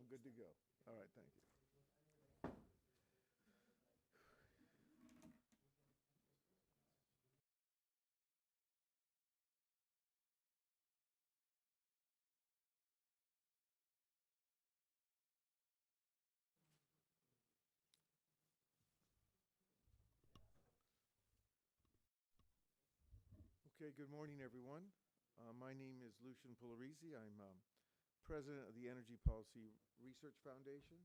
good to go. All right, thank you. Okay, good morning, everyone. My name is Lucian Pugliese. I'm president of the Energy Policy Research Foundation.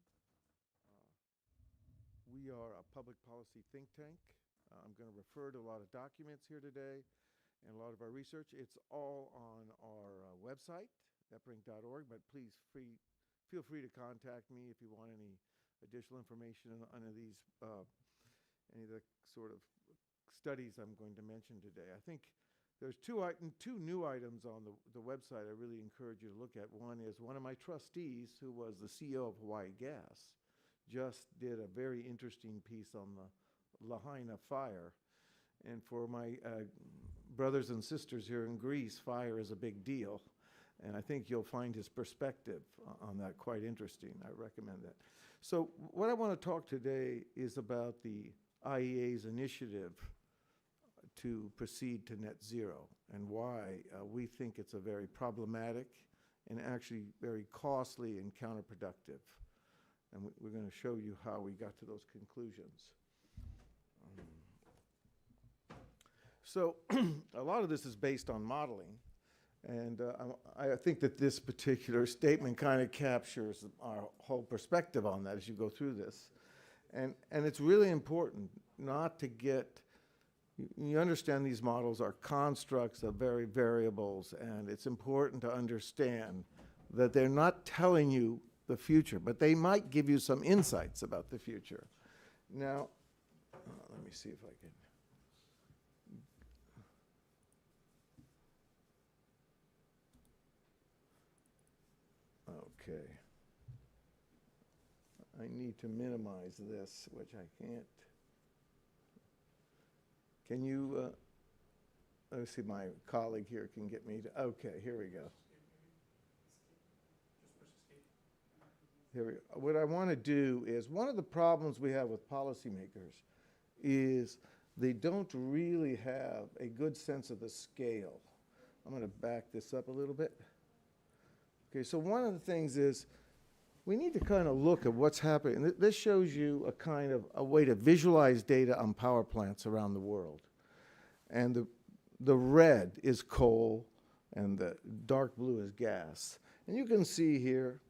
We are a public policy think tank. I'm going to refer to a lot of documents here today and a lot of our research. It's all on our website, epbrink.org, but please feel free to contact me if you want any additional information on any of the sort of studies I'm going to mention today. I think there's two new items on the website I really encourage you to look at. One is one of my trustees, who was the CEO of Hawaii Gas, just did a very interesting piece on the Lahaina fire. And for my brothers and sisters here in Greece, fire is a big deal. And I think you'll find his perspective on that quite interesting. I recommend that. So what I want to talk today is about the IEA's initiative to proceed to net zero and why we think it's a very problematic and actually very costly and counterproductive. And we're going to show you how we got to those conclusions. So a lot of this is based on modeling. And I think that this particular statement kind of captures our whole perspective on that as you go through this. And it's really important not to get, you understand these models are constructs of very variables, and it's important to understand that they're not telling you the future, but they might give you some insights about the future. Now, let me see if I can. Okay. I need to minimize this, which I can't. Can you, let me see, my colleague here can get me to, okay, here we go. Here we go. What I want to do is, one of the problems we have with policymakers is they don't really have a good sense of the scale. I'm going to back this up a little bit. Okay, so one of the things is we need to kind of look at what's happening. This shows you a kind of a way to visualize data on power plants around the world. And the red is coal and the dark blue is gas. And you can see here,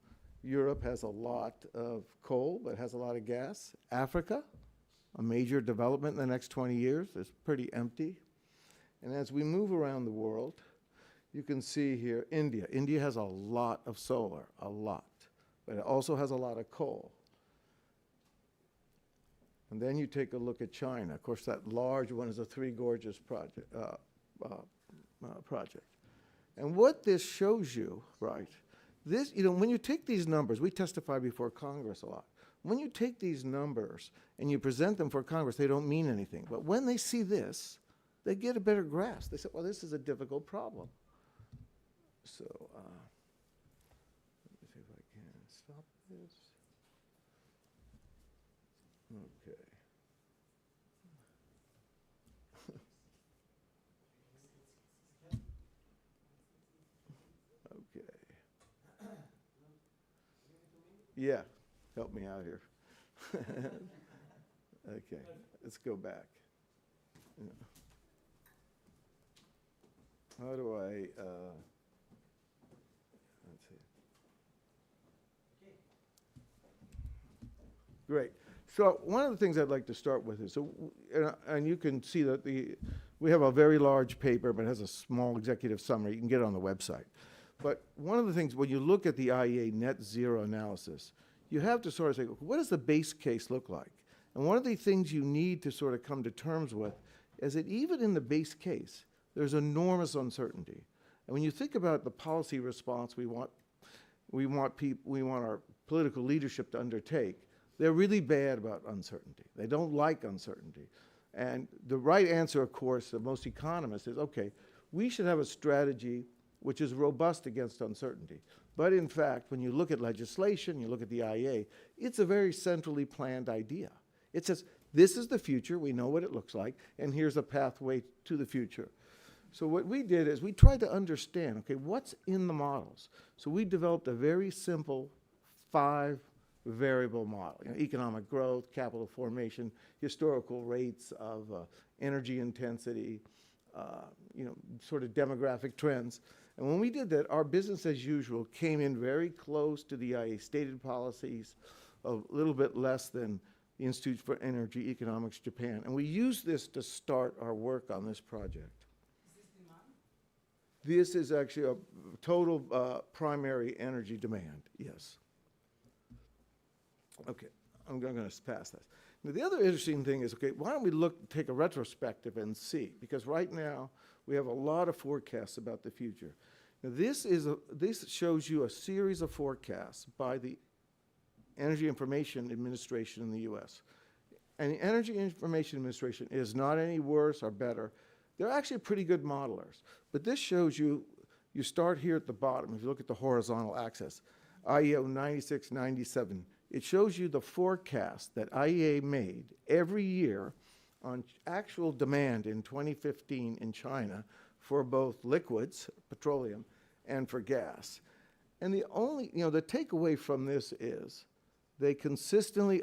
Europe has a lot of coal, but has a lot of gas. Africa, a major development in the next 20 years, is pretty empty. And as we move around the world, you can see here India. India has a lot of solar, a lot, but it also has a lot of coal. And then you take a look at China. Of course, that large one is the Three Gorges project. And what this shows you, right, this, when you take these numbers, we testify before Congress a lot. When you take these numbers and you present them for Congress, they don't mean anything. But when they see this, they get a better grasp. They say, well, this is a difficult problem. So let me see if I can stop this. Okay. Okay. Yeah, help me out here. Okay, let's go back. Yeah. How do I, let's see. Great. So one of the things I'd like to start with is, and you can see that we have a very large paper, but it has a small executive summary. You can get it on the website. But one of the things, when you look at the IEA net zero analysis, you have to sort of say, what does the base case look like? And one of the things you need to sort of come to terms with is that even in the base case, there's enormous uncertainty. And when you think about the policy response we want our political leadership to undertake, they're really bad about uncertainty. They don't like uncertainty. And the right answer, of course, of most economists is, okay, we should have a strategy which is robust against uncertainty. But in fact, when you look at legislation, you look at the IEA, it's a very centrally planned idea. It says, this is the future, we know what it looks like, and here's a pathway to the future. So what we did is we tried to understand, okay, what's in the models? So we developed a very simple 5-variable model. Economic growth, capital formation, historical rates of energy intensity, sort of demographic trends. And when we did that, our business as usual came in very close to the IEA stated policies, a little bit less than the Institute for Energy Economics Japan. And we used this to start our work on this project. Is this demand? This is actually a total primary energy demand, yes. Okay, I'm going to pass this. Now, the other interesting thing is, okay, why don't we take a retrospective and see? Because right now, we have a lot of forecasts about the future. Now, this shows you a series of forecasts by the Energy Information Administration in the US. And the Energy Information Administration is not any worse or better. They're actually pretty good modelers. But this shows you start here at the bottom, if you look at the horizontal axis, IEO 96, 97. It shows you the forecast that IEA made every year on actual demand in 2015 in China for both liquids, petroleum, and for gas. And the takeaway from this is they consistently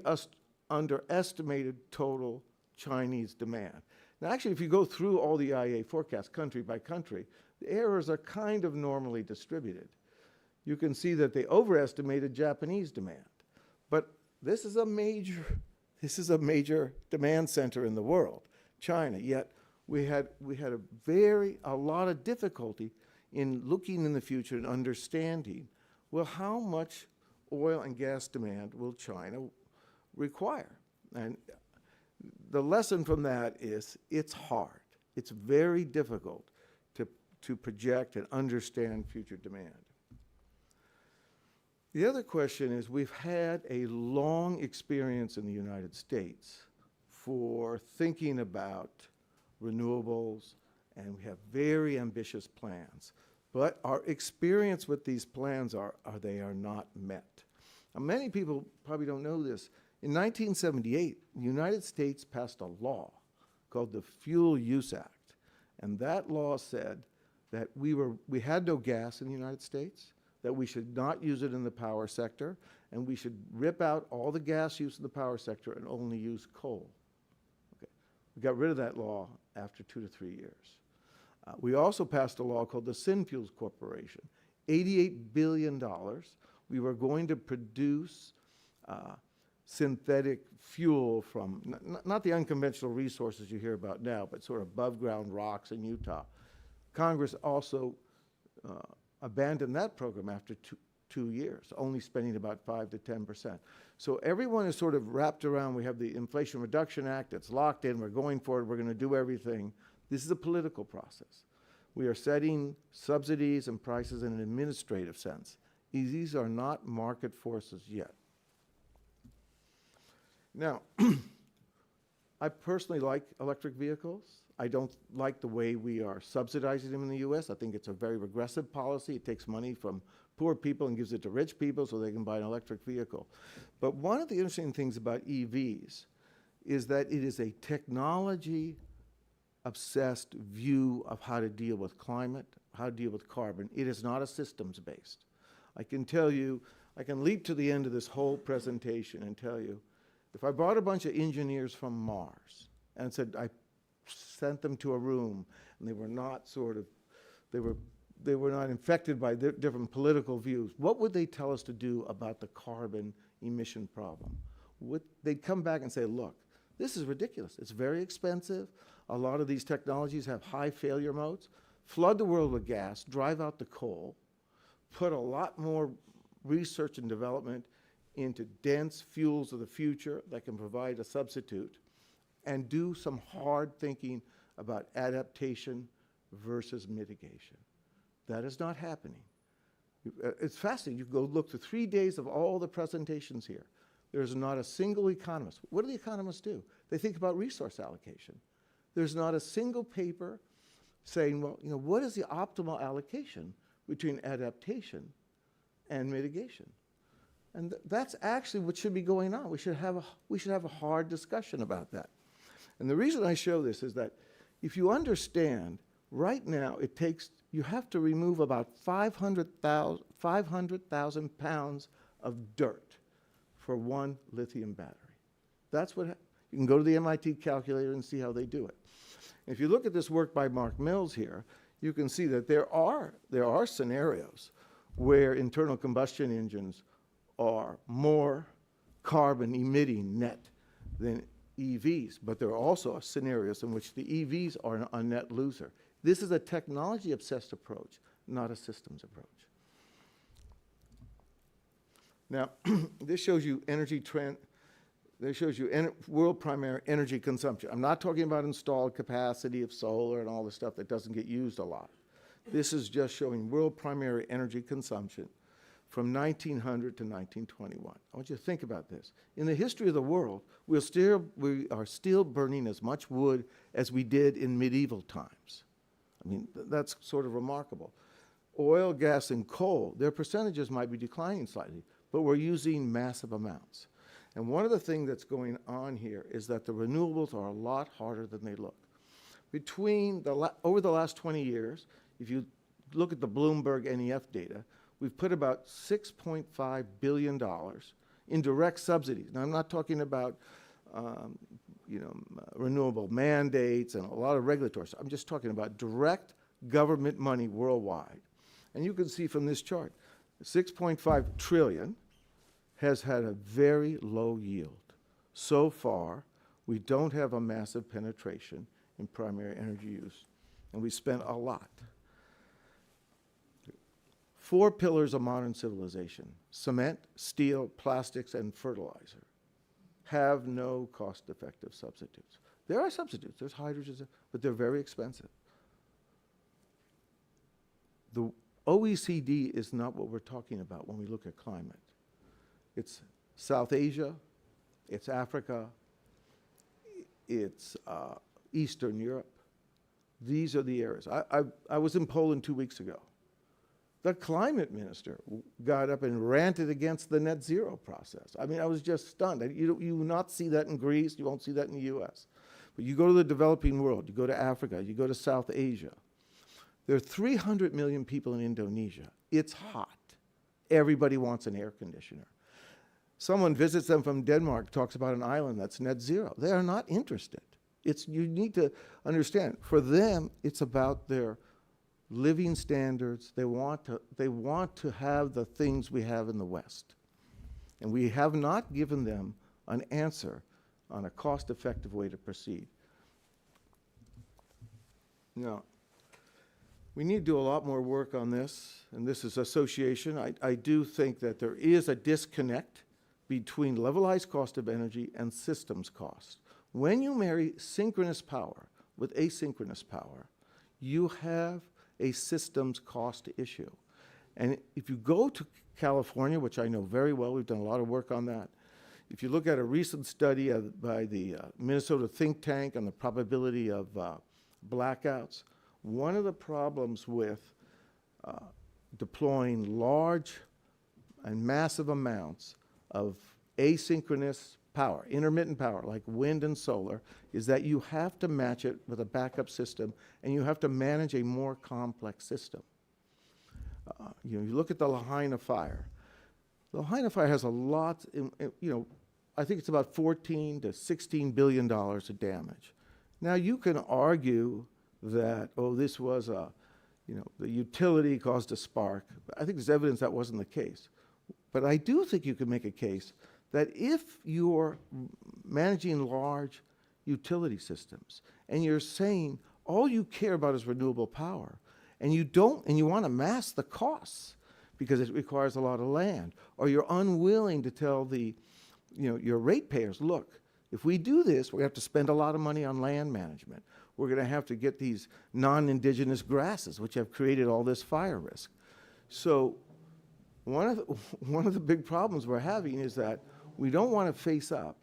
underestimated total Chinese demand. Now, actually, if you go through all the IEA forecasts country by country, the errors are kind of normally distributed. You can see that they overestimated Japanese demand. But this is a major demand center in the world, China. Yet we had a lot of difficulty in looking in the future and understanding, well, how much oil and gas demand will China require? And the lesson from that is it's hard. It's very difficult to project and understand future demand. The other question is we've had a long experience in the United States for thinking about renewables, and we have very ambitious plans. But our experience with these plans they are not met. Now, many people probably don't know this. In 1978, the United States passed a law called the Fuel Use Act. And that law said that we had no gas in the United States, that we should not use it in the power sector, and we should rip out all the gas use in the power sector and only use coal. Okay. We got rid of that law after 2 to 3 years. We also passed a law called the Synfuels Corporation. $88 billion. We were going to produce synthetic fuel from, not the unconventional resources you hear about now, but sort of above ground rocks in Utah. Congress also abandoned that program after two years, only spending about 5 to 10%. So everyone is sort of wrapped around, we have the Inflation Reduction Act, it's locked in, we're going for it, we're going to do everything. This is a political process. We are setting subsidies and prices in an administrative sense. These are not market forces yet. Now, I personally like electric vehicles. I don't like the way we are subsidizing them in the US. I think it's a very regressive policy. It takes money from poor people and gives it to rich people so they can buy an electric vehicle. But one of the interesting things about EVs is that it is a technology-obsessed view of how to deal with climate, how to deal with carbon. It is not a systems-based. I can tell you, I can leap to the end of this whole presentation and tell you, if I brought a bunch of engineers from Mars and said I sent them to a room and they were not infected by different political views, what would they tell us to do about the carbon emission problem? They'd come back and say, look, this is ridiculous. It's very expensive. A lot of these technologies have high failure modes. Flood the world with gas, drive out the coal, put a lot more research and development into dense fuels of the future that can provide a substitute, and do some hard thinking about adaptation versus mitigation. That is not happening. It's fascinating. You go look through 3 days of all the presentations here. There's not a single economist. What do the economists do? They think about resource allocation. There's not a single paper saying, well, what is the optimal allocation between adaptation and mitigation. And that's actually what should be going on. We should have a hard discussion about that. And the reason I show this is that if you understand, right now you have to remove about 500,000 pounds of dirt for one lithium battery. That's what, you can go to the MIT calculator and see how they do it. If you look at this work by Mark Mills here, you can see that there are scenarios where internal combustion engines are more carbon emitting net than EVs, but there are also scenarios in which the EVs are a net loser. This is a technology-obsessed approach, not a systems approach. Now, this shows you energy trend. This shows you world primary energy consumption. I'm not talking about installed capacity of solar and all the stuff that doesn't get used a lot. This is just showing world primary energy consumption from 1900 to 1921. I want you to think about this. In the history of the world, we are still burning as much wood as we did in medieval times. I mean, that's sort of remarkable. Oil, gas, and coal, their percentages might be declining slightly, but we're using massive amounts. And one of the things that's going on here is that the renewables are a lot harder than they look. Over the last 20 years, if you look at the Bloomberg NEF data, we've put about $6.5 billion in direct subsidies. Now, I'm not talking about renewable mandates and a lot of regulatory stuff. I'm just talking about direct government money worldwide. And you can see from this chart, 6.5 trillion has had a very low yield. So far, we don't have a massive penetration in primary energy use, and we spent a lot. 4 pillars of modern civilization: cement, steel, plastics, and fertilizer have no cost-effective substitutes. There are substitutes, there's hydrogen, but they're very expensive. The OECD is not what we're talking about when we look at climate. It's South Asia, it's Africa, it's Eastern Europe. These are the areas. I was in Poland 2 weeks ago. The climate minister got up and ranted against the net zero process. I mean, I was just stunned. You will not see that in Greece, you won't see that in the US. But you go to the developing world, you go to Africa, you go to South Asia. There are 300 million people in Indonesia. It's hot. Everybody wants an air conditioner. Someone visits them from Denmark, talks about an island that's net zero. They are not interested. You need to understand, for them, it's about their living standards. They want to have the things we have in the West. And we have not given them an answer on a cost-effective way to proceed. Now, we need to do a lot more work on this, and this is association. I do think that there is a disconnect between levelized cost of energy and systems cost. When you marry synchronous power with asynchronous power, you have a systems cost issue. And if you go to California, which I know very well, we've done a lot of work on that. If you look at a recent study by the Minnesota think tank on the probability of blackouts, one of the problems with deploying large and massive amounts of asynchronous power, intermittent power, like wind and solar, is that you have to match it with a backup system, and you have to manage a more complex system. You look at the Lahaina fire. The Lahaina fire has a lot, I think it's about $14 to $16 billion of damage. Now, you can argue that, this was the utility caused a spark. I think there's evidence that wasn't the case. But I do think you can make a case that if you're managing large utility systems and you're saying all you care about is renewable power, and you want to mask the costs because it requires a lot of land, or you're unwilling to tell your ratepayers, look, if we do this, we have to spend a lot of money on land management. We're going to have to get these non-indigenous grasses, which have created all this fire risk. So one of the big problems we're having is that we don't want to face up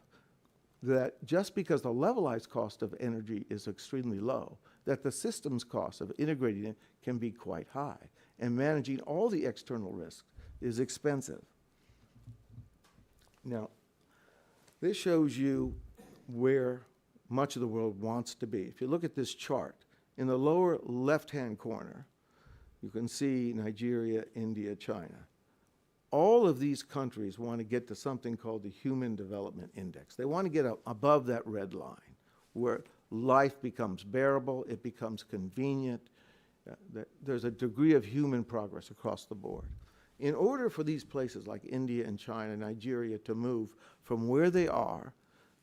that just because the levelized cost of energy is extremely low, that the systems cost of integrating it can be quite high. and managing all the external risks is expensive. Now, this shows you where much of the world wants to be. If you look at this chart, in the lower left-hand corner, you can see Nigeria, India, China. All of these countries want to get to something called the Human Development Index. They want to get above that red line, where life becomes bearable, it becomes convenient. There's a degree of human progress across the board. In order for these places like India and China, Nigeria to move from where they are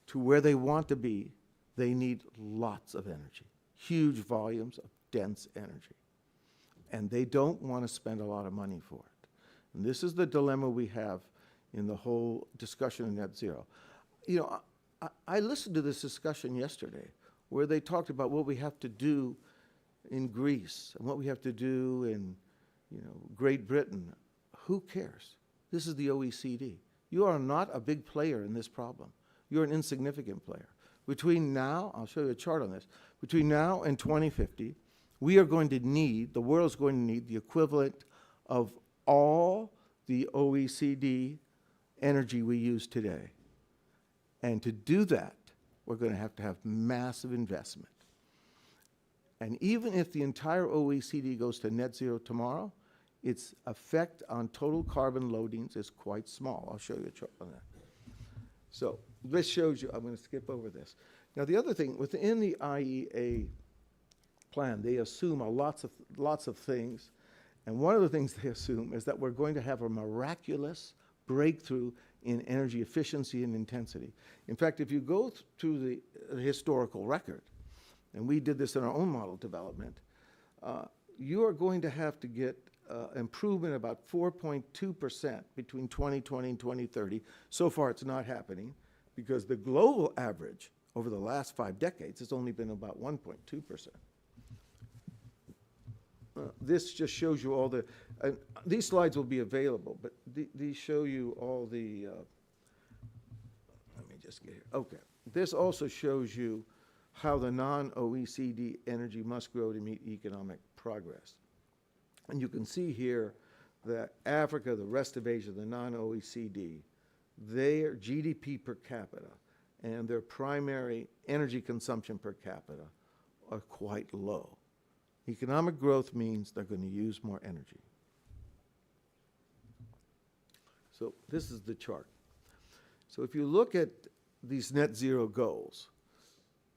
to where they want to be, they need lots of energy, huge volumes of dense energy. And they don't want to spend a lot of money for it. And this is the dilemma we have in the whole discussion of net zero. You know, I listened to this discussion yesterday where they talked about what we have to do in Greece and what we have to do in, you know, Great Britain. Who cares? This is the OECD. You are not a big player in this problem. You're an insignificant player. Between now, I'll show you a chart on this, between now and 2050, we are going to need, the world's going to need the equivalent of all the OECD energy we use today. And to do that, we're going to have massive investment. And even if the entire OECD goes to net zero tomorrow, its effect on total carbon loadings is quite small. I'll show you a chart on that. So this shows you, I'm going to skip over this. Now the other thing, within the IEA plan, they assume lots of things. And one of the things they assume is that we're going to have a miraculous breakthrough in energy efficiency and intensity. In fact, if you go through the historical record, and we did this in our own model development, you are going to have to get improvement about 4.2% between 2020 and 2030. So far, it's not happening because the global average over the last 5 decades has only been about 1.2%. This just shows you all the, these slides will be available, but these show you all the, let me just get here. Okay. This also shows you how the non-OECD energy must grow to meet economic progress. And you can see here that Africa, the rest of Asia, the non-OECD, their GDP per capita and their primary energy consumption per capita are quite low. Economic growth means they're going to use more energy. So this is the chart. So if you look at these net zero goals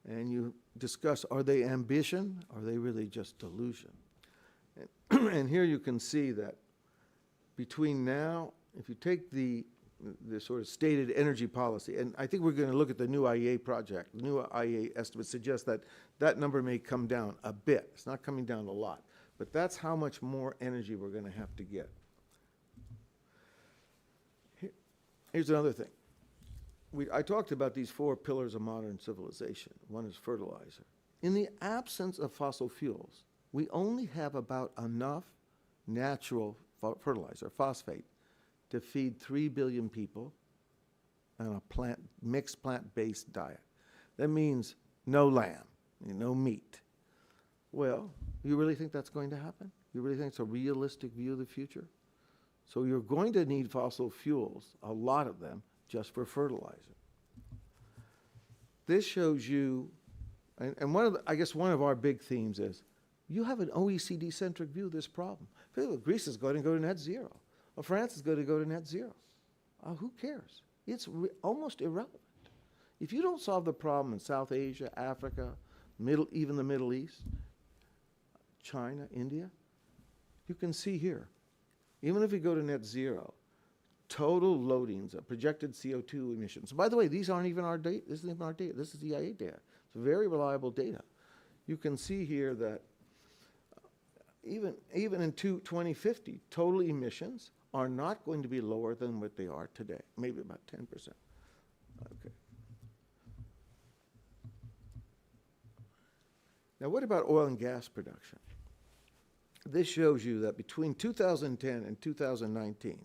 and you discuss, are they ambition or are they really just delusion? And here you can see that between now, if you take the sort of stated energy policy, and I think we're going to look at the new IEA project. The new IEA estimates suggest that that number may come down a bit. It's not coming down a lot, but that's how much more energy we're going to have to get. Here's another thing. I talked about these 4 pillars of modern civilization. One is fertilizer. In the absence of fossil fuels, we only have about enough natural fertilizer, phosphate, to feed 3 billion people on a mixed plant-based diet. That means no lamb, no meat. Well, you really think that's going to happen? You really think it's a realistic view of the future? So you're going to need fossil fuels, a lot of them, just for fertilizer. This shows you, and I guess one of our big themes is, you have an OECD-centric view of this problem. Greece is going to go to net zero. Well, France is going to go to net zero. Who cares? It's almost irrelevant. If you don't solve the problem in South Asia, Africa, even the Middle East, China, India, you can see here, even if you go to net zero, total loadings of projected CO2 emissions. By the way, these aren't even our data. This isn't even our data. This is the IEA data. It's very reliable data. You can see here that even in 2050, total emissions are not going to be lower than what they are today, maybe about 10%. Okay. Now, what about oil and gas production? This shows you that between 2010 and 2019,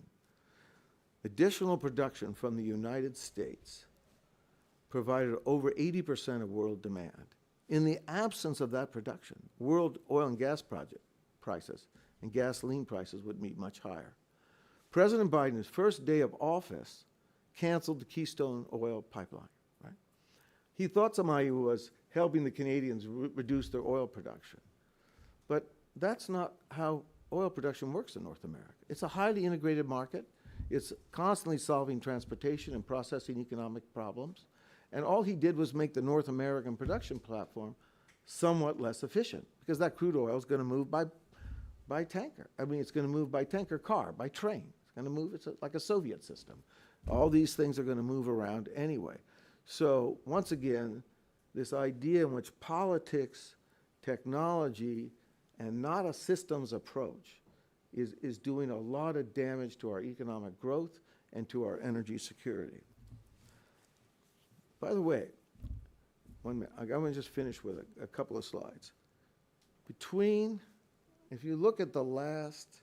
additional production from the United States provided over 80% of world demand. In the absence of that production, world oil and gas prices and gasoline prices would be much higher. President Biden, his first day of office, canceled the Keystone oil pipeline, right? He thought somehow he was helping the Canadians reduce their oil production. But that's not how oil production works in North America. It's a highly integrated market. It's constantly solving transportation and processing economic problems. And all he did was make the North American production platform somewhat less efficient, because that crude oil is going to move by tanker. I mean, it's going to move by tanker car, by train. It's going to move, like a Soviet system. All these things are going to move around anyway. So once again, this idea in which politics, technology, and not a systems approach is doing a lot of damage to our economic growth and to our energy security. By the way, 1 minute, I'm going to just finish with a couple of slides. If you look at the last,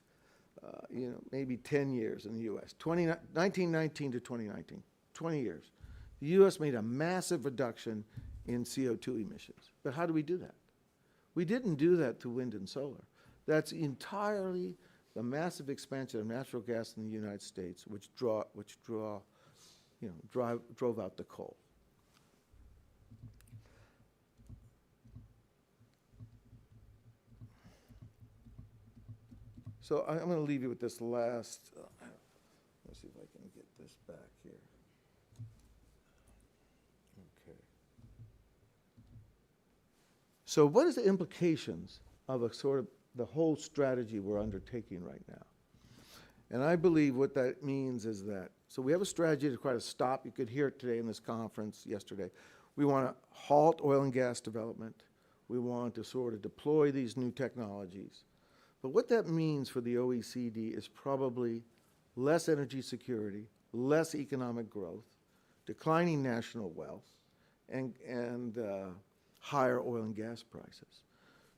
maybe 10 years in the U.S., 1919 to 2019, 20 years, the U.S. made a massive reduction in CO2 emissions. But how do we do that? We didn't do that through wind and solar. That's entirely the massive expansion of natural gas in the United States, which drove out the coal. So I'm going to leave you with this last, let's see if I can get this back here. Okay. So what is the implications of a sort of the whole strategy we're undertaking right now? And I believe what that means is that, so we have a strategy to try to stop, you could hear it today in this conference yesterday. We want to halt oil and gas development. We want to sort of deploy these new technologies. But what that means for the OECD is probably less energy security, less economic growth, declining national wealth, and higher oil and gas prices.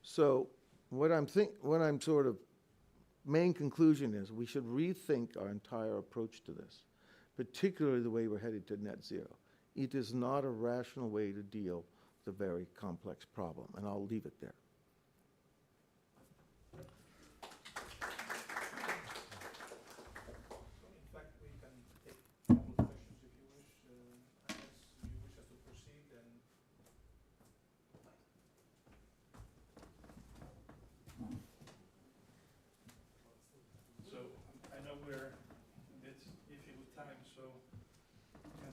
So what I'm sort of main conclusion is we should rethink our entire approach to this, particularly the way we're headed to net zero. It is not a rational way to deal with a very complex problem, and I'll leave it there.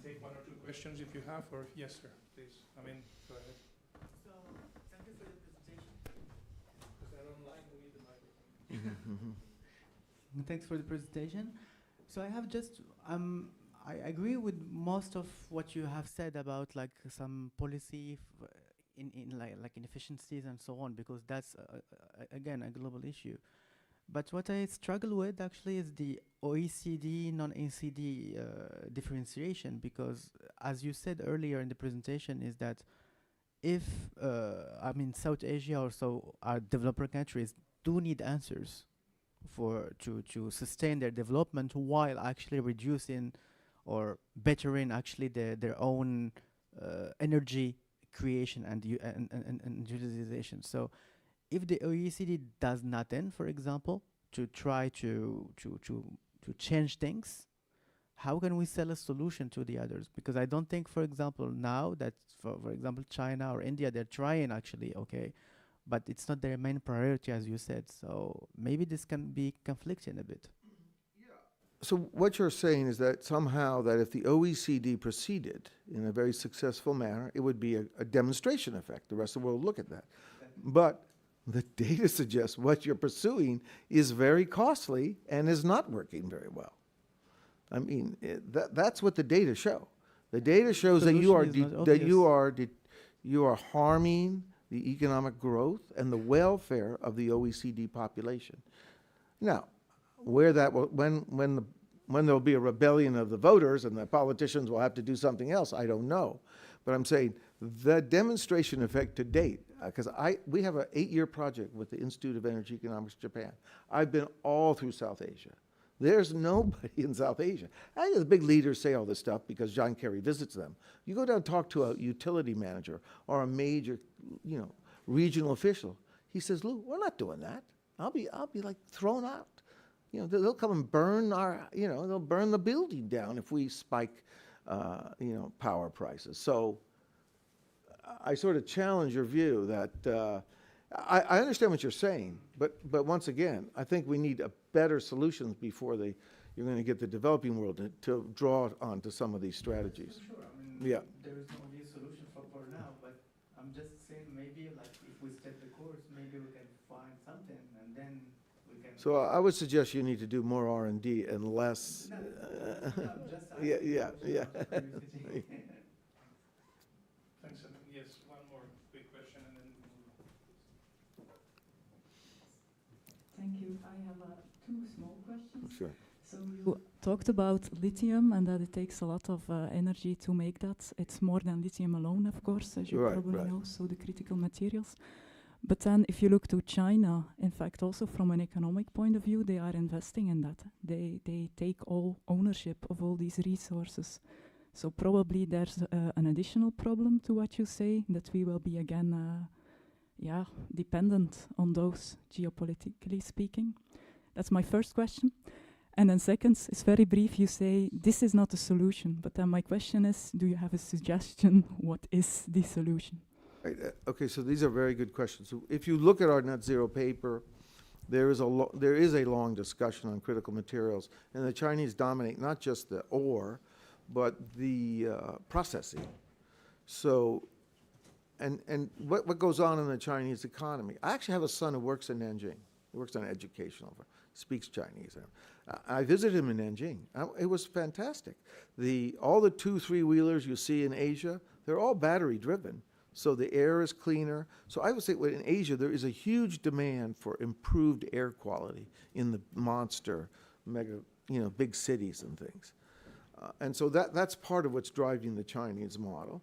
Take 1 or 2 questions if you have, or yes, sir, please. I mean, go ahead. So, thank you for the presentation. Because I don't like to need the microphone. Thanks for the presentation. So I have just, I agree with most of what you have said about like some policy in like inefficiencies and so on, because that's again a global issue. But what I struggle with actually is the OECD, non-OECD differentiation, because as you said earlier in the presentation is that if, South Asia or so, our developer countries do need answers to sustain their development while actually reducing or bettering actually their own energy creation and utilization. So if the OECD does nothing, for example, to try to change things, how can we sell a solution to the others? Because I don't think, for example, now that, for example, China or India, they're trying actually, okay, but it's not their main priority, as you said. So maybe this can be conflicting a bit. So what you're saying is that somehow that if the OECD proceeded in a very successful manner, it would be a demonstration effect. The rest of the world will look at that. But the data suggests what you're pursuing is very costly and is not working very well. I mean, that's what the data show. The data shows that you are harming the economic growth and the welfare of the OECD population. Now, where that will, when there'll be a rebellion of the voters and the politicians will have to do something else, I don't know. But I'm saying the demonstration effect to date, because we have an 8-year project with the Institute of Energy Economics Japan. I've been all through South Asia. There's nobody in South Asia. I know the big leaders say all this stuff because John Kerry visits them. You go down and talk to a utility manager or a major, regional official. He says, Lou, we're not doing that. I'll be like thrown out. You know, they'll come and burn our, you know, they'll burn the building down if we spike, you know, power prices. So I sort of challenge your view that, I understand what you're saying, but once again, I think we need a better solutions before you're going to get the developing world to draw on to some of these strategies. For sure. I mean, Yeah. there is no real solution for now, but I'm just saying maybe like if we set the course, maybe we can find something and then we can. So I would suggest you need to do more R&D and less. No, I'm just Yeah, asking yeah, the yeah. question out of curiosity. Thanks. And yes, one more quick question, and then. Thank you. I have two small questions. Sure. So you talked about lithium and that it takes a lot of energy to make that. It's more than lithium alone, of course, as you Right, probably right. know, so the critical materials. But then if you look to China, in fact, also from an economic point of view, they are investing in that. They take all ownership of all these resources. So probably there's an additional problem to what you say, that we will be again dependent on those, geopolitically speaking. That's my first question. And then second, it's very brief, you say this is not a solution, but then my question is, do you have a suggestion? What is the solution? Right, okay, so these are very good questions. So if you look at our net zero paper, there is a long discussion on critical materials, and the Chinese dominate not just the ore, but the processing. So, and what goes on in the Chinese economy? I actually have a son who works in Nanjing. He works on educational, speaks Chinese. I visited him in Nanjing. It was fantastic. All the 2, 3-wheelers you see in Asia, they're all battery driven. So the air is cleaner. So I would say in Asia, there is a huge demand for improved air quality in the monster, mega, big cities and things. And so that's part of what's driving the Chinese model.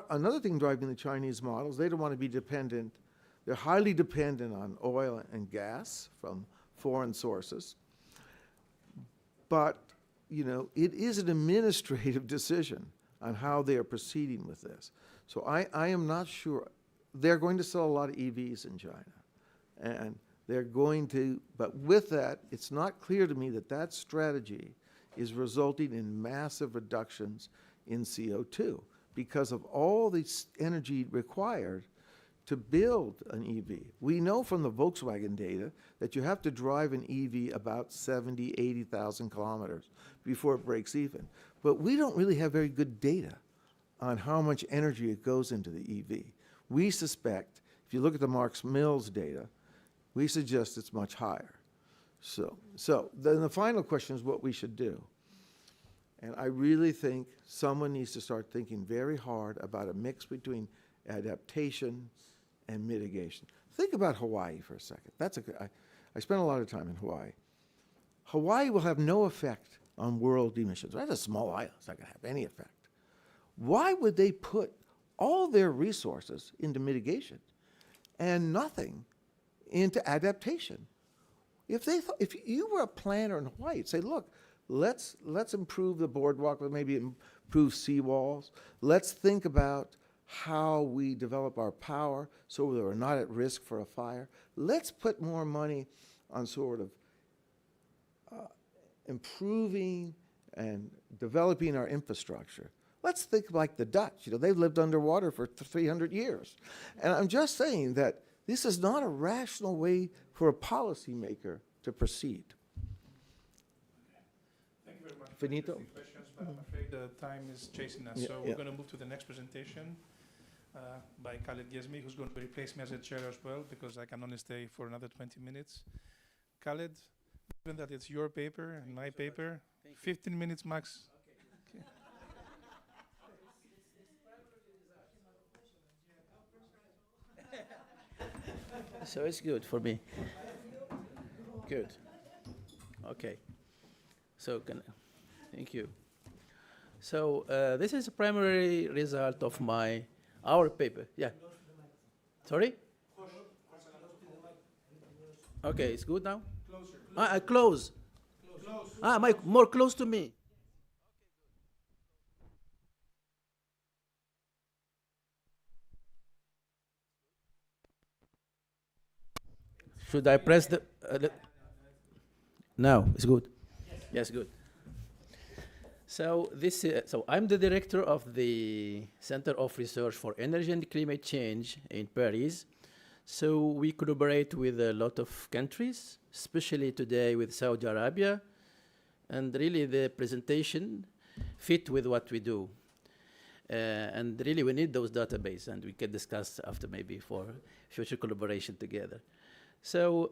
Another thing driving the Chinese model is they don't want to be dependent. They're highly dependent on oil and gas from foreign sources. But, it is an administrative decision on how they are proceeding with this. So I am not sure. They're going to sell a lot of EVs in China. And they're going to, but with that, it's not clear to me that strategy is resulting in massive reductions in CO2 because of all the energy required to build an EV. We know from the Volkswagen data that you have to drive an EV about 70, 80,000 kilometers before it breaks even. But we don't really have very good data on how much energy it goes into the EV. We suspect, if you look at the Marx Mills data, we suggest it's much higher. So then the final question is what we should do. And I really think someone needs to start thinking very hard about a mix between adaptation and mitigation. Think about Hawaii for a second. I spent a lot of time in Hawaii. Hawaii will have no effect on world emissions. That's a small island. It's not going to have any effect. Why would they put all their resources into mitigation and nothing into adaptation? If you were a planner in Hawaii, you'd say, look, let's improve the boardwalk, maybe improve seawalls. Let's think about how we develop our power so that we're not at risk for a fire. Let's put more money on sort of improving and developing our infrastructure. Let's think like the Dutch. They've lived underwater for 300 years. And I'm just saying that this is not a rational way for a policymaker to proceed. Thank you very much. Finito? For interesting questions, but I'm afraid the time is chasing us. Yeah, So yeah. we're going to move to the next presentation by Khaled Gezmi, who's going to replace me as a chair as well, because I can only stay for another 20 minutes. Khaled, given that it's your paper and my paper, 15 minutes max. So it's good for me. Good. Okay. So thank you. So this is a primary result of our paper. Yeah. Sorry? Okay, it's good now? Closer. Close. More close to me. Should I press the... No, it's good. Yes, good. So so I'm the director of the Center of Research for Energy and Climate Change in Paris. So we collaborate with a lot of countries, especially today with Saudi Arabia. And really the presentation fit with what we do. And really we need those databases, and we can discuss after maybe for future collaboration together. So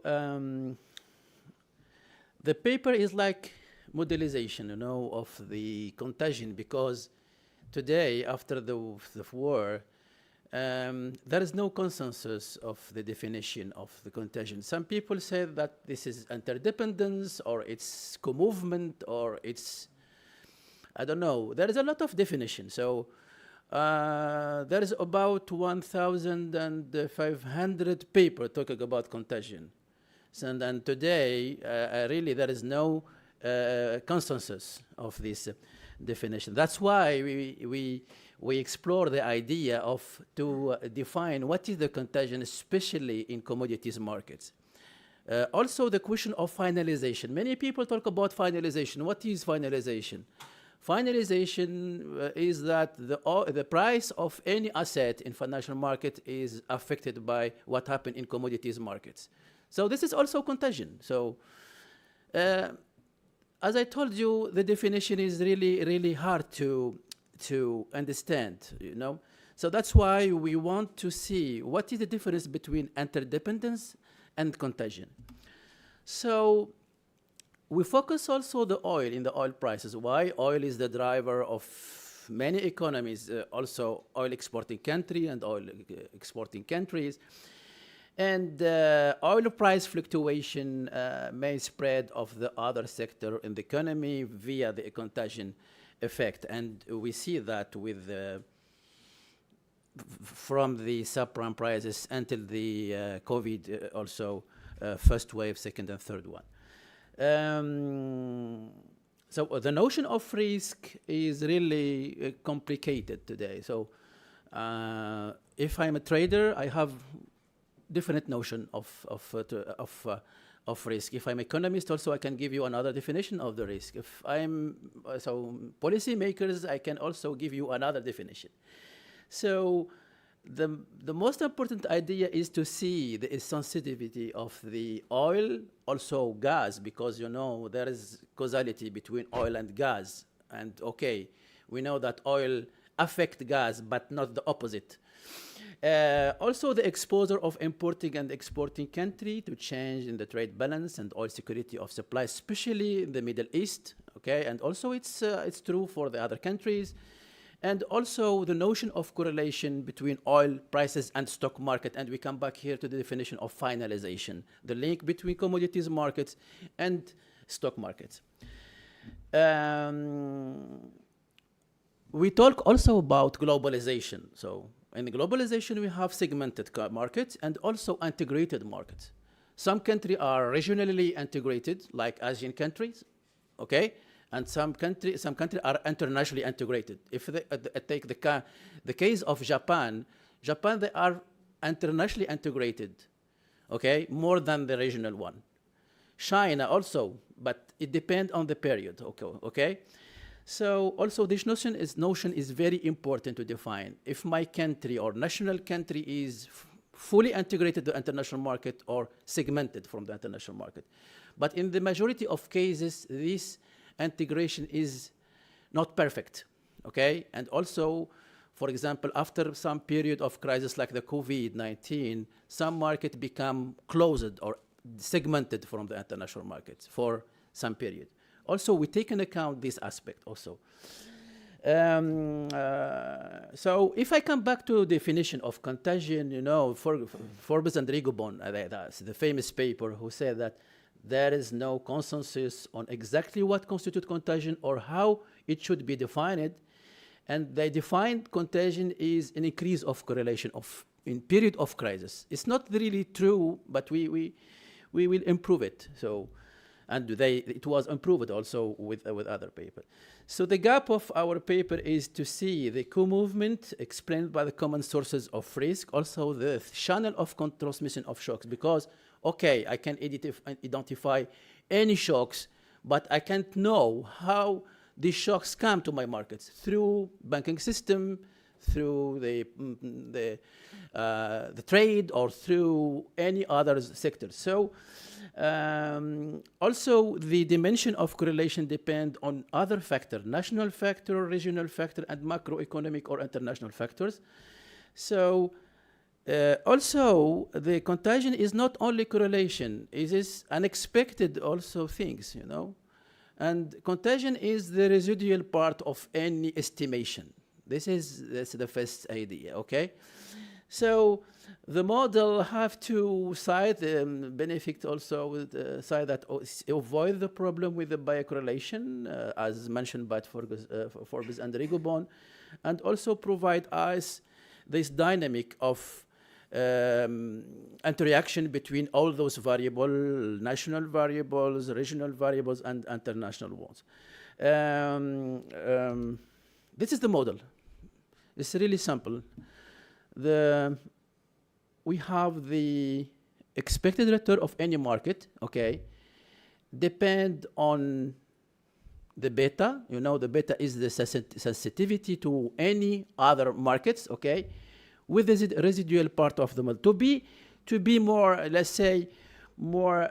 the paper is like modelization, you know, of the contagion, because today, after the war, there is no consensus of the definition of the contagion. Some people say that this is interdependence, or it's co-movement, or it's, I don't know. There is a lot of definition. So there is about 1,500 papers talking about contagion. So, and today, really, there is no consensus of this definition. That's why we explore the idea of to define what is the contagion, especially in commodities markets. Also, the question of finalization. Many people talk about finalization. What is finalization? Finalization is that the price of any asset in financial market is affected by what happened in commodities markets. So this is also contagion. So as I told you, the definition is really, really hard to understand, you know. So that's why we want to see what is the difference between interdependence and contagion. So we focus also the oil in the oil prices. Why? Oil is the driver of many economies, also oil exporting country and oil exporting countries. And oil price fluctuation may spread of the other sector in the economy via the contagion effect. And we see that with from the subprime prices until the COVID also first wave, second and third one. So the notion of risk is really complicated today. So if I'm a trader, I have different notion of risk. If I'm economist, also I can give you another definition of the risk. If I'm so policymakers, I can also give you another definition. So the most important idea is to see the sensitivity of the oil, also gas, because you know there is causality between oil and gas. And okay, we know that oil affects gas, but not the opposite. Also the exposure of importing and exporting country to change in the trade balance and oil security of supply, especially in the Middle East, okay? And also it's true for the other countries. And also the notion of correlation between oil prices and stock market. And we come back here to the definition of finalization, the link between commodities markets and stock markets. We talk also about globalization. So in globalization, we have segmented markets and also integrated markets. Some countries are regionally integrated, like Asian countries, okay? And some countries are internationally integrated. If they take the case of Japan, they are internationally integrated, okay, more than the regional one. China also, but it depends on the period, okay? So also this notion is very important to define. If my country or national country is fully integrated to the international market or segmented from the international market. But in the majority of cases, this integration is not perfect, okay? And also, for example, after some period of crisis like the COVID-19, some markets become closed or segmented from the international markets for some period. Also, we take into account this aspect also. So if I come back to definition of contagion, you know, Forbes and Rigobon, that's the famous paper who said that there is no consensus on exactly what constitutes contagion or how it should be defined. And they defined contagion is an increase of correlation in period of crisis. It's not really true, but we will improve it. So, and it was improved also with other papers. So the gap of our paper is to see the co-movement explained by the common sources of risk, also the channel of transmission of shocks, because okay, I can identify any shocks, but I can't know how these shocks come to my markets through banking system, through the trade, or through any other sector. So also the dimension of correlation depend on other factors, national factor, regional factor, and macroeconomic or international factors. So also the contagion is not only correlation, it is unexpected also things, you know. And contagion is the residual part of any estimation. That's the first idea, okay? So the model have two sides, benefit also with the side that avoid the problem with the biocorrelation, as mentioned by Forbes and Rigobon, and also provide us this dynamic of interaction between all those variables, national variables, regional variables, and international ones. This is the model. It's really simple. We have the expected return of any market, okay, depend on the beta. You know, the beta is the sensitivity to any other markets, okay, with the residual part of the model. To be more, let's say, more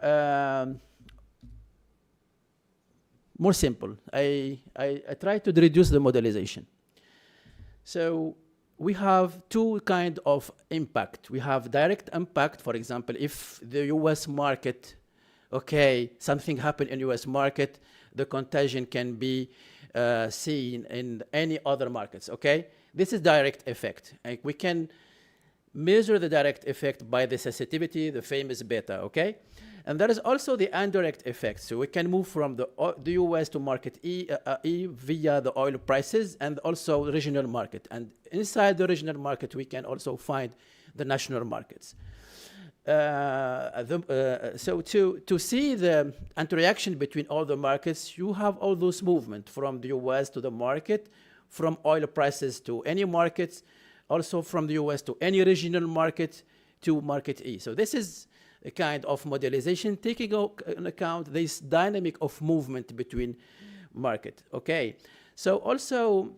simple. I try to reduce the modelization. So we have two kind of impact. We have direct impact, for example, if the US market, okay, something happened in US market, the contagion can be seen in any other markets, okay? This is direct effect. Like we can measure the direct effect by the sensitivity, the famous beta, okay? And there is also the indirect effect. So we can move from the US to market E via the oil prices and also regional market. And inside the regional market, we can also find the national markets. So to see the interaction between all the markets, you have all those movement from the US to the market, from oil prices to any markets, also from the US to any regional market to market E. So this is a kind of modelization taking into account this dynamic of movement between market. Okay, so also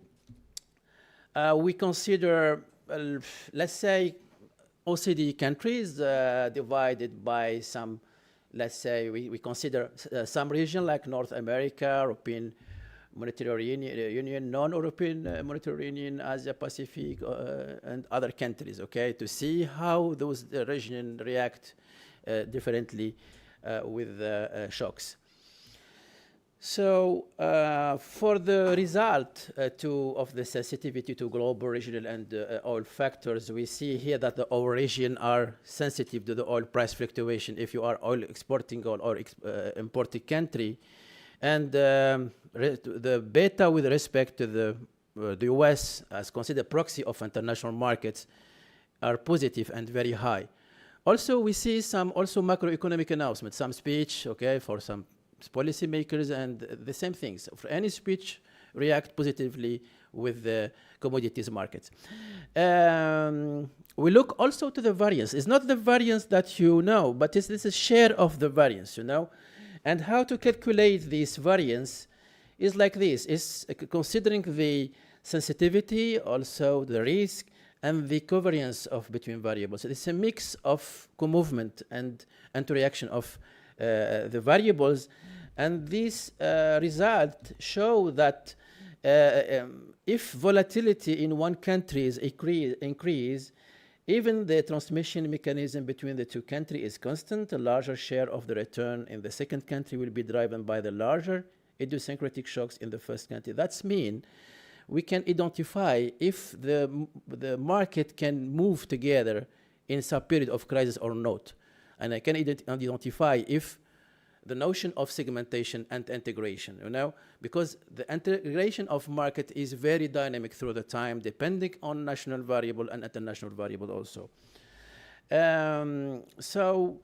we consider, let's say, OECD countries divided by some, let's say, we consider some region like North America, European Monetary Union, non-European Monetary Union, Asia Pacific, and other countries, okay, to see how those regions react differently with shocks. So for the result of the sensitivity to global, regional, and oil factors, we see here that the oil region are sensitive to the oil price fluctuation if you are oil exporting or importing country. And the beta with respect to the US as considered proxy of international markets are positive and very high. Also, we see some also macroeconomic announcements, some speech, okay, for some policymakers, and the same things. For any speech, react positively with the commodities markets. We look also to the variance. It's not the variance that you know, but this is a share of the variance, you know. And how to calculate this variance is like this. It's considering the sensitivity, also the risk, and the covariance of between variables. It's a mix of co-movement and interaction of the variables. And this result show that if volatility in one country is increase, even the transmission mechanism between the two countries is constant. A larger share of the return in the second country will be driven by the larger idiosyncratic shocks in the first country. That's mean we can identify if the market can move together in some period of crisis or not. And I can identify if the notion of segmentation and integration, you know, because the integration of market is very dynamic through the time, depending on national variable and international variable also. So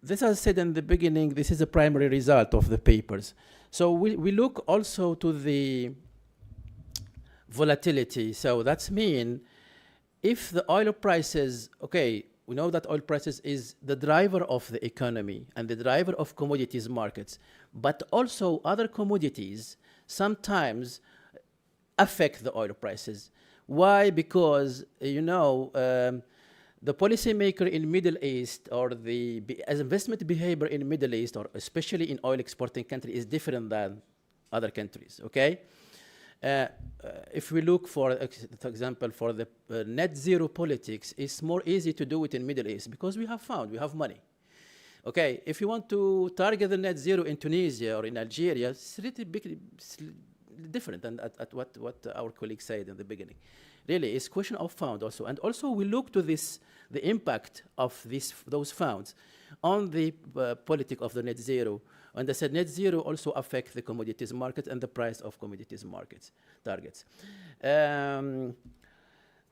this, as I said in the beginning, this is a primary result of the papers. So we look also to the volatility. So that's mean if the oil prices, okay, we know that oil prices is the driver of the economy and the driver of commodities markets, but also other commodities sometimes affect the oil prices. Why? Because, the policymaker in Middle East or as investment behavior in Middle East, or especially in oil exporting countries, is different than other countries, okay? If we look for example, for the net zero politics, it's more easy to do it in Middle East because we have money. Okay, if you want to target the net zero in Tunisia or in Algeria, it's really different than at what our colleagues said in the beginning. Really, it's a question of fund also. And also we look to the impact of those funds on the politic of the net zero. And I said net zero also affects the commodities market and the price of commodities markets targets. The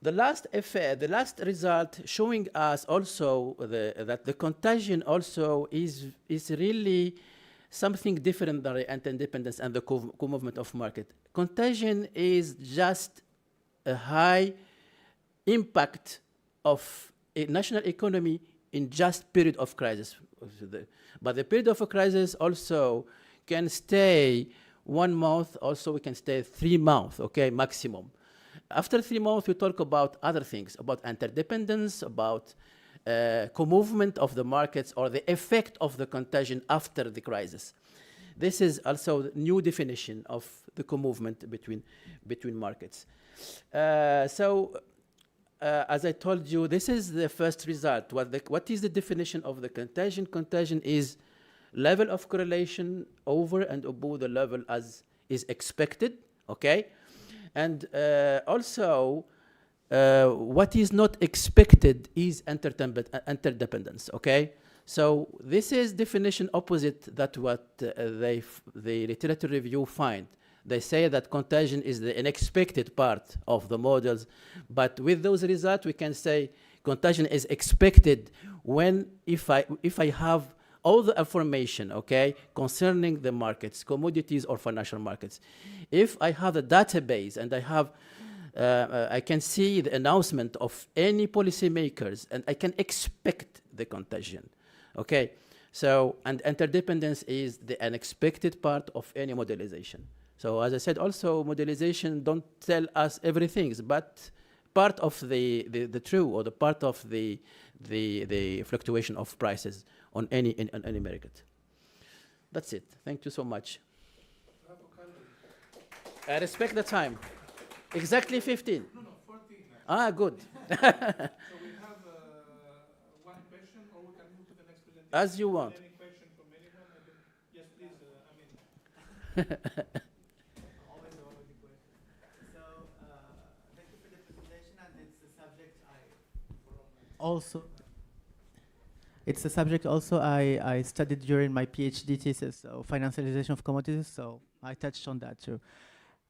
last result showing us also that the contagion also is really something different than the interdependence and the co-movement of market. Contagion is just a high impact of a national economy in just period of crisis. But the period of a crisis also can stay 1 month, also we can stay 3 months, okay, maximum. After 3 months, we talk about other things, about interdependence, about co-movement of the markets or the effect of the contagion after the crisis. This is also a new definition of the co-movement between markets. As I told you, this is the first result. What is the definition of the contagion? Contagion is level of correlation over and above the level as is expected, okay? And also, what is not expected is interdependence, okay? So this is definition opposite that what the literature review find. They say that contagion is the unexpected part of the models, but with those results, we can say contagion is expected when if I have all the information, okay, concerning the markets, commodities or financial markets. If I have a database and I can see the announcement of any policymakers and I can expect the contagion, okay? So, and interdependence is the unexpected part of any modelization. So as I said, also modelization don't tell us everything, but part of the true or the part of the fluctuation of prices on any market. That's it. Thank you so much. I respect the time. Exactly 15. No, 14. Ah, good. So we have one question, or we can move to the next presentation. As you want. Any question from anyone? Yes, please, Amin. It's a subject also I studied during my PhD thesis, so financialization of commodities, so I touched on that too.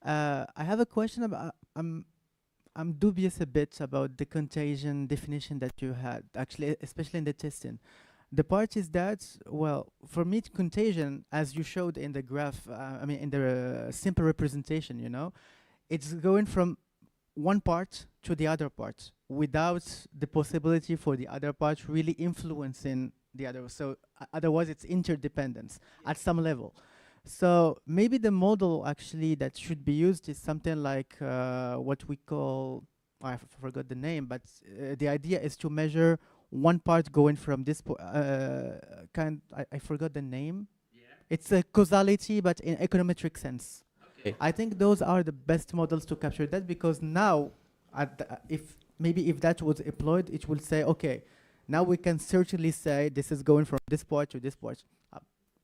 I have a question about, I'm dubious a bit about the contagion definition that you had, actually, especially in the testing. The part is that, well, for me, contagion, as you showed in the graph, in the simple representation, it's going from one part to the other part without the possibility for the other part really influencing the other. So otherwise it's interdependence at some level. So maybe the model actually that should be used is something like what we call, I forgot the name, but the idea is to measure one part going from this, I forgot the name. Yeah. It's a causality, but in econometric sense. I think those are the best models to capture that, because now, if that was employed, it will say, okay, now we can certainly say this is going from this part to this part,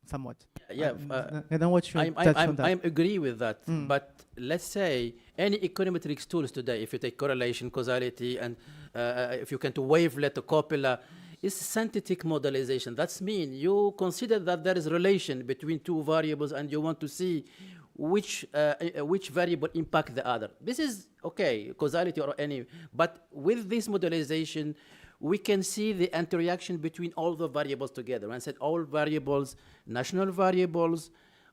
somewhat. Yeah, I don't know what you touch on that. I agree with that, but let's say any econometrics tools today, if you take correlation, causality, and if you can do wavelet or copula, is synthetic modelization. That's mean you consider that there is relation between two variables and you want to see which variable impact the other. This is okay, causality or any, but with this modelization, we can see the interaction between all the variables together. And I said all variables, national variables,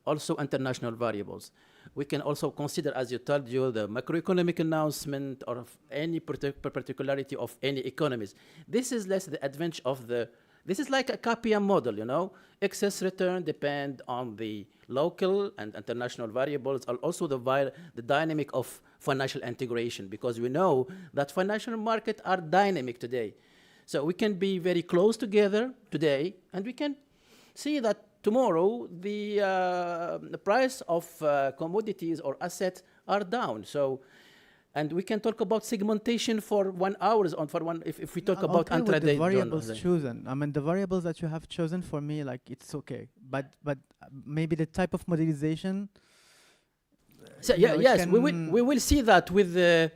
also international variables. We can also consider, as you told you, the macroeconomic announcement or of any particularity of any economies. This is less the advantage of the, this is like a KPM model, you know. Excess return depend on the local and international variables, and also the dynamic of financial integration, because we know that financial markets are dynamic today. So we can be very close together today, and we can see that tomorrow the price of commodities or assets are down. So, and we can talk about segmentation for 1 hour on for one. If we talk I'm about okay with the intraday variables journals. chosen. I mean, the variables that you have chosen for me, like it's okay. But maybe the type of modelization. So, you yeah, know, it yes, we can- will see that with the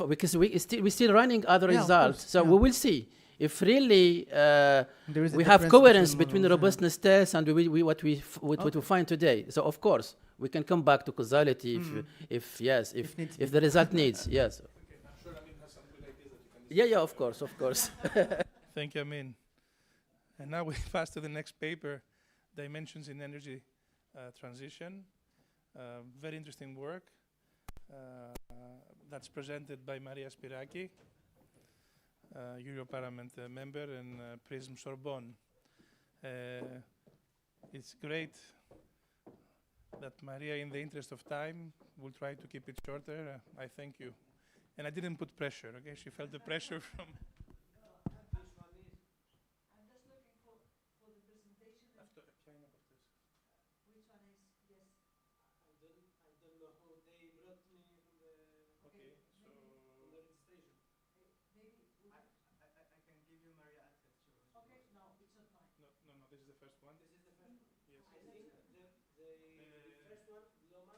because we're still running other Yeah, of results. course, So yeah. we will see if really There is a we have difference coherence between between the models, yeah. robustness tests and what we Okay. find today. So of course we can come back to causality if yes, If needs if be. the result needs, yes. Okay, I'm sure Amin has some good ideas that you can Yeah, of course. Thank you, Amin. And now we pass to the next paper, Dimensions in Energy Transition. Very interesting work that's presented by Maria Spiraki, Europarlament member and Prism Sorbonne. It's great that Maria, in the interest of time, will try to keep it shorter. I thank you. And I didn't put pressure, okay? She felt the pressure from... No, this is the first one. This is the first one. Yes. I think the first one, Loma.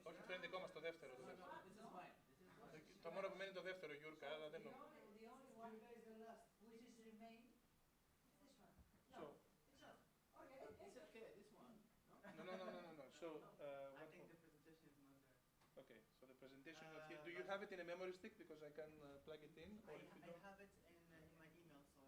Όχι, φαίνεται ακόμα στο δεύτερο. Το μόνο που μένει το δεύτερο, Γιούρκα, αλλά δεν νομίζω. No. So, what think the presentation is not there. Okay, so the presentation is not here. Do you have it in a memory stick because I can plug it in? Or if you don't? I have it in my email, so.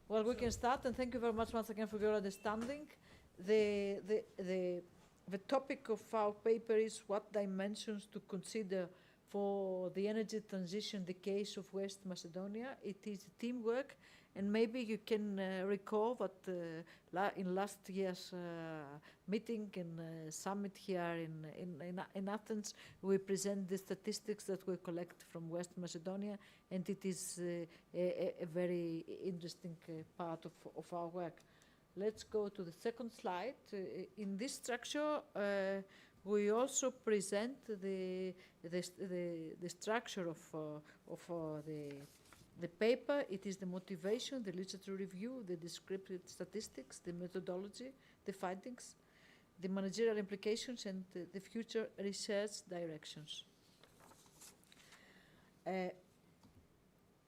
Well, we can start, and thank you very much once again for your understanding. The topic of our paper is what dimensions to consider for the energy transition in the case of West Macedonia. It is teamwork, and maybe you can recall that in last year's meeting and summit here in Athens, we present the statistics that we collect from West Macedonia, and it is a very interesting part of our work. Let's go to the second slide. In this structure, we also present the structure of the paper. It is the motivation, the literature review, the descriptive statistics, the methodology, the findings, the managerial implications, and the future research directions.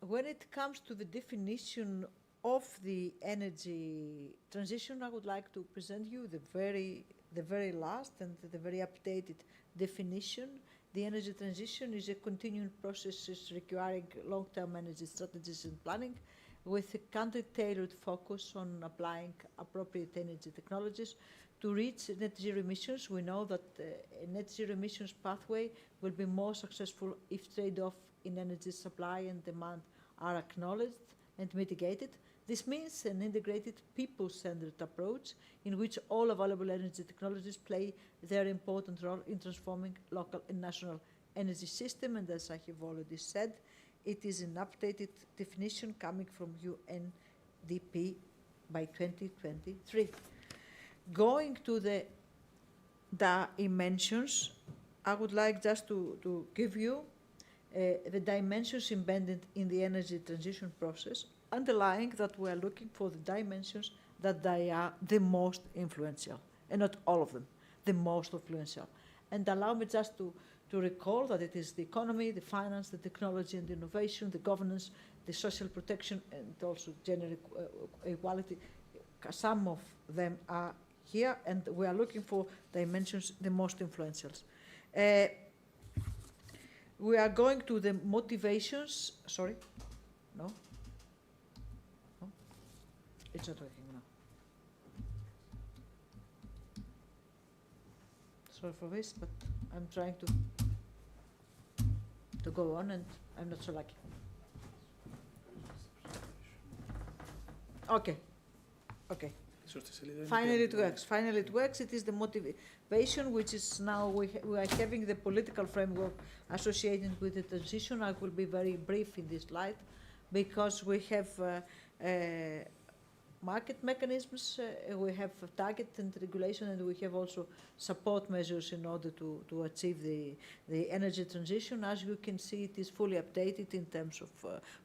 When it comes to the definition of the energy transition, I would like to present you the very last and the very updated definition. The energy transition is a continuing process requiring long-term energy strategies and planning with a country-tailored focus on applying appropriate energy technologies to reach net zero emissions. We know that a net zero emissions pathway will be more successful if trade-off in energy supply and demand are acknowledged and mitigated. This means an integrated, people-centered approach in which all available energy technologies play their important role in transforming local and national energy system. And as I have already said, it is an updated definition coming from UNDP by 2023. Going to the dimensions, I would like just to give you the dimensions embedded in the energy transition process, underlying that we are looking for the dimensions that they are the most influential, and not all of them, the most influential. And allow me just to recall that it is the economy, the finance, the technology and the innovation, the governance, the social protection, and also gender equality. Some of them are here, and we are looking for dimensions, the most influential. We are going to the motivations, sorry, no? It's not working now. Sorry for this, but I'm trying to go on, and I'm not so lucky. Okay. Finally it works. Finally it works. It is the motivation, which is now we are having the political framework associated with the transition. I will be very brief in this slide, because we have market mechanisms, we have target and regulation, and we have also support measures in order to achieve the energy transition. As you can see, it is fully updated in terms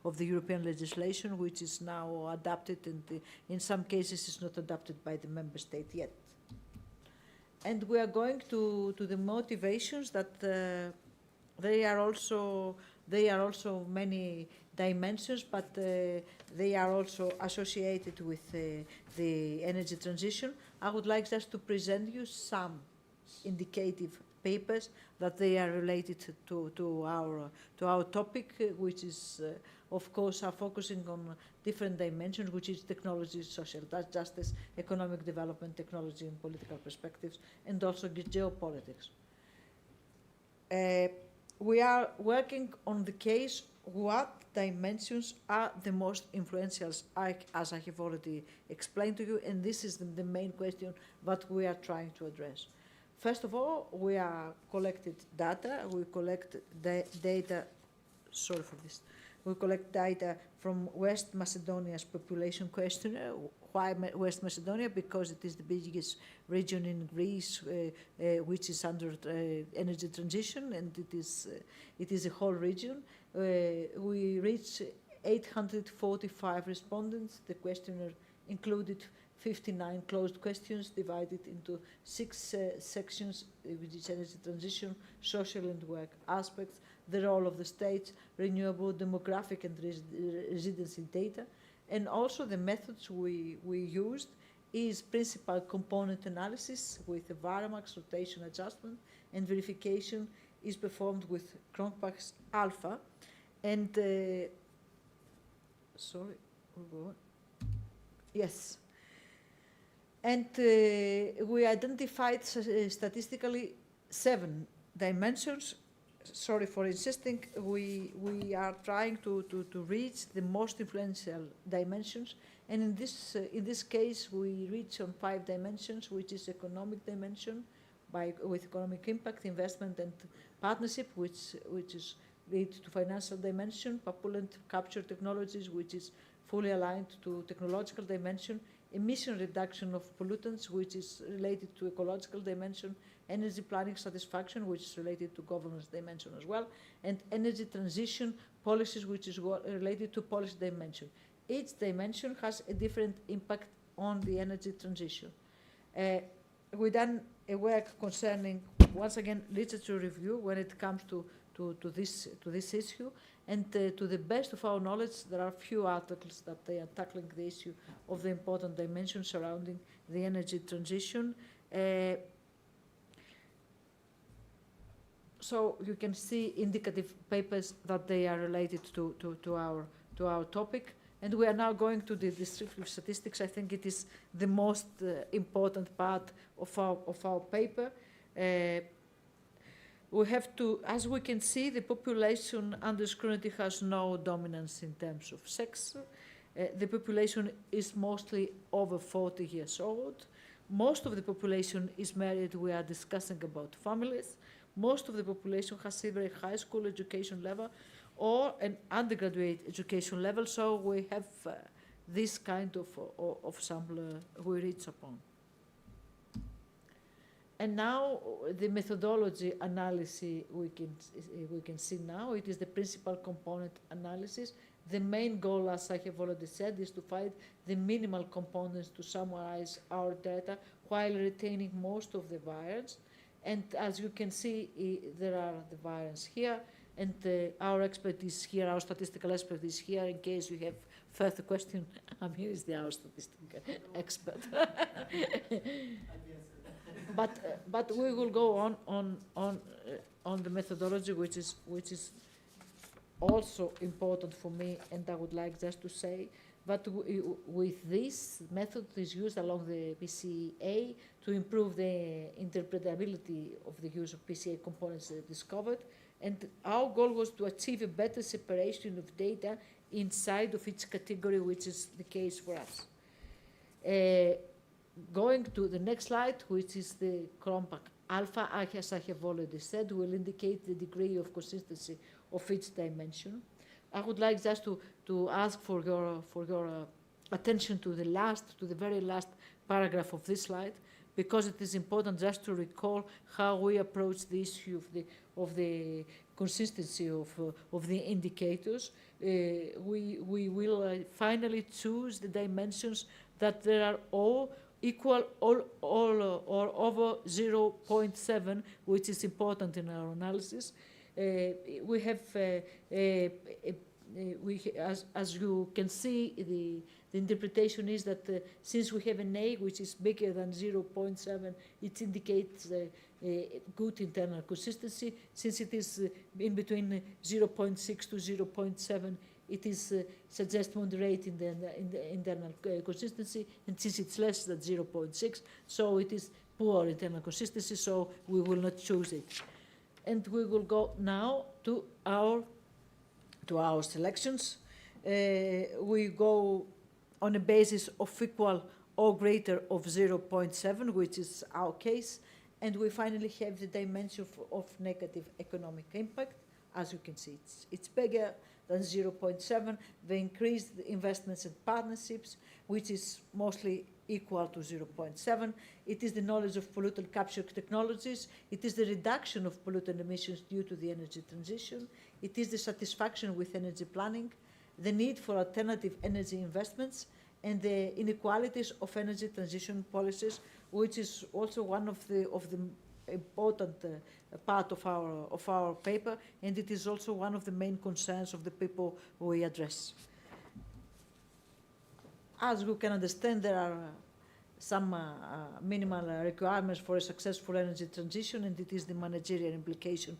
of the European legislation, which is now adapted, and in some cases is not adapted by the member state yet. And we are going to the motivations that they are also many dimensions, but they are also associated with the energy transition. I would like just to present you some indicative papers that they are related to our topic, which is, of course, are focusing on different dimensions, which is technology, social justice, economic development, technology and political perspectives, and also geopolitics. We are working on the case what dimensions are the most influential, as I have already explained to you, and this is the main question that we are trying to address. First of all, we are collected data. We collect data, sorry for this. We collect data from West Macedonia's population questionnaire. Why West Macedonia? Because it is the biggest region in Greece which is under energy transition, and it is a whole region. We reached 845 respondents. The questionnaire included 59 closed questions divided into 6 sections, which is energy transition, social and work aspects, the role of the states, renewable, demographic and residency data. And also the methods we used is principal component analysis with a Varamax rotation adjustment, and verification is performed with Cronbach's alpha. And sorry, we'll go on. Yes. And we identified statistically 7 dimensions. Sorry for insisting. We are trying to reach the most influential dimensions. And in this case, we reach on 5 dimensions, which is economic dimension, with economic impact, investment, and partnership, which is related to financial dimension, populant capture technologies, which is fully aligned to technological dimension, emission reduction of pollutants, which is related to ecological dimension, energy planning satisfaction, which is related to governance dimension as well, and energy transition policies, which is related to policy dimension. Each dimension has a different impact on the energy transition. We done a work concerning, once again, literature review when it comes to this issue, and to the best of our knowledge, there are few articles that they are tackling the issue of the important dimensions surrounding the energy transition. So you can see indicative papers that they are related to our topic. And we are now going to the descriptive statistics. I think it is the most important part of our paper. We have to, as we can see, the population under scrutiny has no dominance in terms of sex. The population is mostly over 40 years old. Most of the population is married. We are discussing about families. Most of the population has either a high school education level or an undergraduate education level. So we have this kind of sample we reach upon. And now the methodology analysis we can see now. It is the principal component analysis. The main goal, as I have already said, is to find the minimal components to summarize our data while retaining most of the variance. And as you can see, there are the variance here, and our expertise here, our statistical expertise here, in case you have further question. I'm here is our statistical expert. But we will go on the methodology, which is also important for me, and I would like just to say that with this method is used along the PCA to improve the interpretability of the use of PCA components discovered, and our goal was to achieve a better separation of data inside of each category, which is the case for us. Going to the next slide, which is the compact alpha, as I have already said, will indicate the degree of consistency of each dimension. I would like just to ask for your attention to the very last paragraph of this slide, because it is important just to recall how we approach the issue of the consistency of the indicators. We will finally choose the dimensions that they are all equal or over 0.7, which is important in our analysis. We have, as you can see, the interpretation is that since we have an A which is bigger than 0.7, it indicates good internal consistency. Since it is in between 0.6 to 0.7, it is suggests moderate in the internal consistency, and since it's less than 0.6, so it is poor internal consistency, so we will not choose it. And we will go now to our selections. We go on a basis of equal or greater of 0.7, which is our case, and we finally have the dimension of negative economic impact. As you can see, it's bigger than 0.7. The increased investments and partnerships, which is mostly equal to 0.7. It is the knowledge of pollutant capture technologies. It is the reduction of pollutant emissions due to the energy transition. It is the satisfaction with energy planning, the need for alternative energy investments, and the inequalities of energy transition policies, which is also one of the important part of our paper, and it is also one of the main concerns of the people we address. As you can understand, there are some minimal requirements for a successful energy transition, and it is the managerial implication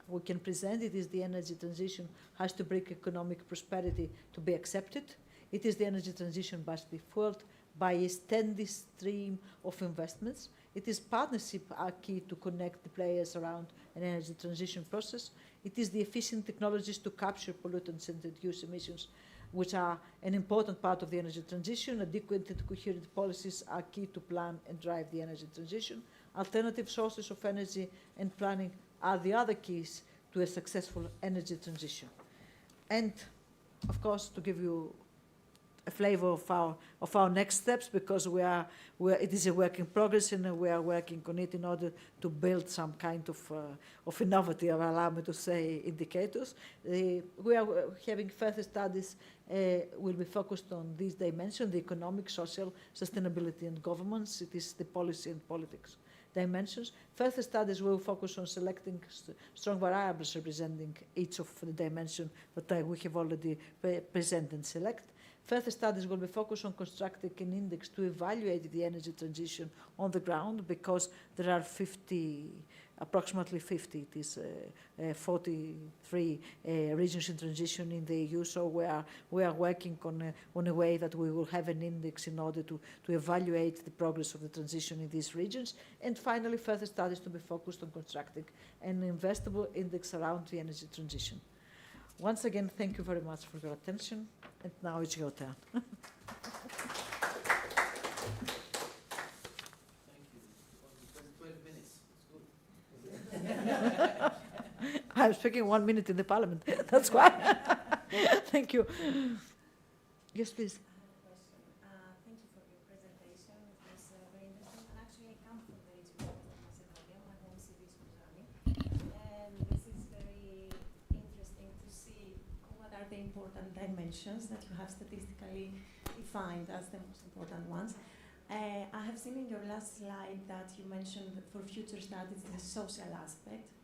we can present. It is the energy transition has to bring economic prosperity to be accepted. It is the energy transition by default, by a steady stream of investments. It is partnership are key to connect the players around an energy transition process. It is the efficient technologies to capture pollutants and reduce emissions, which are an important part of the energy transition. Adequate and coherent policies are key to plan and drive the energy transition. Alternative sources of energy and planning are the other keys to a successful energy transition. And, of course, to give you a flavor of our next steps, because it is a work in progress, and we are working on it in order to build some kind of innovative, allow me to say, indicators. We are having further studies will be focused on these dimensions: the economic, social, sustainability, and governance. It is the policy and politics dimensions. Further studies will focus on selecting strong variables representing each of the dimensions that we have already present and select. Further studies will be focused on constructing an index to evaluate the energy transition on the ground, because there are approximately 50, it is 43 regions in transition in the EU, so we are working on a way that we will have an index in order to evaluate the progress of the transition in these regions. And finally, further studies to be focused on constructing an investable index around the energy transition. Once again, thank you very much for your attention, and now it's your turn. I'm speaking 1 minute in the parliament. That's why. Thank you. Yes, please. Thank you for your presentation. It was very interesting. And actually, I come from the region of Macedonia. My home city is Kozani. And this is very interesting to see what are the important dimensions that you have statistically defined as the most important ones. I have seen in your last slide that you mentioned that for future studies the social aspect.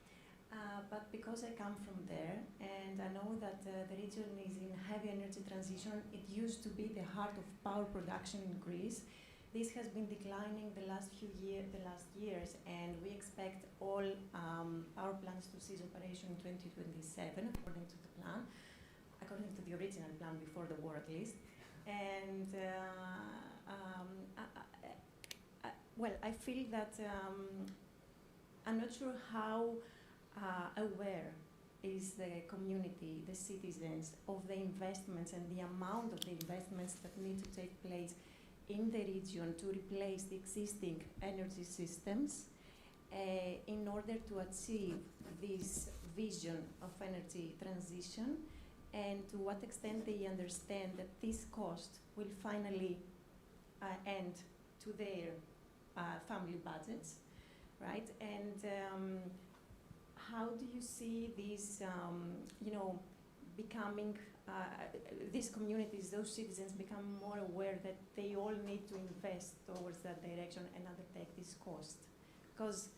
But because I come from there, and I know that the region is in heavy energy transition, it used to be the heart of power production in Greece. This has been declining the last years, and we expect all power plants to cease operation in 2027, according to the plan, according to the original plan before the war at least. And well, I feel that I'm not sure how aware is the community, the citizens, of the investments and the amount of the investments that need to take place in the region to replace the existing energy systems in order to achieve this vision of energy transition, and to what extent they understand that this cost will finally end to their family budgets, right? And how do you see these, becoming, these communities, those citizens become more aware that they all need to invest towards that direction and undertake this cost? Because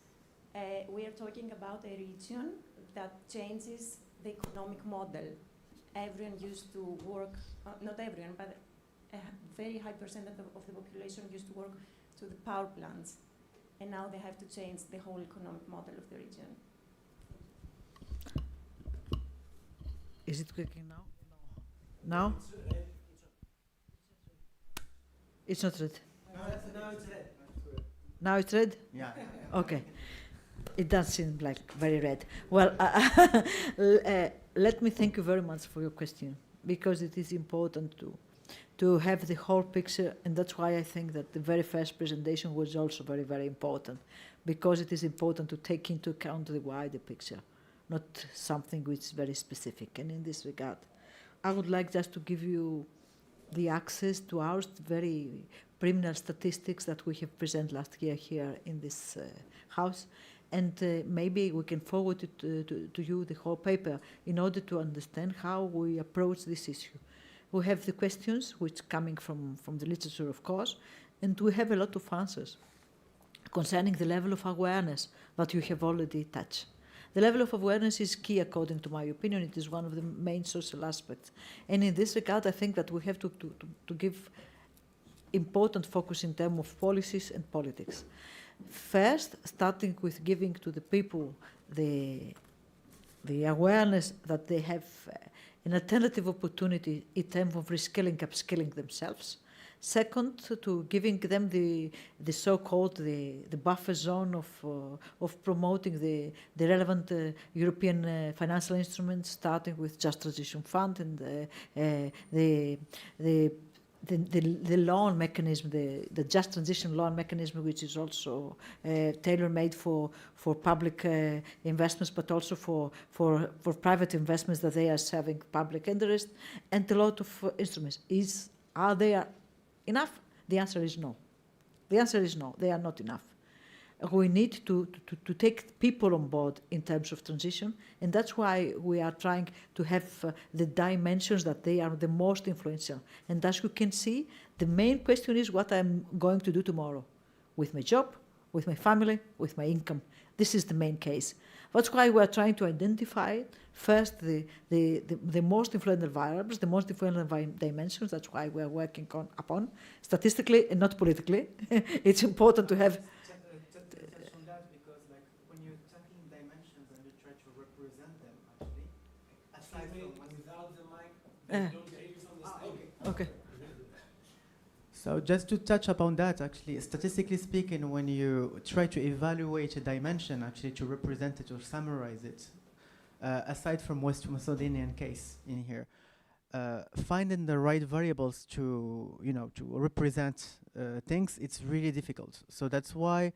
we are talking about a region that changes the economic model. Everyone used to work, not everyone, but a very high percentage of the population used to work to the power plants, and now they have to change the whole economic model of the region. Is it clicking now? No. Now? It's not red. No, it's red. Now it's red? Yeah. Okay. It does seem like very red. Well, let me thank you very much for your question, because it is important to have the whole picture, and that's why I think that the very first presentation was also very, very important, because it is important to take into account the wider picture, not something which is very specific. And in this regard, I would like just to give you the access to our very preliminary statistics that we have presented last year here in this house, and maybe we can forward it to you, the whole paper, in order to understand how we approach this issue. We have the questions which coming from the literature, of course, and we have a lot of answers concerning the level of awareness that you have already touched. The level of awareness is key, according to my opinion. It is one of the main social aspects. And in this regard, I think that we have to give important focus in terms of policies and politics. First, starting with giving to the people the awareness that they have an alternative opportunity in terms of reskilling, upskilling themselves. Second, to giving them the so-called the buffer zone of promoting the relevant European financial instruments, starting with Just Transition Fund and the loan mechanism, the Just Transition loan mechanism, which is also tailor-made for public investments, but also for private investments that they are serving public interest, and a lot of instruments. Are they enough? The answer is no. The answer is no, they are not enough. We need to take people on board in terms of transition, and that's why we are trying to have the dimensions that they are the most influential. And as you can see, the main question is what I'm going to do tomorrow with my job, with my family, with my income. This is the main case. That's why we are trying to identify first the most influential variables, the most influential dimensions. That's why we are working upon statistically and not politically. It's important to have. Okay. So just to touch upon that, actually, statistically speaking, when you try to evaluate a dimension, actually to represent it or summarize it, aside from West Macedonian case in here, finding the right variables to represent things, it's really difficult. So that's why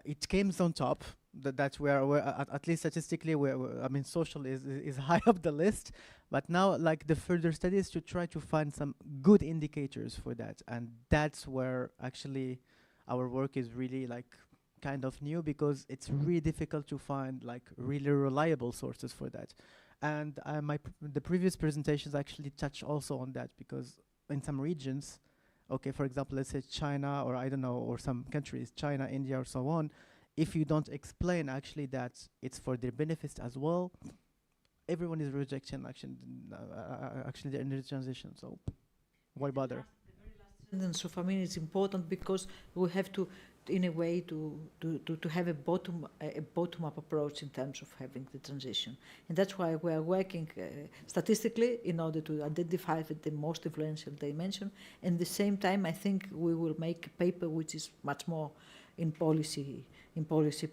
it came on top. That we're at least statistically, I mean, social is high up the list. But now, like the further studies to try to find some good indicators for that, and that's where actually our work is really like kind of new, because it's really difficult to find like really reliable sources for that. And the previous presentations actually touch also on that, because in some regions, okay, for example, let's say China, or I don't know, or some countries, China, India, or so on, if you don't explain actually that it's for their benefits as well, everyone is rejecting actually the energy transition. So why bother? The very last sentence of Amin is important, because we have to, in a way, to have a bottom-up approach in terms of having the transition, and that's why we are working statistically in order to identify the most influential dimension. And at the same time, I think we will make a paper which is much more in policy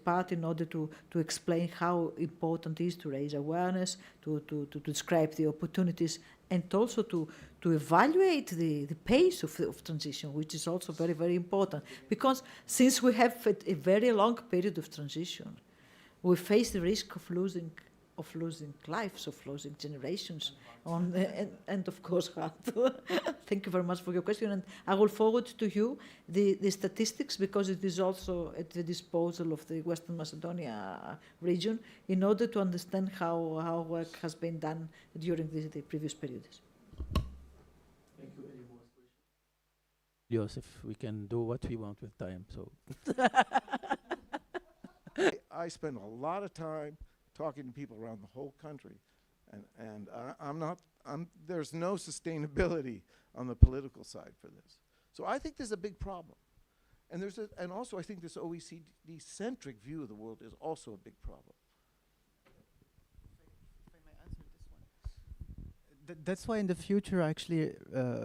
part, in order to explain how important it is to raise awareness, to describe the opportunities, and also to evaluate the pace of transition, which is also very, very important. Because since we have a very long period of transition, we face the risk of losing lives, of losing generations, and of course heart. Thank you very much for your question, and I will forward to you the statistics, because it is also at the disposal of the Western Macedonia region, in order to understand how work has been done during the previous periods. Thank you very much. Joseph, we can do what we want with time. So I spend a lot of time talking to people around the whole country, and there's no sustainability on the political side for this. So I think there's a big problem, and also I think this OECD-centric view of the world is also a big problem. If I may answer this one. That's why in the future, actually,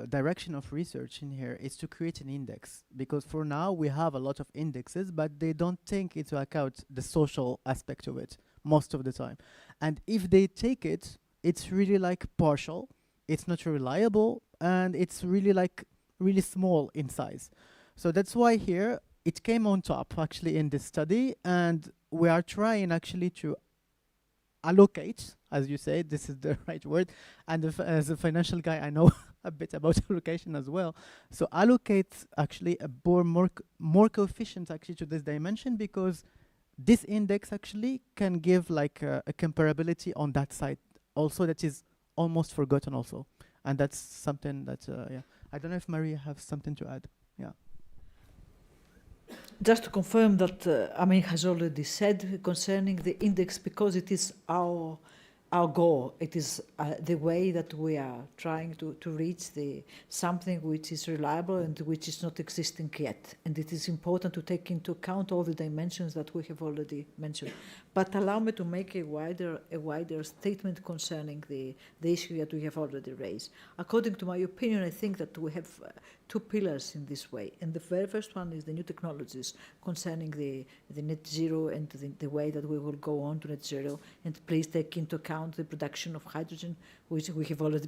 direction of research in here is to create an index, because for now we have a lot of indexes, but they don't take into account the social aspect of it most of the time. And if they take it, it's really like partial, it's not reliable, and it's really like really small in size. So that's why here it came on top actually in this study, and we are trying actually to allocate, as you say, this is the right word, and as a financial guy I know a bit about allocation as well. So allocate actually a more coefficient actually to this dimension, because this index actually can give like a comparability on that side also that is almost forgotten also. And that's something that, yeah. I don't know if Maria has something to add. Yeah. Just to confirm that Amin has already said concerning the index, because it is our our goal. It is the way that we are trying to reach something which is reliable and which is not existing yet. And it is important to take into account all the dimensions that we have already mentioned. But allow me to make a wider statement concerning the issue that we have already raised. According to my opinion, I think that we have two pillars in this way. And the very first one is the new technologies concerning the net zero and the way that we will go on to net zero. And please take into account the production of hydrogen, which we have already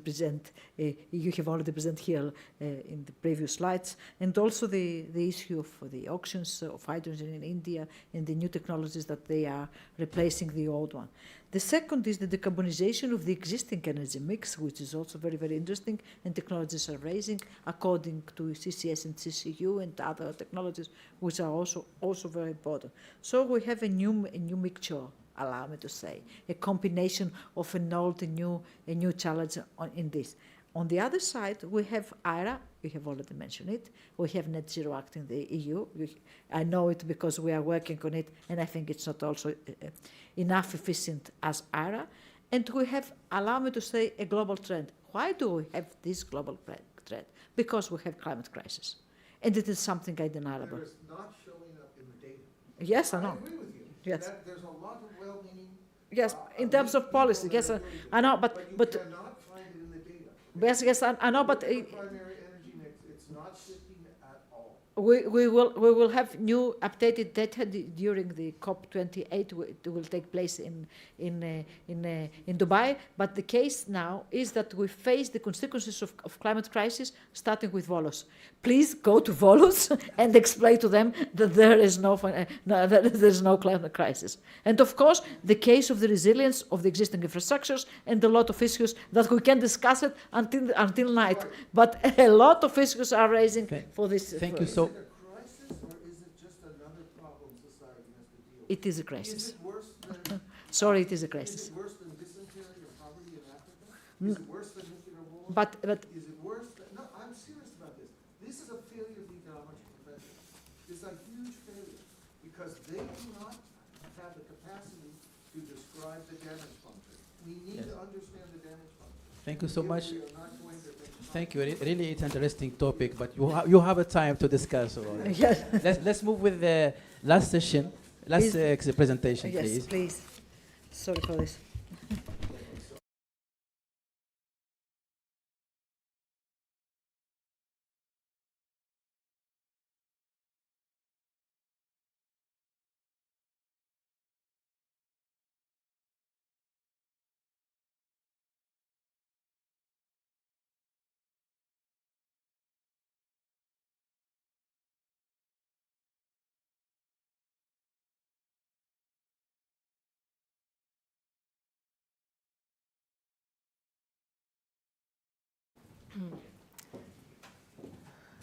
you have already presented here in the previous slides, and also the issue of the auctions of hydrogen in India and the new technologies that they are replacing the old one. The second is the decarbonization of the existing energy mix, which is also very, very interesting, and technologies are raising according to CCS and CCU and other technologies, which are also very important. So we have a new mixture, allow me to say, a combination of an old and new challenge in this. On the other side, we have IRA, we have already mentioned it. We have Net Zero Act in the EU. I know it because we are working on it, and I think it's not also enough efficient as IRA. And we have, allow me to say, a global trend. Why do we have this global trend? Because we have climate crisis. And it is something undeniable. It's not showing up in the data. Yes, I know. I agree with you. Yes. There's a lot of well-meaning. Yes, in terms of policy, yes, I know, but you cannot find it in the data. yes, I know, but Primary energy mix, it's not shifting at all. we will have new updated data during the COP28. It will take place in Dubai. But the case now is that we face the consequences of climate crisis, starting with Volos. Please go to Volos and explain to them that there is no climate crisis. And of course, the case of the resilience of the existing infrastructures and a lot of issues that we can discuss it until night. But a lot of issues are raising for this. Thank you so. Is it a crisis or is it just another problem society has to deal with? It is a crisis. Is it worse than? Sorry, it is a Is crisis. it worse than dysentery or poverty in Africa? Is it worse than nuclear war? But Is it worse than? No, I'm serious about this. This is a failure of the economics profession. It's a huge failure because they do not have the capacity to describe the damage function. We need to understand the damage function. Thank you so If much. we are not going to think Thank you. Really, it's an interesting topic, but you have a time to discuss about it. yes, Let's move with the last session, last presentation, yes, please. please. Sorry for this.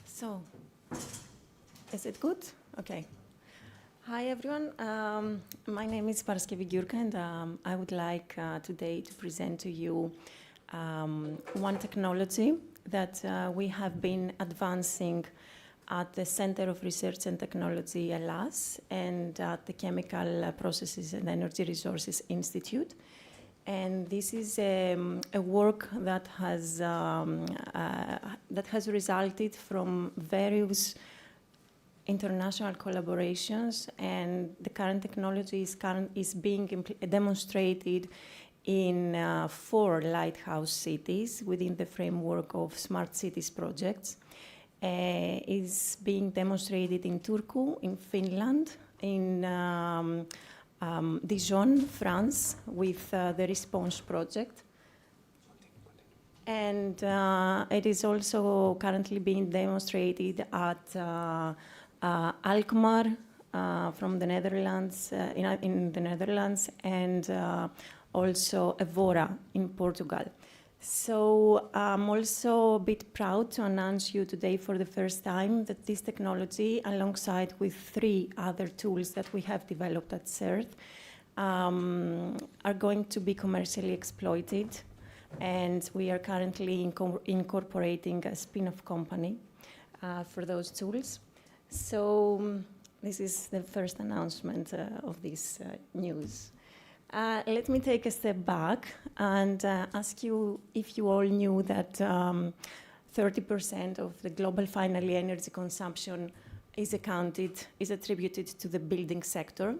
So, is it good? Okay. Hi, everyone. My name is Paraskevi Gyurka, and I would like today to present to you one technology that we have been advancing at the Center of Research and Technology, ELAS, and at the Chemical Processes and Energy Resources Institute. And this is a work that has resulted from various international collaborations, and the current technology is being demonstrated in 4 lighthouse cities within the framework of Smart Cities projects. Is being demonstrated in Turku, in Finland, in Dijon, France, with the Response project. And it is also currently being demonstrated at Alkmaar from the Netherlands, in the Netherlands, and also Evora in Portugal. So I'm also a bit proud to announce you today for the first time that this technology, alongside with 3 other tools that we have developed at CERT, are going to be commercially exploited. And we are currently incorporating a spin-off company for those tools. So this is the first announcement of this news. Let me take a step back and ask you if you all knew that 30% of the global final energy consumption is attributed to the building sector,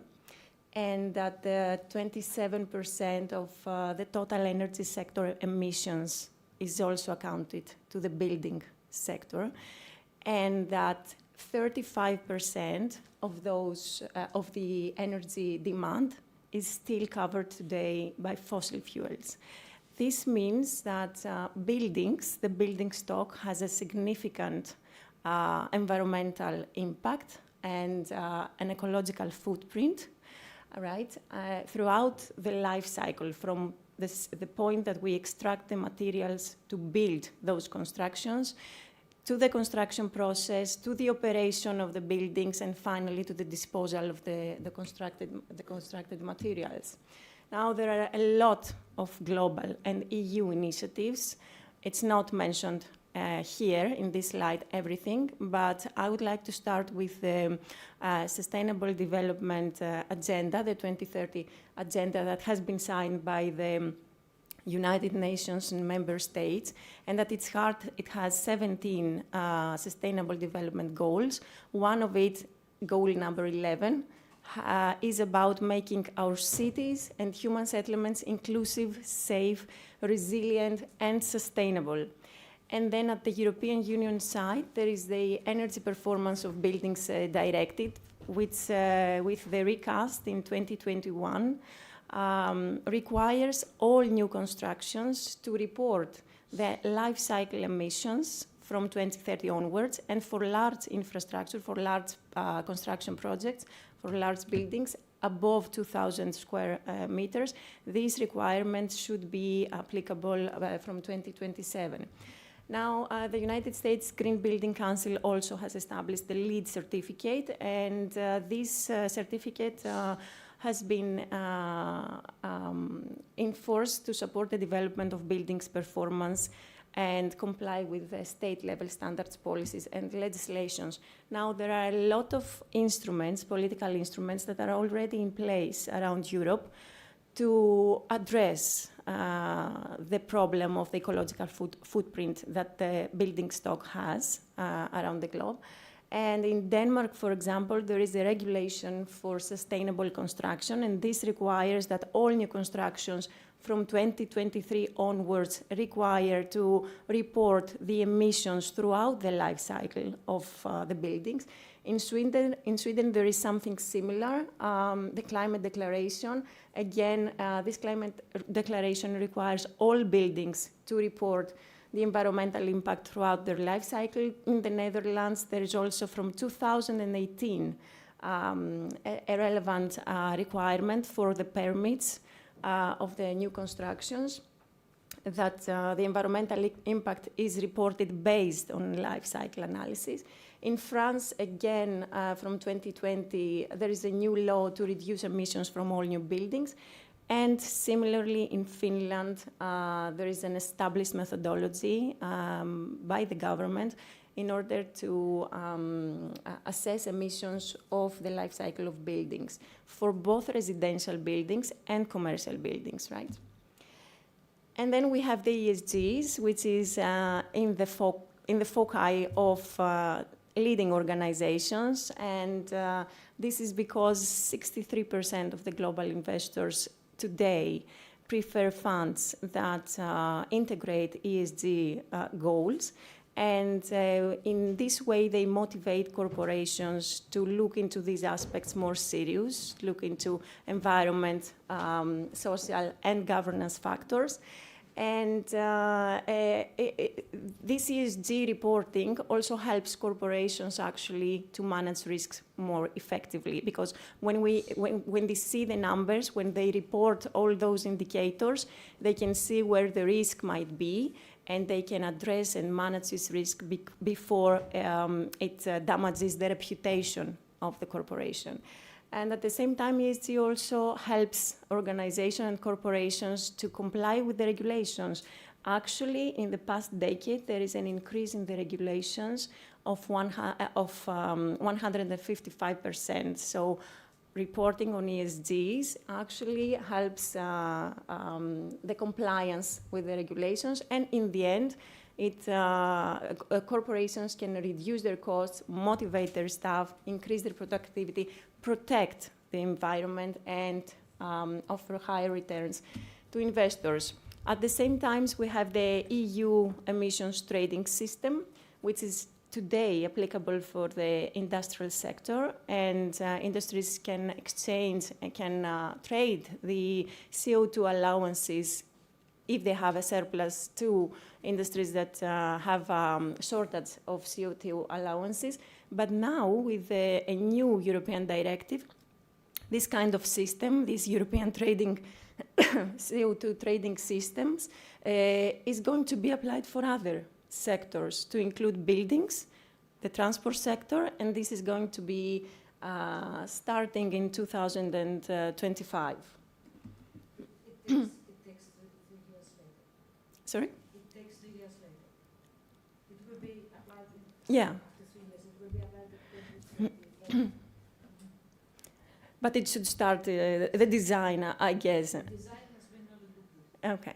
and that 27% of the total energy sector emissions is also accounted to the building sector, and that 35% of the energy demand is still covered today by fossil fuels. This means that the building stock has a significant environmental impact and an ecological footprint, right, throughout the life cycle, from the point that we extract the materials to build those constructions, to the construction process, to the operation of the buildings, and finally to the disposal of the constructed materials. Now, there are a lot of global and EU initiatives. It's not mentioned here in this slide, everything, but I would like to start with the Sustainable Development Agenda, the 2030 Agenda that has been signed by the United Nations and member states, and at its heart it has 17 Sustainable Development Goals. One of it, goal number 11, is about making our cities and human settlements inclusive, safe, resilient, and sustainable. And then at the European Union side, there is the Energy Performance of Buildings Directive, which with the recast in 2021, requires all new constructions to report the life cycle emissions from 2030 onwards, and for large infrastructure, for large construction projects, for large buildings above 2,000 square meters, these requirements should be applicable from 2027. Now, the United States Green Building Council also has established the LEED certificate, and this certificate has been enforced to support the development of buildings' performance and comply with the state-level standards, policies, and legislations. Now, there are a lot of instruments, political instruments, that are already in place around Europe to address the problem of the ecological footprint that the building stock has around the globe. And in Denmark, for example, there is a regulation for sustainable construction, and this requires that all new constructions from 2023 onwards require to report the emissions throughout the life cycle of the buildings. In Sweden, there is something similar, the climate declaration. Again, this climate declaration requires all buildings to report the environmental impact throughout their life cycle. In the Netherlands, there is also from 2018 a relevant requirement for the permits of the new constructions, that the environmental impact is reported based on life cycle analysis. In France, again, from 2020, there is a new law to reduce emissions from all new buildings. And similarly, in Finland, there is an established methodology by the government in order to assess emissions of the life cycle of buildings for both residential buildings and commercial buildings, right? And then we have the ESGs, which is in the foci of leading organizations, and this is because 63% of the global investors today prefer funds that integrate ESG goals, and in this way they motivate corporations to look into these aspects more serious, look into environment, social and governance factors. And this ESG reporting also helps corporations actually to manage risks more effectively, because when they see the numbers, when they report all those indicators, they can see where the risk might be, and they can address and manage this risk before it damages the reputation of the corporation. And at the same time, ESG also helps organizations and corporations to comply with the regulations. Actually, in the past decade, there is an increase in the regulations of 155%. So reporting on ESGs actually helps the compliance with the regulations, and in the end, corporations can reduce their costs, motivate their staff, increase their productivity, protect the environment, and offer higher returns to investors. At the same time, we have the EU emissions trading system, which is today applicable for the industrial sector, and industries can exchange and can trade the CO2 allowances if they have a surplus to industries that have shortage of CO2 allowances. But now, with a new European directive, this kind of system, this European trading CO2 trading systems, is going to be applied for other sectors, to include buildings, the transport sector, and this is going to be starting in 2025. It takes 3 years later. Sorry? It takes 3 years later. It will be applied Yeah. after 3 years. It will be applied in 2028. But it should start the design, I guess. The design has been a little bit. Okay.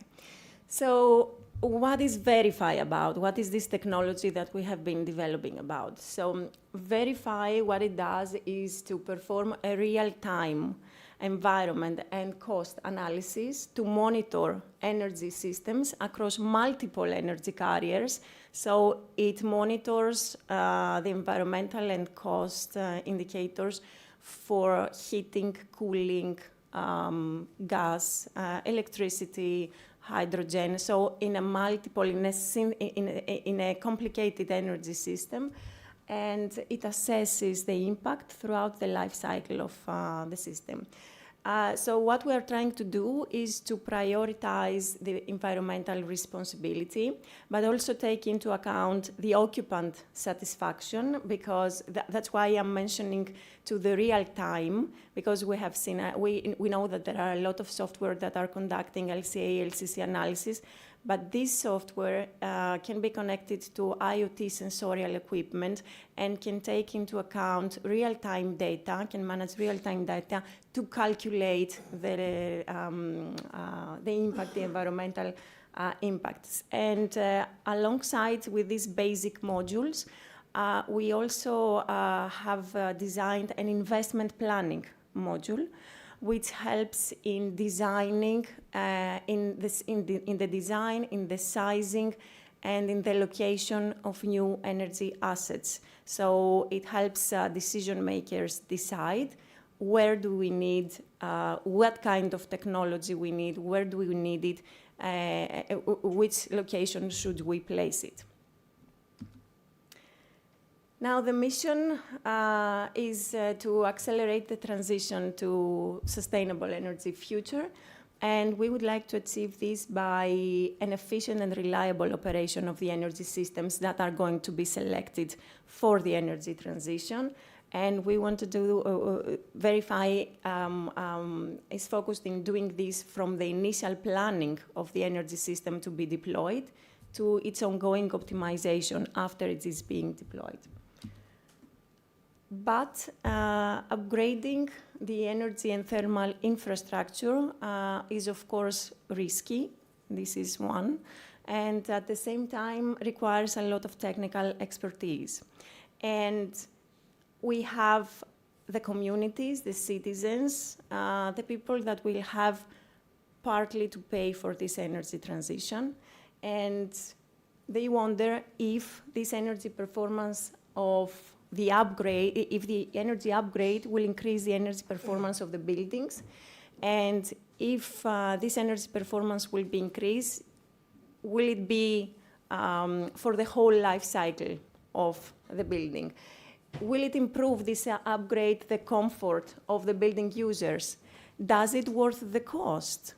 So what is Verify about? What is this technology that we have been developing about? So Verify, what it does is to perform a real-time environment and cost analysis to monitor energy systems across multiple energy carriers. So it monitors the environmental and cost indicators for heating, cooling, gas, electricity, hydrogen. So in a complicated energy system, and it assesses the impact throughout the life cycle of the system. So what we are trying to do is to prioritize the environmental responsibility, but also take into account the occupant satisfaction, because that's why I'm mentioning to the real time, because we have seen, we know that there are a lot of software that are conducting LCA, LCC analysis, but this software can be connected to IoT sensorial equipment and can take into account real-time data, can manage real-time data to calculate the impact, the environmental impacts. And alongside with these basic modules, we also have designed an investment planning module, which helps in designing, in the design, in the sizing, and in the location of new energy assets. So it helps decision makers decide where do we need, what kind of technology we need, where do we need it, which location should we place it. Now, the mission is to accelerate the transition to sustainable energy future, and we would like to achieve this by an efficient and reliable operation of the energy systems that are going to be selected for the energy transition. And we want to do, Verify is focused in doing this from the initial planning of the energy system to be deployed to its ongoing optimization after it is being deployed. But upgrading the energy and thermal infrastructure is, of course, risky. This is one. And at the same time, requires a lot of technical expertise. And we have the communities, the citizens, the people that will have partly to pay for this energy transition. And they wonder if this energy performance of the upgrade, if the energy upgrade will increase the energy performance of the buildings, and if this energy performance will be increased, will it be for the whole life cycle of the building? Will it improve this upgrade the comfort of the building users? Does it worth the cost,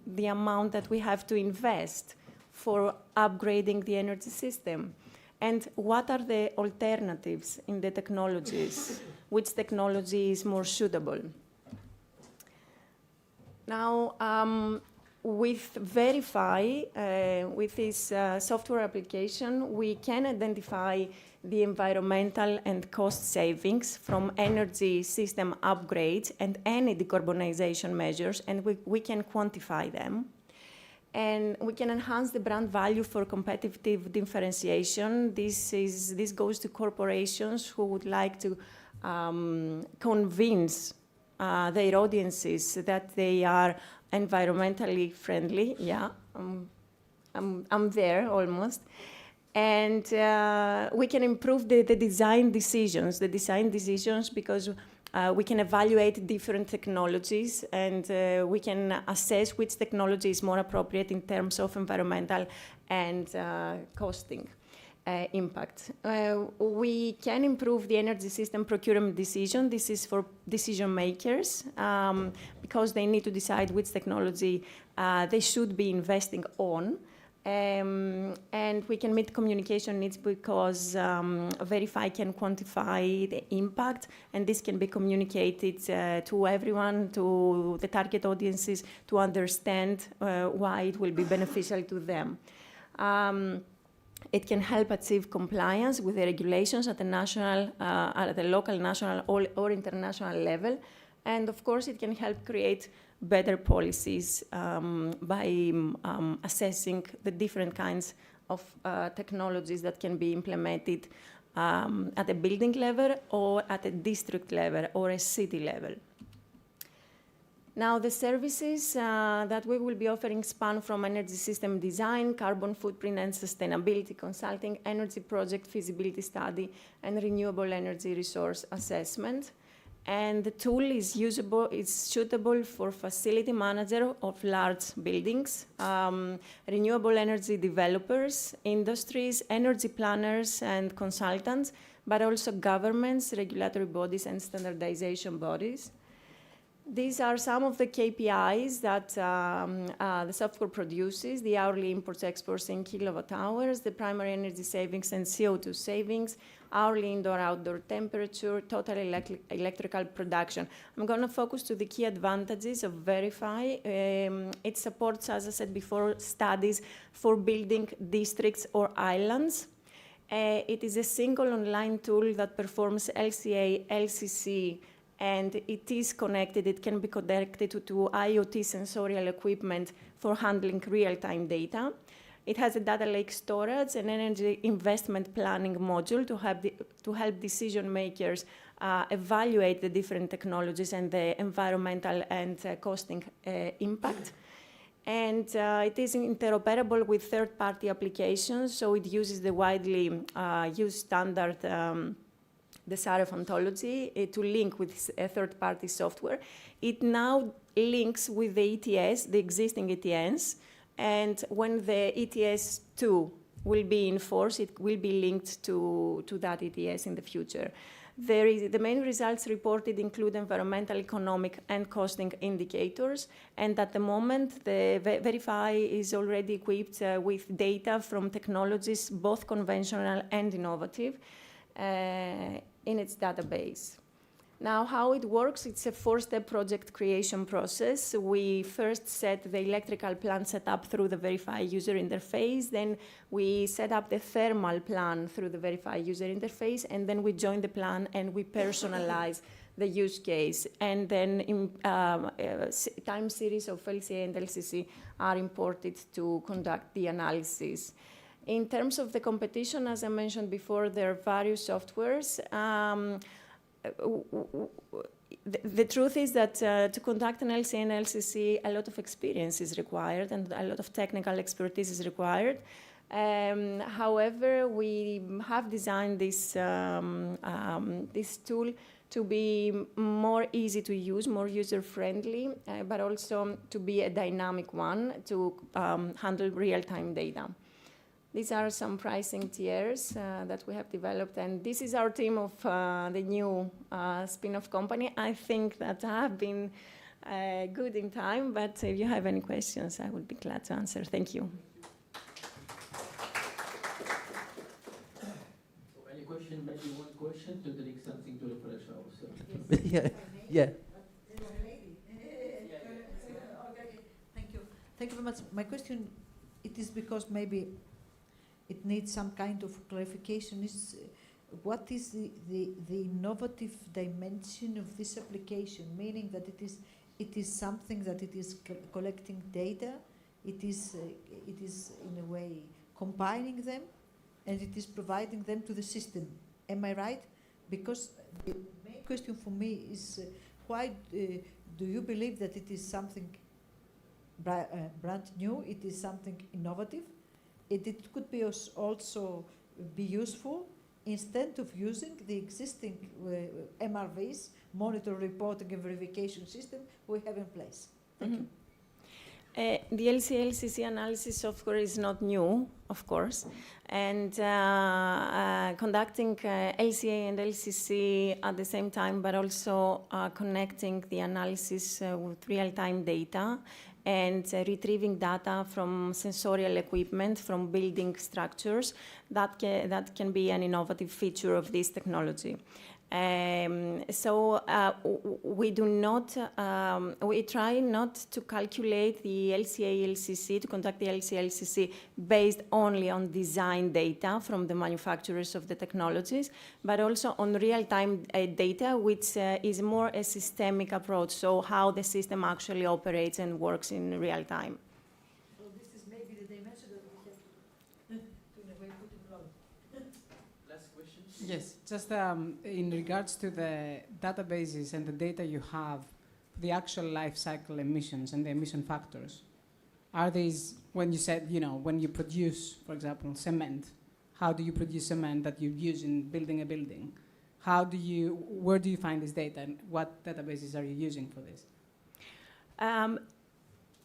the amount that we have to invest for upgrading the energy system? And what are the alternatives in the technologies? Which technology is more suitable? Now, with Verify, with this software application, we can identify the environmental and cost savings from energy system upgrades and any decarbonization measures, and we can quantify them. And we can enhance the brand value for competitive differentiation. This goes to corporations who would like to convince their audiences that they are environmentally friendly. Yeah, I'm there almost. And we can improve the design decisions because we can evaluate different technologies, and we can assess which technology is more appropriate in terms of environmental and costing impact. We can improve the energy system procurement decision. This is for decision makers because they need to decide which technology they should be investing on. And we can meet communication needs because Verify can quantify the impact, and this can be communicated to everyone, to the target audiences, to understand why it will be beneficial to them. It can help achieve compliance with the regulations at the national, at the local, national, or international level. And of course, it can help create better policies by assessing the different kinds of technologies that can be implemented at a building level or at a district level or a city level. Now, the services that we will be offering span from energy system design, carbon footprint and sustainability consulting, energy project feasibility study, and renewable energy resource assessment. And the tool is suitable for facility manager of large buildings, renewable energy developers, industries, energy planners and consultants, but also governments, regulatory bodies, and standardization bodies. These are some of the KPIs that the software produces: the hourly imports exports in kilowatt hours, the primary energy savings and CO2 savings, hourly indoor-outdoor temperature, total electrical production. I'm going to focus to the key advantages of Verify. It supports, as I said before, studies for building districts or islands. It is a single online tool that performs LCA, LCC, and it is connected. It can be connected to IoT sensorial equipment for handling real-time data. It has a data lake storage and energy investment planning module to help decision makers evaluate the different technologies and the environmental and costing impact. And it is interoperable with third-party applications, so it uses the widely used standard the SAREF ontology to link with a third-party software. It now links with the ETS, the existing ETS, and when the ETS 2 will be in force, it will be linked to that ETS in the future. The main results reported include environmental, economic, and costing indicators, and at the moment, the Verify is already equipped with data from technologies, both conventional and innovative, in its database. Now, how it works, it's a 4-step project creation process. We first set the electrical plan setup through the Verify user interface. Then we set up the thermal plan through the Verify user interface. And then we join the plan and we personalize the use case. And then time series of LCA and LCC are imported to conduct the analysis. In terms of the competition, as I mentioned before, there are various softwares. The truth is that to conduct an LCA and LCC, a lot of experience is required and a lot of technical expertise is required. However, we have designed this, this tool to be more easy to use, more user-friendly, but also to be a dynamic one to handle real-time data. These are some pricing tiers that we have developed, and this is our team of the new spin-off company. I think that I have been good in time, but if you have any questions, I would be glad to answer. Thank you. So any question, maybe one question to drink something to refresh ourselves. Yeah. Thank you. Thank you very much. My question, it is because maybe it needs some kind of clarification, is what is the innovative dimension of this application, meaning that it is something that it is collecting data, it is in a way combining them, and it is providing them to the system. Am I right? Because the main question for me is why do you believe that it is something brand new, it is something innovative? It could be also be useful instead of using the existing MRVs, monitor, reporting, and verification system we have in place. Thank you. The LCA-LCC analysis software is not new, of course, and conducting LCA and LCC at the same time, but also connecting the analysis with real-time data and retrieving data from sensorial equipment, from building structures, that can be an innovative feature of this technology. We do not, we try not to calculate the LCA-LCC, to conduct the LCA-LCC based only on design data from the manufacturers of the technologies, but also on real-time data, which is more a systemic approach, so how the system actually operates and works in real time. So this is maybe the dimension that we have to in a way put in wrong. Last question? Yes, just in regards to the databases and the data you have, the actual life cycle emissions and the emission factors, are these, when you said, when you produce, for example, cement, how do you produce cement that you use in building a building? Where do you find this data, and what databases are you using for this?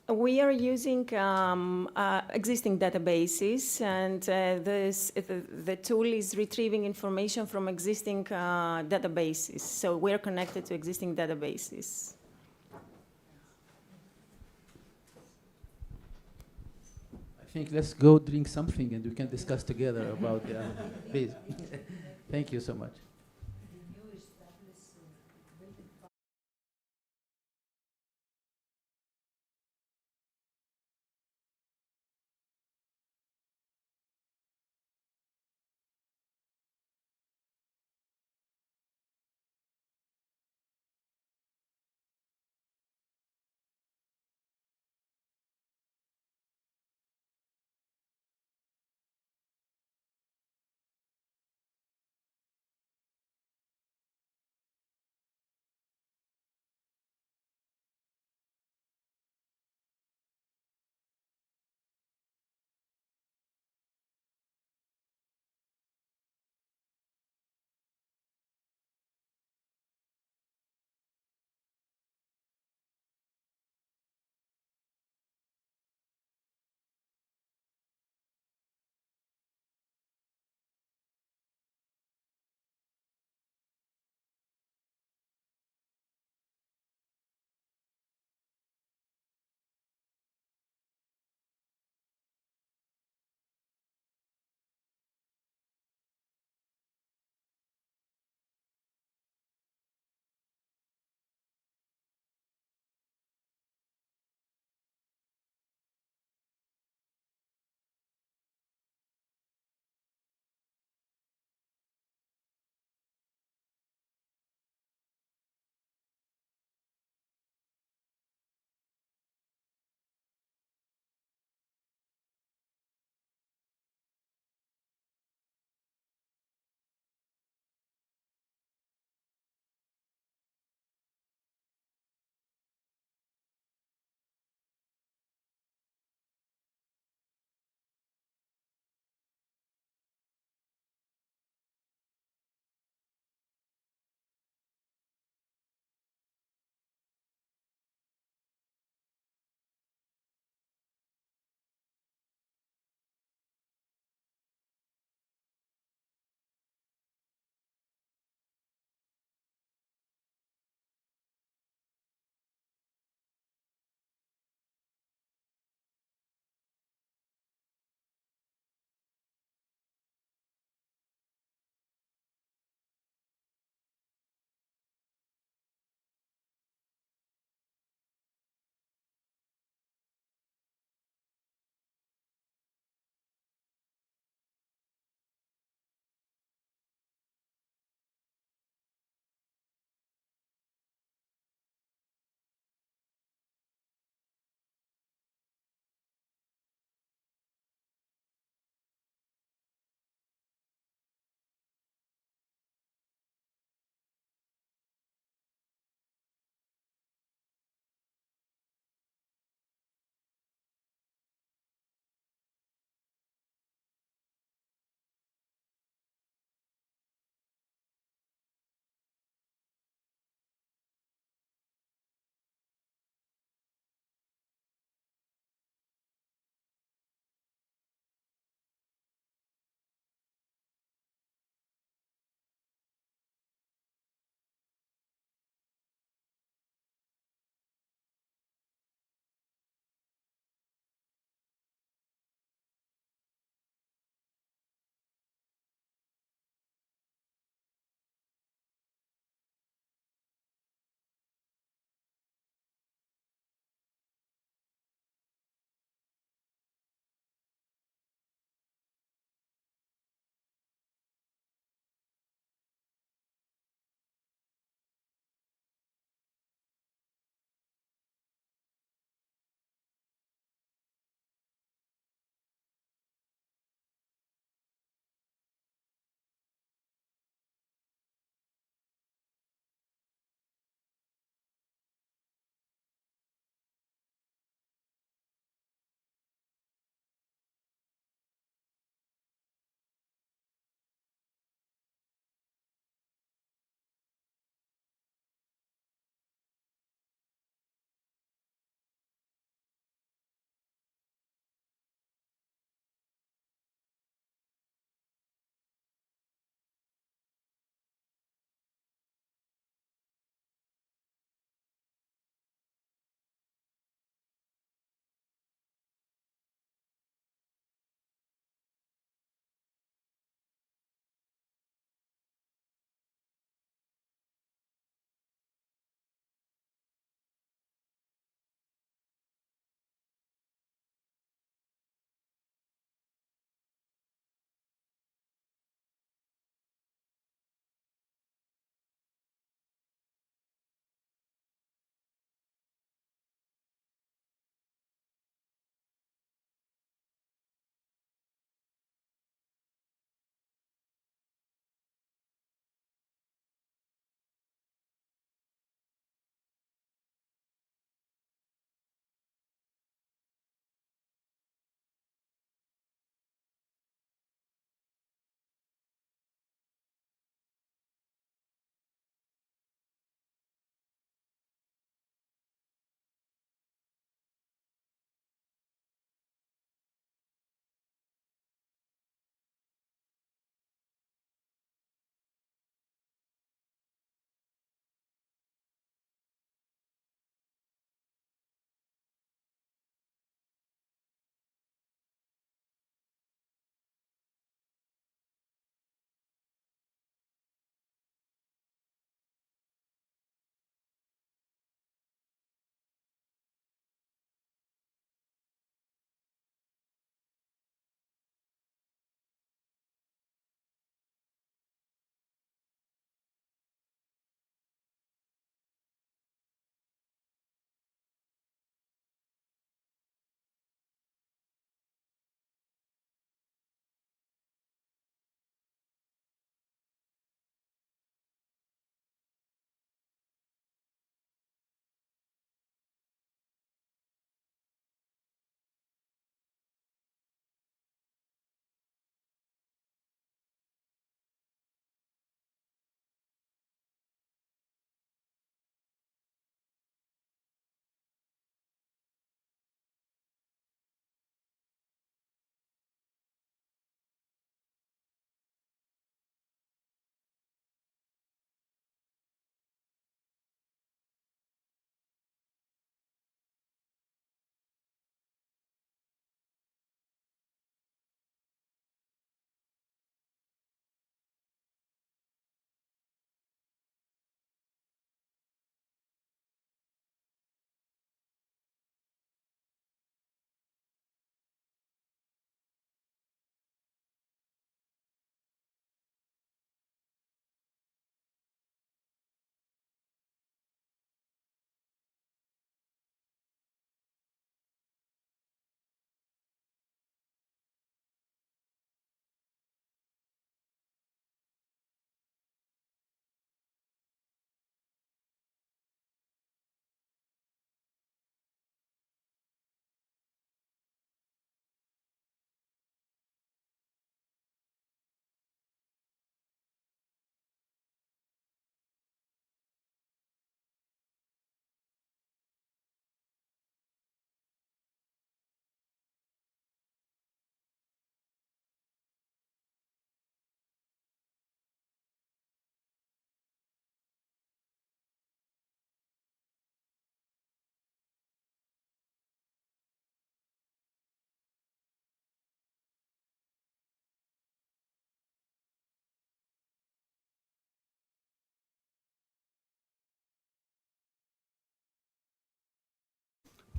We are using existing databases, and the tool is retrieving information from existing databases. So we're connected to existing databases. I think let's go drink something and we can discuss together about the base. Thank you so much.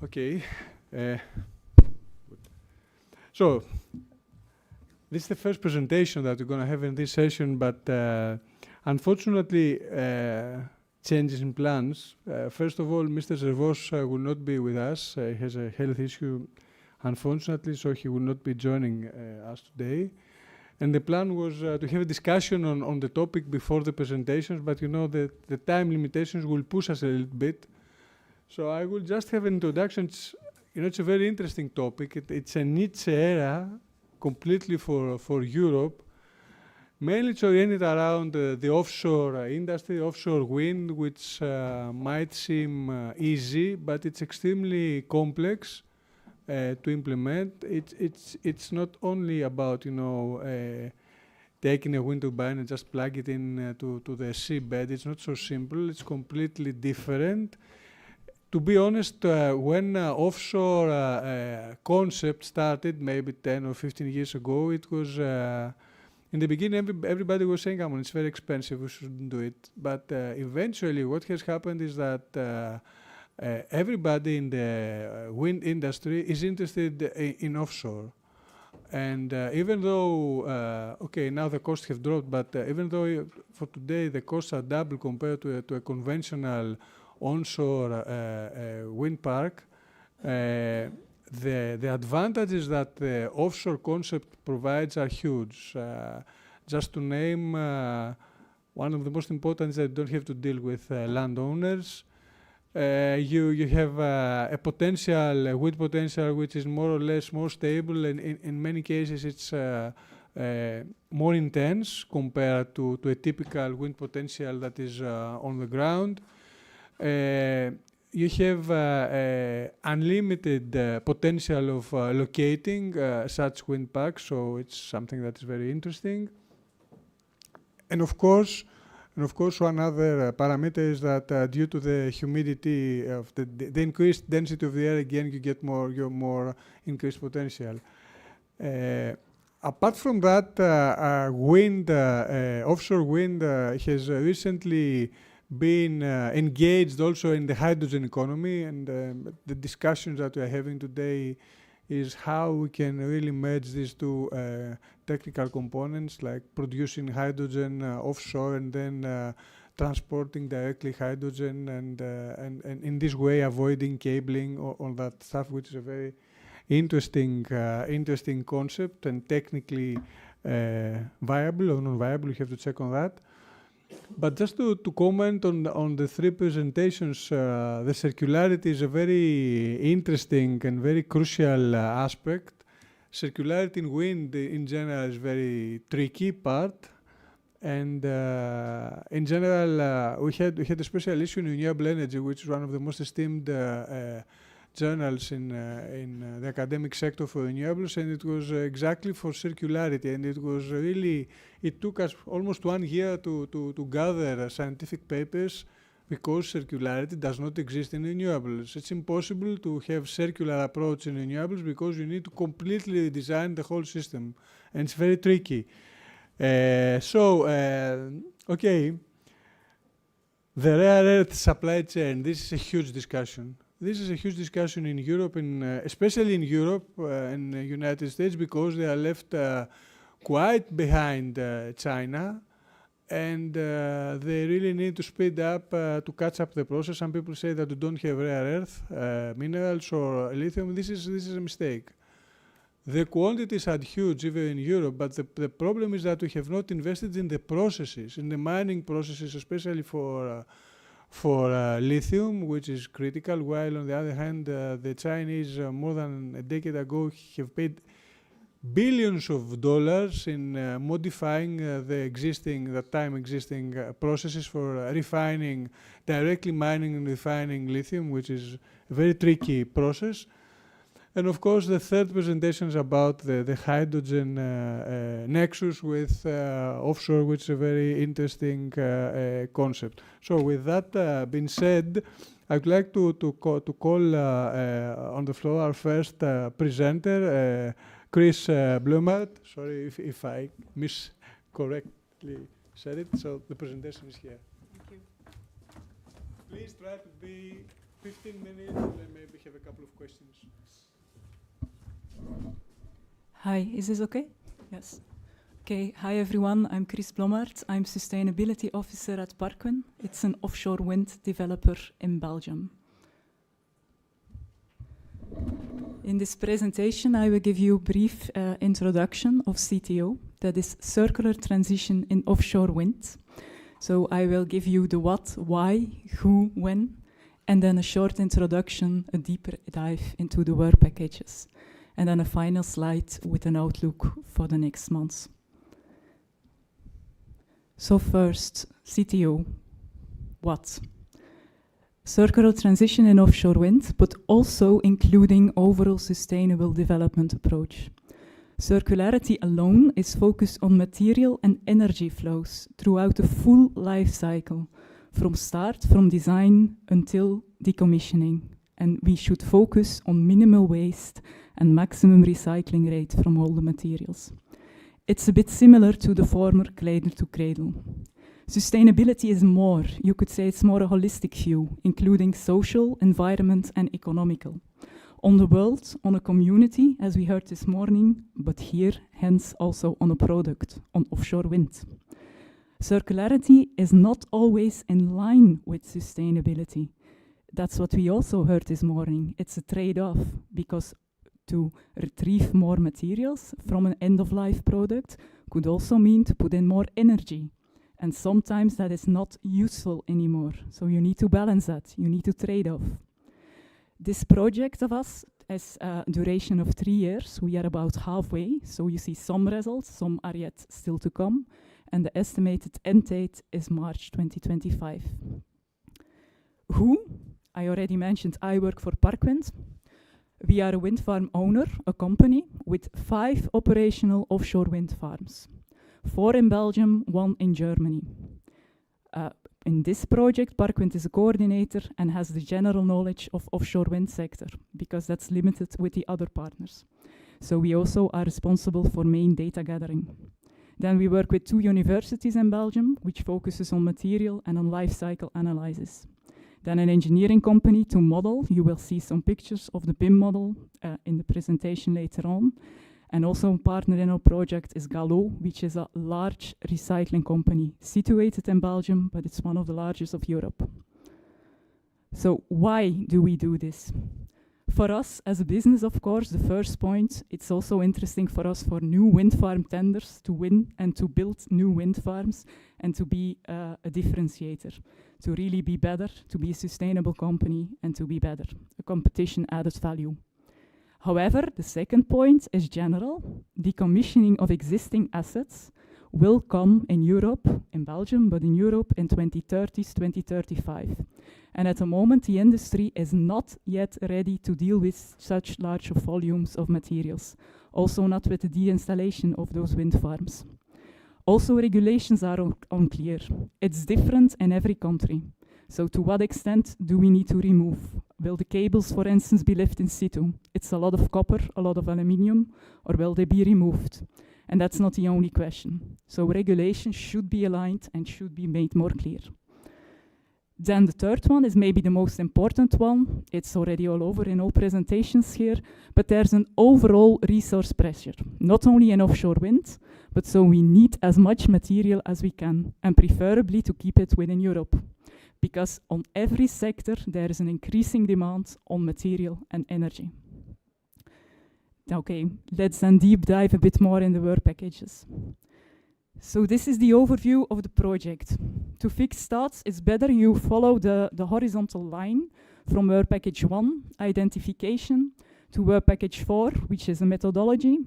Okay. So, this is the first presentation that we're going to have in this session, but unfortunately, changes in plans. First of all, Mr. Zervos will not be with us. He has a health issue, unfortunately, so he will not be joining us today. And the plan was to have a discussion on the topic before the presentations, but you know the time limitations will push us a little bit. So I will just have an introduction. It's a very interesting topic. It's a niche area completely for Europe. Mainly it's oriented around the offshore industry, offshore wind, which might seem easy, but it's extremely complex to implement. It's not only about taking a wind turbine and just plug it in to the seabed. It's not so simple. It's completely different. To be honest, when offshore concept started, maybe 10 or 15 years ago, it was in the beginning everybody was saying, "Come on, it's very expensive. We shouldn't do it." But eventually, what has happened is that everybody in the wind industry is interested in offshore. And even though, okay, now the costs have dropped, but even though for today the costs are double compared to a conventional onshore wind park, the advantages that the offshore concept provides are huge. Just to name, one of the most important is that you don't have to deal with landowners. You have a potential, wind potential, which is more or less more stable, and in many cases it's more intense compared to a typical wind potential that is on the ground. You have unlimited potential of locating such wind parks, so it's something that is very interesting. And of course, one other parameter is that due to the humidity of the increased density of the air, again, you get more increased potential. Apart from that, offshore wind has recently been engaged also in the hydrogen economy, and the discussions that we are having today is how we can really merge these two technical components, like producing hydrogen offshore and then transporting directly hydrogen, and in this way avoiding cabling, all that stuff, which is a very interesting concept and technically viable or non-viable. You have to check on that. But just to comment on the three presentations, the circularity is a very interesting and very crucial aspect. Circularity in wind in general is very tricky part, and in general we had a special issue in renewable energy, which is one of the most esteemed journals in the academic sector for renewables, and it was exactly for circularity, and it was really, it took us almost 1 year to gather scientific papers, because circularity does not exist in renewables. It's impossible to have circular approach in renewables because you need to completely redesign the whole system, and it's very tricky. Okay, the rare earth supply chain, this is a huge discussion. This is a huge discussion in Europe, especially in Europe and the United States, because they are left quite behind China, and they really need to speed up to catch up the process. Some people say that we don't have rare earth minerals or lithium. This is a mistake. The quantities are huge even in Europe, but the problem is that we have not invested in the processes, in the mining processes, especially for lithium, which is critical, while on the other hand, the Chinese more than a decade ago have paid billions of dollars in modifying the time existing processes for refining, directly mining and refining lithium, which is a very tricky process. And of course, the third presentation is about the hydrogen nexus with offshore, which is a very interesting concept. So with that being said, I'd like to call on the floor our first presenter, Chris Blumart. Sorry if I miscorrectly said it. So the presentation is here. Thank you. Please try to be 15 minutes and then maybe have a couple of questions. Hi, is this okay? Yes. Okay, hi everyone, I'm Chris Blommaert. I'm Sustainability Officer at Parkwin. It's an offshore wind developer in Belgium. In this presentation, I will give you a brief introduction of CTO, that is Circular Transition in Offshore Wind. So I will give you the what, why, who, when, and then a short introduction, a deeper dive into the work packages, and then a final slide with an outlook for the next months. So first, CTO, what? Circular transition in offshore wind, but also including overall sustainable development approach. Circularity alone is focused on material and energy flows throughout the full life cycle, from design until decommissioning. And we should focus on minimal waste and maximum recycling rate from all the materials. It's a bit similar to the former cradle to cradle. Sustainability is more, you could say it's more a holistic view, including social, environment, and economical. On the world, on a community, as we heard this morning, but here, hence, also on a product, on offshore wind. Circularity is not always in line with sustainability. That's what we also heard this morning. It's a trade-off, because to retrieve more materials from an end-of-life product could also mean to put in more energy. And sometimes that is not useful anymore. So you need to balance that. You need to trade off. This project of us has a duration of 3 years. We are about halfway. So you see some results, some are yet still to come. And the estimated end date is March 2025. Who? I already mentioned I work for Parkwind. We are a wind farm owner, a company with 5 operational offshore wind farms. 4 in Belgium, 1 in Germany. In this project, Parkwind is a coordinator and has the general knowledge of offshore wind sector, because that's limited with the other partners. So we also are responsible for main data gathering. Then we work with 2 universities in Belgium, which focuses on material and on life cycle analysis. Then an engineering company to model. You will see some pictures of the BIM model in the presentation later on. And also a partner in our project is Gallo, which is a large recycling company situated in Belgium, but it's one of the largest of Europe. So why do we do this? For us as a business, of course, the first point, it's also interesting for us for new wind farm tenders to win and to build new wind farms and to be a differentiator, to really be better, to be a sustainable company and to be better, a competition added value. However, the second point is general. Decommissioning of existing assets will come in Europe, in Belgium, but in Europe in 2030s, 2035. And at the moment, the industry is not yet ready to deal with such large volumes of materials. Also not with the deinstallation of those wind farms. Also, regulations are unclear. It's different in every country. So to what extent do we need to remove? Will the cables, for instance, be left in situ? It's a lot of copper, a lot of aluminium, or will they be removed? And that's not the only question. So regulation should be aligned and should be made more clear. Then the third one is maybe the most important one. It's already all over in all presentations here, but there's an overall resource pressure, not only in offshore wind, but so we need as much material as we can, and preferably to keep it within Europe. Because on every sector, there is an increasing demand on material and energy. Okay, let's then deep dive a bit more in the work packages. So this is the overview of the project. To fix stats, it's better you follow the horizontal line from work package 1, identification, to work package 4, which is a methodology,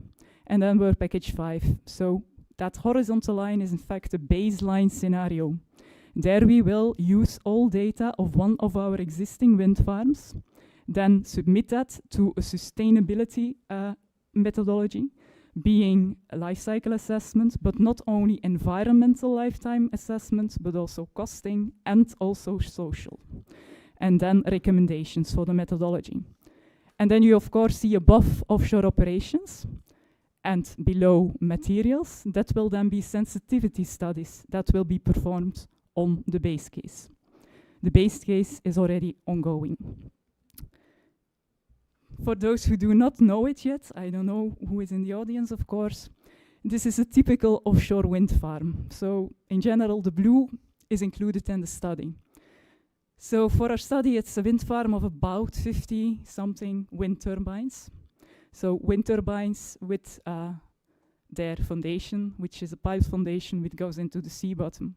and then work package 5. So that horizontal line is in fact a baseline scenario. There we will use all data of one of our existing wind farms, then submit that to a sustainability methodology, being a life cycle assessment, but not only environmental lifetime assessments, but also costing and also social. And then recommendations for the methodology. And then you of course see above offshore operations and below materials. That will then be sensitivity studies that will be performed on the base case. The base case is already ongoing. For those who do not know it yet, I don't know who is in the audience, of course, this is a typical offshore wind farm. So in general, the blue is included in the study. So for our study, it's a wind farm of about 50-something wind turbines. So wind turbines with their foundation, which is a pipe foundation which goes into the sea bottom,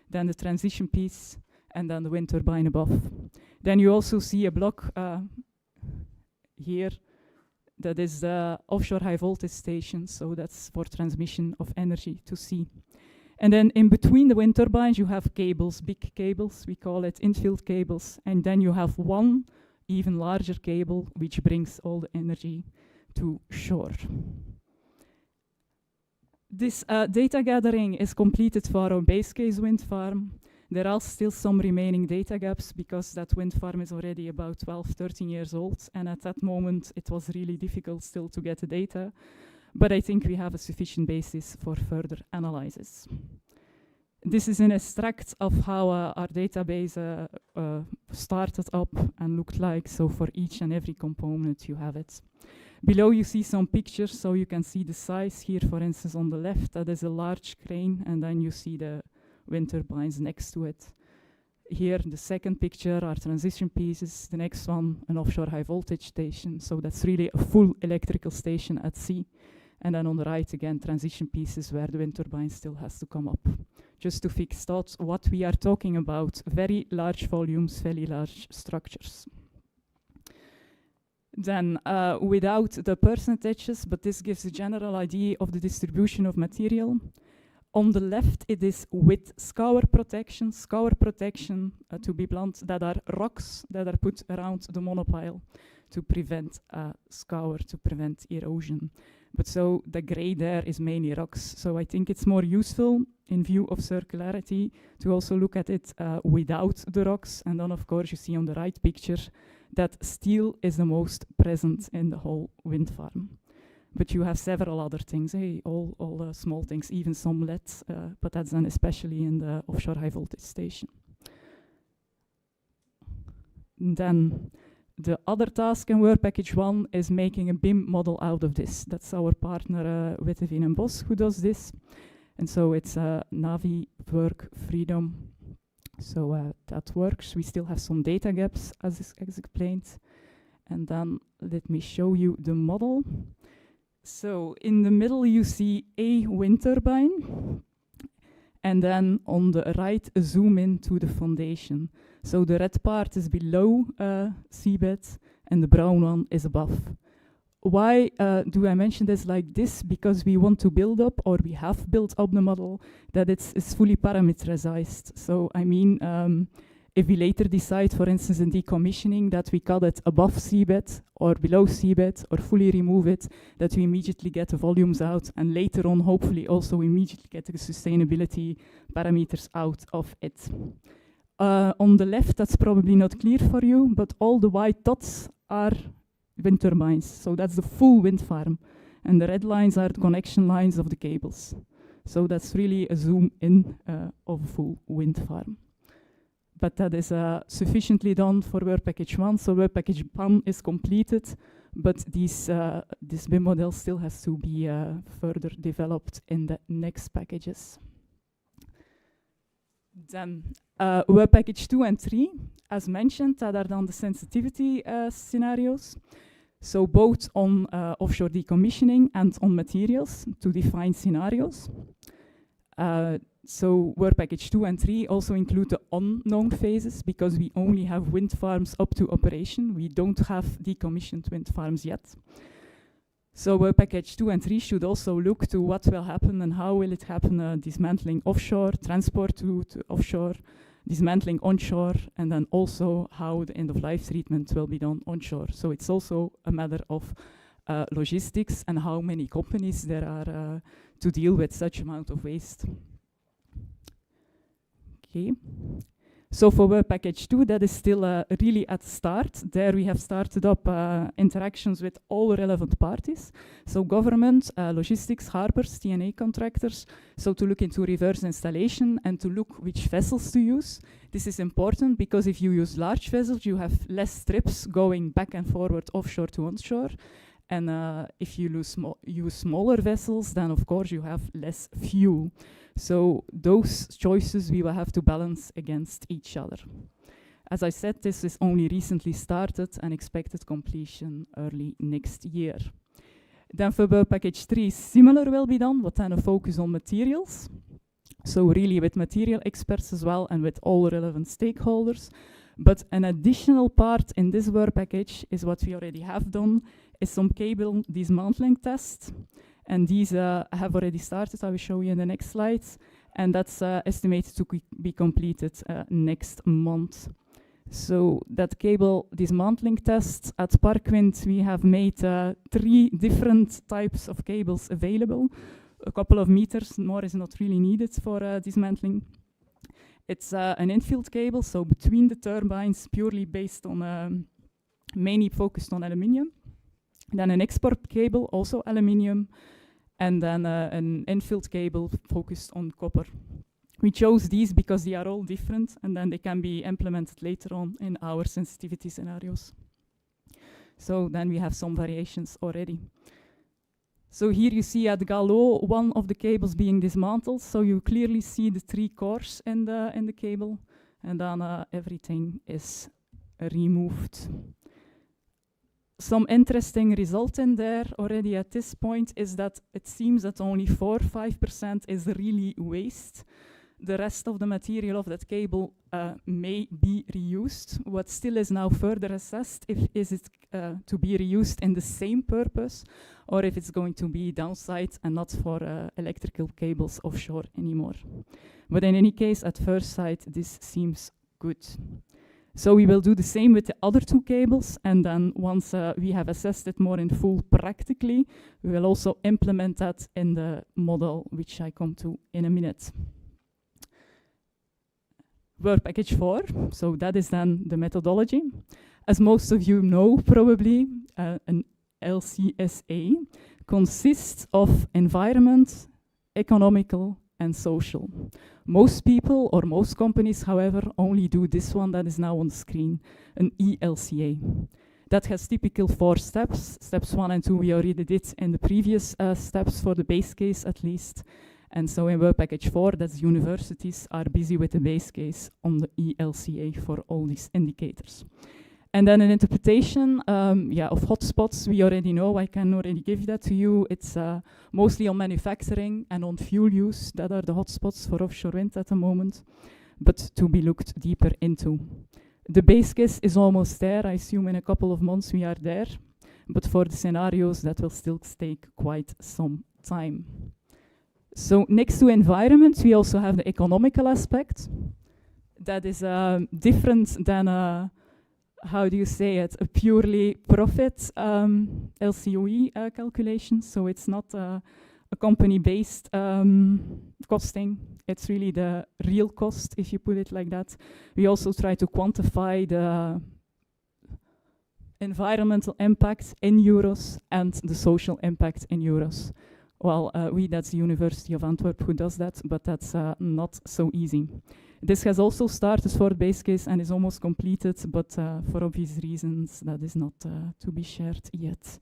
then the transition piece, and then the wind turbine above. Then you also see a block here that is the offshore high voltage station, so that's for transmission of energy to sea. And then in between the wind turbines, you have cables, big cables, we call it infield cables, and then you have one even larger cable which brings all the energy to shore. This data gathering is completed for our base case wind farm. There are still some remaining data gaps because that wind farm is already about 12, 13 years old, and at that moment it was really difficult still to get the data, but I think we have a sufficient basis for further analysis. This is an extract of how our database started up and looked like, so for each and every component you have it. Below you see some pictures, so you can see the size here, for instance, on the left, that is a large crane, and then you see the wind turbines next to it. Here, the second picture are transition pieces. The next one, an offshore high voltage station. So that's really a full electrical station at sea. And then on the right, again, transition pieces where the wind turbine still has to come up. Just to fix out what we are talking about, very large volumes, very large structures. Then, without the percentages, but this gives a general idea of the distribution of material. On the left, it is with scour protection. Scour protection, to be blunt, that are rocks that are put around the monopile to prevent scour, to prevent erosion. But so the gray there is mainly rocks. So I think it's more useful in view of circularity to also look at it without the rocks. And then, of course, you see on the right picture that steel is the most present in the whole wind farm. But you have several other things, all small things, even some lead, but that's then especially in the offshore high voltage station. And then the other task in Work Package 1 is making a BIM model out of this. That's our partner Witteveen and Bos who does this. And so it's Navi, Work, Freedom. So that works. We still have some data gaps as explained. And then let me show you the model. So in the middle you see a wind turbine, and then on the right a zoom in to the foundation. So the red part is below seabed and the brown one is above. Why do I mention this like this? Because we want to build up, or we have built up the model, that it's fully parameterized. So I mean, if we later decide, for instance, in decommissioning, that we cut it above seabed or below seabed or fully remove it, that we immediately get the volumes out, and later on, hopefully, also immediately get the sustainability parameters out of it. On the left, that's probably not clear for you, but all the white dots are wind turbines. So that's the full wind farm. And the red lines are the connection lines of the cables. So that's really a zoom in of a full wind farm. But that is sufficiently done for Work Package 1. So Work Package 1 is completed, but this BIM model still has to be further developed in the next packages. Then Work Package 2 and 3, as mentioned, that are then the sensitivity scenarios. So both on offshore decommissioning and on materials to define scenarios. So Work Package 2 and 3 also include the unknown phases, because we only have wind farms up to operation. We don't have decommissioned wind farms yet. So Work Package 2 and 3 should also look to what will happen and how will it happen, dismantling offshore, transport to offshore, dismantling onshore, and then also how the end-of-life treatment will be done onshore. So it's also a matter of logistics and how many companies there are to deal with such amount of waste. Okay. So for work package 2, that is still really at the start. There we have started up interactions with all relevant parties. So government, logistics, harbors, TNA contractors. So to look into reverse installation and to look which vessels to use. This is important because if you use large vessels, you have less trips going back and forward offshore to onshore. And if you use smaller vessels, then of course you have less fuel. So those choices we will have to balance against each other. As I said, this is only recently started and expected completion early next year. Then for work package 3, similar will be done, but then a focus on materials. So really with material experts as well and with all relevant stakeholders. But an additional part in this work package is what we already have done, is some cable dismantling tests. And these have already started, I will show you in the next slides. And that's estimated to be completed next month. So that cable dismantling test at Parkwind, we have made 3 different types of cables available. A couple of meters, more is not really needed for dismantling. It's an infield cable, so between the turbines, purely based on, mainly focused on aluminium. Then an export cable, also aluminium. And then an infield cable focused on copper. We chose these because they are all different and then they can be implemented later on in our sensitivity scenarios. So then we have some variations already. So here you see at Gallo one of the cables being dismantled. So you clearly see the 3 cores in the cable and then everything is removed. Some interesting result in there already at this point is that it seems that only 4-5% is really waste. The rest of the material of that cable may be reused. What still is now further assessed is it to be reused in the same purpose or if it's going to be downside and not for electrical cables offshore anymore. But in any case, at first sight, this seems good. So we will do the same with the other 2 cables, and then once we have assessed it more in full practically, we will also implement that in the model, which I come to in a minute. Work package 4, so that is then the methodology. As most of you know, probably, an LCSA consists of environment, economical, and social. Most people or most companies, however, only do this one that is now on the screen, an ELCA. That has typical 4 steps. Steps 1 and 2 we already did in the previous steps for the base case at least. And so in work package 4, that's universities are busy with the base case on the ELCA for all these indicators. And then an interpretation of hotspots, we already know, I can already give that to you. It's mostly on manufacturing and on fuel use that are the hotspots for offshore wind at the moment, but to be looked deeper into. The base case is almost there. I assume in a couple of months we are there, but for the scenarios that will still take quite some time. So next to environment, we also have the economical aspect. That is different than how do you say it, a purely profit LCOE calculation. So it's not a company-based costing. It's really the real cost, if you put it like that. We also try to quantify the environmental impact in euros and the social impact in euros. Well, that's the University of Antwerp who does that, but that's not so easy. This has also started for the base case and is almost completed, but for obvious reasons, that is not to be shared yet.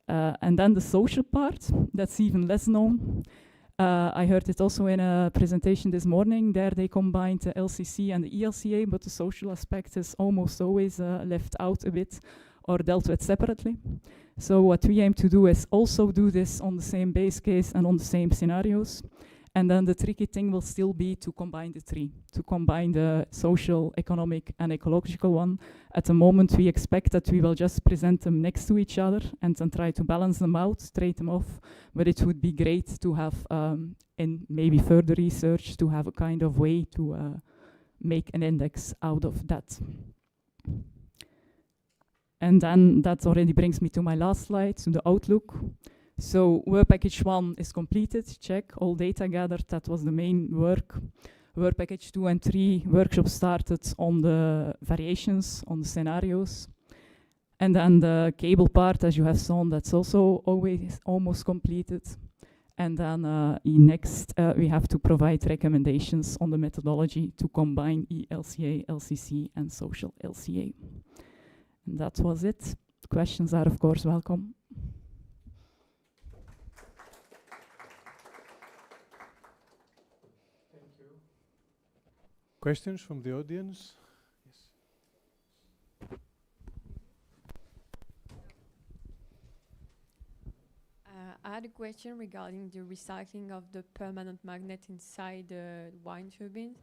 And then the social part, that's even less known. I heard it also in a presentation this morning. There they combined the LCC and the ELCA, but the social aspect is almost always left out a bit or dealt with separately. So what we aim to do is also do this on the same base case and on the same scenarios. And then the tricky thing will still be to combine the 3, to combine the social, economic, and ecological one. At the moment, we expect that we will just present them next to each other and then try to balance them out, trade them off. But it would be great to have, in maybe further research, to have a kind of way to make an index out of that. And then that already brings me to my last slide, to the outlook. So work package 1 is completed, check, all data gathered, that was the main work. Work package 2 and 3 workshops started on the variations, on the scenarios. And then the cable part, as you have seen, that's also almost completed. And then next, we have to provide recommendations on the methodology to combine LCA, LCC, and social LCA. And that was it. Questions are, of course, welcome. Thank you. Questions from the audience? I had a question regarding the recycling of the permanent magnet inside the wind turbine.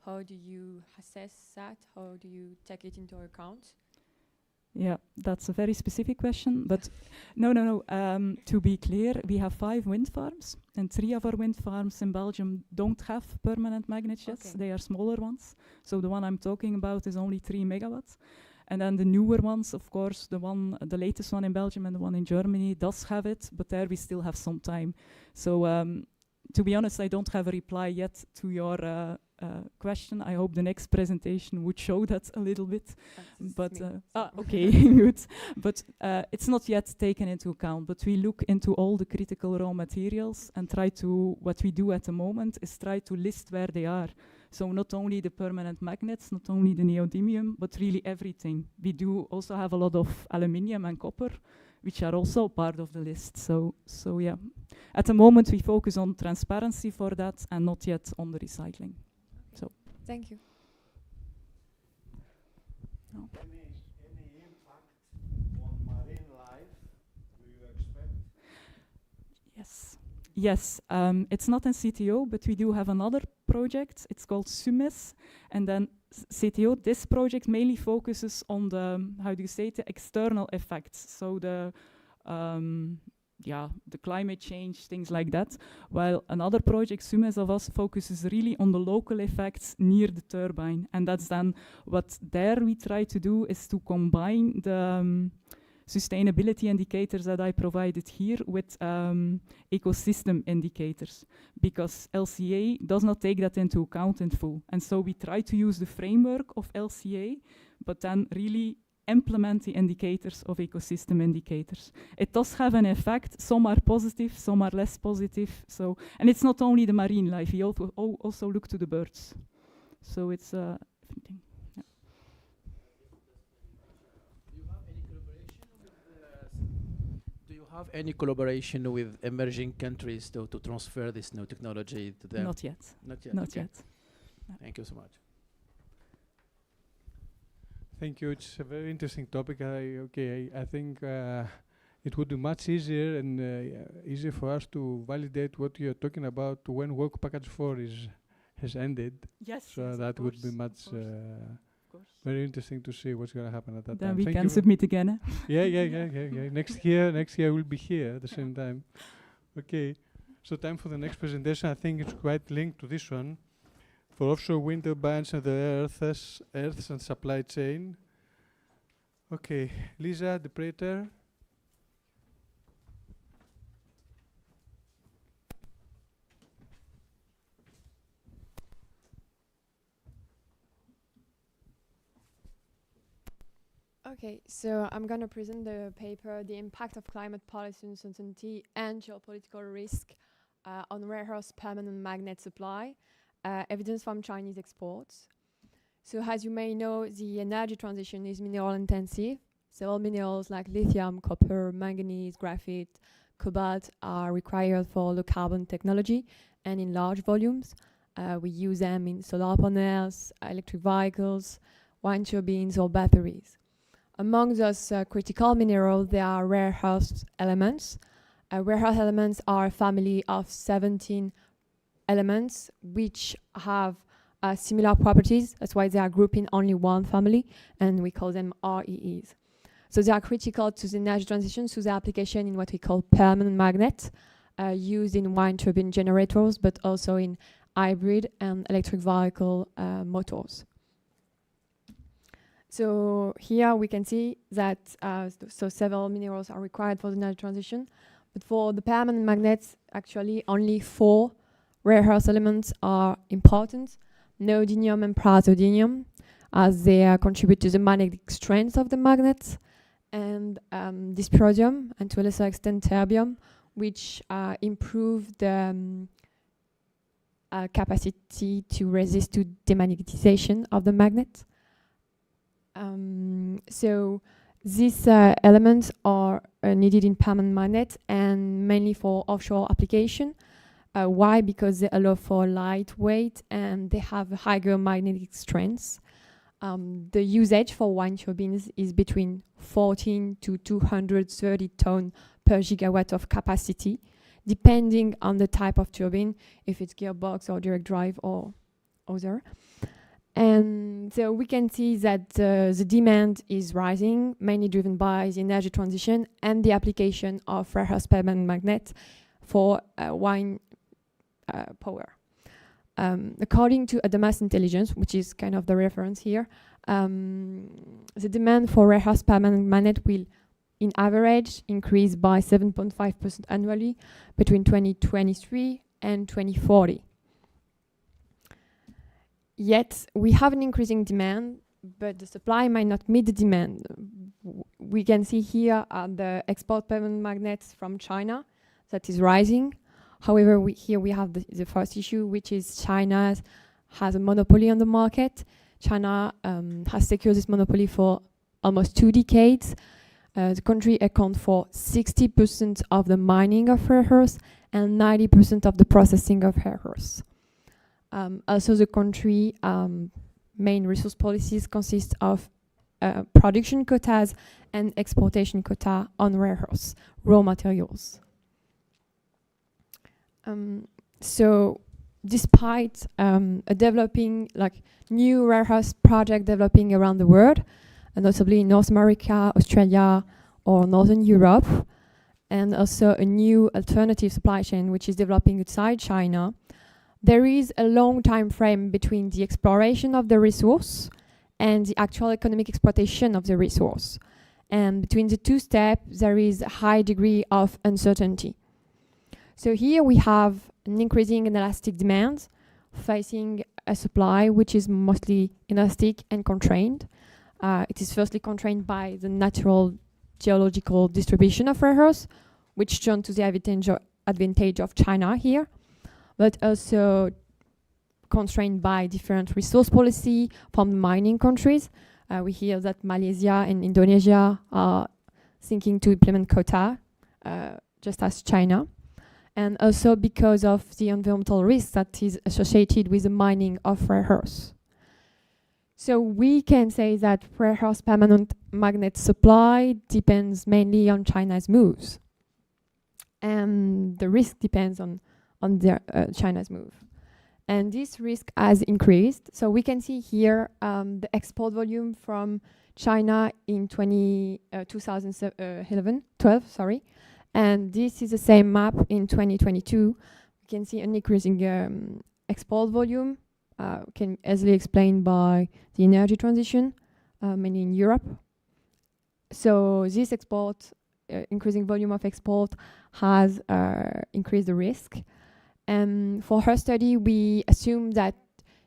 How do you assess that? How do you take it into account? Yeah, that's a very specific question, but no. To be clear, we have 5 wind farms, and 3 of our wind farms in Belgium don't have permanent magnets yet. Okay. They are smaller ones. So the one I'm talking about is only 3 megawatts. And then the newer ones, of course, the latest one in Belgium and the one in Germany does have it, but there we still have some time. So to be honest, I don't have a reply yet to your question. I hope the next presentation would show that a little bit. But okay, good. But it's not yet taken into account. But we look into all the critical raw materials and what we do at the moment is try to list where they are. So not only the permanent magnets, not only the neodymium, but really everything. We do also have a lot of aluminium and copper, which are also part of the list. So yeah, at the moment we focus on transparency for that and not yet on the recycling. So Thank you. no. Any impact on marine life do you expect? Yes, it's not in CTO, but we do have another project. It's called SUMES. And then CTO, this project mainly focuses on the, the external effects. So the climate change, things like that. While another project, SUMES of us, focuses really on the local effects near the turbine. And that's then what there we try to do is to combine the sustainability indicators that I provided here with ecosystem indicators, because LCA does not take that into account in full. And so we try to use the framework of LCA, but then really implement the indicators of ecosystem indicators. It does have an effect. Some are positive, some are less positive. So, and it's not only the marine life, we also look to the birds. So it's everything. Have any collaboration with emerging countries to transfer this new technology to them? Not yet. Not yet. Not okay. yet. No. Thank you so much. Thank you. It's a very interesting topic. I think it would be much easier and easier for us to validate what you're talking about when work package 4 has ended. Yes. So yes, that would be much very interesting to see what's going to happen at that then time. we Thank can you. submit again. Yeah. Next year we'll be here at the same time. Okay. So time for the next presentation. I think it's quite linked to this one. For offshore wind turbines and the earths and supply chain. Okay, Lisa, the operator. Okay, so I'm going to present the paper, The Impact of Climate Policy Uncertainty and Geopolitical Risk on Rare Earth Permanent Magnet Supply, Evidence from Chinese Exports. So as you may know, the energy transition is mineral intensive. Several minerals like lithium, copper, manganese, graphite, cobalt are required for low carbon technology and in large volumes. We use them in solar panels, electric vehicles, wind turbines or batteries. Among those critical minerals, there are rare earth elements. Rare earth elements are a family of 17 elements which have similar properties. That's why they are grouped in only one family, and we call them REEs. So they are critical to the energy transition through their application in what we call permanent magnet, used in wind turbine generators, but also in hybrid and electric vehicle motors. So here we can see that so several minerals are required for the energy transition, but for the permanent magnets, actually only 4 rare earth elements are important. neodymium and praseodymium, as they contribute to the magnetic strength of the magnets, and dysprosium, and to a lesser extent terbium, which improve the capacity to resist to demagnetization of the magnet. So these elements are needed in permanent magnets and mainly for offshore application. Why? Because they allow for lightweight and they have a higher magnetic strength. The usage for wind turbines is between 14 to 230 ton per gigawatt of capacity, depending on the type of turbine, if it's gearbox or direct drive or other. And so we can see that the demand is rising, mainly driven by the energy transition and the application of rare earth permanent magnet for wind power. According to Adamas Intelligence, which is kind of the reference here, the demand for rare earth permanent magnet will, in average, increase by 7.5% annually between 2023 and 2040. Yet, we have an increasing demand, but the supply might not meet the demand. We can see here the export permanent magnets from China that is rising. However, here we have the first issue, which is China has a monopoly on the market. China has secured this monopoly for almost 2 decades. The country accounts for 60% of the mining of rare earths and 90% of the processing of rare earths. Also, the country main resource policies consist of production quotas and exportation quota on rare earths, raw materials. So, despite a developing, like new rare earth project developing around the world, and notably in North America, Australia, or Northern Europe, and also a new alternative supply chain which is developing outside China, there is a long time frame between the exploration of the resource and the actual economic exploitation of the resource. And between the two steps, there is a high degree of uncertainty. So here we have an increasing inelastic demand facing a supply which is mostly inelastic and constrained. It is firstly constrained by the natural geological distribution of rare earths, which turn to the advantage of China here, but also constrained by different resource policy from the mining countries. We hear that Malaysia and Indonesia are thinking to implement quota, just as China. And also because of the environmental risk that is associated with the mining of rare earths. So we can say that rare earth permanent magnet supply depends mainly on China's moves. And the risk depends on their China's move. And this risk has increased. So we can see here the export volume from China in 2012, sorry. And this is the same map in 2022. We can see an increasing export volume, can easily explained by the energy transition, mainly in Europe. So this export, increasing volume of export has increased the risk. And for her study, we assume that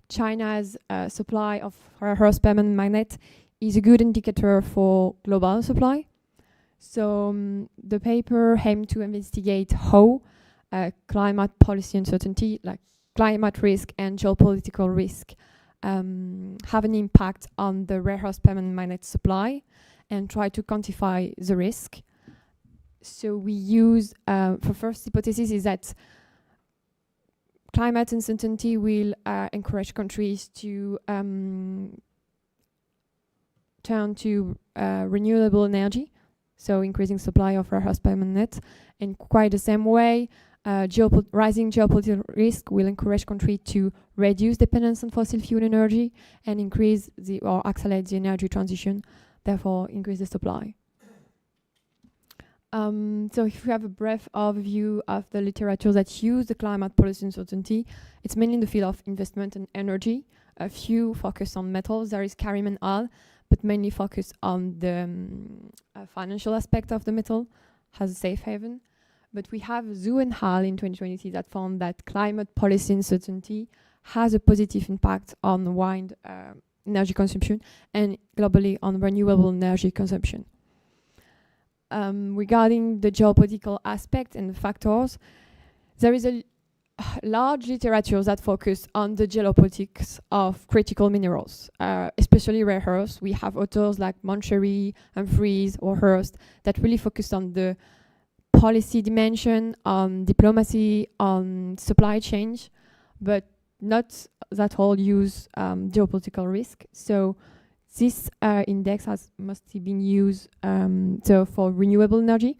China's supply of rare earth permanent magnet is a good indicator for global supply. So the paper aimed to investigate how climate policy uncertainty, like climate risk and geopolitical risk, have an impact on the rare earth permanent magnet supply and try to quantify the risk. So we use, for first hypothesis is that climate uncertainty will encourage countries to turn to renewable energy, so increasing supply of rare earth permanent. In quite the same way, rising geopolitical risk will encourage countries to reduce dependence on fossil fuel energy and increase or accelerate the energy transition, therefore increase the supply. So if you have a brief overview of the literature that use the climate policy uncertainty, it's mainly in the field of investment and energy. A few focus on metals. There is Karim and al, but mainly focus on the financial aspect of the metal as a safe haven. But we have Zhu and Hal in 2023 that found that climate policy uncertainty has a positive impact on wind energy consumption and globally on renewable energy consumption. Regarding the geopolitical aspect and the factors, there is a large literature that focus on the geopolitics of critical minerals, especially rare earths. We have authors like Moncherry, Humphreys, or Hurst that really focus on the policy dimension, on diplomacy, on supply chain, but not that all use geopolitical risk. So this index has mostly been used so for renewable energy.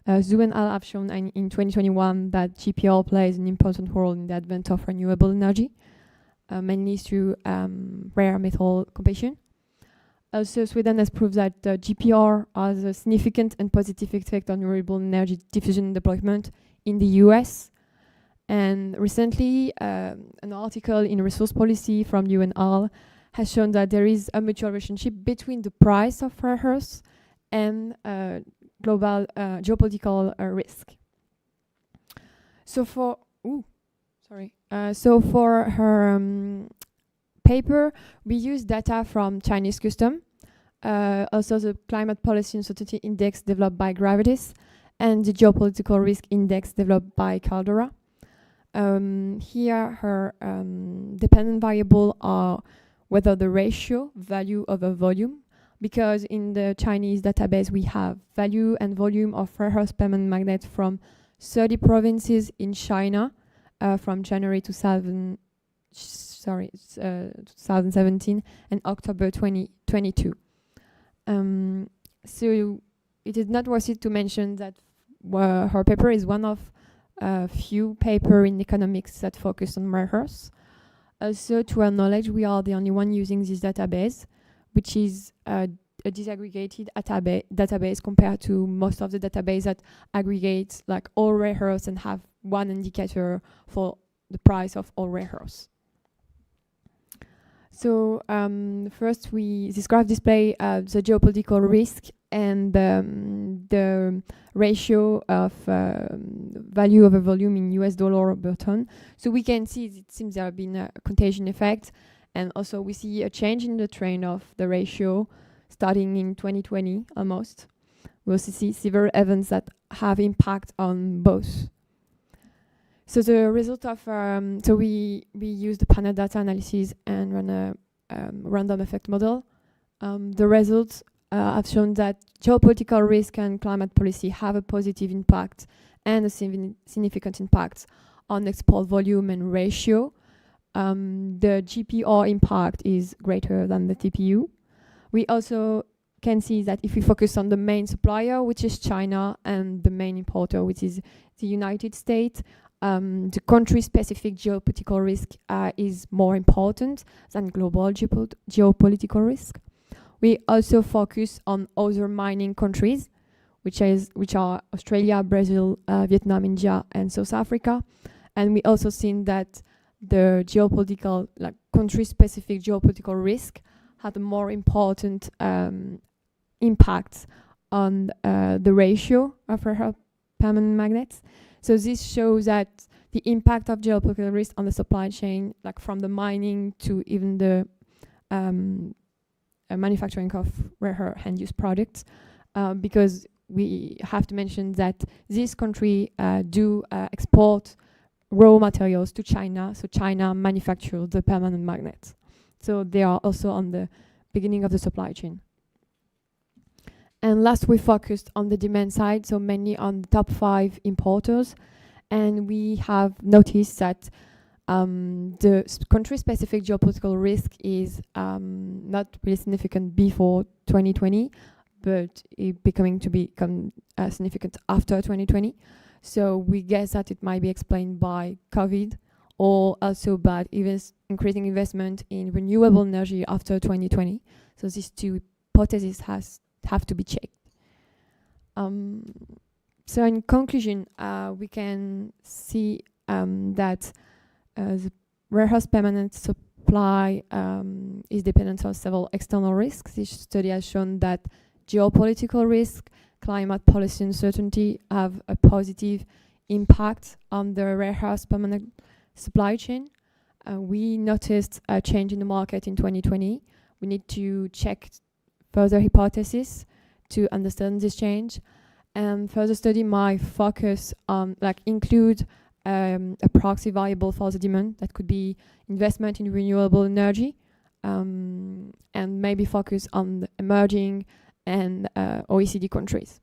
Zhu and al have shown in 2021 that GPR plays an important role in the advent of renewable energy, mainly through rare metal completion. Also, Sweden has proved that GPR has a significant and positive effect on renewable energy diffusion and deployment in the US. And recently, an article in Resource Policy from UNL has shown that there is a mutual relationship between the price of rare earths and global geopolitical risk. So for her paper, we use data from Chinese custom, also the Climate Policy Uncertainty Index developed by Gravitas, and the Geopolitical Risk Index developed by Caldera. Here, her dependent variable are whether the ratio, value over volume, because in the Chinese database we have value and volume of rare earth permanent magnets from 30 provinces in China from January 2017 and October 2022. So it is not worth it to mention that her paper is one of few papers in economics that focus on rare earths. Also, to our knowledge, we are the only one using this database, which is a disaggregated database compared to most of the databases that aggregate like all rare earths and have one indicator for the price of all rare earths. So first, this graph displays the geopolitical risk and the ratio of value over volume in US dollar per ton. So we can see it seems there have been a contagion effect, and also we see a change in the trend of the ratio starting in 2020 almost. We also see several events that have impact on both. So the result of so we use the panel data analysis and run a random effect model. The results have shown that geopolitical risk and climate policy have a positive impact and a significant impact on export volume and ratio. The GPR impact is greater than the TPU. We also can see that if we focus on the main supplier, which is China, and the main importer, which is the United States, the country-specific geopolitical risk is more important than global geopolitical risk. We also focus on other mining countries, which are Australia, Brazil, Vietnam, India, and South Africa. And we also seen that the geopolitical, like country-specific geopolitical risk, had a more important impact on the ratio of rare permanent magnets. So this shows that the impact of geopolitical risk on the supply chain, like from the mining to even the manufacturing of rare end-use products, because we have to mention that this country do export raw materials to China, so China manufactures the permanent magnets. So they are also on the beginning of the supply chain. And last, we focused on the demand side, so mainly on the top 5 importers. And we have noticed that the country-specific geopolitical risk is not really significant before 2020, but it become significant after 2020. So we guess that it might be explained by COVID, or also by increasing investment in renewable energy after 2020. So these two hypotheses have to be checked. So in conclusion, we can see that the rare earth permanent supply is dependent on several external risks. This study has shown that geopolitical risk, climate policy uncertainty have a positive impact on the rare earth permanent supply chain. We noticed a change in the market in 2020. We need to check further hypotheses to understand this change. And further study might focus on, like, include a proxy variable for the demand. That could be investment in renewable energy, and maybe focus on the emerging and OECD countries.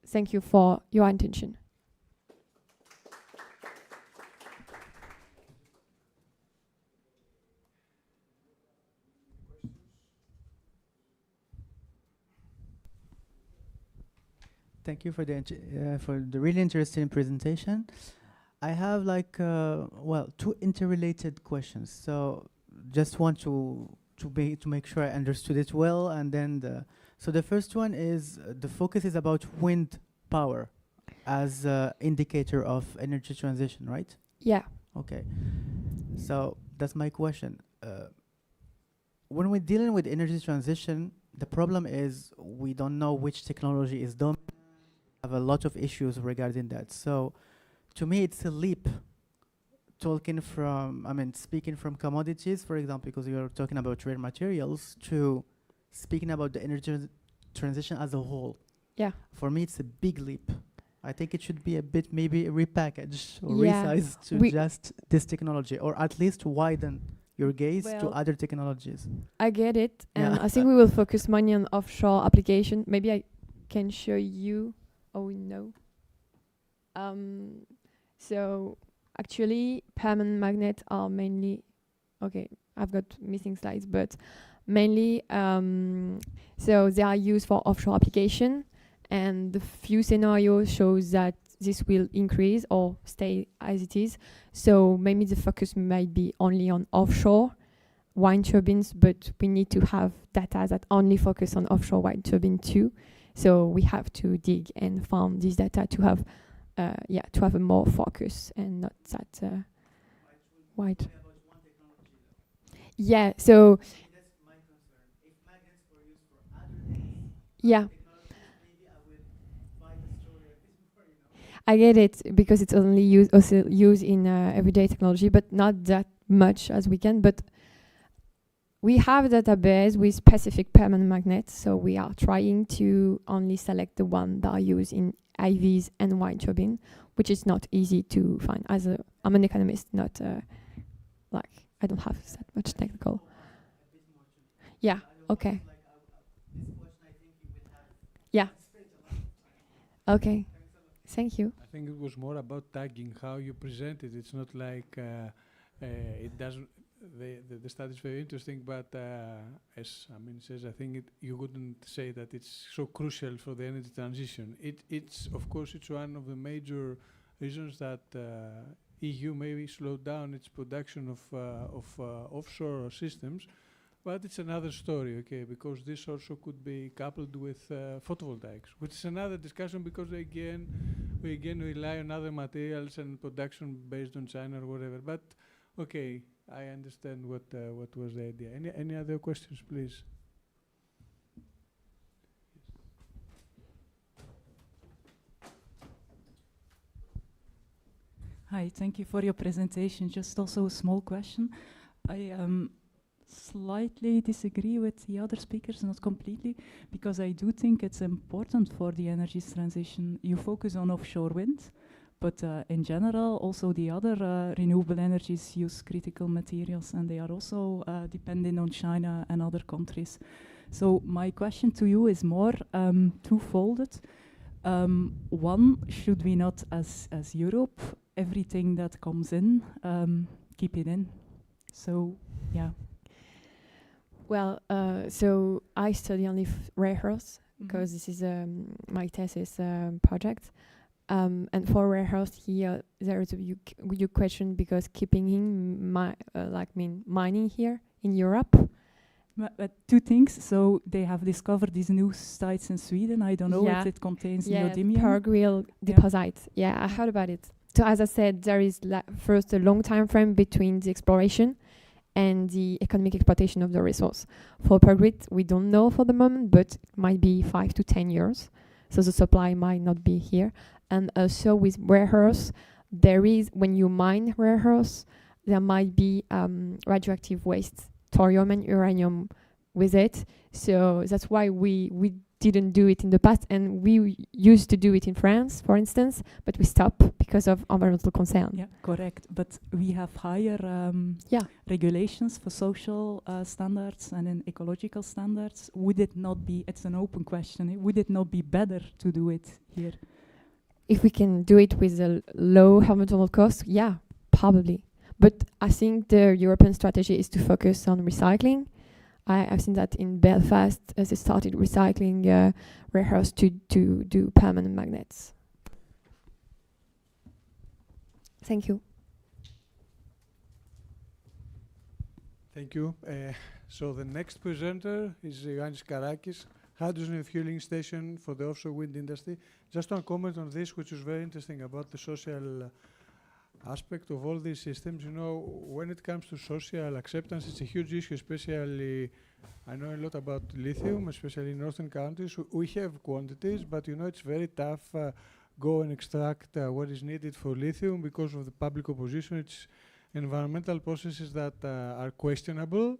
Thank you for your attention. Thank you for the really interesting presentation. I have like well, two interrelated questions. So just want to make sure I understood it well, and then so the first one is the focus is about wind power as indicator of energy transition, right? Yeah. Okay. So that's my question. When we're dealing with energy transition, the problem is we don't know which technology is dominant. Have a lot of issues regarding that. So to me, it's a leap speaking from commodities, for example, because you're talking about rare materials, to speaking about the energy transition as a whole. Yeah. For me, it's a big leap. I think it should be a bit maybe repackaged or Yeah. resized to just this technology, or at least widen your gaze to Well, other technologies. I get it, and Yeah. I think we will focus mainly on offshore application. Maybe I can show you. Oh no. So actually, permanent magnets are mainly, okay, I've got missing slides, but mainly, so they are used for offshore application, and the few scenarios shows that this will increase or stay as it is. So maybe the focus might be only on offshore wind turbines, but we need to have data that only focus on offshore wind turbine too. So we have to dig and find this data to have, to have a more focus and not that wide. Yeah. So. Yeah. I get it, because it's only used in everyday technology, but not that much as we can. But we have a database with specific permanent magnets, so we are trying to only select the one that are used in IVs and wind turbine, which is not easy to find. I'm an economist, not I don't have that much technical. Yeah. Okay. Yeah. Okay. Thank you. I think it was more about tagging, how you present it. It's not like it doesn't. The study is very interesting, but as Amin says, I think you wouldn't say that it's so crucial for the energy transition. It's of course it's one of the major reasons that EU maybe slowed down its production of offshore systems. But it's another story, okay, because this also could be coupled with photovoltaics, which is another discussion, because we again rely on other materials and production based on China or whatever. But okay, I understand what was the idea. Any other questions, please? Hi, thank you for your presentation. Just also a small question. I slightly disagree with the other speakers, not completely, because I do think it's important for the energy transition. You focus on offshore wind, but in general, also the other renewable energies use critical materials, and they are also dependent on China and other countries. So my question to you is more twofolded. One, should we not, as Europe, everything that comes in, keep it in? So, yeah. Well, so I study only rare earths, because this is my thesis project. And for rare earths here, there is a good question, because keeping in mining here in Europe. But two things. So they have discovered these new sites in Sweden. I don't know if it contains neodymium. Pergrill deposit. Yeah, I heard about it. So as I said, there is first a long time frame between the exploration and the economic exploitation of the resource. For pergrit, we don't know for the moment, but it might be 5 to 10 years. So the supply might not be here. And also with rare earths, there is, when you mine rare earths, there might be radioactive waste, thorium and uranium with it. So that's why we didn't do it in the past, and we used to do it in France, for instance, but we stopped because of environmental concern. Yeah, correct. But we have higher regulations for social standards and in ecological standards. Would it not be, it's an open question, would it not be better to do it here? If we can do it with a low environmental cost, yeah, probably. But I think the European strategy is to focus on recycling. I've seen that in Belfast, as they started recycling rare earths to do permanent magnets. Thank you. Thank you. So the next presenter is Ioannis Karakis, hydrogen refueling station for the offshore wind industry. Just one comment on this, which is very interesting about the social aspect of all these systems. You know, when it comes to social acceptance, it's a huge issue, especially, I know a lot about lithium, especially in northern countries. We have quantities, but you know, it's very tough go and extract what is needed for lithium because of the public opposition. It's environmental processes that are questionable,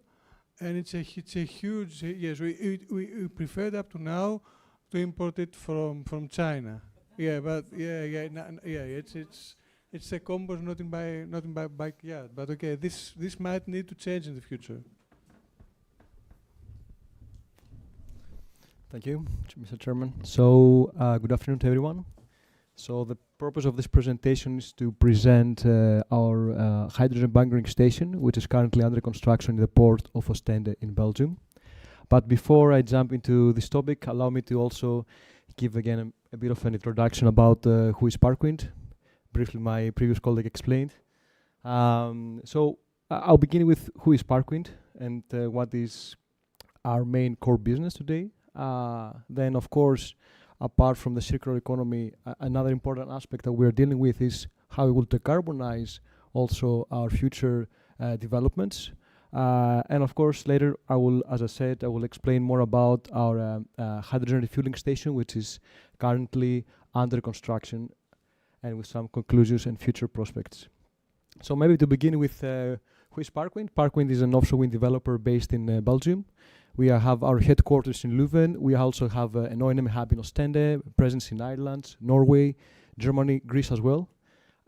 and it's a huge, yes, we preferred up to now to import it from China. Yeah, but it's a compost not in backyard. But okay, this might need to change in the future. Thank you, Mr. Chairman. So, good afternoon to everyone. So, the purpose of this presentation is to present our hydrogen bunkering station, which is currently under construction in the port of Ostende in Belgium. But before I jump into this topic, allow me to also give again a bit of an introduction about who is Parkwind. Briefly, my previous colleague explained. So I'll begin with who is Parkwind and what is our main core business today. Then, of course, apart from the circular economy, another important aspect that we're dealing with is how we will decarbonize also our future developments. And of course, later I will, as I said, I will explain more about our hydrogen refueling station, which is currently under construction, and with some conclusions and future prospects. So maybe to begin with, who is Parkwind? Parkwind is an offshore wind developer based in Belgium. We have our headquarters in Leuven. We also have an O&M hub in Ostende, presence in Ireland, Norway, Germany, Greece as well.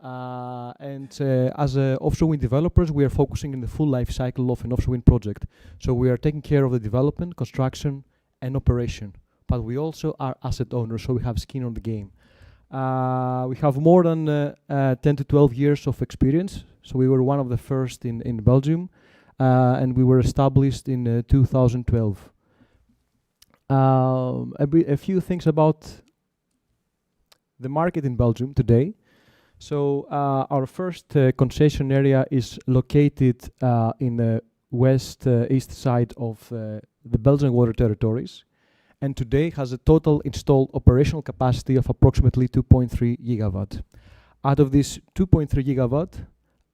As offshore wind developers, we are focusing on the full life cycle of an offshore wind project. So we are taking care of the development, construction, and operation. But we also are asset owners, so we have skin on the game. We have more than 10 to 12 years of experience. So we were one of the first in Belgium, and we were established in 2012. A few things about the market in Belgium today. So our first concession area is located in the east side of the Belgian water territories, and today has a total installed operational capacity of approximately 2.3 gigawatt. Out of this 2.3 gigawatt,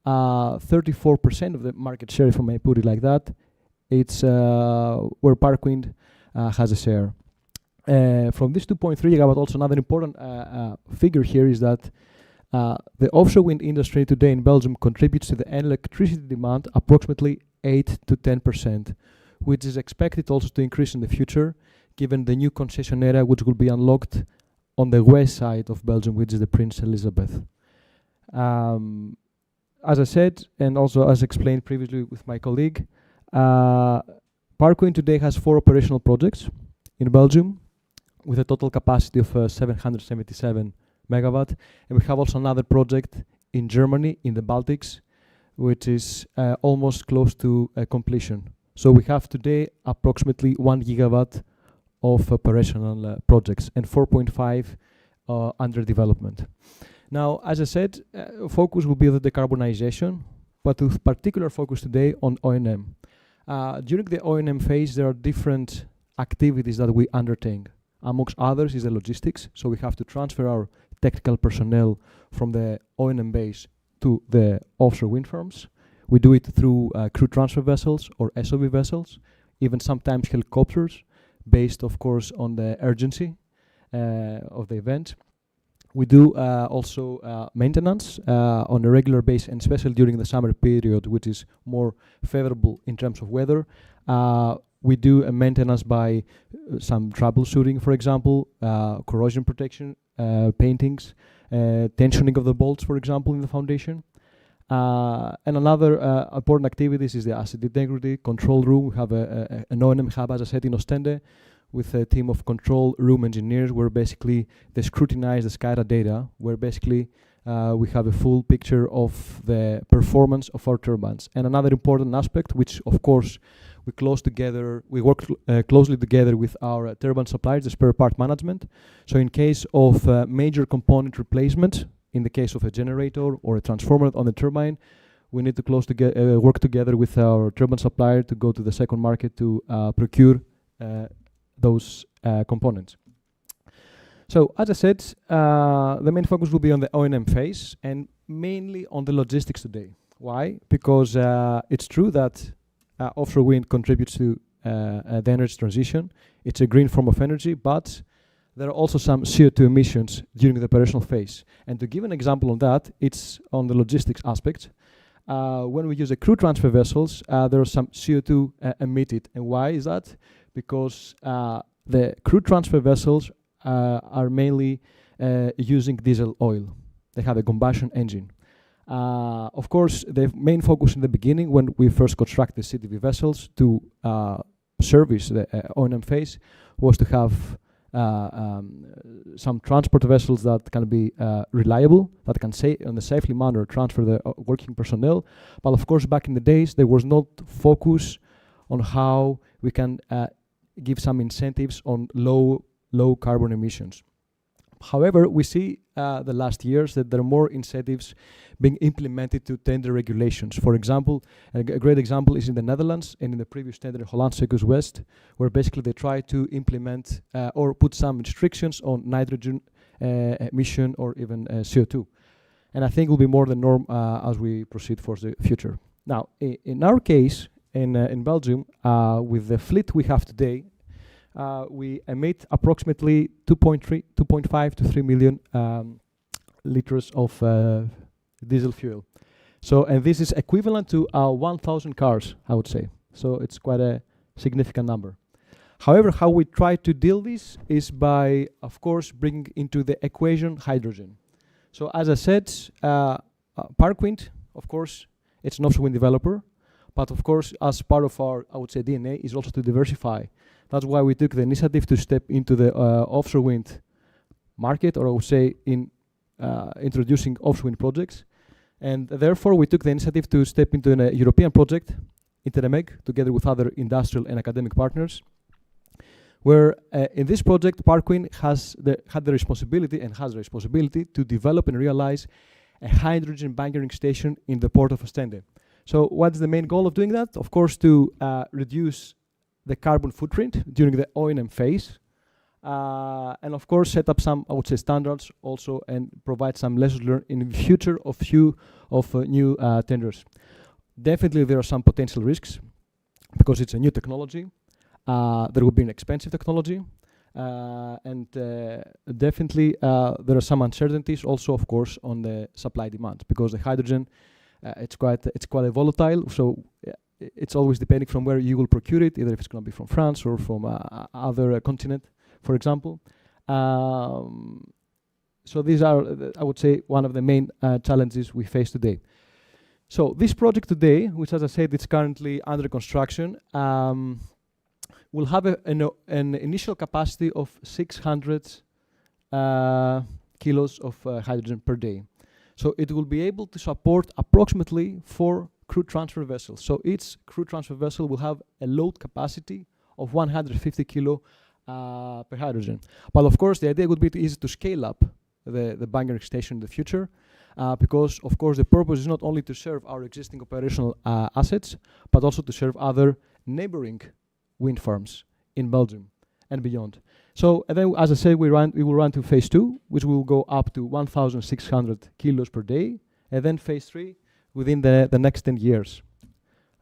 34% of the market share, if I may put it like that, it's where Parkwind has a share. From this 2.3 gigawatt, also another important figure here is that the offshore wind industry today in Belgium contributes to the electricity demand approximately 8 to 10%, which is expected also to increase in the future, given the new concession area which will be unlocked on the west side of Belgium, which is the Prince Elizabeth. As I said, and also as explained previously with my colleague, Parkwind today has 4 operational projects in Belgium with a total capacity of 777 megawatt. And we have also another project in Germany, in the Baltics, which is almost close to completion. So we have today approximately 1 gigawatt of operational projects and 4.5 under development. Now, as I said, focus will be the decarbonization, but with particular focus today on O&M. During the O&M phase, there are different activities that we undertake. Amongst others is the logistics, so we have to transfer our technical personnel from the O&M base to the offshore wind farms. We do it through crew transfer vessels or SOV vessels, even sometimes helicopters, based, of course, on the urgency of the event. We do also maintenance on a regular basis, and especially during the summer period, which is more favorable in terms of weather. We do a maintenance by some troubleshooting, for example, corrosion protection, paintings, tensioning of the bolts, for example, in the foundation. And another important activities is the asset integrity control room. We have an O&M hub, as I said, in Ostende, with a team of control room engineers, where basically they scrutinize the SCADA data, where basically we have a full picture of the performance of our turbines. And another important aspect, which of course we work closely together with our turbine suppliers, the spare part management. So in case of major component replacement, in the case of a generator or a transformer on the turbine, we need to work together with our turbine supplier to go to the second market to procure those components. So as I said, the main focus will be on the O&M phase and mainly on the logistics today. Why? Because it's true that offshore wind contributes to the energy transition. It's a green form of energy, but there are also some CO2 emissions during the operational phase. And to give an example on that, it's on the logistics aspect. When we use the crew transfer vessels, there are some CO2 emitted. And why is that? Because the crew transfer vessels are mainly using diesel oil. They have a combustion engine. Of course, the main focus in the beginning, when we first constructed the CTV vessels to service the O&M phase, was to have some transport vessels that can be reliable, that can in a safely manner transfer the working personnel. But of course, back in the days, there was not focus on how we can give some incentives on low carbon emissions. However, we see the last years that there are more incentives being implemented to tender regulations. For example, a great example is in the Netherlands and in the previous tender in Holland Secus West, where basically they try to implement or put some restrictions on nitrogen emission or even CO2. And I think it will be more the norm as we proceed for the future. Now, in our case, in Belgium, with the fleet we have today, we emit approximately 2.5 to 3 million liters of diesel fuel. So, and this is equivalent to 1,000 cars, I would say. So it's quite a significant number. However, how we try to deal this is by, of course, bringing into the equation hydrogen. So as I said, Parkwind, of course, it's an offshore wind developer, but of course, as part of our, I would say, DNA is also to diversify. That's why we took the initiative to step into the offshore wind market, or I would say in introducing offshore wind projects. And therefore, we took the initiative to step into a European project, Interreg, together with other industrial and academic partners, where in this project, Parkwind had the responsibility and has the responsibility to develop and realize a hydrogen bunkering station in the port of Ostende. So what's the main goal of doing that? Of course, to reduce the carbon footprint during the O&M phase, and of course set up some, I would say, standards also, and provide some lessons learned in the future of new tenders. Definitely there are some potential risks because it's a new technology. There will be an expensive technology, and definitely there are some uncertainties also, of course, on the supply demand, because the hydrogen it's quite a volatile. So it's always depending from where you will procure it, either if it's going to be from France or from other continent, for example. So these are, I would say, one of the main challenges we face today. So this project today, which, as I said, it's currently under construction, will have an initial capacity of 600 kilos of hydrogen per day. So it will be able to support approximately 4 crew transfer vessels. So each crew transfer vessel will have a load capacity of 150 kilo per hydrogen. But of course, the idea would be to scale up the bunkering station in the future, because of course the purpose is not only to serve our existing operational assets, but also to serve other neighboring wind farms in Belgium and beyond. So, and then, as I said, we will run to phase 2, which will go up to 1,600 kilos per day, and then phase 3 within the next 10 years.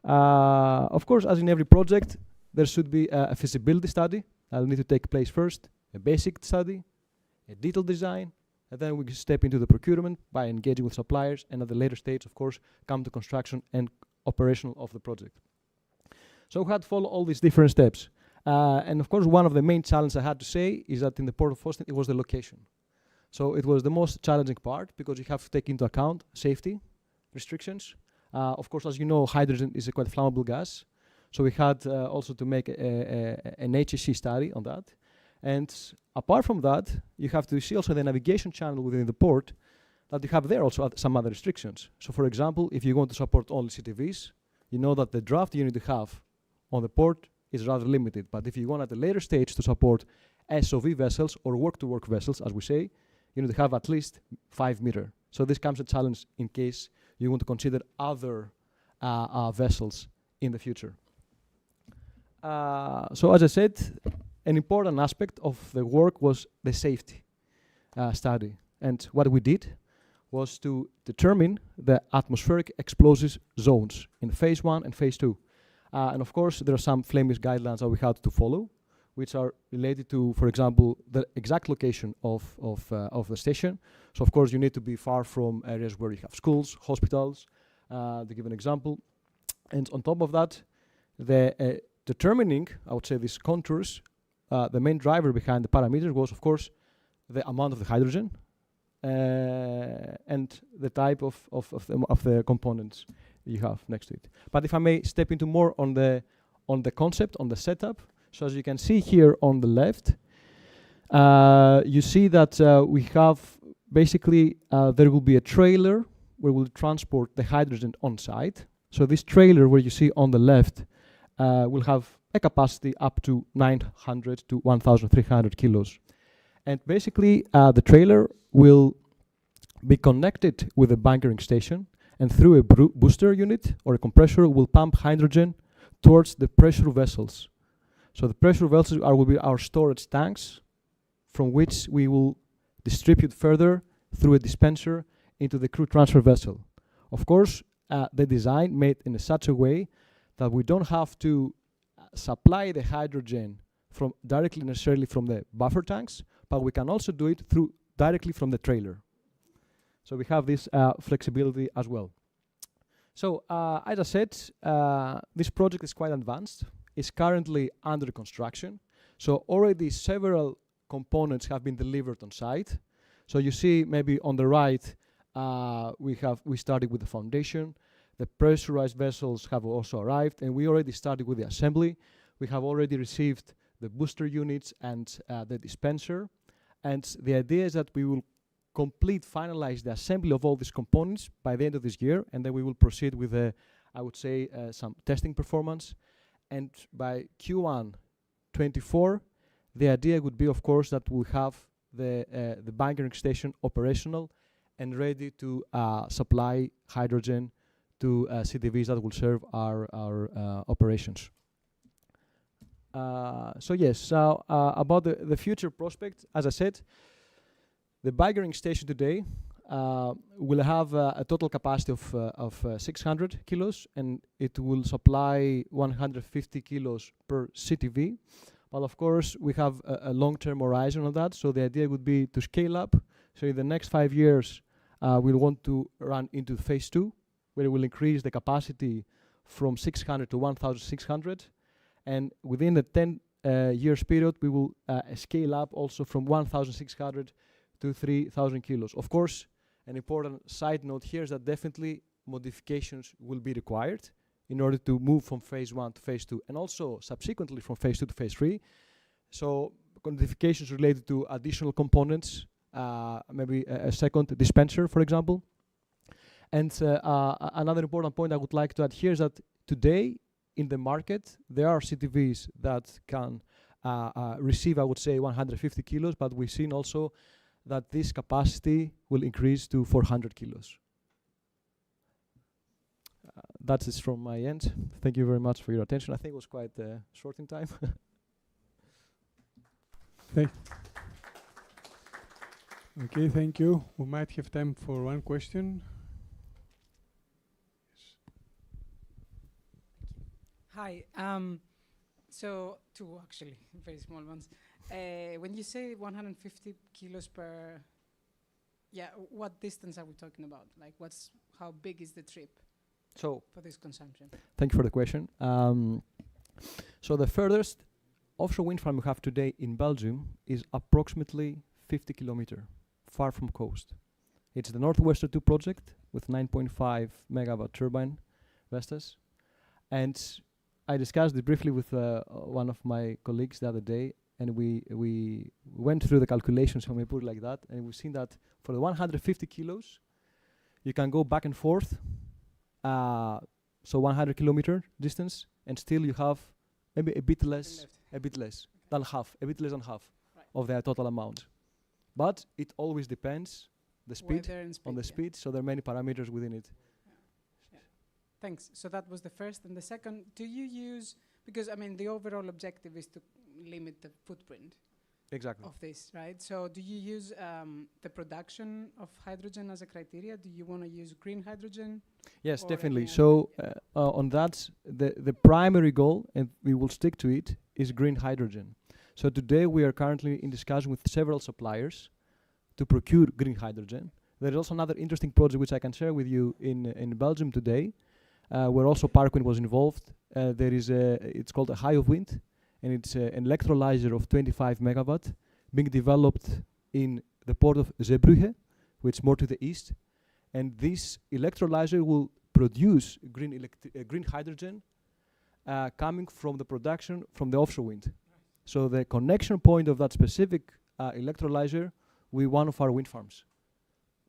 Of course, as in every project, there should be a feasibility study that will need to take place first, a basic study, a detailed design, And then we step into the procurement by engaging with suppliers, and at the later stage, of course, come to construction and operational of the project. So we had to follow all these different steps. And of course, one of the main challenges I had to say is that in the port of Austin, it was the location. So it was the most challenging part because you have to take into account safety restrictions. Of course, as you know, hydrogen is a quite flammable gas. So we had also to make an HAEE study on that. And apart from that, you have to see also the navigation channel within the port that you have there also some other restrictions. So for example, if you want to support only CTVs, you know that the draft you need to have on the port is rather limited. But if you want at a later stage to support SOV vessels or work-to-work vessels, as we say, you need to have at least 5 meters. So this comes a challenge in case you want to consider other vessels in the future. So as I said, an important aspect of the work was the safety study. And what we did was to determine the atmospheric explosives zones in phase 1 and phase 2. And of course, there are some Flemish guidelines that we had to follow, which are related to, for example, the exact location of the station. So of course, you need to be far from areas where you have schools, hospitals, to give an example. And on top of that, the determining, I would say, these contours, the main driver behind the parameters was, of course, the amount of the hydrogen and the type of the components you have next to it. But if I may step into more on the concept, on the setup. So as you can see here on the left, you see that we have basically, there will be a trailer where we'll transport the hydrogen on site. So this trailer where you see on the left will have a capacity up to 900 to 1,300 kilos. And basically, the trailer will be connected with a bunkering station, and through a booster unit or a compressor will pump hydrogen towards the pressure vessels. So the pressure vessels will be our storage tanks from which we will distribute further through a dispenser into the crew transfer vessel. Of course, the design made in such a way that we don't have to supply the hydrogen from directly necessarily from the buffer tanks, but we can also do it through directly from the trailer. So we have this flexibility as well. So as I said, this project is quite advanced. It's currently under construction. So already several components have been delivered on site. So you see maybe on the right, we started with the foundation. The pressurized vessels have also arrived, and we already started with the assembly. We have already received the booster units and the dispenser. And the idea is that we will finalize the assembly of all these components by the end of this year, and then we will proceed with, I would say, some testing performance. And by Q1 24, the idea would be, of course, that we'll have the bunkering station operational and ready to supply hydrogen to CTVs that will serve our operations. So yes, so about the future prospect, as I said, the bunkering station today will have a total capacity of 600 kilos, and it will supply 150 kilos per CTV. But of course, we have a long-term horizon on that, so the idea would be to scale up. So in the next 5 years, we'll want to run into phase 2, where we'll increase the capacity from 600 to 1,600. And within the 10 years period, we will scale up also from 1,600 to 3,000 kilos. Of course, an important side note here is that definitely modifications will be required in order to move from phase 1 to phase 2, and also subsequently from phase 2 to phase 3. So modifications related to additional components, maybe a second dispenser, for example. And another important point I would like to add here is that today in the market, there are CTVs that can receive, I would say, 150 kilos, but we've seen also that this capacity will increase to 400 kilos. That's it from my end. Thank you very much for your attention. I think it was quite short in time. Okay, thank you. We might have time for one question. Hi. So two actually, very small ones. When you say 150 kilos per Yeah, what distance are we talking about? Like, how big is the trip So, for this consumption? thank you for the question. So the furthest offshore wind farm we have today in Belgium is approximately 50 kilometer, far from coast. It's the Northwester 2 project with 9.5 megawatt turbine Vestas. And I discussed it briefly with one of my colleagues the other day, and we went through the calculations, if I may put it like that, and we've seen that for the 150 kilos, you can go back and forth, so 100 kilometer distance, and still you have maybe a bit less than half, a bit less than half of the total amount. But it always depends the speed, on the speed, so there are many parameters within it. Thanks. So that was the first. And the second, do you use, because I mean, the overall objective is to limit the footprint Exactly. of this, right? So do you use the production of hydrogen as a criteria? Do you want to use green hydrogen? Yes, or definitely. any other? So Yeah. on that, the primary goal, and we will stick to it, is green hydrogen. So today we are currently in discussion with several suppliers to procure green hydrogen. There is also another interesting project which I can share with you in Belgium today, where also Parkwin was involved. It's called a HAEE of wind, and it's an electrolyzer of 25 megawatt being developed in the port of Zeebrugge, which is more to the east. And this electrolyzer will produce green hydrogen coming from the production from the offshore wind. So the connection point of that specific electrolyzer will be one of our wind farms.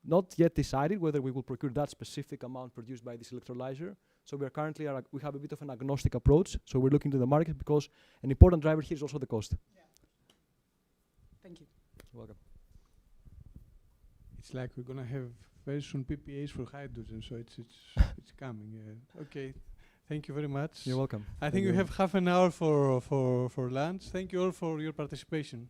Not yet decided whether we will procure that specific amount produced by this electrolyzer. So we are currently, we have a bit of an agnostic approach. So we're looking to the market because an important driver here is also the cost. Yeah. Thank you. You're welcome. It's like we're gonna have very soon PPAs for hydrogen, so it's coming. Okay, thank you very much. You're welcome. I think we have half an hour for lunch. Thank you all for your participation.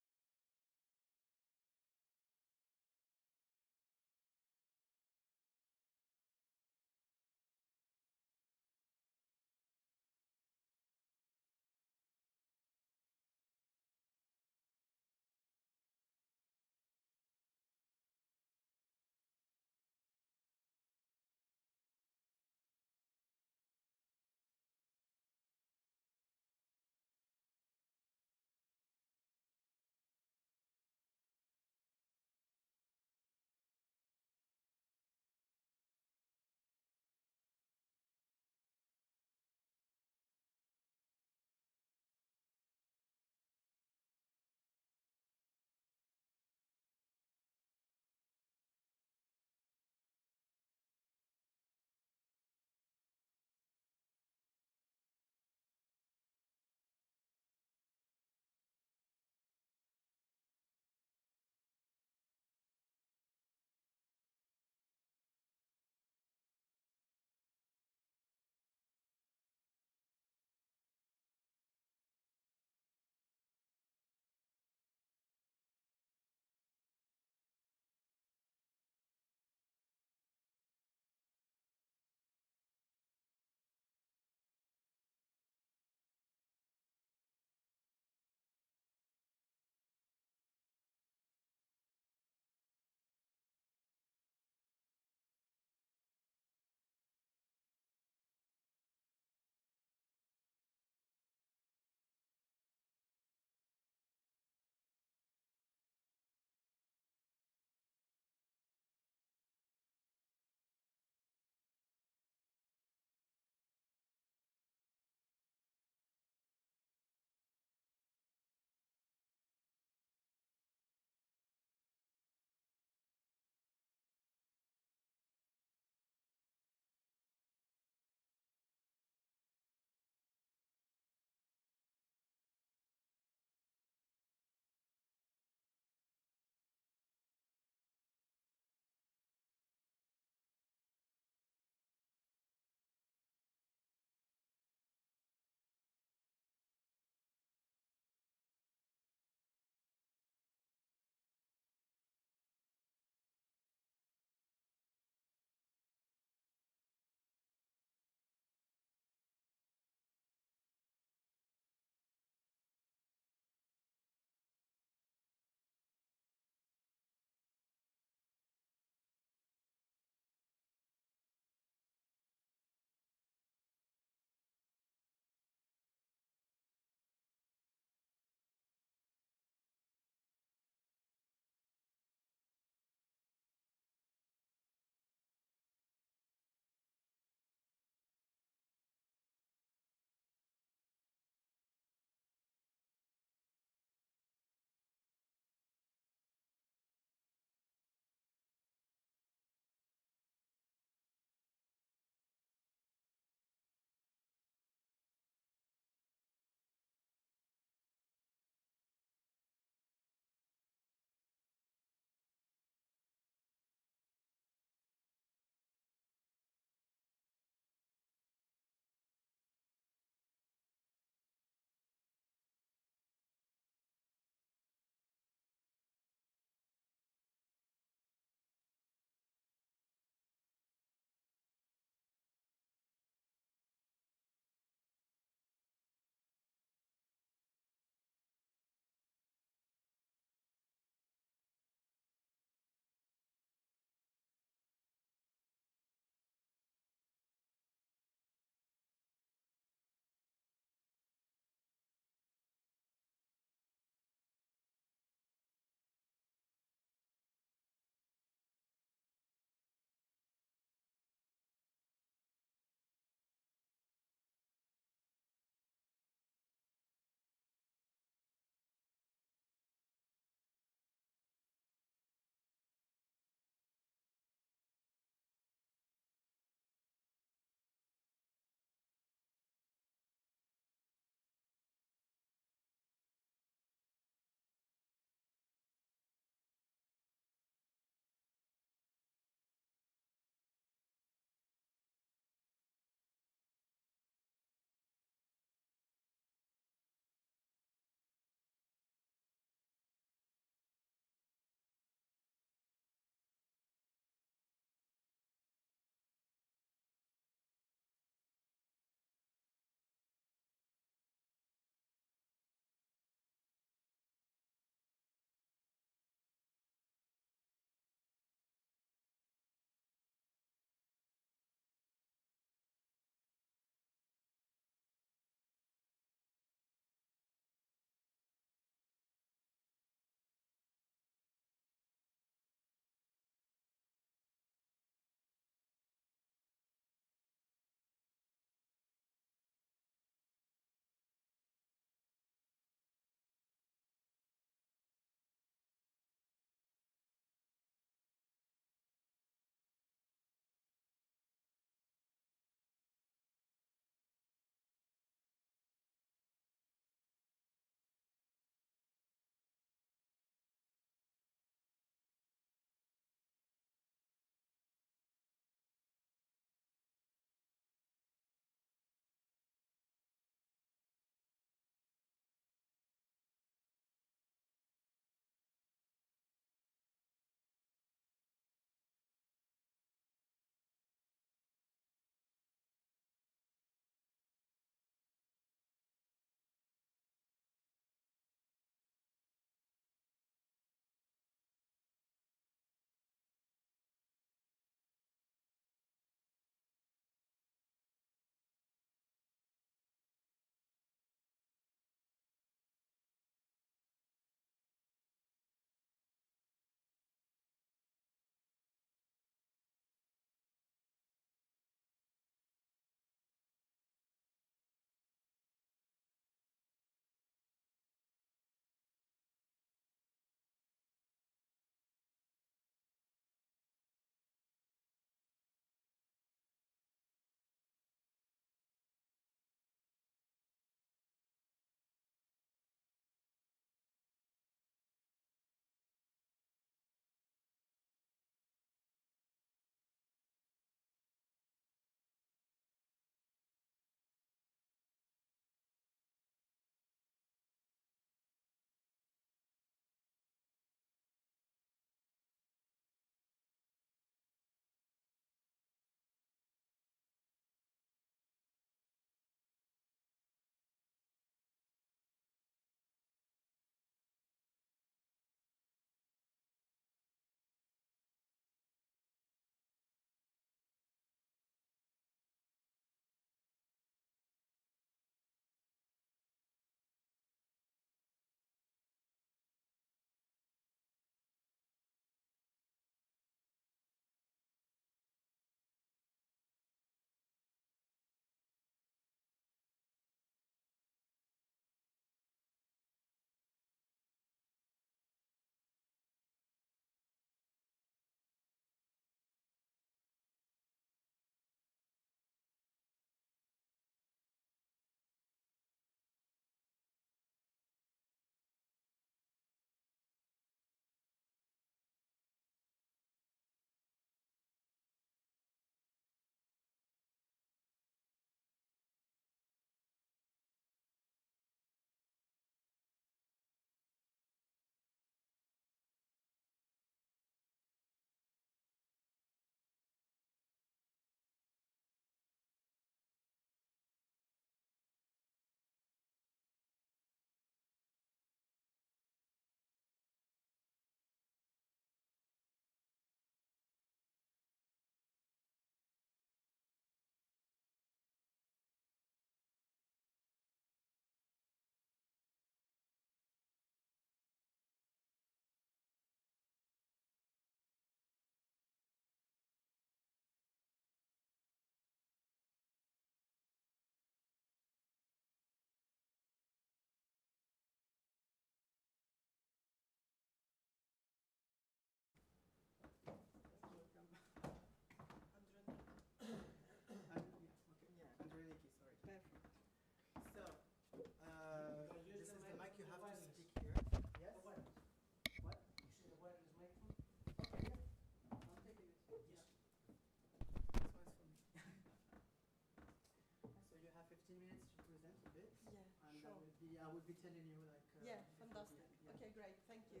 be telling you like. Yeah, fantastic. Okay, great. Thank you.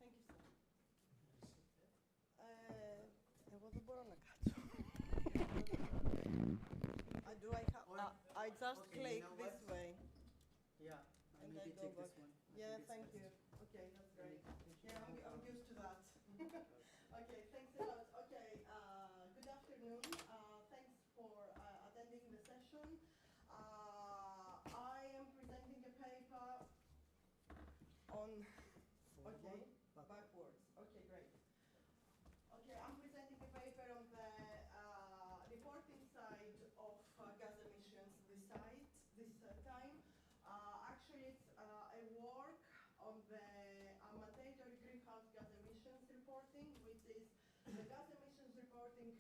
Thank you, sir. Εγώ δεν μπορώ να κάτσω. Do I have? I just click this way. Yeah, And maybe I go take back. this one. Yeah, thank you. Okay, that's great. Yeah, I'm used to that. Okay, thanks a lot. Okay, good afternoon. Thanks for attending the session. I am presenting a paper on. Okay, backwards. Okay, great. Okay, I'm presenting a paper on the reporting side of gas emissions this time. Actually, it's a work on the mandatory greenhouse gas emissions reporting, which is the gas emissions reporting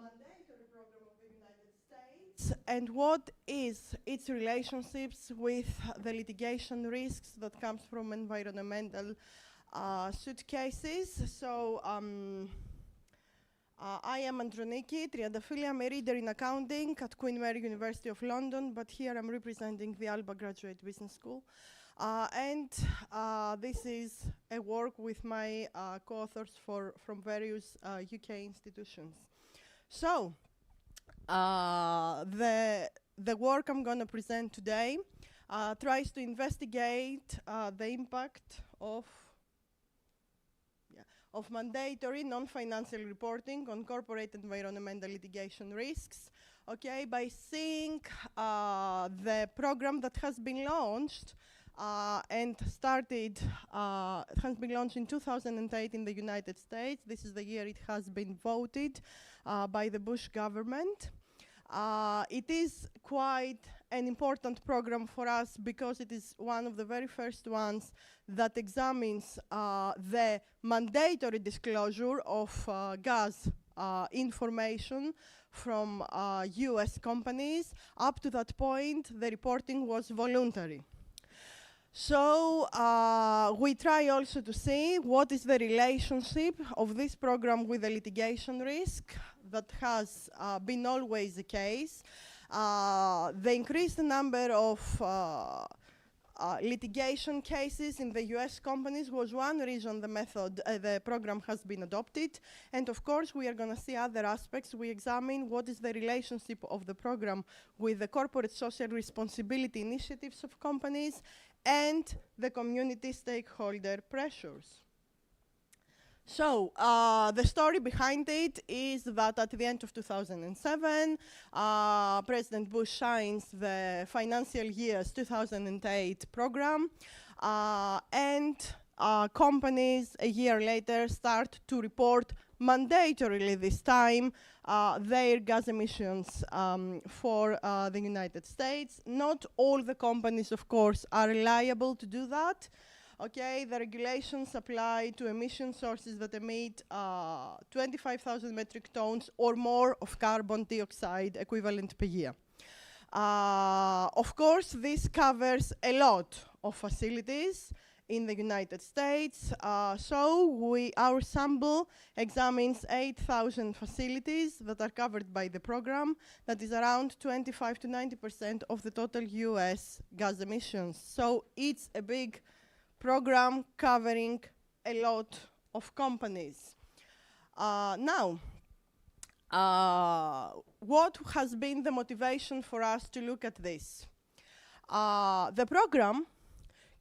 mandatory program of the United States, and what is its relationships with the litigation risks that comes from environmental suit cases. So I am Androniki Triandafili. I'm a reader in accounting at Queen Mary University of London, but here I'm representing the Alba Graduate Business School. And this is a work with my co-authors from various UK institutions. So the work I'm going to present today tries to investigate the impact of mandatory non-financial reporting on corporate environmental litigation risks, okay, by seeing the program that has been launched and started, has been launched in 2008 in the United States. This is the year it has been voted by the Bush government. It is quite an important program for us because it is one of the very first ones that examines the mandatory disclosure of gas information from US companies. Up to that point, the reporting was voluntary. So we try also to see what is the relationship of this program with the litigation risk that has been always the case. The increased number of litigation cases in the US companies was one reason the program has been adopted. And of course, we are going to see other aspects. We examine what is the relationship of the program with the corporate social responsibility initiatives of companies and the community stakeholder pressures. So the story behind it is that at the end of 2007, President Bush signs the financial year's 2008 program, and companies a year later start to report mandatorily this time their gas emissions for the United States. Not all the companies, of course, are liable to do that. Okay, the regulations apply to emission sources that emit 25,000 metric tons or more of carbon dioxide equivalent per year. Of course, this covers a lot of facilities in the United States. So our sample examines 8,000 facilities that are covered by the program. That is around 25 to 90% of the total US gas emissions. So it's a big program covering a lot of companies. Now, what has been the motivation for us to look at this? The program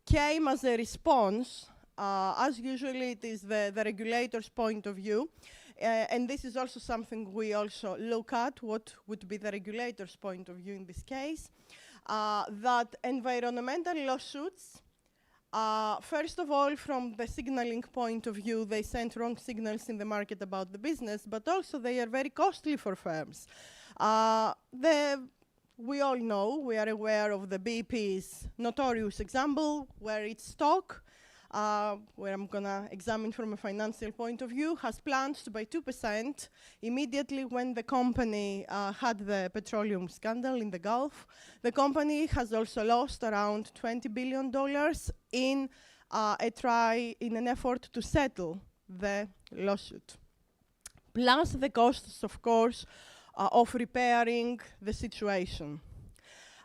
came as a response, as usually it is the regulator's point of view, and this is also something we also look at, what would be the regulator's point of view in this case, that environmental lawsuits, first of all, from the signaling point of view, they send wrong signals in the market about the business, but also they are very costly for firms. We all know, we are aware of the BP's notorious example, where its stock, where I'm going to examine from a financial point of view, has plunged by 2% immediately when the company had the petroleum scandal in the Gulf. The company has also lost around $20 billion in an effort to settle the lawsuit. Plus the costs, of course, of repairing the situation.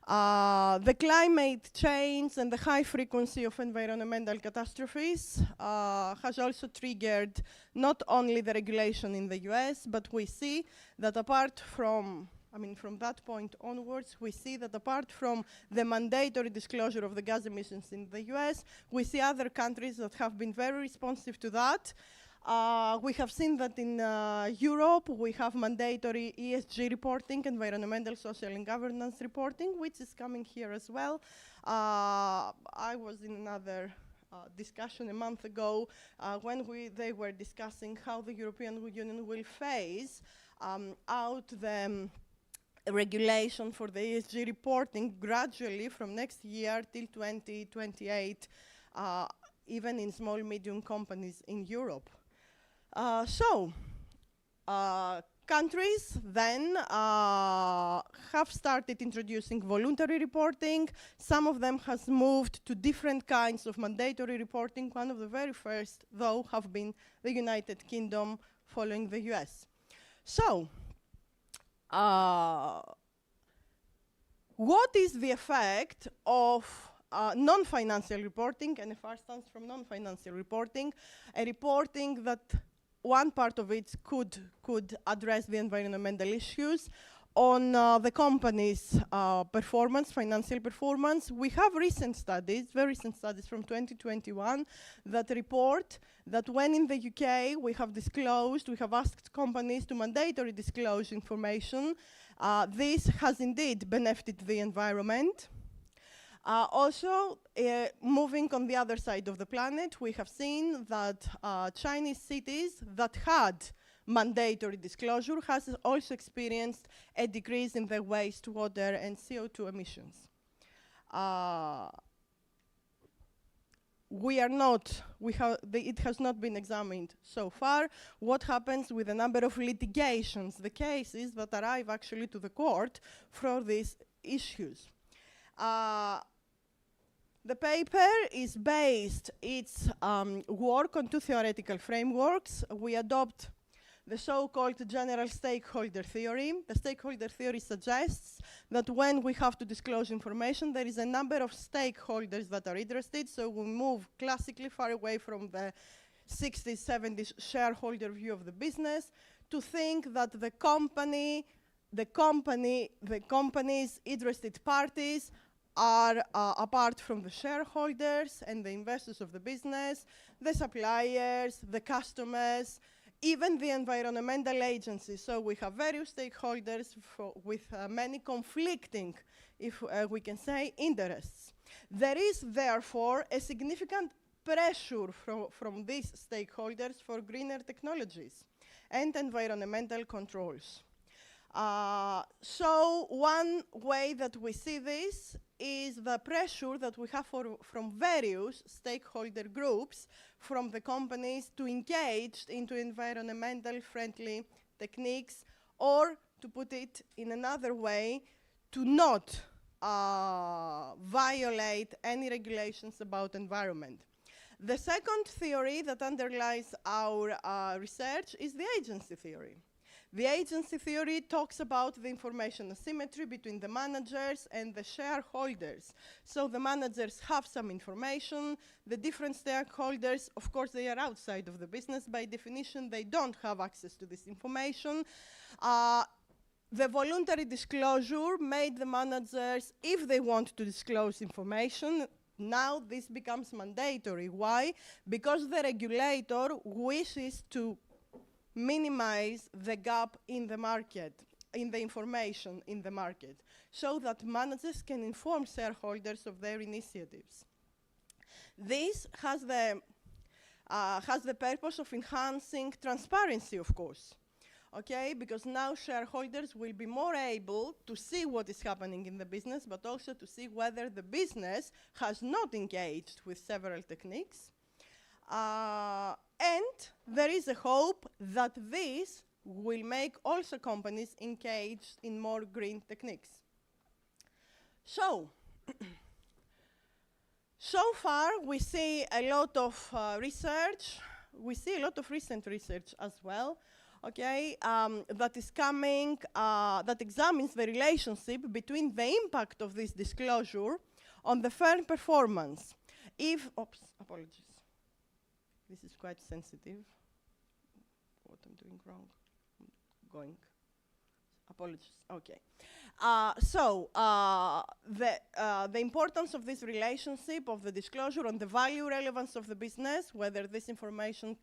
The climate change and the high frequency of environmental catastrophes has also triggered not only the regulation in the US, but we see that apart from, from that point onwards, we see that apart from the mandatory disclosure of the gas emissions in the US, we see other countries that have been very responsive to that. We have seen that in Europe, we have mandatory ESG reporting, environmental, social, and governance reporting, which is coming here as well. I was in another discussion a month ago when they were discussing how the European Union will phase out the regulation for the ESG reporting gradually from next year till 2028, even in small, medium companies in Europe. Countries then have started introducing voluntary reporting. Some of them has moved to different kinds of mandatory reporting. One of the very first, though, have been the United Kingdom following the US. What is the effect of non-financial reporting? NFR stands from non-financial reporting, a reporting that one part of it could address the environmental issues on the company's performance, financial performance. We have recent studies, very recent studies from 2021 that report that when in the UK we have asked companies to mandatory disclose information, this has indeed benefited the environment. Also, moving on the other side of the planet, we have seen that Chinese cities that had mandatory disclosure has also experienced a decrease in their wastewater and CO2 emissions. It has not been examined so far what happens with a number of litigations, the cases that arrive actually to the court for these issues. The paper is based its work on two theoretical frameworks. We adopt the so-called general stakeholder theory. The stakeholder theory suggests that when we have to disclose information, there is a number of stakeholders that are interested, so we move classically far away from the 60s, 70s shareholder view of the business to think that the company's interested parties are apart from the shareholders and the investors of the business, the suppliers, the customers, even the environmental agencies. So we have various stakeholders with many conflicting, if we can say, interests. There is therefore a significant pressure from these stakeholders for greener technologies and environmental controls. So one way that we see this is the pressure that we have from various stakeholder groups from the companies to engage into environmental friendly techniques, or to put it in another way, to not violate any regulations about environment. The second theory that underlies our research is the agency theory. The agency theory talks about the information asymmetry between the managers and the shareholders. So the managers have some information, the different stakeholders, of course, they are outside of the business. By definition, they don't have access to this information. The voluntary disclosure made the managers, if they want to disclose information, now this becomes mandatory. Why? Because the regulator wishes to minimize the gap in the market, in the information in the market, so that managers can inform shareholders of their initiatives. This has the purpose of enhancing transparency, of course, okay? Because now shareholders will be more able to see what is happening in the business, but also to see whether the business has not engaged with several techniques. And there is a hope that this will make also companies engaged in more green techniques. So, so far we see a lot of research. We see a lot of recent research as well okay, that is coming, that examines the relationship between the impact of this disclosure on the firm performance. If, oops, apologies. This is quite sensitive. What I'm doing wrong. Going. Apologies. Okay. The importance of this relationship of the disclosure on the value relevance of the business, whether this information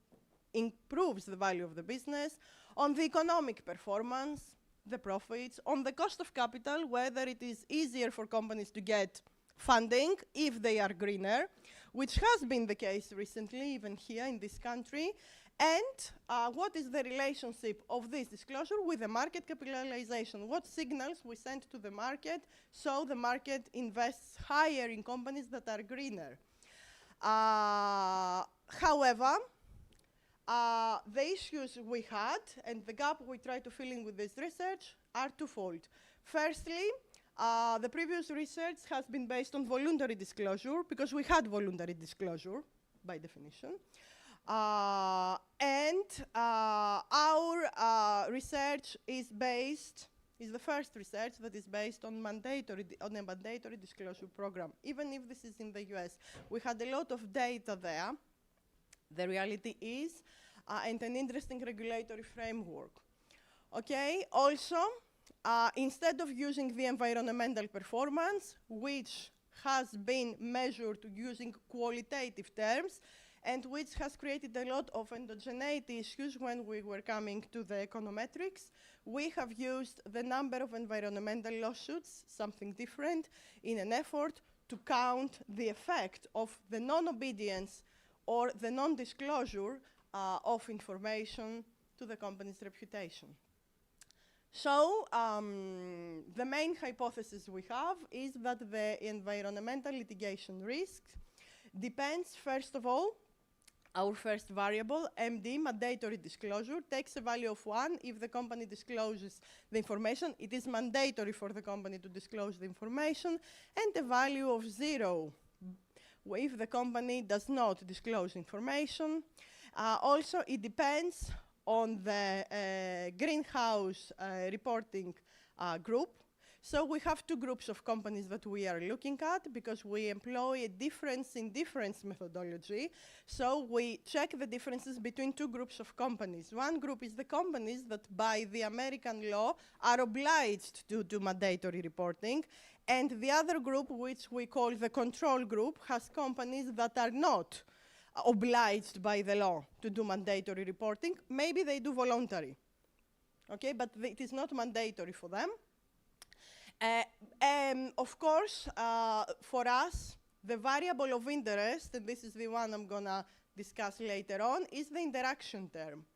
improves the value of the business, on the economic performance, the profits, on the cost of capital, whether it is easier for companies to get funding if they are greener, which has been the case recently, even here in this country, and what is the relationship of this disclosure with the market capitalization? What signals we send to the market so the market invests higher in companies that are greener? However, the issues we had and the gap we try to fill in with this research are twofold. Firstly, the previous research has been based on voluntary disclosure because we had voluntary disclosure by definition. Our research is the first research that is based on a mandatory disclosure program. Even if this is in the US, we had a lot of data there. The reality is, and an interesting regulatory framework. Okay, also, instead of using the environmental performance, which has been measured using qualitative terms, and which has created a lot of endogeneity issues when we were coming to the econometrics, we have used the number of environmental lawsuits, something different, in an effort to count the effect of the non-obedience or the non-disclosure of information to the company's reputation. So the main hypothesis we have is that the environmental litigation risk depends, first of all, our first variable, MD, mandatory disclosure, takes a value of 1. If the company discloses the information, it is mandatory for the company to disclose the information, and a value of 0 if the company does not disclose information. Also, it depends on the greenhouse reporting group. So we have two groups of companies that we are looking at because we employ a difference in difference methodology. So we check the differences between two groups of companies. One group is the companies that by the American law are obliged to do mandatory reporting. And the other group, which we call the control group, has companies that are not obliged by the law to do mandatory reporting. Maybe they do voluntary, okay, but it is not mandatory for them. Of course, for us, the variable of interest, and this is the one I'm gonna discuss later on, is the interaction term.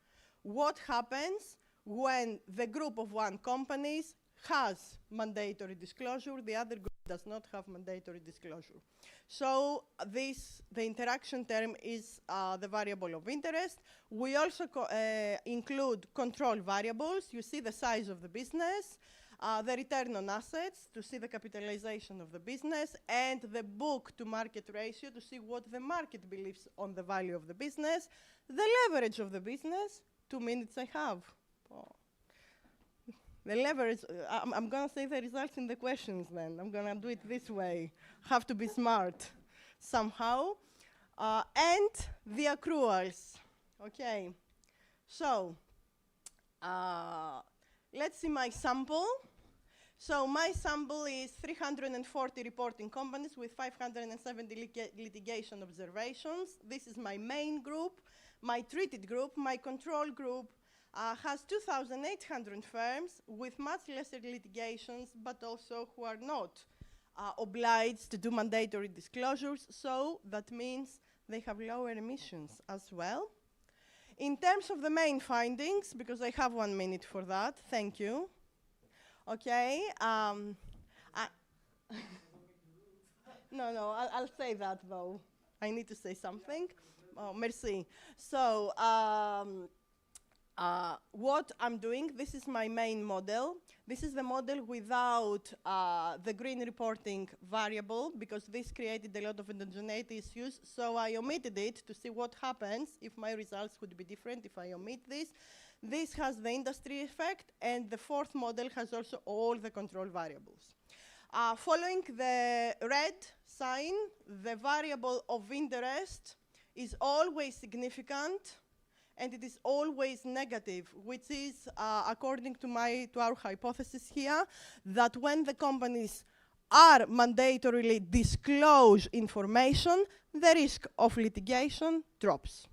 What happens when the group of one companies has mandatory disclosure, the other group does not have mandatory disclosure. So the interaction term is the variable of interest. We also include control variables. You see the size of the business, the return on assets to see the capitalization of the business, and the book to market ratio to see what the market believes on the value of the business, the leverage of the business. 2 minutes I have. Oh. The leverage, I'm going to say the results in the questions then. I'm going to do it this way. Have to be smart somehow. And the accruals. Okay. So let's see my sample. So my sample is 340 reporting companies with 570 litigation observations. This is my main group. My treated group, my control group, has 2,800 firms with much lesser litigations, but also who are not obliged to do mandatory disclosures. So that means they have lower emissions as well. In terms of the main findings, because I have 1 minute for that, thank you. Okay. No, I'll say that though. I need to say something. Oh, merci. So what I'm doing, this is my main model. This is the model without the green reporting variable, because this created a lot of endogeneity issues. So I omitted it to see what happens if my results would be different if I omit this. This has the industry effect, and the fourth model has also all the control variables. Following the red sign, the variable of interest is always significant, and it is always negative, which is, according to our hypothesis here, that when the companies are mandatorily disclose information, the risk of litigation drops.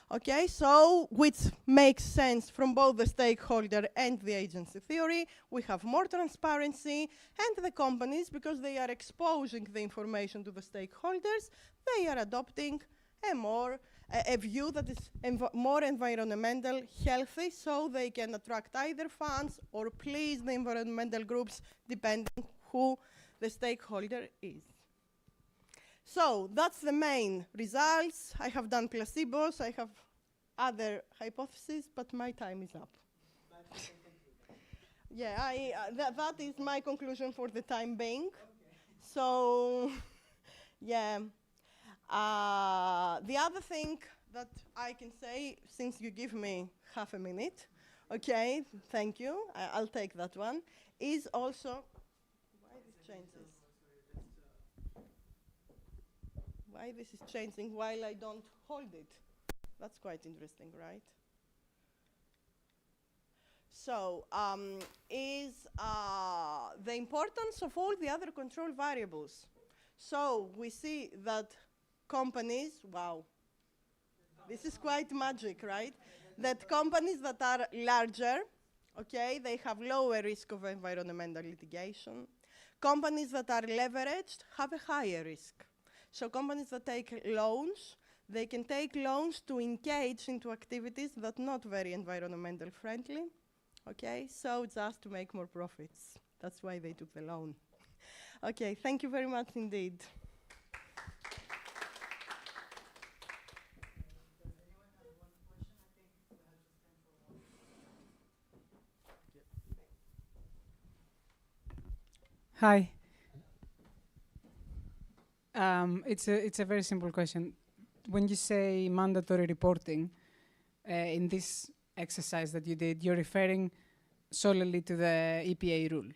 Okay, so which makes sense from both the stakeholder and the agency theory. We have more transparency, and the companies, because they are exposing the information to the stakeholders, they are adopting a view that is more environmental healthy, so they can attract either funds or please the environmental groups, depending who the stakeholder is. So that's the main results. I have done placebos, I have other hypotheses, but my time is up. Yeah, that is my conclusion for the time being. Okay. So, yeah. The other thing that I can say, since you give me half a minute, okay, thank you, I'll take that one, is also, why this changes? Why this is changing while I don't hold it? That's quite interesting, right? So, is the importance of all the other control variables. So, we see that companies, wow, this is quite magic, right? That companies that are larger, okay, they have lower risk of environmental litigation. Companies that are leveraged have a higher risk. So companies that take loans, they can take loans to engage into activities that are not very environmental friendly, okay? So just to make more profits. That's why they took the loan. Okay, thank you very much indeed. Hi. It's a very simple question. When you say mandatory reporting, in this exercise that you did, you're referring solely to the EPA rule.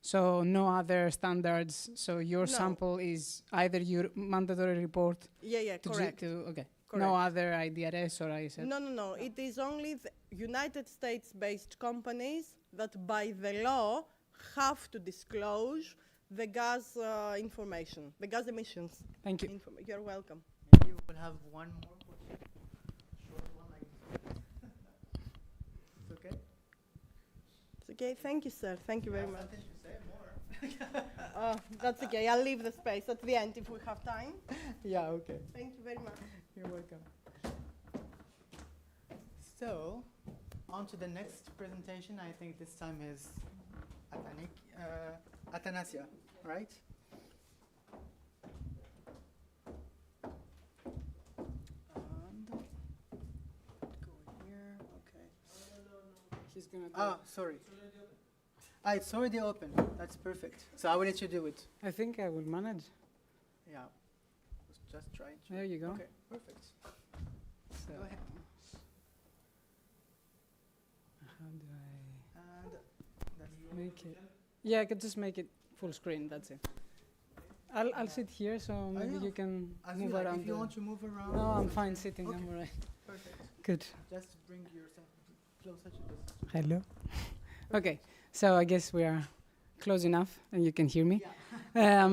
So no other standards. So your sample is either your mandatory report. Yeah, correct. Okay. Correct. No other IDRS or ISF? No. It is only the United States-based companies that by the law have to disclose the gas information, the gas emissions. Thank you. You're welcome. Maybe we will have one more question. Short one, like it's okay? It's okay. Thank you, sir. Thank you very much. Something to say more. That's okay. I'll leave the space at the end if we have time. Yeah, okay. Thank you very much. You're welcome. So, on to the next presentation. I think this time is Athanasia, right? And go here. Okay. He's gonna do sorry. It's already open. That's perfect. So I will let you do it. I think I will manage. Yeah. Just try to. There you go. Okay, perfect. So Go ahead. how do I And that's make it? Yeah, I could just make it full screen. That's it. I'll sit here, so maybe yeah. you can as move you like. around. If you want to move around. No, I'm fine sitting. Okay. I'm alright. Perfect. Good. Just bring yourself closer to this. Hello. Okay, so I guess we are close enough, and you can hear me. Yeah.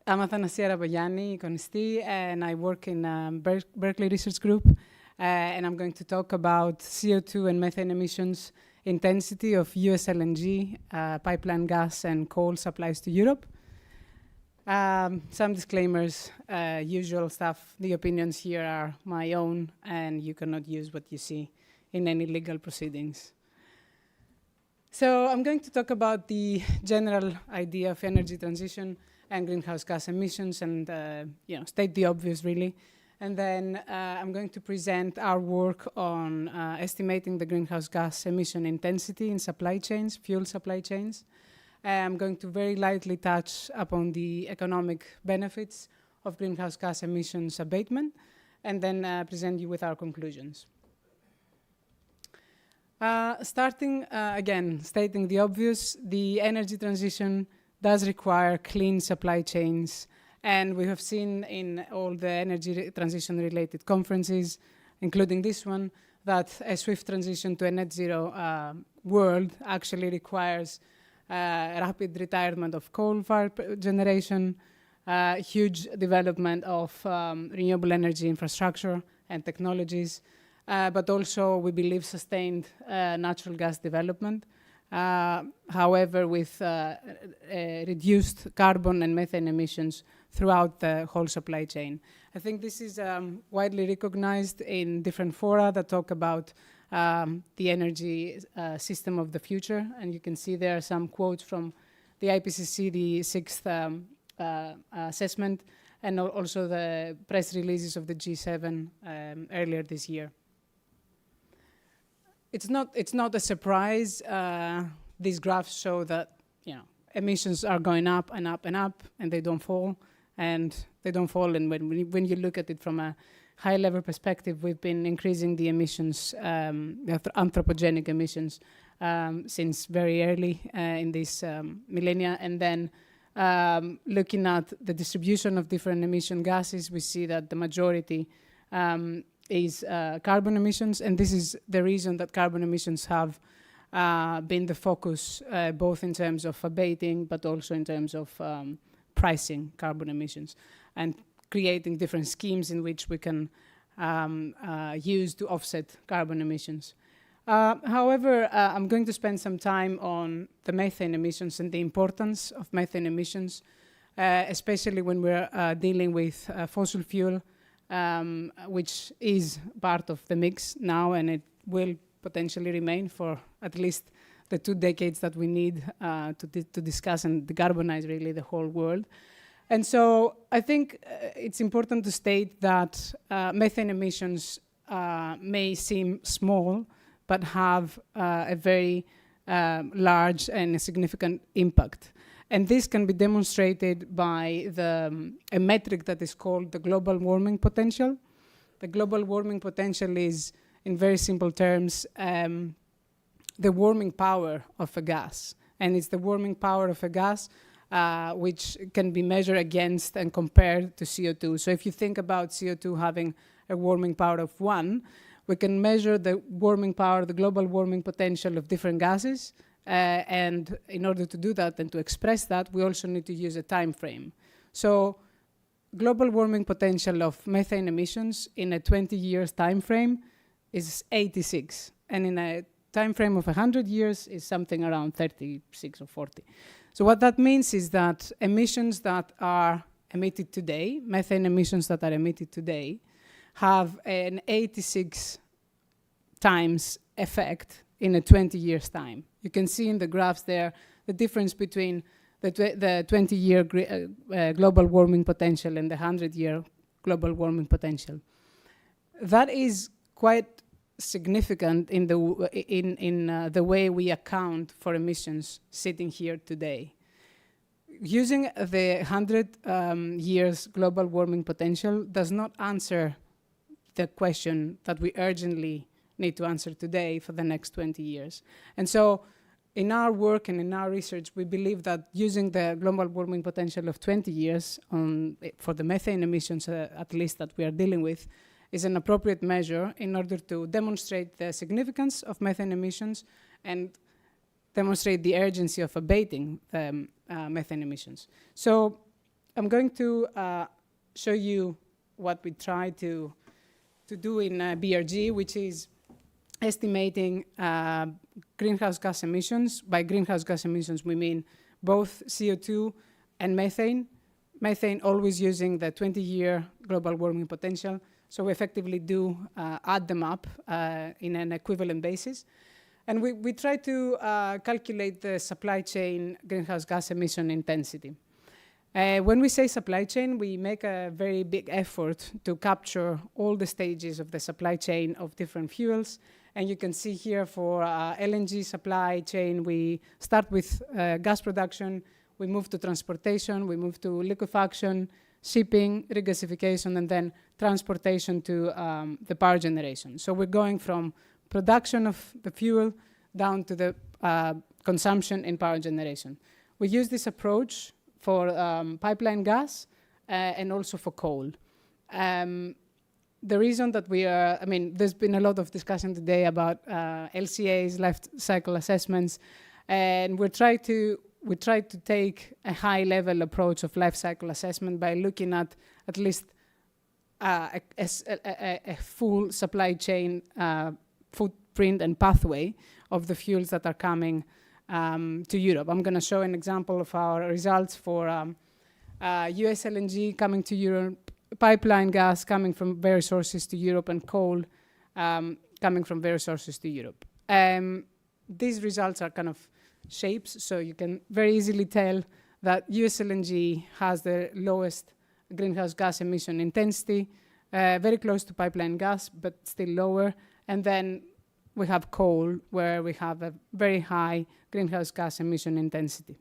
I'm Athanasia Rabogianni, economist, and I work in Berkeley Research Group, and I'm going to talk about CO2 and methane emissions intensity of US LNG, pipeline gas, and coal supplies to Europe. Some disclaimers, usual stuff. The opinions here are my own, and you cannot use what you see in any legal proceedings. So I'm going to talk about the general idea of energy transition and greenhouse gas emissions, and state the obvious, really. And then I'm going to present our work on estimating the greenhouse gas emission intensity in supply chains, fuel supply chains. I'm going to very lightly touch upon the economic benefits of greenhouse gas emissions abatement, and then present you with our conclusions. Starting again, stating the obvious, the energy transition does require clean supply chains, and we have seen in all the energy transition related conferences, including this one, that a swift transition to a net zero world actually requires rapid retirement of coal-fired generation, huge development of renewable energy infrastructure and technologies, but also, we believe, sustained natural gas development. However, with reduced carbon and methane emissions throughout the whole supply chain. I think this is widely recognized in different fora that talk about the energy system of the future. And you can see there are some quotes from the IPCC, the sixth assessment, and also the press releases of the G7 earlier this year. It's not a surprise. These graphs show that emissions are going up and up and up, and they don't fall. And they don't fall. And when you look at it from a high-level perspective, we've been increasing the emissions, anthropogenic emissions, since very early in this millennia. And then looking at the distribution of different emission gases, we see that the majority is carbon emissions, and this is the reason that carbon emissions have been the focus, both in terms of abating, but also in terms of pricing carbon emissions and creating different schemes in which we can use to offset carbon emissions. However, I'm going to spend some time on the methane emissions and the importance of methane emissions, especially when we're dealing with fossil fuel, which is part of the mix now, and it will potentially remain for at least the 2 decades that we need to discuss and decarbonize really the whole world. And so I think it's important to state that methane emissions may seem small, but have a very large and a significant impact. And this can be demonstrated by a metric that is called the global warming potential. The global warming potential is, in very simple terms, the warming power of a gas. And it's the warming power of a gas which can be measured against and compared to CO2. So if you think about CO2 having a warming power of 1, we can measure the warming power, the global warming potential of different gases. And in order to do that and to express that, we also need to use a time frame. So global warming potential of methane emissions in a 20 years time frame is 86. And in a time frame of 100 years is something around 36 or 40. So what that means is that emissions that are emitted today, methane emissions that are emitted today, have an 86 times effect in a 20 years time. You can see in the graphs there the difference between the 20-year global warming potential and the 100-year global warming potential. That is quite significant in the way we account for emissions sitting here today. Using the 100 years global warming potential does not answer the question that we urgently need to answer today for the next 20 years. And so in our work and in our research, we believe that using the global warming potential of 20 years for the methane emissions, at least that we are dealing with, is an appropriate measure in order to demonstrate the significance of methane emissions and demonstrate the urgency of abating the methane emissions. So I'm going to show you what we try to do in BRG, which is estimating greenhouse gas emissions. By greenhouse gas emissions, we mean both CO2 and methane. Methane always using the 20-year global warming potential. So we effectively do add them up in an equivalent basis. And we try to calculate the supply chain greenhouse gas emission intensity. When we say supply chain, we make a very big effort to capture all the stages of the supply chain of different fuels. And you can see here for LNG supply chain, we start with gas production, we move to transportation, we move to liquefaction, shipping, regasification, and then transportation to the power generation. So we're going from production of the fuel down to the consumption in power generation. We use this approach for pipeline gas and also for coal. The reason that we are, I mean, there's been a lot of discussion today about LCAs, life cycle assessments, and we try to take a high-level approach of life cycle assessment by looking at least a full supply chain footprint and pathway of the fuels that are coming to Europe. I'm going to show an example of our results for US LNG coming to Europe, pipeline gas coming from various sources to Europe, and coal coming from various sources to Europe. These results are kind of shapes, so you can very easily tell that US LNG has the lowest greenhouse gas emission intensity, very close to pipeline gas, but still lower. And then we have coal, where we have a very high greenhouse gas emission intensity.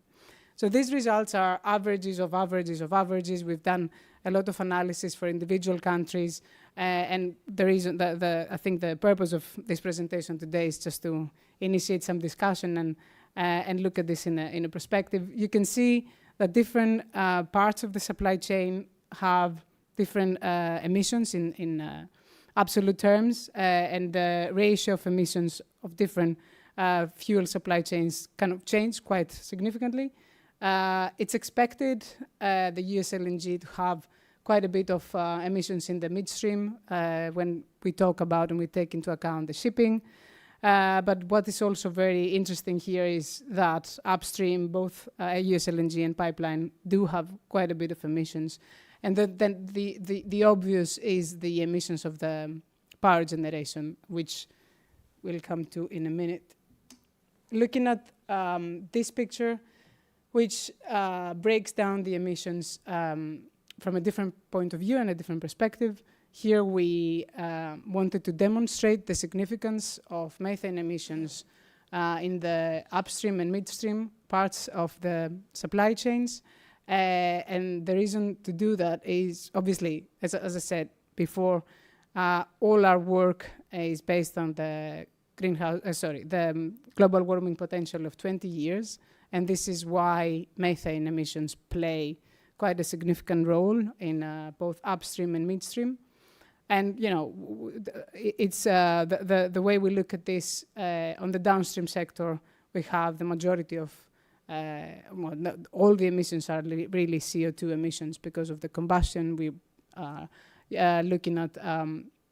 So these results are averages of averages of averages. We've done a lot of analysis for individual countries, and the reason I think the purpose of this presentation today is just to initiate some discussion and look at this in a perspective. You can see that different parts of the supply chain have different emissions in absolute terms, and the ratio of emissions of different fuel supply chains kind of change quite significantly. It's expected the US LNG to have quite a bit of emissions in the midstream when we talk about and we take into account the shipping. But what is also very interesting here is that upstream, both US LNG and pipeline do have quite a bit of emissions. And then the obvious is the emissions of the power generation, which we'll come to in a minute. Looking at this picture, which breaks down the emissions from a different point of view and a different perspective. Here we wanted to demonstrate the significance of methane emissions in the upstream and midstream parts of the supply chains. And the reason to do that is, obviously, as I said before, all our work is based on the the global warming potential of 20 years. And this is why methane emissions play quite a significant role in both upstream and midstream. And, you know, it's the way we look at this on the downstream sector, we have the majority of, all the emissions are really CO2 emissions because of the combustion. We are looking at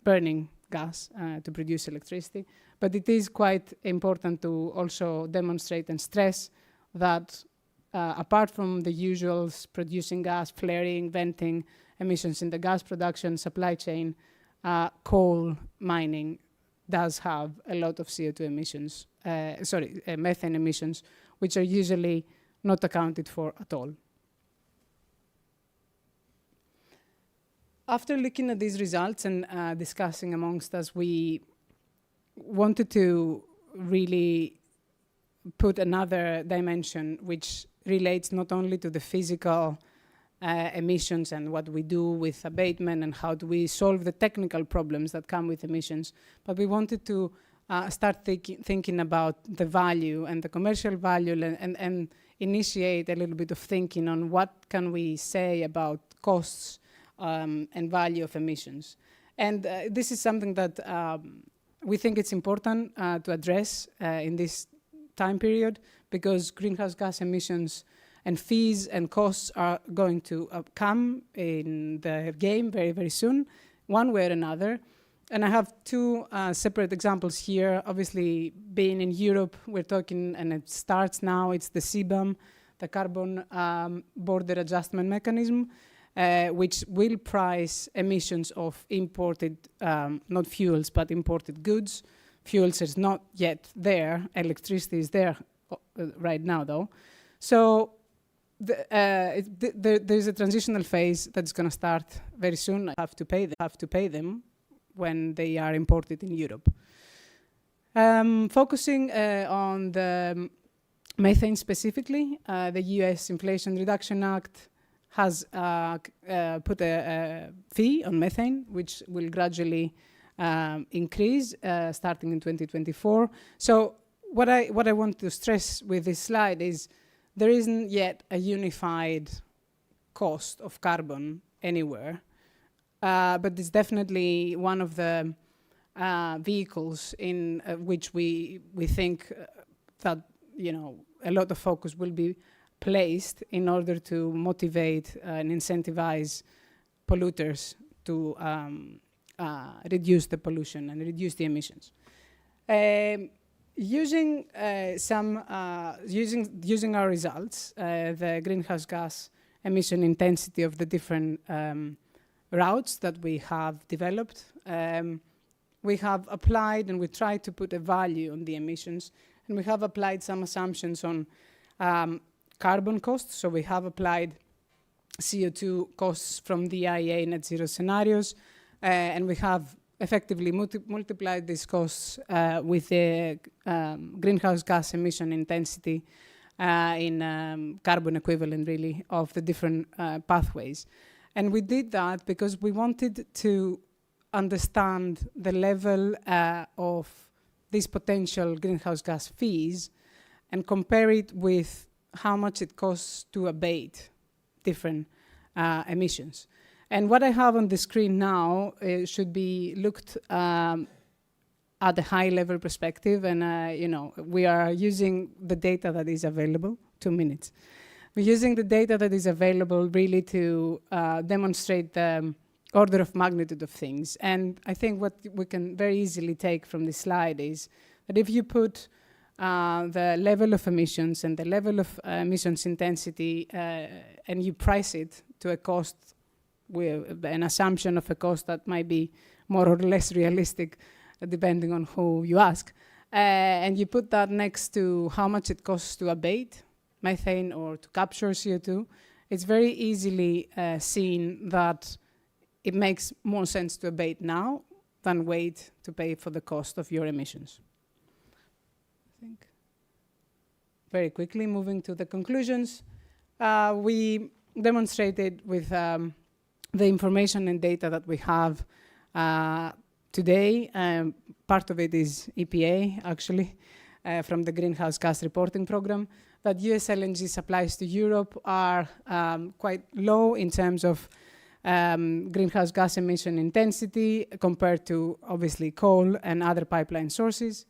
burning gas to produce electricity. But it is quite important to also demonstrate and stress that apart from the usuals, producing gas, flaring, venting, emissions in the gas production supply chain, coal mining does have a lot of CO2 emissions, methane emissions, which are usually not accounted for at all. After looking at these results and discussing amongst us, we wanted to really put another dimension which relates not only to the physical emissions and what we do with abatement and how do we solve the technical problems that come with emissions, but we wanted to start thinking about the value and the commercial value and initiate a little bit of thinking on what can we say about costs and value of emissions. And this is something that we think it's important to address in this time period, because greenhouse gas emissions and fees and costs are going to come in the game very, very soon, one way or another. And I have two separate examples here. Obviously, being in Europe, we're talking, and it starts now, it's the CBAM, the Carbon Border Adjustment Mechanism, which will price emissions of imported, not fuels, but imported goods. Fuels is not yet there. Electricity is there right now, though. So there's a transitional phase that's going to start very soon. I have to pay them when they are imported in Europe. Focusing on the methane specifically, the US Inflation Reduction Act has put a fee on methane, which will gradually increase starting in 2024. So what I want to stress with this slide is there isn't yet a unified cost of carbon anywhere, but it's definitely one of the vehicles in which we think that a lot of focus will be placed in order to motivate and incentivize polluters to reduce the pollution and reduce the emissions. Using our results, the greenhouse gas emission intensity of the different routes that we have developed, we have applied and we tried to put a value on the emissions, and we have applied some assumptions on carbon costs. So we have applied CO2 costs from the IEA net zero scenarios, and we have effectively multiplied these costs with the greenhouse gas emission intensity in carbon equivalent, really, of the different pathways. And we did that because we wanted to understand the level of these potential greenhouse gas fees and compare it with how much it costs to abate different emissions. And what I have on the screen now should be looked at a high-level perspective, and we are using the data that is available. 2 minutes. We're using the data that is available really to demonstrate the order of magnitude of things. And I think what we can very easily take from this slide is that if you put the level of emissions and the level of emissions intensity and you price it to a cost with an assumption of a cost that might be more or less realistic depending on who you ask, and you put that next to how much it costs to abate methane or to capture CO2, it's very easily seen that it makes more sense to abate now than wait to pay for the cost of your emissions. I think. Very quickly, moving to the conclusions, we demonstrated with the information and data that we have today. Part of it is EPA, actually, from the Greenhouse Gas Reporting Program, that US LNG supplies to Europe are quite low in terms of greenhouse gas emission intensity compared to, obviously, coal and other pipeline sources.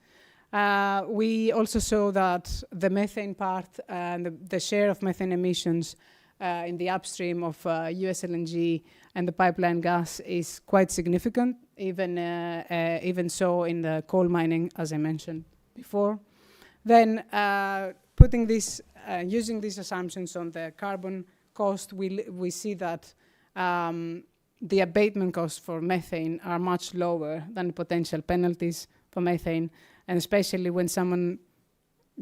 We also saw that the methane part and the share of methane emissions in the upstream of US LNG and the pipeline gas is quite significant, even so in the coal mining, as I mentioned before. Then putting this, using these assumptions on the carbon cost, we see that the abatement costs for methane are much lower than potential penalties for methane, and especially when someone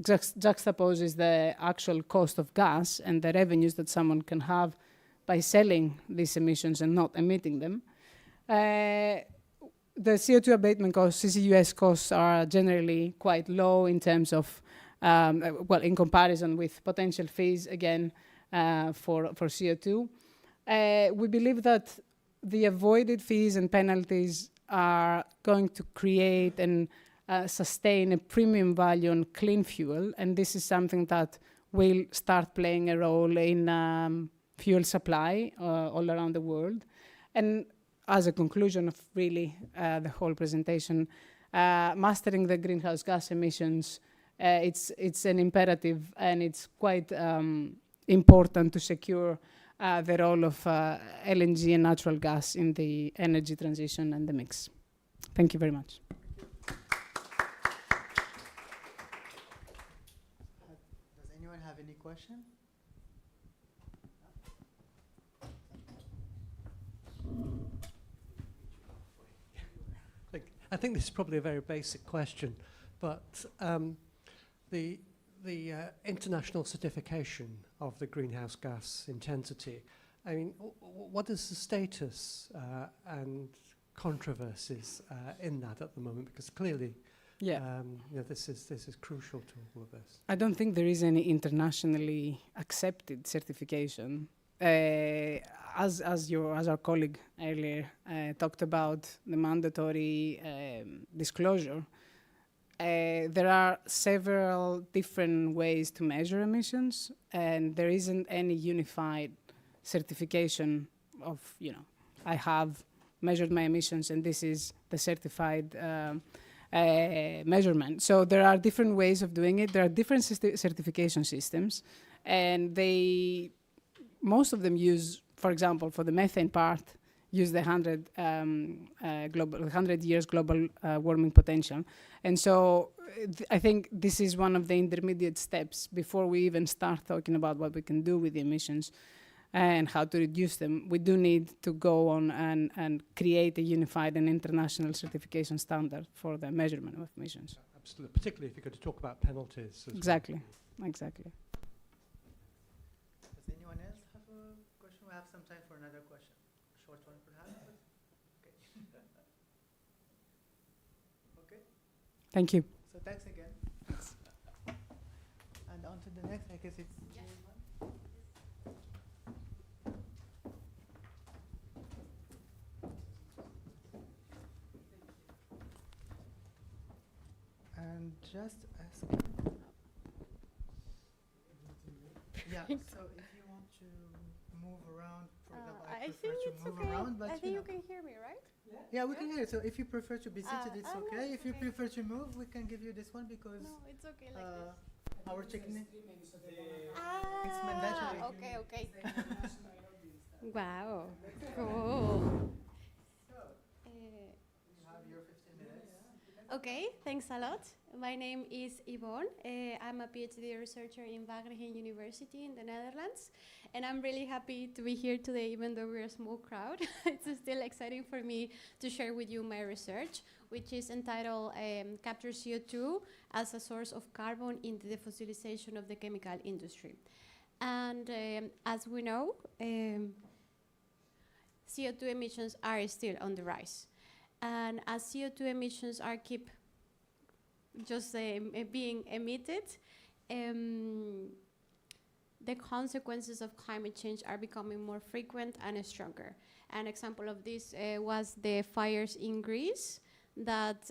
juxtaposes the actual cost of gas and the revenues that someone can have by selling these emissions and not emitting them. The CO2 abatement costs, CCUS costs, are generally quite low in terms of, well, in comparison with potential fees, again, for CO2. We believe that the avoided fees and penalties are going to create and sustain a premium value on clean fuel, and this is something that will start playing a role in fuel supply all around the world. And as a conclusion of really the whole presentation, mastering the greenhouse gas emissions, it's an imperative, and it's quite important to secure the role of LNG and natural gas in the energy transition and the mix. Thank you very much. Does anyone have any question? I think this is probably a very basic question, but the international certification of the greenhouse gas intensity, I mean, what is the status and controversies in that at the moment? Because clearly, this is crucial to all of this. I don't think there is any internationally accepted certification as our colleague earlier talked about the mandatory disclosure, there are several different ways to measure emissions, and there isn't any unified certification of, I have measured my emissions and this is the certified measurement. So there are different ways of doing it. There are different certification systems, and most of them use, for example, for the methane part, use the 100 years global warming potential. And so I think this is one of the intermediate steps before we even start talking about what we can do with the emissions and how to reduce them. We do need to go on and create a unified and international certification standard for the measurement of emissions. Absolutely, particularly if you're going to talk about penalties. Exactly, exactly. Does anyone else have a question? We have some time for another question. Short one, perhaps. Okay. Okay. Thank you. So thanks again. And on to the next. I guess it's. And just ask. Yeah. So if you want to move around, for example, I prefer to move around, but I think you can hear me, right? Yeah, we can hear it. So if you prefer to be seated, it's no, okay. it's If you okay. prefer to move, we can give you this one because No, it's okay like this. our technique. Ah, It's mandatory. okay, okay. Wow, cool. You have your 15 minutes. Okay, thanks a lot. My name is Yvonne. I'm a PhD researcher in Wageningen University in the Netherlands. And I'm really happy to be here today, even though we're a small crowd. It's still exciting for me to share with you my research, which is entitled Capture CO2 as a Source of Carbon in the Defossilization of the Chemical Industry. And as we know, CO2 emissions are still on the rise. And as CO2 emissions are keep just being emitted, the consequences of climate change are becoming more frequent and stronger. An example of this was the fires in Greece that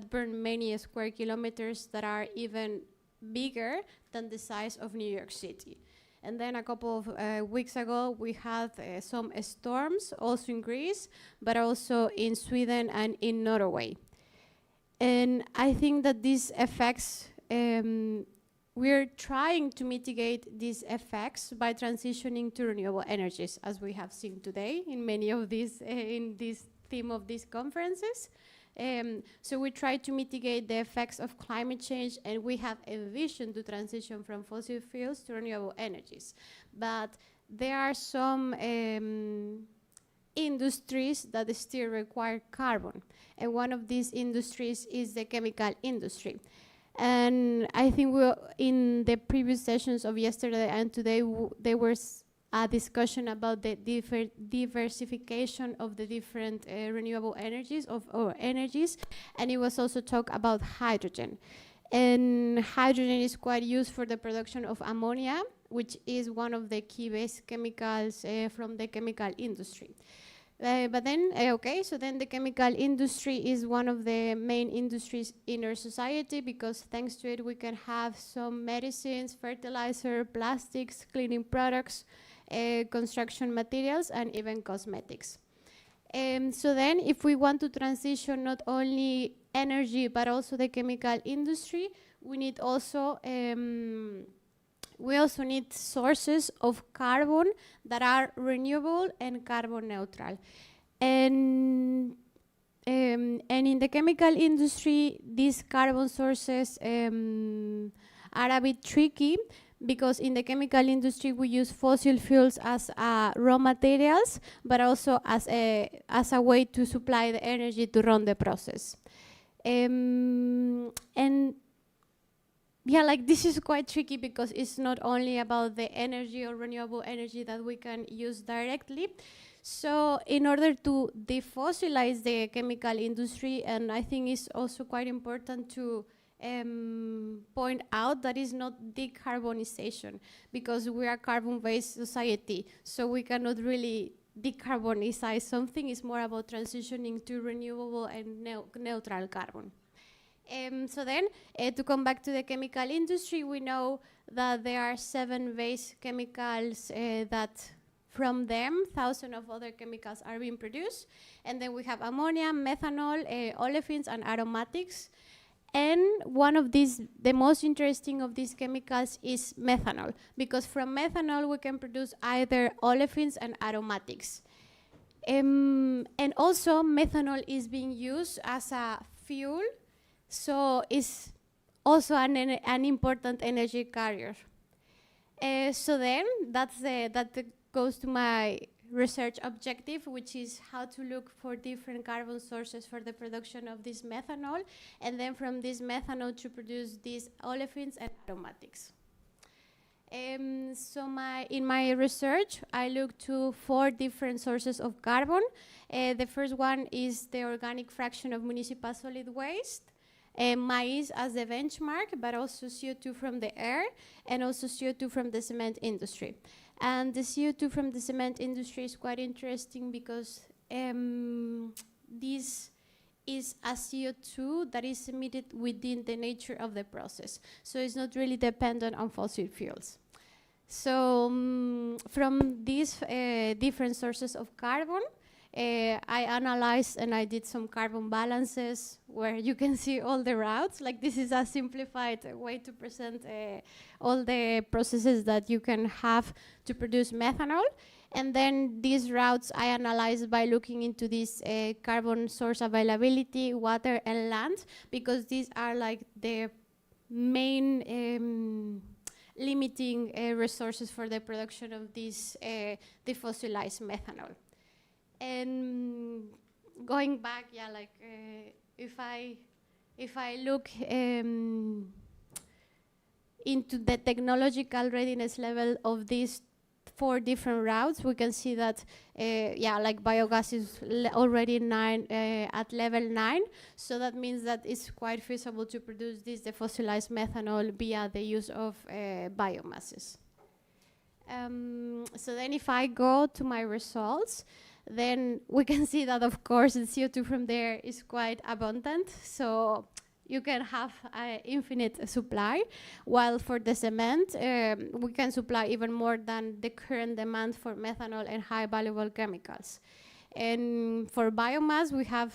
burn many square kilometers that are even bigger than the size of New York City. And then a couple of weeks ago, we had some storms also in Greece, but also in Sweden and in Norway. And I think that these effects, we're trying to mitigate these effects by transitioning to renewable energies, as we have seen today in many of these, in this theme of these conferences. So we try to mitigate the effects of climate change, and we have a vision to transition from fossil fuels to renewable energies. But there are some industries that still require carbon. And one of these industries is the chemical industry. And I think in the previous sessions of yesterday and today, there was a discussion about the diversification of the different renewable energies or energies, and it was also talk about hydrogen. And hydrogen is quite used for the production of ammonia, which is one of the key base chemicals from the chemical industry. But then, so then the chemical industry is one of the main industries in our society, because thanks to it we can have some medicines, fertilizer, plastics, cleaning products, construction materials, and even cosmetics. So then if we want to transition not only energy but also the chemical industry, we need also need sources of carbon that are renewable and carbon neutral. And in the chemical industry, these carbon sources are a bit tricky, because in the chemical industry we use fossil fuels as raw materials, but also as a way to supply the energy to run the process. And yeah, like this is quite tricky, because it's not only about the energy or renewable energy that we can use directly. So in order to defossilize the chemical industry, and I think it's also quite important to point out that is not decarbonization, because we are carbon-based society, so we cannot really decarbonize something. It's more about transitioning to renewable and neutral carbon. So then, to come back to the chemical industry, we know that there are 7 base chemicals that from them, thousands of other chemicals are being produced. And then we have ammonia, methanol, olefins, and aromatics. And one of these, the most interesting of these chemicals is methanol, because from methanol we can produce either olefins and aromatics. And also methanol is being used as a fuel, so it's also an important energy carrier. So then that goes to my research objective, which is how to look for different carbon sources for the production of this methanol, and then from this methanol to produce these olefins and aromatics. So in my research, I looked to 4 different sources of carbon. The first one is the organic fraction of municipal solid waste, maize as the benchmark, but also CO2 from the air, and also CO2 from the cement industry. And the CO2 from the cement industry is quite interesting because this is a CO2 that is emitted within the nature of the process. So it's not really dependent on fossil fuels. So from these different sources of carbon, I analyzed and I did some carbon balances where you can see all the routes. Like, this is a simplified way to present all the processes that you can have to produce methanol. And then these routes I analyzed by looking into this carbon source availability, water and land, because these are like the main limiting resources for the production of this defossilized methanol. And going back, yeah, like if I look into the technological readiness level of these 4 different routes, we can see that, yeah, like biogas is already at level 9. So that means that it's quite feasible to produce this defossilized methanol via the use of biomasses. So then if I go to my results, then we can see that, of course, the CO2 from there is quite abundant. So you can have an infinite supply, while for the cement, we can supply even more than the current demand for methanol and high valuable chemicals. And for biomass, we have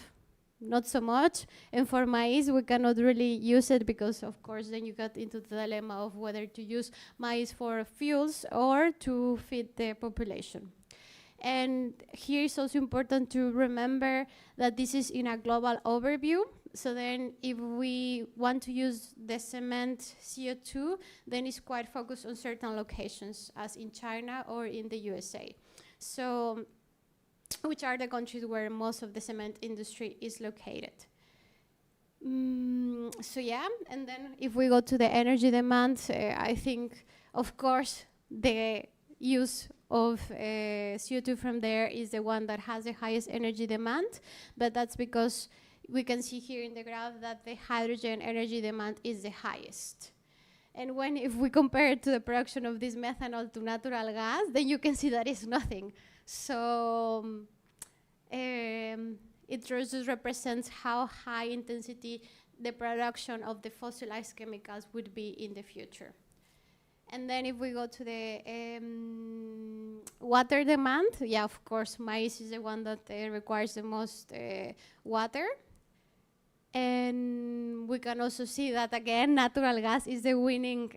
not so much. And for maize, we cannot really use it because, of course, then you get into the dilemma of whether to use maize for fuels or to feed the population. And here it's also important to remember that this is in a global overview. So then if we want to use the cement CO2, then it's quite focused on certain locations, as in China or in the USA. So, which are the countries where most of the cement industry is located. So yeah, and then if we go to the energy demand, I think, of course, the use of CO2 from there is the one that has the highest energy demand, but that's because we can see here in the graph that the hydrogen energy demand is the highest. And if we compare it to the production of this methanol to natural gas, then you can see that it's nothing. So it just represents how high intensity the production of the fossilized chemicals would be in the future. And then if we go to the water demand, yeah, of course, maize is the one that requires the most water. And we can also see that, again, natural gas is the winning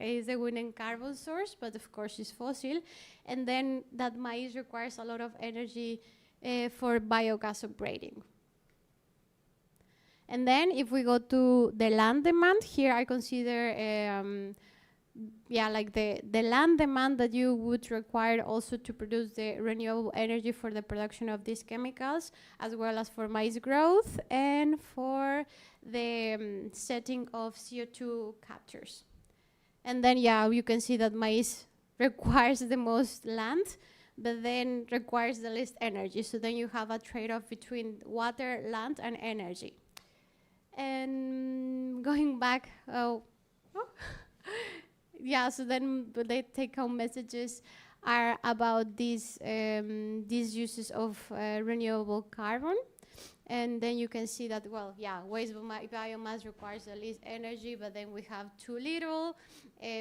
carbon source, but of course it's fossil. And then that maize requires a lot of energy for biogas upgrading. And then if we go to the land demand, here I consider yeah, like the land demand that you would require also to produce the renewable energy for the production of these chemicals, as well as for maize growth and for the setting of CO2 captures. And then, yeah, you can see that maize requires the most land, but then requires the least energy. So then you have a trade-off between water, land, and energy. And going back, yeah, so then the take-home messages are about these uses of renewable carbon. And then you can see that, well, yeah, waste biomass requires the least energy, but then we have too little.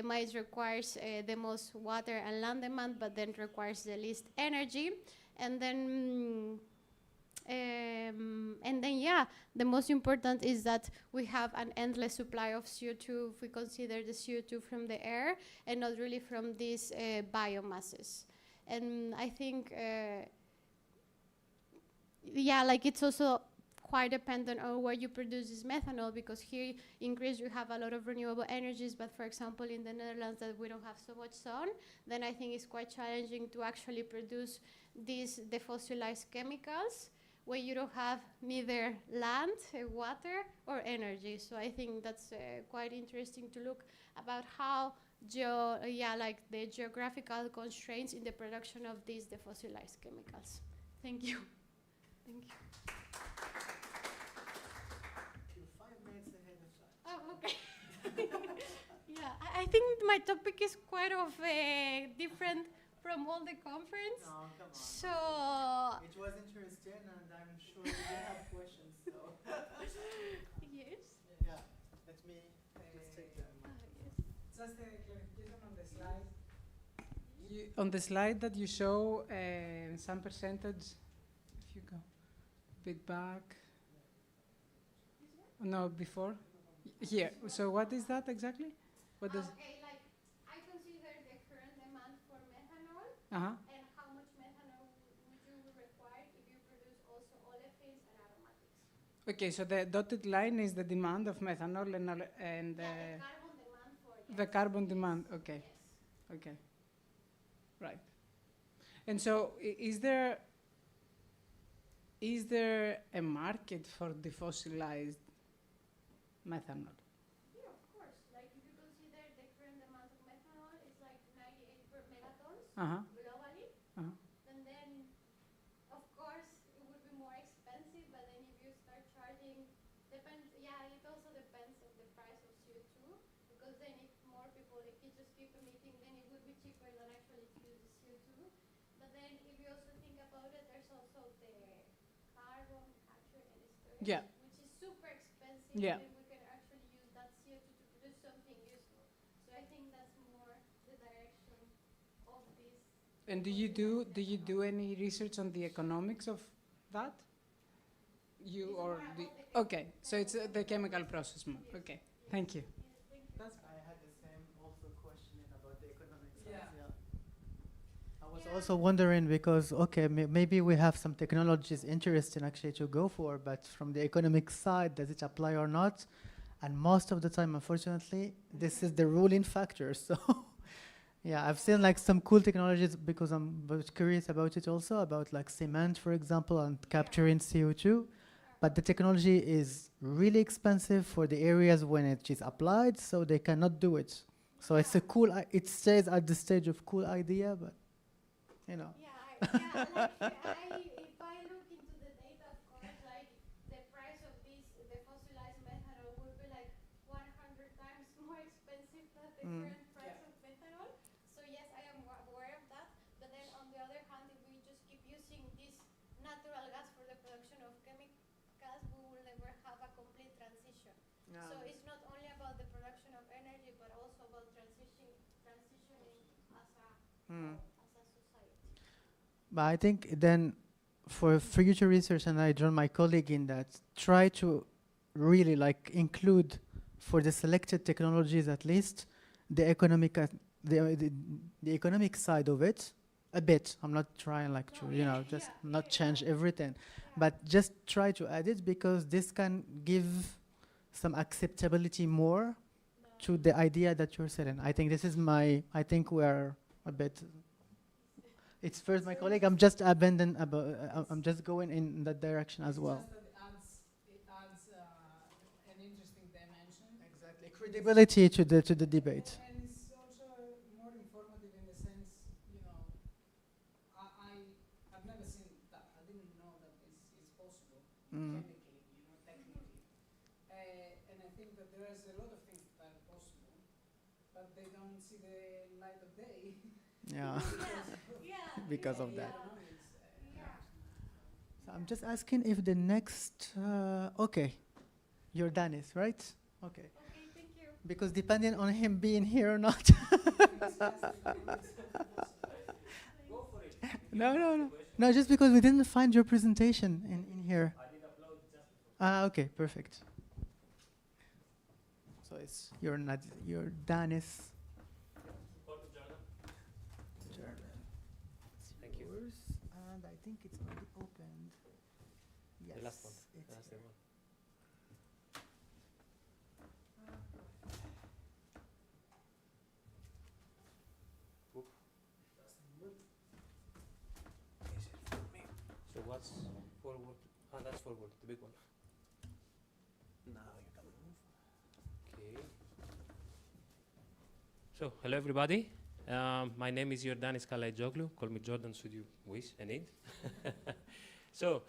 Maize requires the most water and land demand, but then requires the least energy. And then yeah, the most important is that we have an endless supply of CO2 if we consider the CO2 from the air and not really from these biomasses. And I think, yeah, like it's also quite dependent on where you produce this methanol, because here in Greece you have a lot of renewable energies, but for example in the Netherlands that we don't have so much sun, then I think it's quite challenging to actually produce these defossilized chemicals where you don't have neither land, water, or energy. So I think that's quite interesting to look about how like the geographical constraints in the production of these defossilized chemicals. Thank you. Thank you. You're 5 minutes ahead of time. Oh, okay. Yeah, I think my topic is quite of different from all the conference. No, come on. So it was interesting, and I'm sure you will have questions. So yes. Yeah. Let me just take them. Yes. Just a clarification on the slide. On the slide that you show some percentage, if you go a bit back. No, before. Here. So what is that exactly? What does? Okay, like I consider the current demand for methanol Uh-huh. and how much methanol would you require if you produce also olefins and aromatics. Okay, so the dotted line is the demand of methanol and The carbon demand for the carbon demand. Okay. Yes. Okay. Right. And so is there a market for defossilized methanol? Yeah, of course. Like if you consider the current demand of methanol is like 98 megatons Uh-huh. globally, Uh-huh. and then of course it would be more expensive, but then if you start charging, depends. Yeah, it also depends on the price of CO2, because then if more people like you just keep emitting, then it would be cheaper than actually to use the CO2. But then if you also think about it, there's also the carbon capture and storage, Yeah. which is super expensive. Yeah. And we can actually use that CO2 to produce something useful. So I think that's more the direction of this. And do you do any research on the economics of that? You or the okay, so it's the chemical process. Okay, thank you. I had the same also questioning about the economic side. Yeah. I was also wondering because, okay, maybe we have some technologies interesting actually to go for, but from the economic side, does it apply or not? And most of the time, unfortunately, this is the ruling factor. So yeah, I've seen like some cool technologies because I'm curious about it also, about like cement, for example, and capturing CO2. But the technology is really expensive for the areas when it is applied, so they cannot do it. So it's a cool, it stays at the stage of cool idea, but you know. Yeah, if I look into the data, of course, like the price of this, the fossilized methanol will be like 100 times more expensive than the current price of methanol. So yes, I am aware of that. But then on the other hand, if we just keep using this natural gas for the production of chemicals, we will never have a complete transition. Yeah. So it's not only about the production of energy, but also about transitioning as a society. But I think then for future research, and I join my colleague in that, try to really like include for the selected technologies at least the economic the economic side of it a bit. I'm not trying like to just not change everything, but just try to add it because this can give some acceptability more to the idea that you're selling. I think this is I think we're a bit. It's first my colleague. I'm just abandoned about. I'm just going in that direction as well. It adds an interesting dimension. Exactly, credibility to the debate. And it's also more informative in the sense, I've never seen that. I didn't know that this is possible chemically, technically. there's a lot of things that are possible, but they don't see the light of day. Yeah. Because of that. Yeah. So I'm just asking if the next, okay, Jordanis, right? Okay. Okay, thank you. Because depending on him being here or not. No, just because we didn't find your presentation in here. I did upload just before. Ah, okay, perfect. So it's Jordanis. Thank you. And I think it's already opened. Yes. The last one. It's The last here. one. So what's forward? Ah, that's forward, the big one. Now you can move. Okay. So, hello everybody. My name is Jordanis Kalaijoglu. Call me Jordan should you wish and need. So,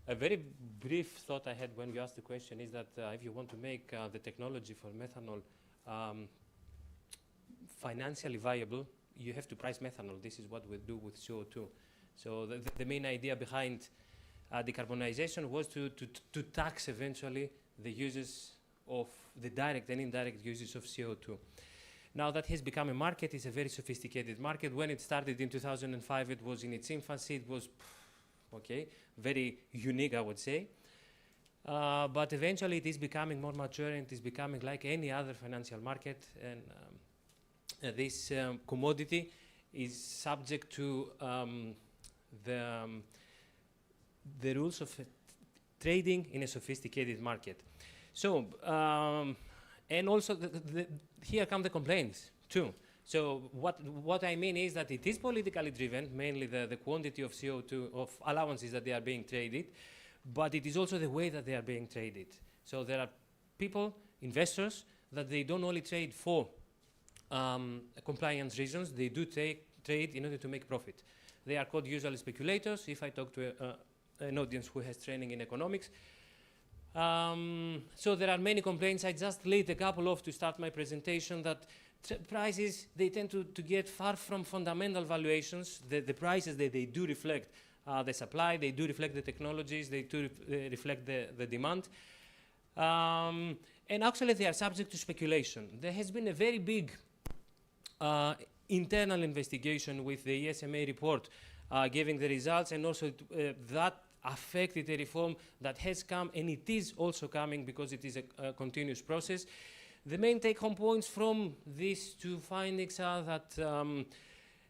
a very brief thought I had when you asked the question is that if you want to make the technology for methanol financially viable, you have to price methanol. This is what we do with CO2. So the main idea behind decarbonization was to tax eventually the uses of the direct and indirect uses of CO2. Now that has become a market, it's a very sophisticated market. When it started in 2005, it was in its infancy. It was, okay, very unique, I would say. But eventually it is becoming more mature and it is becoming like any other financial market. And this commodity is subject to the rules of trading in a sophisticated market. So, and also here come the complaints too. So what I mean is that it is politically driven, mainly the quantity of CO2, of allowances that they are being traded, but it is also the way that they are being traded. So there are people, investors, that they don't only trade for compliance reasons, they do trade in order to make profit. They are called usually speculators, if I talk to an audience who has training in economics. So there are many complaints. I just laid a couple off to start my presentation that prices, they tend to get far from fundamental valuations. The prices, they do reflect the supply, they do reflect the technologies, they do reflect the demand. And actually they are subject to speculation. There has been a very big internal investigation with the ESMA report giving the results, and also that affected a reform that has come, and it is also coming because it is a continuous process. The main take-home points from these two findings are that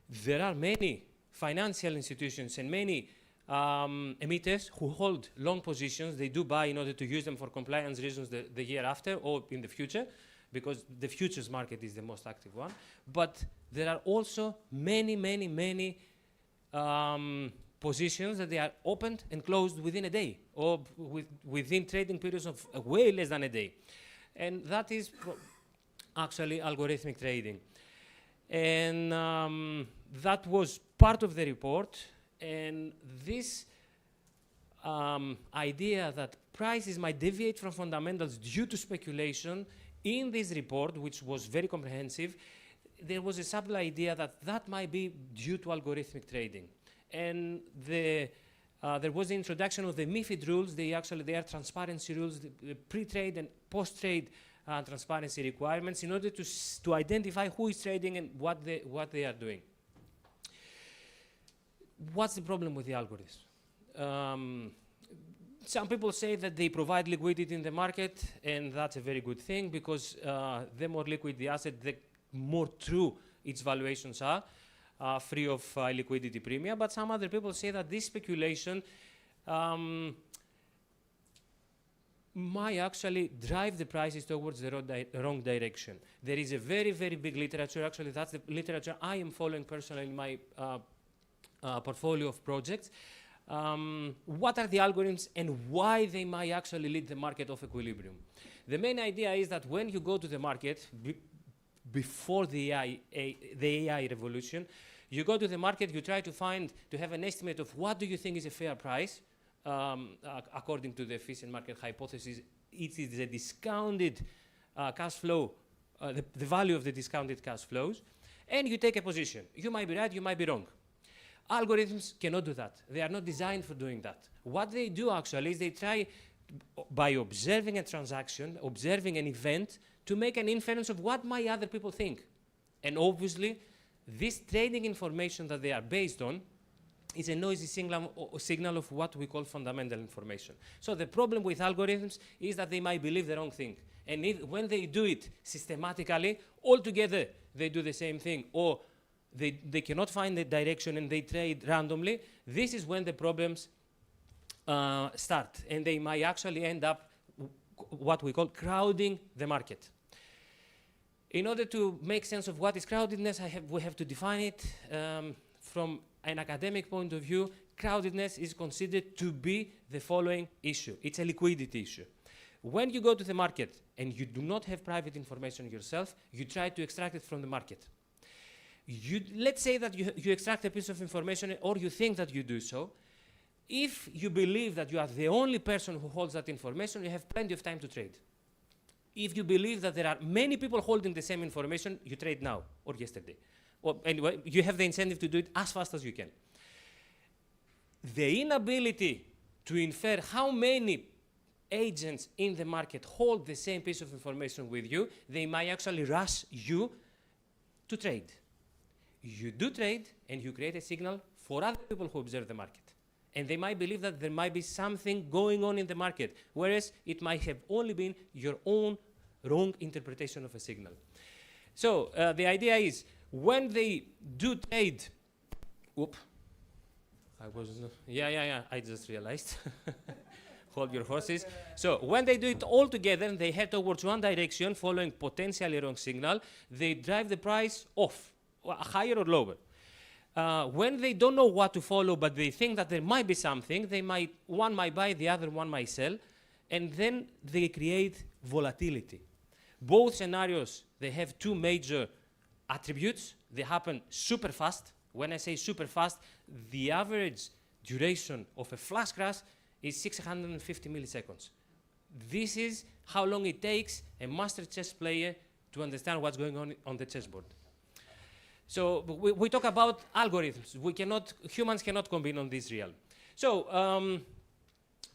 there are many financial institutions and many emitters who hold long positions. They do buy in order to use them for compliance reasons the year after or in the future, because the futures market is the most active one. But there are also many positions that they are opened and closed within a day, or within trading periods of way less than a day. And that is actually algorithmic trading. And that was part of the report. And this idea that prices might deviate from fundamentals due to speculation, in this report, which was very comprehensive, there was a subtle idea that that might be due to algorithmic trading. And there was the introduction of the MiFID rules. They are transparency rules, the pre-trade and post-trade transparency requirements in order to identify who is trading and what they are doing. What's the problem with the algorithms? Some people say that they provide liquidity in the market, and that's a very good thing, because the more liquid the asset, the more true its valuations are, free of liquidity premium. But some other people say that this speculation might actually drive the prices towards the wrong direction. There is a very big literature. Actually, that's the literature I am following personally in my portfolio of projects. What are the algorithms and why they might actually lead the market off equilibrium? The main idea is that when you go to the market, before the AI revolution, you go to the market, you try to have an estimate of what do you think is a fair price, according to the efficient market hypothesis. It is a discounted cash flow, the value of the discounted cash flows, and you take a position. You might be right, you might be wrong. Algorithms cannot do that. They are not designed for doing that. What they do actually is they try, by observing a transaction, observing an event, to make an inference of what might other people think. And obviously, this trading information that they are based on is a noisy signal of what we call fundamental information. So the problem with algorithms is that they might believe the wrong thing. And when they do it systematically, altogether they do the same thing, or they cannot find the direction and they trade randomly, this is when the problems start. And they might actually end up what we call crowding the market. In order to make sense of what is crowdedness, we have to define it. From an academic point of view, crowdedness is considered to be the following issue. It's a liquidity issue. When you go to the market and you do not have private information yourself, you try to extract it from the market. Let's say that you extract a piece of information, or you think that you do so. If you believe that you are the only person who holds that information, you have plenty of time to trade. If you believe that there are many people holding the same information, you trade now or yesterday. Well, anyway, you have the incentive to do it as fast as you can. The inability to infer how many agents in the market hold the same piece of information with you, they might actually rush you to trade. You do trade, and you create a signal for other people who observe the market. And they might believe that there might be something going on in the market, whereas it might have only been your own wrong interpretation of a signal. So the idea is, when they do trade, I just realized. Hold your horses. So when they do it all together and they head towards one direction, following potentially wrong signal, they drive the price off, higher or lower. When they don't know what to follow, but they think that there might be something, one might buy, the other one might sell, and then they create volatility. Both scenarios, they have two major attributes. They happen super fast. When I say super fast, the average duration of a flash crash is 650 milliseconds. This is how long it takes a master chess player to understand what's going on the chessboard. So we talk about algorithms. Humans cannot compete on this realm. So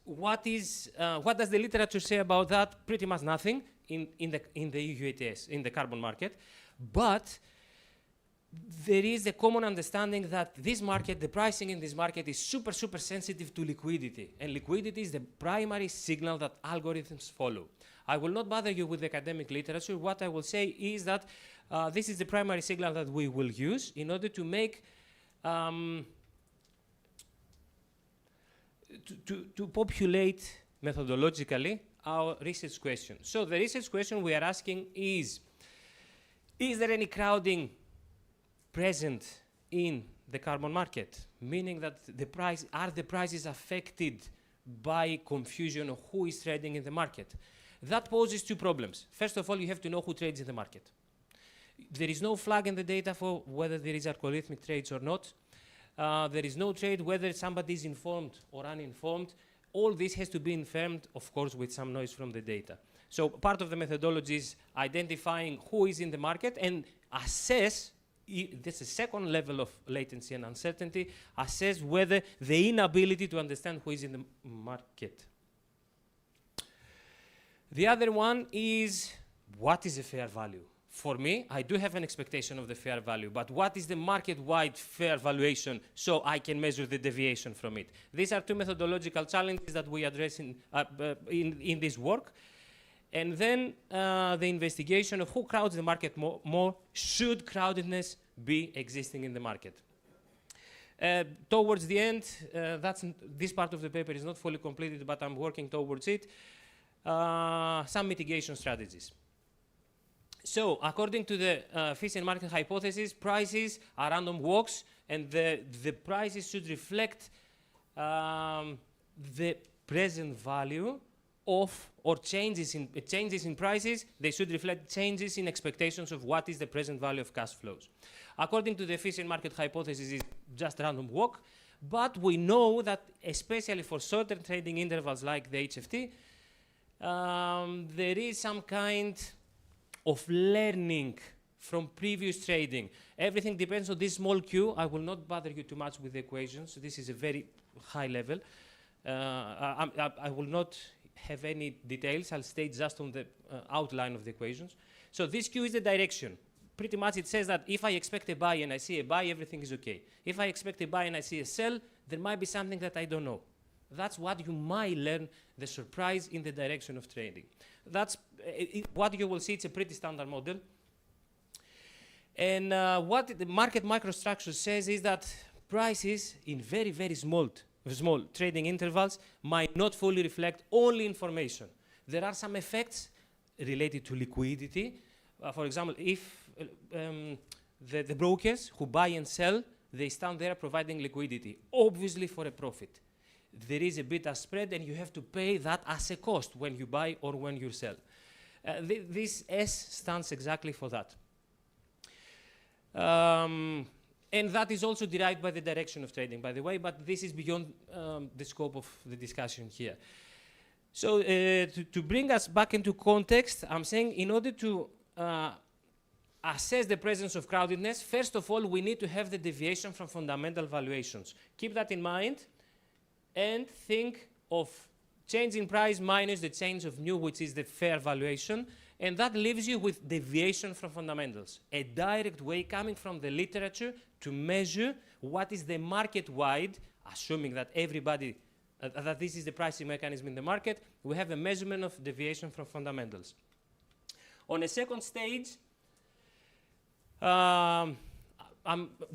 what does the literature say about that? Pretty much nothing in the EU ETS, in the carbon market. But there is a common understanding that this market, the pricing in this market, is super, super sensitive to liquidity. And liquidity is the primary signal that algorithms follow. I will not bother you with the academic literature. What I will say is that this is the primary signal that we will use in order to make to populate methodologically our research question. So the research question we are asking is there any crowding present in the carbon market? Meaning that are the prices affected by confusion of who is trading in the market? That poses two problems. First of all, you have to know who trades in the market. There is no flag in the data for whether there is algorithmic trades or not. There is no trade whether somebody is informed or uninformed. All this has to be inferred, of course, with some noise from the data. So part of the methodology is identifying who is in the market and assess, this is second level of latency and uncertainty, assess whether the inability to understand who is in the market. The other one is, what is a fair value? For me, I do have an expectation of the fair value, but what is the market-wide fair valuation so I can measure the deviation from it? These are two methodological challenges that we address in this work. And then the investigation of who crowds the market more. Should crowdedness be existing in the market? Towards the end, this part of the paper is not fully completed, but I'm working towards it. Some mitigation strategies. So, according to the Fish and Market hypothesis, prices are random walks, and the prices should reflect the present value of, or changes in prices. They should reflect changes in expectations of what is the present value of cash flows. According to the Fish and Market hypothesis, it's just random walk, but we know that, especially for shorter trading intervals like the HFT, there is some kind of learning from previous trading. Everything depends on this small Q. I will not bother you too much with the equations. So this is a very high level. I will not have any details. I'll stay just on the outline of the equations. So this Q is the direction. Pretty much it says that if I expect a buy and I see a buy, everything is okay. If I expect a buy and I see a sell, there might be something that I don't know. That's what you might learn, the surprise in the direction of trading. That's what you will see. It's a pretty standard model. And what the market microstructure says is that prices in very, very small trading intervals might not fully reflect only information. There are some effects related to liquidity. For example, if the brokers who buy and sell, they stand there providing liquidity, obviously for a profit. There is a beta spread, and you have to pay that as a cost when you buy or when you sell. This S stands exactly for that. And that is also derived by the direction of trading, by the way, but this is beyond the scope of the discussion here. So to bring us back into context, I'm saying in order to assess the presence of crowdedness, first of all, we need to have the deviation from fundamental valuations. Keep that in mind and think of change in price minus the change of new, which is the fair valuation, and that leaves you with deviation from fundamentals, a direct way coming from the literature to measure what is the market-wide, assuming that everybody, that this is the pricing mechanism in the market, we have a measurement of deviation from fundamentals. On a second stage, I'm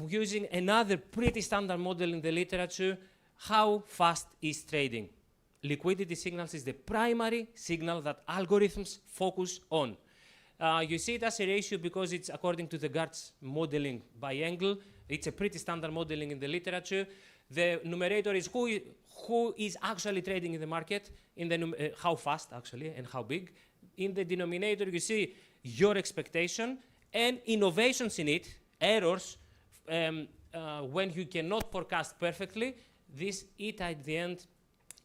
using another pretty standard model in the literature. How fast is trading? Liquidity signals is the primary signal that algorithms focus on. You see it as a ratio because it's according to the Gart's modeling by angle. It's a pretty standard modeling in the literature. The numerator is who is actually trading in the market, in the how fast actually and how big. In the denominator you see your expectation and innovations in it, errors, when you cannot forecast perfectly. This eta at the end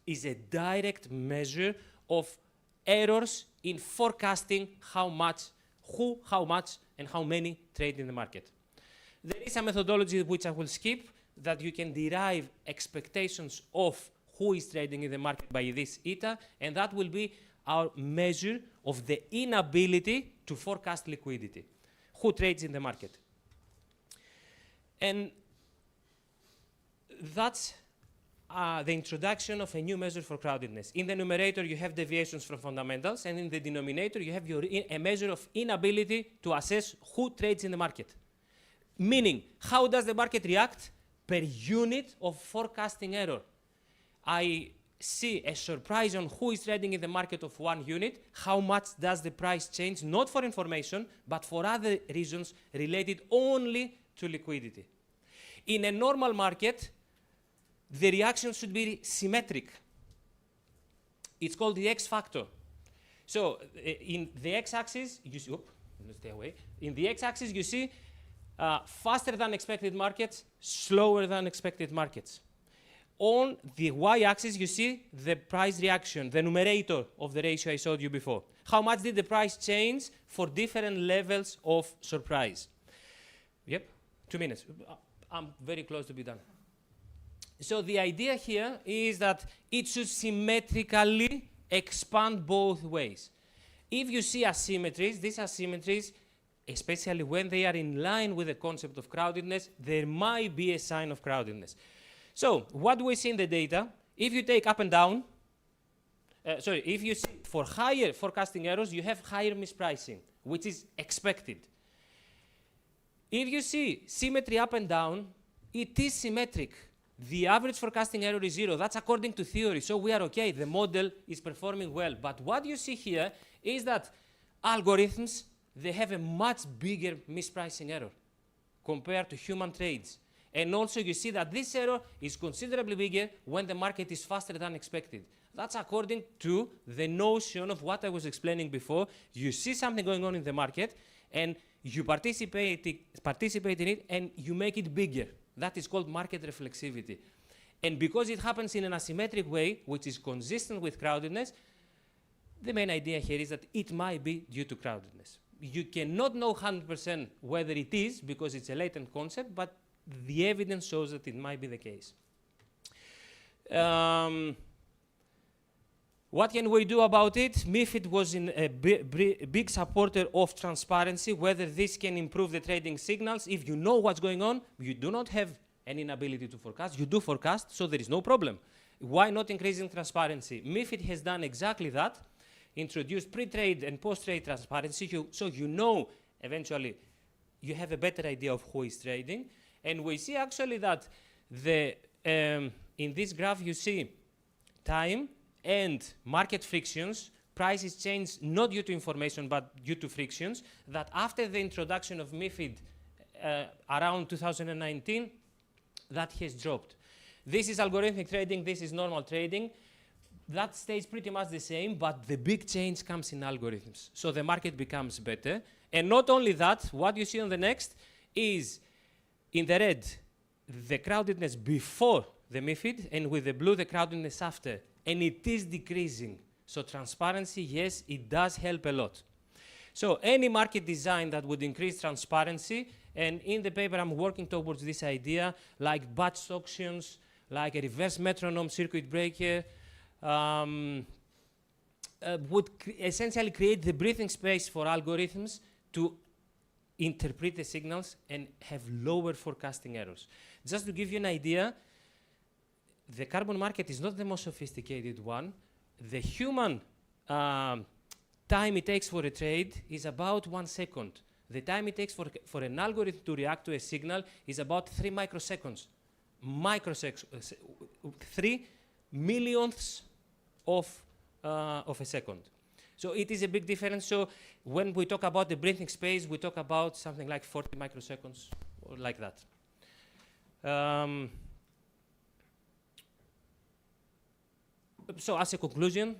is a direct measure of errors in forecasting how much, who, how much, and how many trade in the market. There is a methodology which I will skip that you can derive expectations of who is trading in the market by this eta, and that will be our measure of the inability to forecast liquidity. Who trades in the market? And that's the introduction of a new measure for crowdedness. In the numerator, you have deviations from fundamentals, and in the denominator, you have a measure of inability to assess who trades in the market. Meaning, how does the market react per unit of forecasting error? I see a surprise on who is trading in the market of 1 unit. How much does the price change, not for information, but for other reasons related only to liquidity? In a normal market, the reaction should be symmetric. It's called the X factor. So in the X-axis, you see, stay away. In the X-axis, you see faster than expected markets, slower than expected markets. On the Y-axis, you see the price reaction, the numerator of the ratio I showed you before. How much did the price change for different levels of surprise? Yep, 2 minutes. I'm very close to be done. So the idea here is that it should symmetrically expand both ways. If you see asymmetries, these asymmetries, especially when they are in line with the concept of crowdedness, there might be a sign of crowdedness. So what do we see in the data? If you take up and down, if you see for higher forecasting errors, you have higher mispricing, which is expected. If you see symmetry up and down, it is symmetric. The average forecasting error is 0. That's according to theory, so we are okay. The model is performing well. But what you see here is that algorithms, they have a much bigger mispricing error compared to human trades. And also you see that this error is considerably bigger when the market is faster than expected. That's according to the notion of what I was explaining before. You see something going on in the market, and you participate in it, and you make it bigger. That is called market reflexivity. And because it happens in an asymmetric way, which is consistent with crowdedness, the main idea here is that it might be due to crowdedness. You cannot know 100% whether it is, because it's a latent concept, but the evidence shows that it might be the case. What can we do about it? MiFID was a big supporter of transparency, whether this can improve the trading signals. If you know what's going on, you do not have an inability to forecast. You do forecast, so there is no problem. Why not increasing transparency? MiFID has done exactly that, introduced pre-trade and post-trade transparency, so you know eventually you have a better idea of who is trading. And we see actually that in this graph you see time and market frictions. Prices change not due to information but due to frictions, that after the introduction of MiFID around 2019, that has dropped. This is algorithmic trading, this is normal trading. That stays pretty much the same, but the big change comes in algorithms. So the market becomes better. And not only that, what you see on the next is, in the red, the crowdedness before the MiFID, and with the blue, the crowdedness after. And it is decreasing. So transparency, yes, it does help a lot. So any market design that would increase transparency, and in the paper I'm working towards this idea, like batch auctions, like a reverse metronome circuit breaker, would essentially create the breathing space for algorithms to interpret the signals and have lower forecasting errors. Just to give you an idea, the carbon market is not the most sophisticated one. The human time it takes for a trade is about 1 second. The time it takes for an algorithm to react to a signal is about 3 microseconds. 3 millionths of a second. So it is a big difference. So when we talk about the breathing space, we talk about something like 40 microseconds, or like that. So as a conclusion,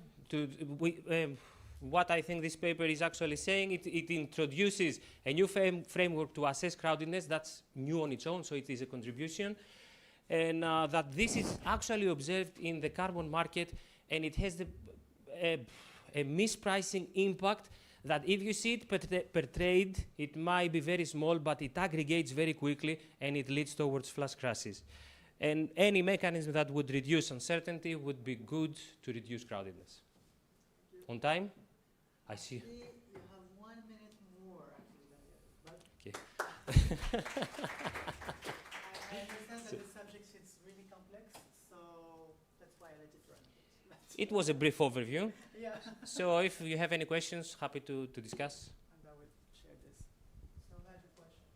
what I think this paper is actually saying, it introduces a new framework to assess crowdedness. That's new on its own, so it is a contribution. And that this is actually observed in the carbon market, and it has a mispricing impact that if you see it per trade, it might be very small, but it aggregates very quickly, and it leads towards flash crashes. And any mechanism that would reduce uncertainty would be good to reduce crowdedness. On time? I see. You have 1 minute more, actually. Okay. I understand that the subject is really complex, so that's why I let it run. It was a brief overview. Yeah. So if you have any questions, happy to discuss. And I will share this. So I have a question.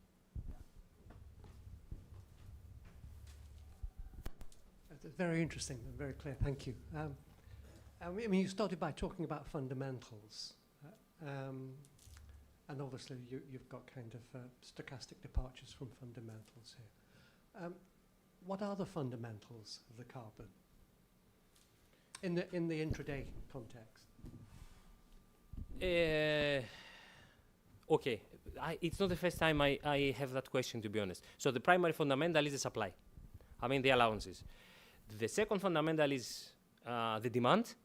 That's very interesting and very clear. Thank you. I mean, you started by talking about fundamentals. And obviously, you've got kind of stochastic departures from fundamentals here. What are the fundamentals of the carbon in the intraday context? Okay, it's not the first time I have that question, to be honest. So the primary fundamental is the supply. I mean, the allowances. The second fundamental is the demand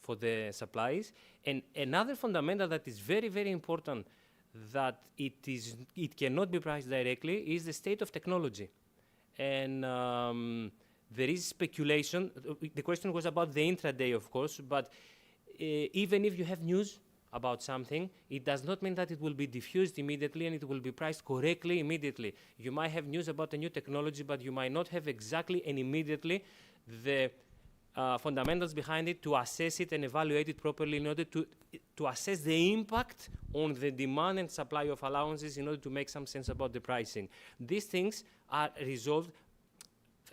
for the supplies. And another fundamental that is very, very important, that it cannot be priced directly, is the state of technology. And there is speculation. The question was about the intraday, of course, but even if you have news about something, it does not mean that it will be diffused immediately and it will be priced correctly immediately. You might have news about a new technology, but you might not have exactly and immediately the fundamentals behind it to assess it and evaluate it properly in order to assess the impact on the demand and supply of allowances in order to make some sense about the pricing. These things are resolved.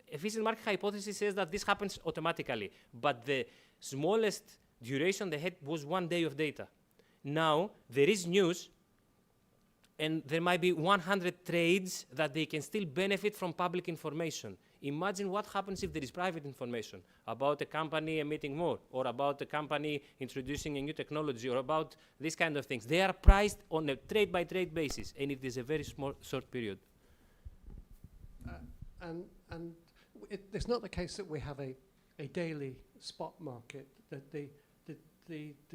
Efficient market hypothesis says that this happens automatically, but the smallest duration they had was 1 day of data. Now, there is news, and there might be 100 trades that they can still benefit from public information. Imagine what happens if there is private information about a company emitting more, or about a company introducing a new technology, or about these kind of things. They are priced on a trade-by-trade basis, and it is a very short period. And it's not the case that we have a daily spot market, that the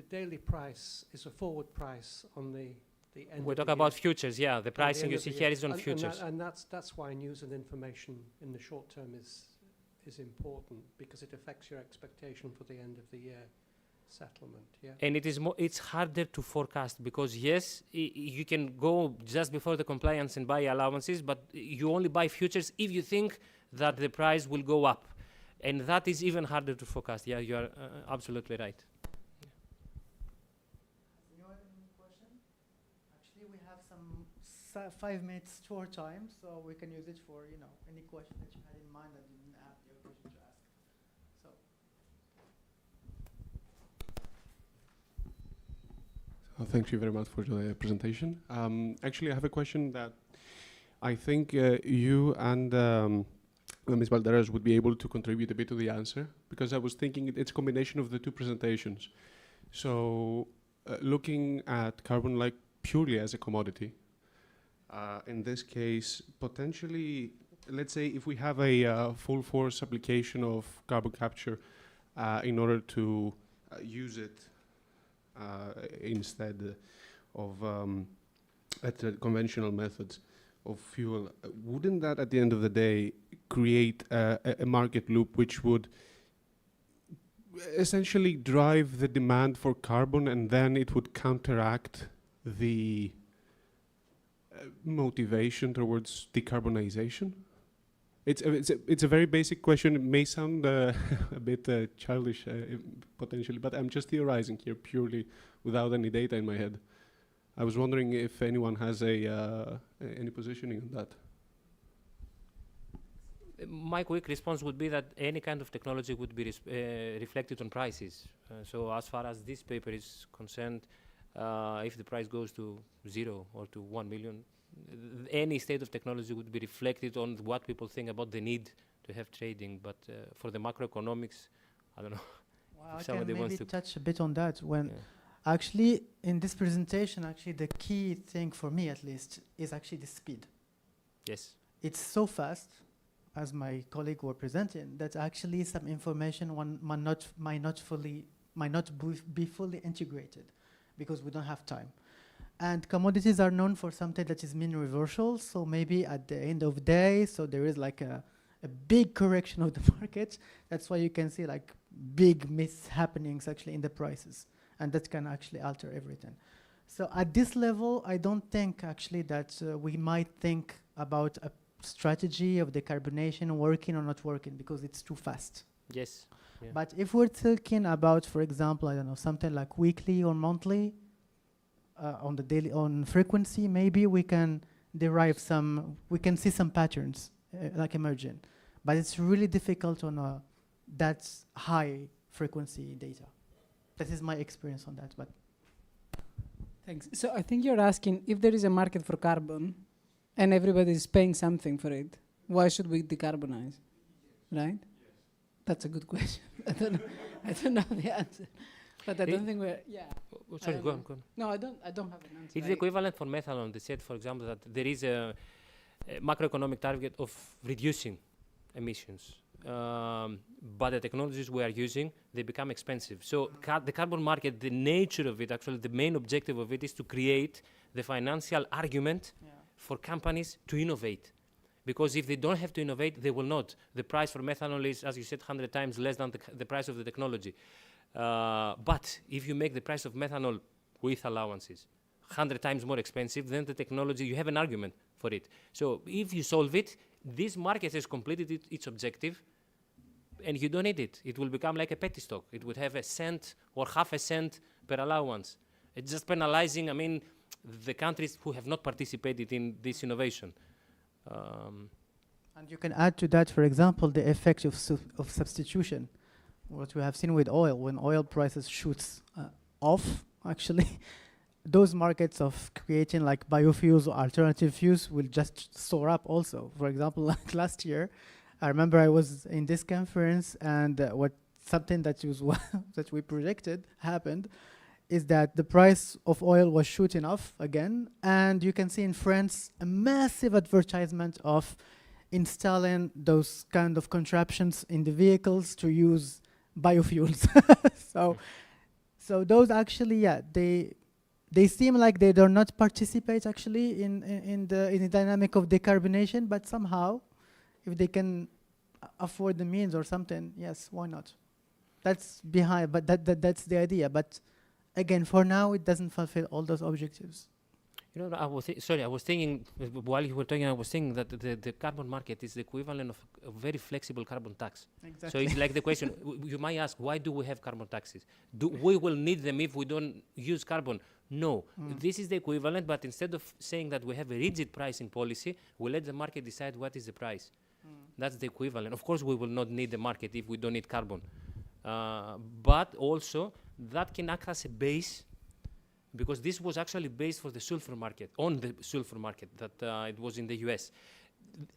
daily price is a forward price on the the end We of talk the about year. futures, yeah. The At the pricing end you of see the here year. is on futures. And that's why news and information in the short term is important, because it affects your expectation for the end of the year settlement. Yeah. And it's harder to forecast because yes, you can go just before the compliance and buy allowances, but you only buy futures if you think that the price will go up, and that is even harder to forecast. Yeah, you are absolutely right. Anyone any question? Actually, we have some 5 minutes short time, so we can use it for any question that you had in mind that you didn't have the occasion to ask. So. Thank you very much for the presentation. Actually, I have a question that I think you and Ms. Valderas would be able to contribute a bit to the answer, because I was thinking it's a combination of the two presentations. So looking at carbon like purely as a commodity, in this case, potentially, let's say if we have a full force application of carbon capture in order to use it instead of conventional methods of fuel, wouldn't that at the end of the day create a market loop which would essentially drive the demand for carbon, and then it would counteract the motivation towards decarbonization? It's a very basic question. It may sound a bit childish potentially, but I'm just theorizing here purely without any data in my head. I was wondering if anyone has any positioning on that. My quick response would be that any kind of technology would be reflected on prices. So as far as this paper is concerned, if the price goes to 0 or to 1 million, any state of technology would be reflected on what people think about the need to have trading. But for the macroeconomics, I don't know. Well, if I can somebody wants maybe to touch a bit on that. Actually, in this presentation, actually the key thing for me at least is actually the speed. Yes. It's so fast, as my colleague were presenting, that actually some information might not be fully integrated because we don't have time. And commodities are known for something that is mean reversal, so maybe at the end of the day, so there is like a big correction of the market. That's why you can see like big mishappenings actually in the prices, and that can actually alter everything. So at this level, I don't think actually that we might think about a strategy of decarbonation working or not working, because it's too fast. Yes. Yeah. But if we're talking about, for example, I don't know, something like weekly or monthly, on frequency, maybe we can derive we can see some patterns like emerging. But it's really difficult on that high frequency data. That is my experience on that. But Thanks. So I think you're asking if there is a market for carbon and everybody is paying something for it, why should we decarbonize? Right? That's a good question. I don't know the answer. But I don't think we're, Sorry, go on. No, I don't have an answer. It's the equivalent for methanol. They said, for example, that there is a macroeconomic target of reducing emissions. But the technologies we are using, they become expensive. So the carbon market, the nature of it, actually the main objective of it is to create the financial argument for companies to innovate. Because if they don't have to innovate, they will not. The price for methanol is, as you said, 100 times less than the price of the technology. But if you make the price of methanol with allowances 100 times more expensive than the technology, you have an argument for it. So if you solve it, this market has completed its objective, and you don't need it. It will become like a petty stock. It would have a cent or half a cent per allowance. It's just penalizing, the countries who have not participated in this innovation. and you can add to that, for example, the effect of substitution. What we have seen with oil, when oil prices shoots off, actually, those markets of creating like biofuels or alternative fuels will just soar up also. For example, like last year, I remember I was in this conference, and something that was that we projected happened is that the price of oil was shooting off again, and you can see in France a massive advertisement of installing those kind of contraptions in the vehicles to use biofuels. So those actually, they seem like they do not participate actually in the dynamic of decarbonation, but somehow, if they can afford the means or something, yes, why not? That's behind, but that's the idea. But again, for now, it doesn't fulfill all those objectives. You know, I was thinking, while you were talking, I was thinking that the carbon market is the equivalent of a very flexible carbon tax. Exactly. So it's like the question, you might ask, why do we have carbon taxes? Do we will need them if we don't use carbon? No, this is the equivalent, but instead of saying that we have a rigid pricing policy, we let the market decide what is the price. That's the equivalent. Of course, we will not need the market if we don't need carbon. But also, that can act as a base, because this was actually based for the sulfur market, on the sulfur market, that it was in the US.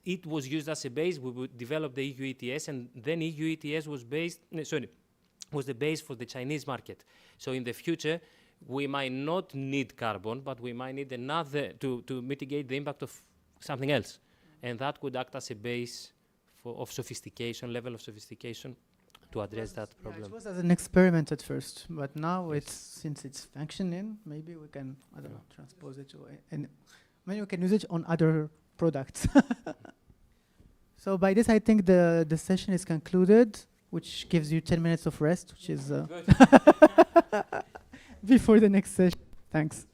It was used as a base. We would develop the EU ETS, and then EU ETS was was the base for the Chinese market. So in the future, we might not need carbon, but we might need another to mitigate the impact of something else. And that could act as a base of sophistication, level of sophistication, to address that problem. Yeah, it was as an experiment at first, but now since it's functioning, maybe we can, I don't know, transpose it to, and maybe we can use it on other products. So by this, I think the session is concluded, which gives you 10 minutes of rest, which is before the next session. Thanks.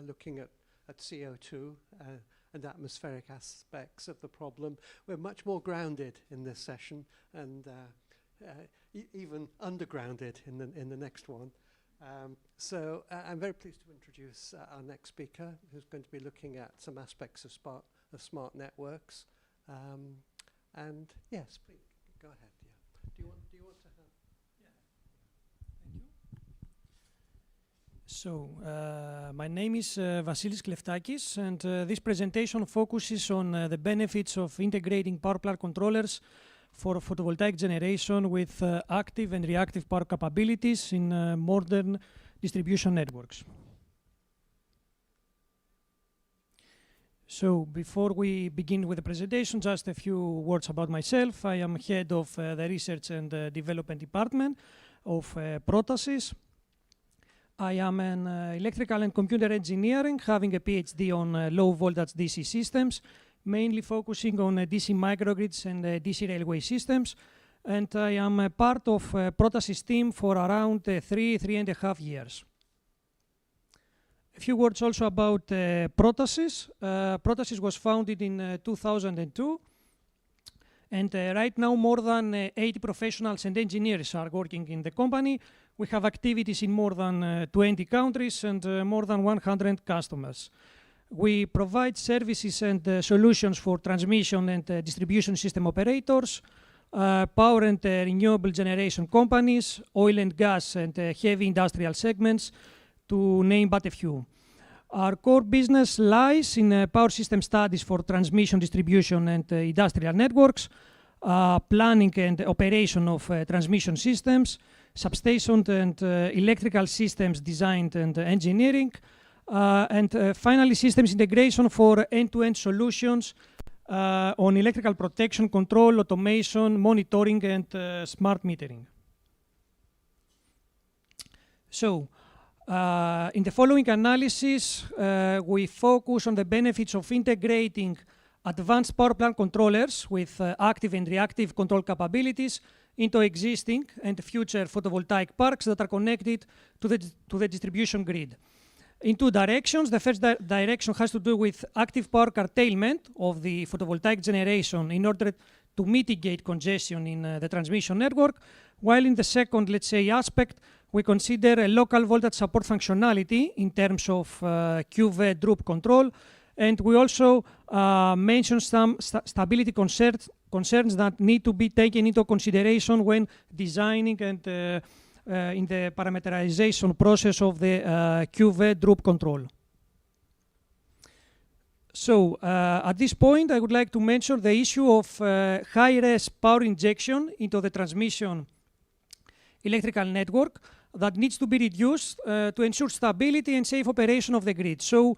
looking at CO2 and atmospheric aspects of the problem. We're much more grounded in this session and even undergrounded in the next one. So I'm very pleased to introduce our next speaker, who's going to be looking at some aspects of smart networks. And yes, please go ahead. Yeah. Do you want to have? So, my name is Vasilis Kleftakis, and this presentation focuses on the benefits of integrating power plant controllers for photovoltaic generation with active and reactive power capabilities in modern distribution networks. So, before we begin with the presentation, just a few words about myself. I am head of the Research and Development Department of Protasys. I am an electrical and computer engineering, having a PhD on low voltage DC systems, mainly focusing on DC microgrids and DC railway systems. And I am a part of Protasys team for around 3.5 years. A few words also about Protasys. Protasys was founded in 2002. And right now, more than 80 professionals and engineers are working in the company. We have activities in more than 20 countries and more than 100 customers. We provide services and solutions for transmission and distribution system operators, power and renewable generation companies, oil and gas and heavy industrial segments, to name but a few. Our core business lies in power system studies for transmission, distribution and industrial networks, planning and operation of transmission systems, substation and electrical systems design and engineering, and finally systems integration for end-to-end solutions on electrical protection, control, automation, monitoring and smart metering. So, in the following analysis, we focus on the benefits of integrating advanced power plant controllers with active and reactive control capabilities into existing and future photovoltaic parks that are connected to the distribution grid. In two directions. The first direction has to do with active power curtailment of the photovoltaic generation in order to mitigate congestion in the transmission network, while in the second, let's say, aspect, we consider a local voltage support functionality in terms of QV droop control, and we also mention some stability concerns that need to be taken into consideration when designing and in the parameterization process of the QV droop control. So, at this point, I would like to mention the issue of high-res power injection into the transmission electrical network that needs to be reduced to ensure stability and safe operation of the grid. So,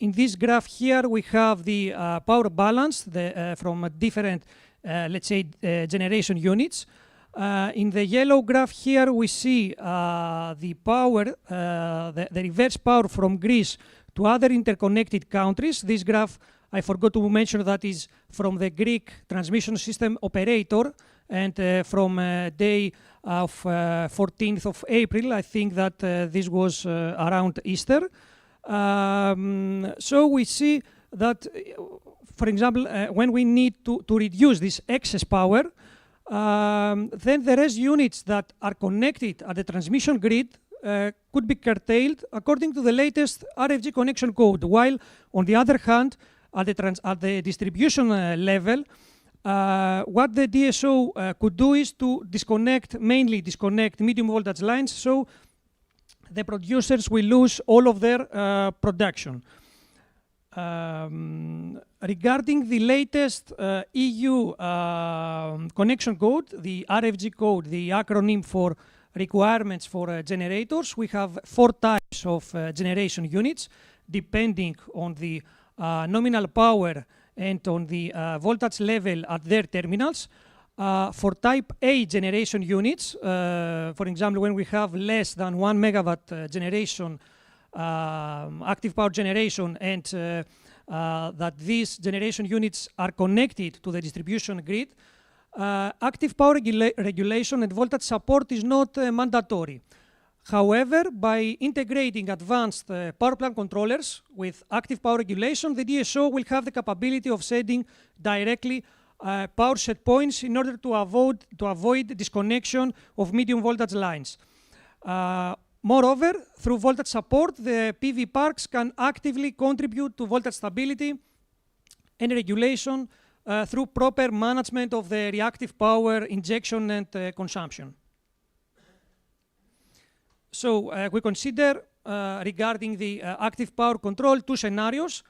in this graph here, we have the power balance from different, let's say, generation units. In the yellow graph here, we see the power, the reverse power from Greece to other interconnected countries. This graph, I forgot to mention, that is from the Greek transmission system operator, and from day of 14th of April, I think that this was around Easter. So we see that, for example, when we need to reduce this excess power, then the rest units that are connected at the transmission grid could be curtailed according to the latest RFG connection code, while on the other hand, at the distribution level, what the DSO could do is to mainly disconnect medium voltage lines, so the producers will lose all of their production. Regarding the latest EU connection code, the RFG code, the acronym for requirements for generators, we have 4 types of generation units, depending on the nominal power and on the voltage level at their terminals. For type A generation units, for example, when we have less than 1 megawatt generation, active power generation, and that these generation units are connected to the distribution grid, active power regulation and voltage support is not mandatory. However, by integrating advanced power plant controllers with active power regulation, the DSO will have the capability of setting directly power set points in order to avoid disconnection of medium voltage lines. Moreover, through voltage support, the PV parks can actively contribute to voltage stability and regulation through proper management of the reactive power injection and consumption. So we consider, regarding the active power control, two scenarios.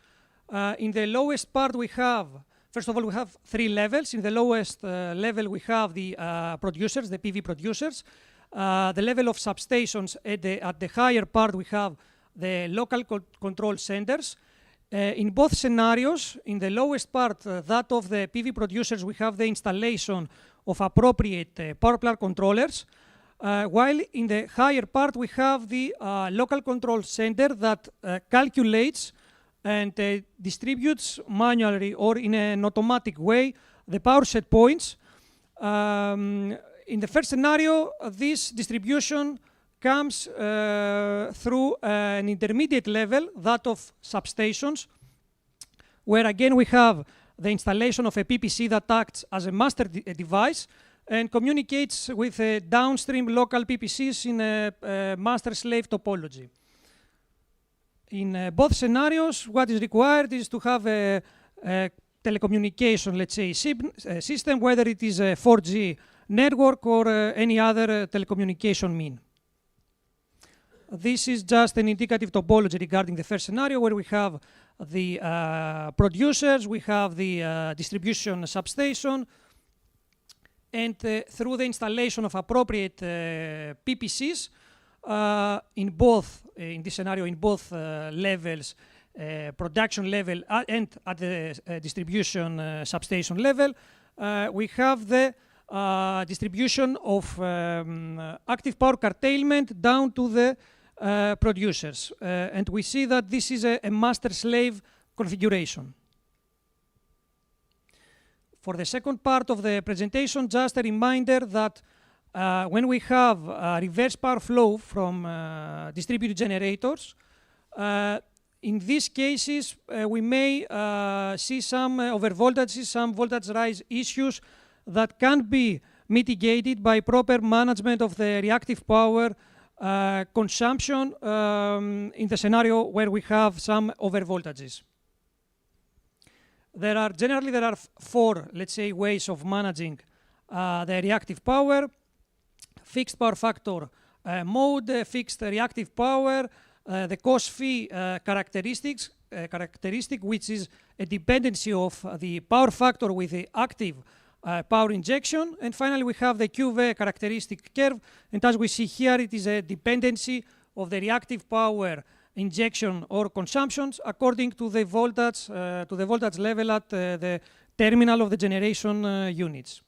In the lowest part we have, first of all, we have three levels. In the lowest level we have the producers, the PV producers. The level of substations. At the higher part we have the local control centers. In both scenarios, in the lowest part, that of the PV producers, we have the installation of appropriate power plant controllers. While in the higher part we have the local control center that calculates and distributes manually or in an automatic way the power set points. In the first scenario, this distribution comes through an intermediate level, that of substations, where again we have the installation of a PPC that acts as a master device and communicates with downstream local PPCs in a master-slave topology. In both scenarios, what is required is to have a telecommunication, let's say, system, whether it is a 4G network or any other telecommunication mean. This is just an indicative topology regarding the first scenario, where we have the producers, we have the distribution substation, and through the installation of appropriate PPCs in this scenario, in both levels, production level and at the distribution substation level, we have the distribution of active power curtailment down to the producers. And we see that this is a master-slave configuration. For the second part of the presentation, just a reminder that when we have reverse power flow from distributed generators, in these cases we may see some overvoltages, some voltage rise issues that can be mitigated by proper management of the reactive power consumption in the scenario where we have some overvoltages. There are four, let's say, ways of managing the reactive power: fixed power factor mode, fixed reactive power, the cos-phi characteristic, which is a dependency of the power factor with the active power injection, and finally we have the QV characteristic curve, and as we see here, it is a dependency of the reactive power injection or consumptions according to the voltage level at the terminal of the generation units.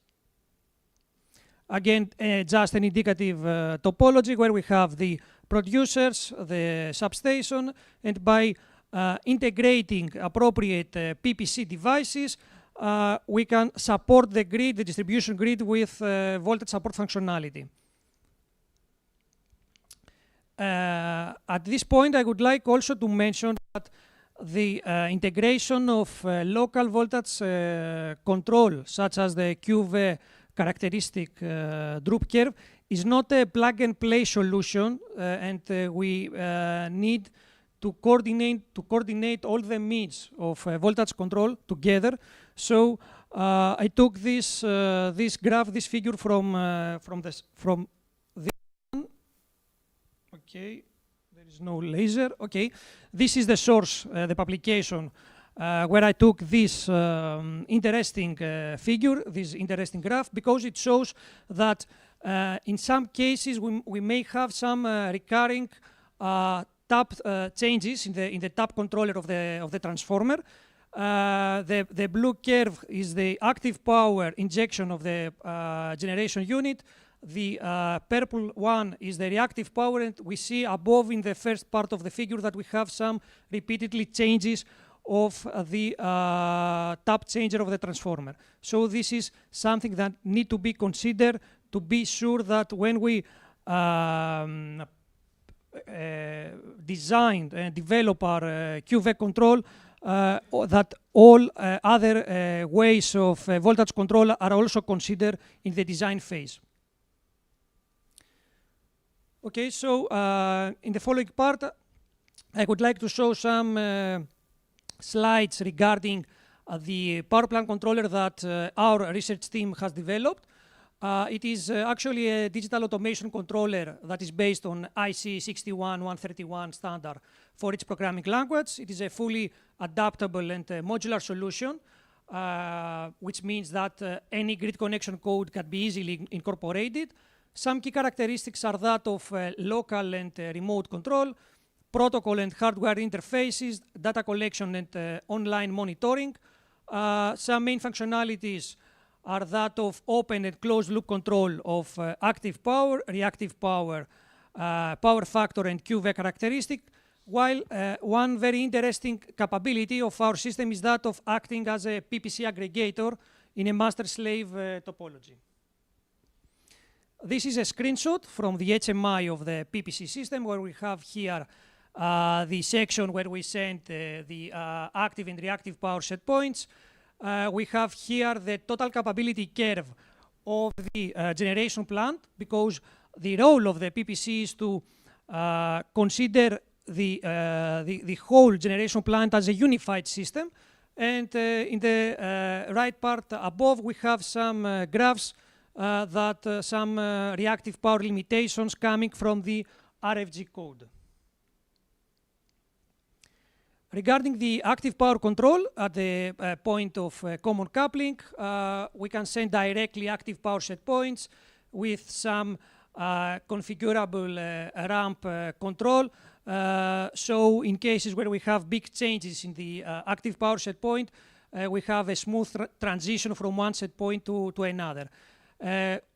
Again, just an indicative topology where we have the producers, the substation, and by integrating appropriate PPC devices, we can support the grid, the distribution grid, with voltage support functionality. At this point, I would like also to mention that the integration of local voltage control, such as the QV characteristic droop curve, is not a plug-and-play solution, and we need to coordinate all the means of voltage control together. So I took this graph, this figure from this one. Okay, there is no laser. Okay, this is the source, the publication, where I took this interesting figure, this interesting graph, because it shows that in some cases we may have some recurring tap changes in the tap controller of the transformer. The blue curve is the active power injection of the generation unit. The purple one is the reactive power, and we see above in the first part of the figure that we have some repeatedly changes of the tap changer of the transformer. So this is something that need to be considered to be sure that when we designed and develop our QVEC control, that all other ways of voltage control are also considered in the design phase. Okay, so in the following part, I would like to show some slides regarding the power plant controller that our research team has developed. It is actually a digital automation controller that is based on IC 61131 standard for its programming language. It is a fully adaptable and modular solution, which means that any grid connection code can be easily incorporated. Some key characteristics are that of local and remote control, protocol and hardware interfaces, data collection and online monitoring. Some main functionalities are that of open and closed loop control of active power, reactive power, power factor and QVEC characteristic, while one very interesting capability of our system is that of acting as a PPC aggregator in a master-slave topology. This is a screenshot from the HMI of the PPC system, where we have here the section where we send the active and reactive power set points. We have here the total capability curve of the generation plant, because the role of the PPC is to consider the whole generation plant as a unified system. And in the right part above, we have some graphs that some reactive power limitations coming from the RFG code. Regarding the active power control at the point of common coupling, we can send directly active power set points with some configurable ramp control. So in cases where we have big changes in the active power set point, we have a smooth transition from one set point to another.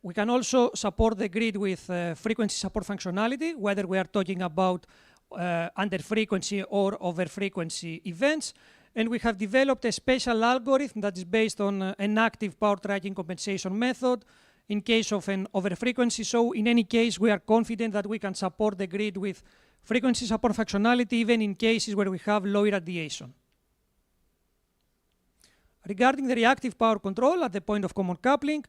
We can also support the grid with frequency support functionality, whether we are talking about under frequency or over frequency events. And we have developed a special algorithm that is based on an active power tracking compensation method in case of an over frequency. So in any case, we are confident that we can support the grid with frequency support functionality, even in cases where we have low irradiation. Regarding the reactive power control at the point of common coupling,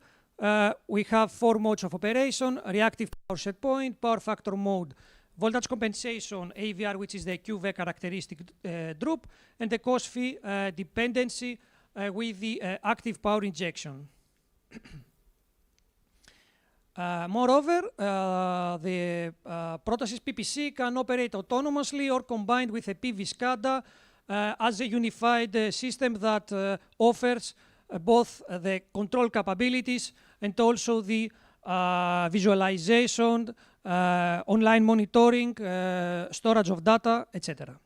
we have 4 modes of operation: reactive power set point, power factor mode, voltage compensation, AVR, which is the QVEC characteristic drop, and the cost fee dependency with the active power injection. Moreover, the Protasys PPC can operate autonomously or combined with a PV SCADA as a unified system that offers both the control capabilities and also the visualization, online monitoring, storage of data, etc.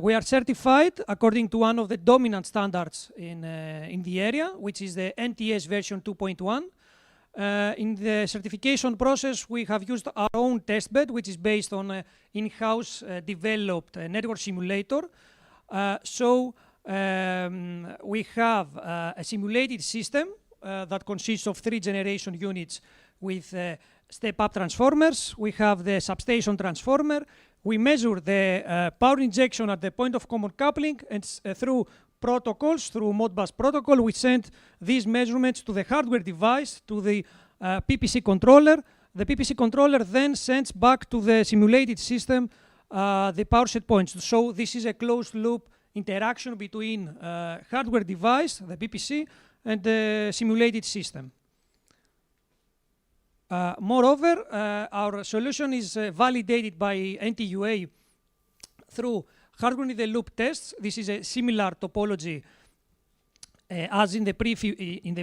We are certified according to one of the dominant standards in the area, which is the NTS version 2.1. In the certification process, we have used our own testbed, which is based on an in-house developed network simulator. We have a simulated system that consists of 3 generation units with step-up transformers. We have the substation transformer. We measure the power injection at the point of common coupling, and through protocols, through Modbus protocol, we send these measurements to the hardware device, to the PPC controller. The PPC controller then sends back to the simulated system the power set points. So this is a closed loop interaction between hardware device, the PPC, and the simulated system. Moreover, our solution is validated by NTUA through hardware-in-the-loop tests. This is a similar topology as in the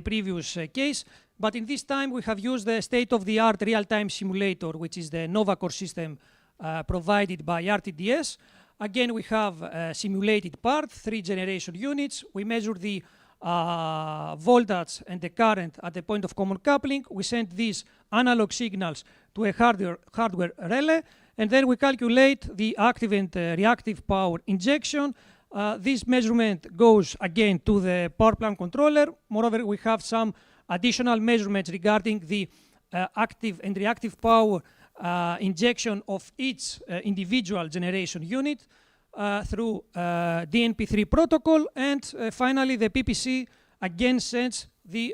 previous case, but in this time we have used the state-of-the-art real-time simulator, which is the NovaCore system provided by RTDS. Again, we have a simulated part, 3 generation units. We measure the voltage and the current at the point of common coupling. We send these analog signals to a hardware relay, and then we calculate the active and reactive power injection. This measurement goes again to the power plant controller. Moreover, we have some additional measurements regarding the active and reactive power injection of each individual generation unit through DNP3 protocol, and finally the PPC again sends the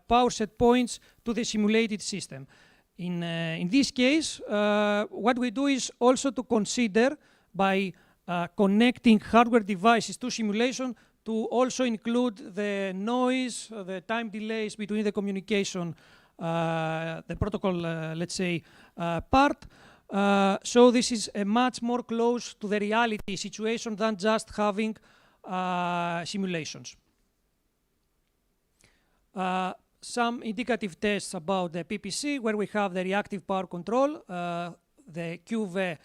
power set points to the simulated system. In this case, what we do is also to consider, by connecting hardware devices to simulation, to also include the noise, the time delays between the communication, the protocol, let's say, part. So this is a much more close to the reality situation than just having simulations. Some indicative tests about the PPC, where we have the reactive power control, the QV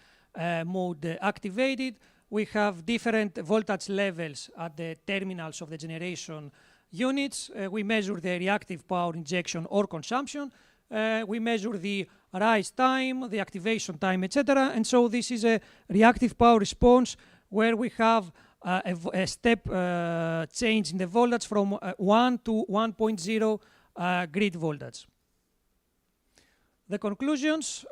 mode activated. We have different voltage levels at the terminals of the generation units. We measure the reactive power injection or consumption. We measure the rise time, the activation time, etc. And so this is a reactive power response where we have a step change in the voltage from 1 to 1.0 grid voltage. The conclusions,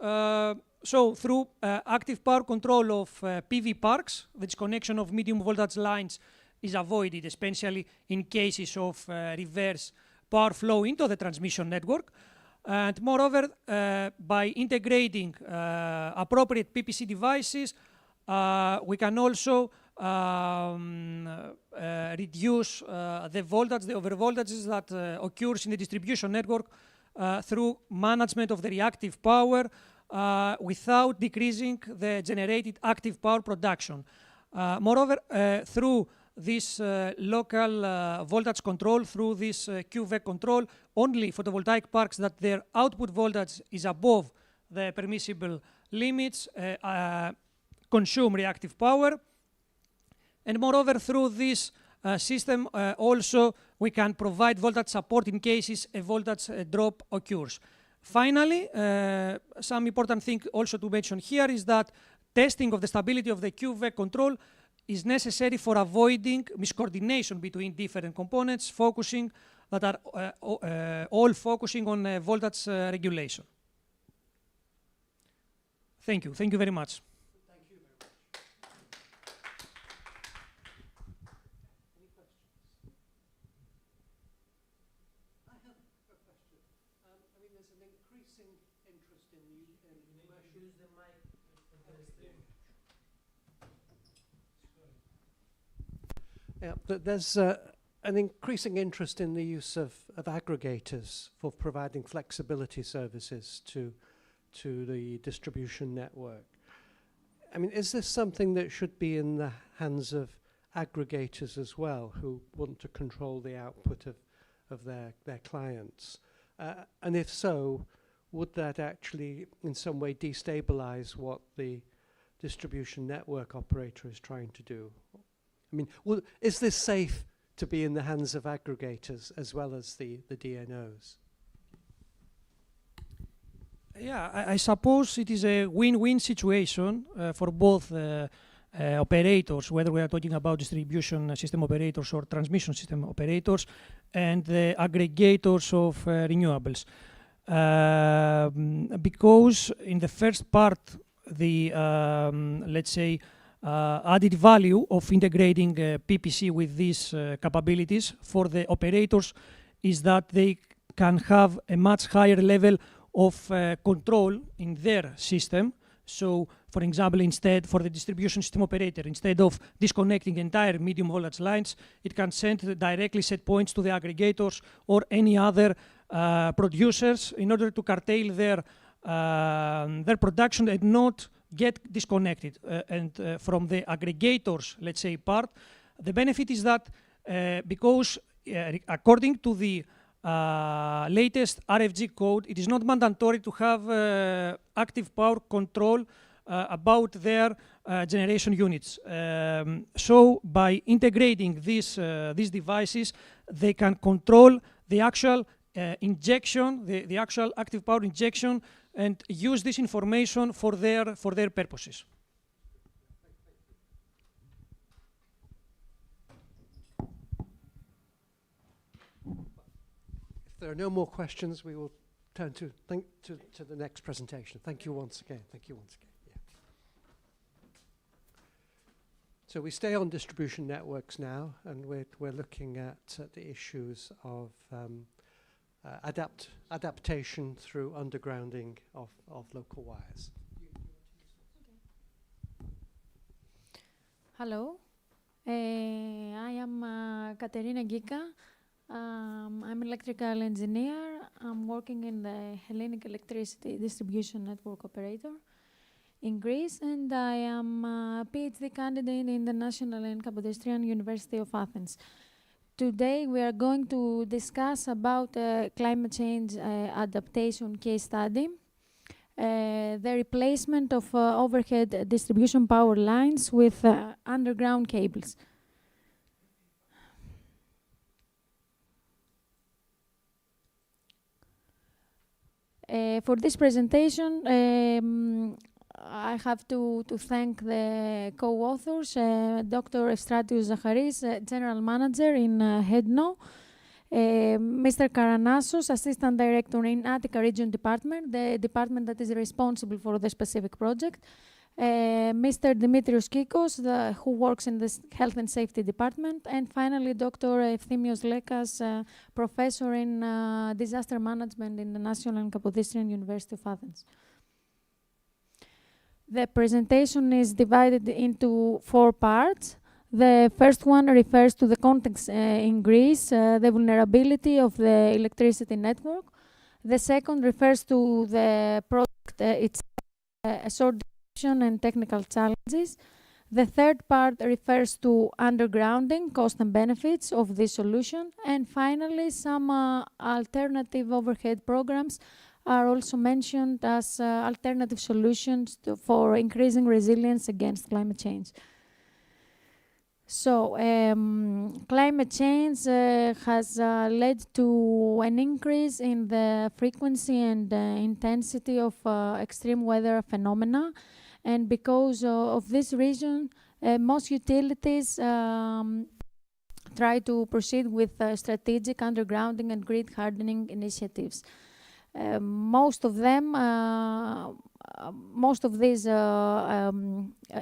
so through active power control of PV parks, the disconnection of medium voltage lines is avoided, especially in cases of reverse power flow into the transmission network. And moreover, by integrating appropriate PPC devices, we can also reduce the voltage, the overvoltages that occurs in the distribution network through management of the reactive power without decreasing the generated active power production. Moreover, through this local voltage control, through this QV control, only photovoltaic parks that their output voltage is above the permissible limits consume reactive power. And moreover, through this system, also we can provide voltage support in cases a voltage drop occurs. Finally, some important thing also to mention here is that testing of the stability of the QV control is necessary for avoiding miscoordination between different components, focusing that are all focusing on voltage regulation. Thank you. Thank you very much. Yeah, there's an increasing interest in the use of aggregators for providing flexibility services to the distribution network. I mean, is this something that should be in the hands of aggregators as well, who want to control the output of their clients? And if so, would that actually in some way destabilize what the distribution network operator is trying to do? I mean, is this safe to be in the hands of aggregators as well as the DNOs? Yeah, I suppose it is a win-win situation for both operators, whether we are talking about distribution system operators or transmission system operators, and the aggregators of renewables. Because in the first part, the, let's say, added value of integrating PPC with these capabilities for the operators is that they can have a much higher level of control in their system. So, for example, instead, for the distribution system operator, instead of disconnecting entire medium voltage lines, it can send directly set points to the aggregators or any other producers in order to curtail their production and not get disconnected. And from the aggregators, let's say, part, the benefit is that because according to the latest RFG code, it is not mandatory to have active power control about their generation units. So by integrating these devices, they can control the actual injection, the actual active power injection, and use this information for their purposes. If there are no more questions, we will turn to the next presentation. Thank you once again. Thank you once again. Yeah. So we stay on distribution networks now, and we're looking at the issues of adaptation through undergrounding of local wires. Hello, I am Katerina Gika. I'm electrical engineer. I'm working in the Hellenic Electricity Distribution Network Operator in Greece, and I am a PhD candidate in the National and Kapodistrian University of Athens. Today we are going to discuss about climate change adaptation case study, the replacement of overhead distribution power lines with underground cables. For this presentation, I have to thank the co-authors, Dr. Efstratios Zacharis, General Manager in HEDNO, Mr. Karanassos, Assistant Director in Attica Region Department, the department that is responsible for the specific project, Mr. Dimitrios Kikos, who works in the Health and Safety Department, and finally Dr. Efthimios Lekas, Professor in Disaster Management in the National and Kapodistrian University of Athens. The presentation is divided into 4 parts. The first one refers to the context in Greece, the vulnerability of the electricity network. The second refers to the project itself, short description and technical challenges. The third part refers to undergrounding, cost and benefits of this solution. And finally, some alternative overhead programs are also mentioned as alternative solutions for increasing resilience against climate change. So, climate change has led to an increase in the frequency and intensity of extreme weather phenomena. And because of this reason, most utilities try to proceed with strategic undergrounding and grid hardening initiatives. Most of these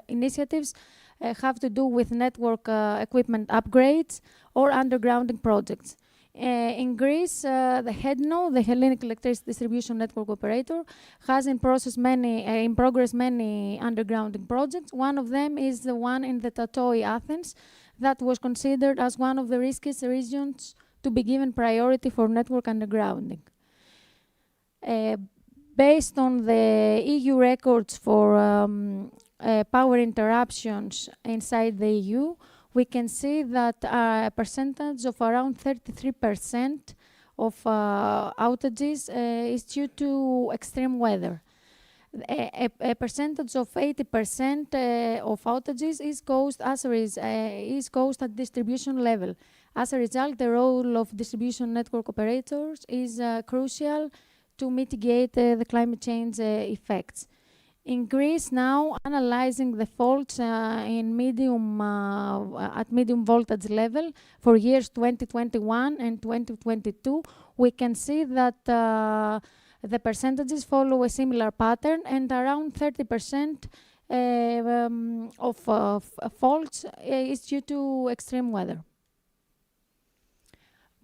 initiatives have to do with network equipment upgrades or undergrounding projects. In Greece, the HEDNO, the Hellenic Electricity Distribution Network Operator, has in progress many undergrounding projects. One of them is the one in the Tatoi, Athens, that was considered as one of the riskiest regions to be given priority for network undergrounding. Based on the EU records for power interruptions inside the EU, we can see that a percentage of around 33% of outages is due to extreme weather. A percentage of 80% of outages is caused at distribution level. As a result, the role of distribution network operators is crucial to mitigate the climate change effects. In Greece now, analyzing the faults at medium voltage level for years 2021 and 2022, we can see that the percentages follow a similar pattern, and around 30% of faults is due to extreme weather.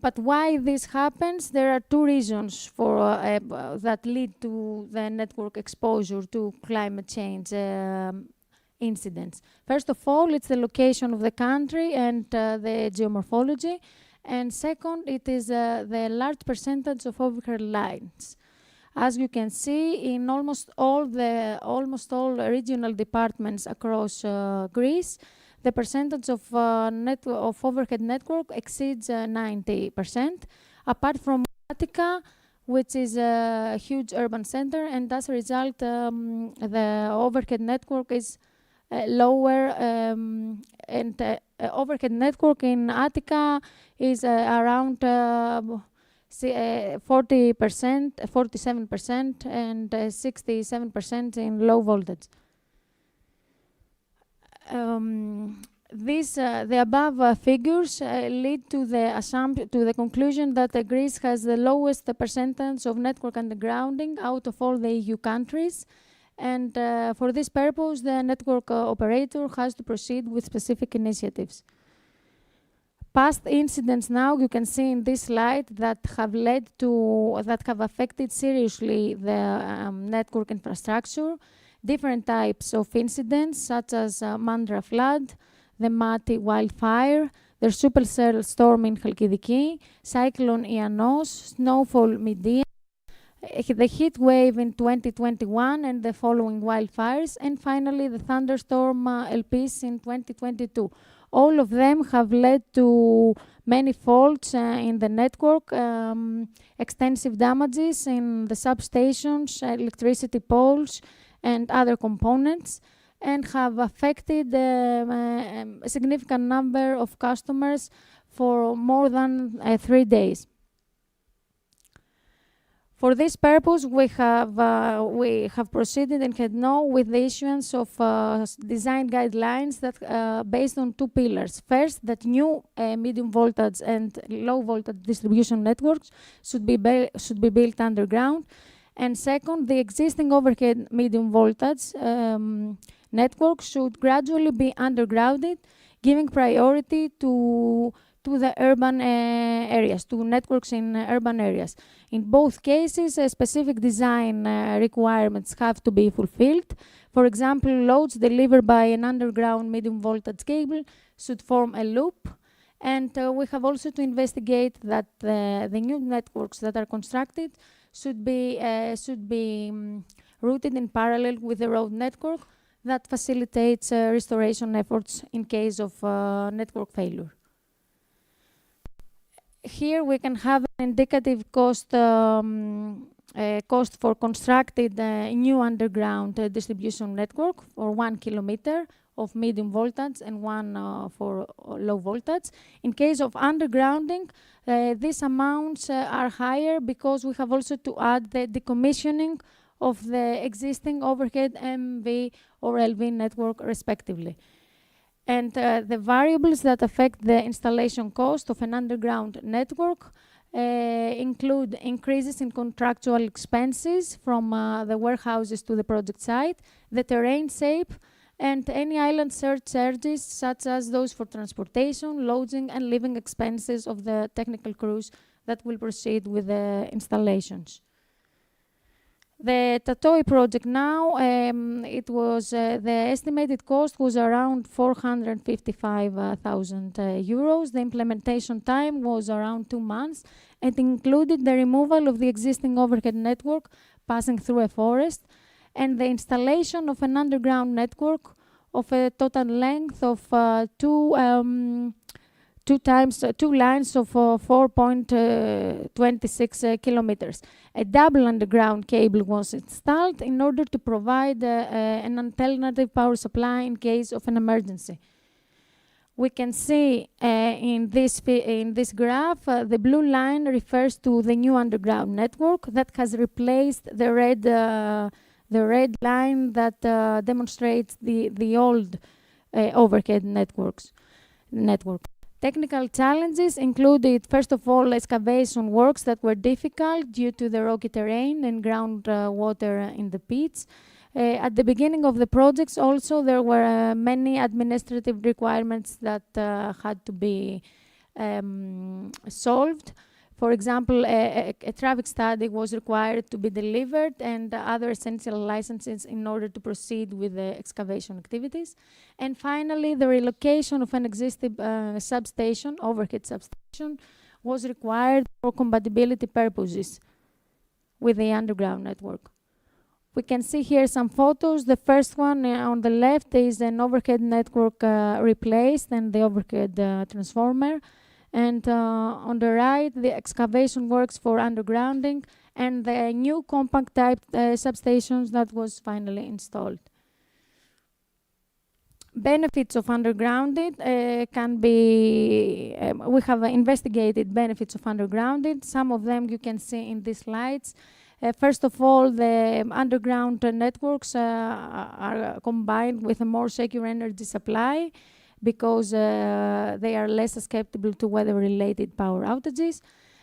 But why this happens? There are 2 reasons for that lead to the network exposure to climate change incidents. First of all, it's the location of the country and the geomorphology. And second, it is the large percentage of overhead lines. As you can see, in almost all regional departments across Greece, the percentage of overhead network exceeds 90%, apart from Attica, which is a huge urban center, and as a result, the overhead network is lower, and overhead network in Attica is around 40%, 47%, and 67% in low voltage. The above figures lead to the conclusion that Greece has the lowest percentage of network undergrounding out of all the EU countries. And for this purpose, the network operator has to proceed with specific initiatives. Past incidents now you can see in this slide that have affected seriously the network infrastructure. Different types of incidents such as Mandra flood, the Mati wildfire, the supercell storm in Chalkidiki, cyclone Ianos, snowfall Medea, the heat wave in 2021 and the following wildfires, and finally the thunderstorm Elpis in 2022. All of them have led to many faults in the network, extensive damages in the substations, electricity poles, and other components, and have affected a significant number of customers for more than 3 days. For this purpose, we have proceeded in HEDNO with the issuance of design guidelines that based on 2 pillars. First, that new medium voltage and low voltage distribution networks should be built underground. And second, the existing overhead medium voltage networks should gradually be undergrounded, giving priority to the urban areas, to networks in urban areas. In both cases, specific design requirements have to be fulfilled. For example, loads delivered by an underground medium voltage cable should form a loop. And we have also to investigate that the new networks that are constructed should be routed in parallel with the road network that facilitates restoration efforts in case of network failure. Here we can have an indicative cost for constructed new underground distribution network for 1 kilometer of medium voltage and 1 for low voltage. In case of undergrounding, these amounts are higher because we have also to add the decommissioning of the existing overhead MV or LV network respectively. And the variables that affect the installation cost of an underground network include increases in contractual expenses from the warehouses to the project site, the terrain shape, and any island surcharges such as those for transportation, lodging, and living expenses of the technical crews that will proceed with the installations. The Tatoi project now, the estimated cost was around 455,000 euros. The implementation time was around 2 months and included the removal of the existing overhead network passing through a forest and the installation of an underground network of a total length of two lines of 4.26 kilometers. A double underground cable was installed in order to provide an alternative power supply in case of an emergency. We can see in this graph, the blue line refers to the new underground network that has replaced the red line that demonstrates the old overhead network. Technical challenges included, first of all, excavation works that were difficult due to the rocky terrain and groundwater in the pits. At the beginning of the projects also, there were many administrative requirements that had to be solved. For example, a traffic study was required to be delivered and other essential licenses in order to proceed with the excavation activities. And finally, the relocation of an existing substation, overhead substation, was required for compatibility purposes with the underground network. We can see here some photos. The first one on the left is an overhead network replaced and the overhead transformer. And on the right, the excavation works for undergrounding and the new compact type substations that was finally installed. Benefits of undergrounding can be, we have investigated benefits of undergrounding. Some of them you can see in these slides. First of all, the underground networks are combined with a more secure energy supply. because they are less susceptible to weather-related power outages.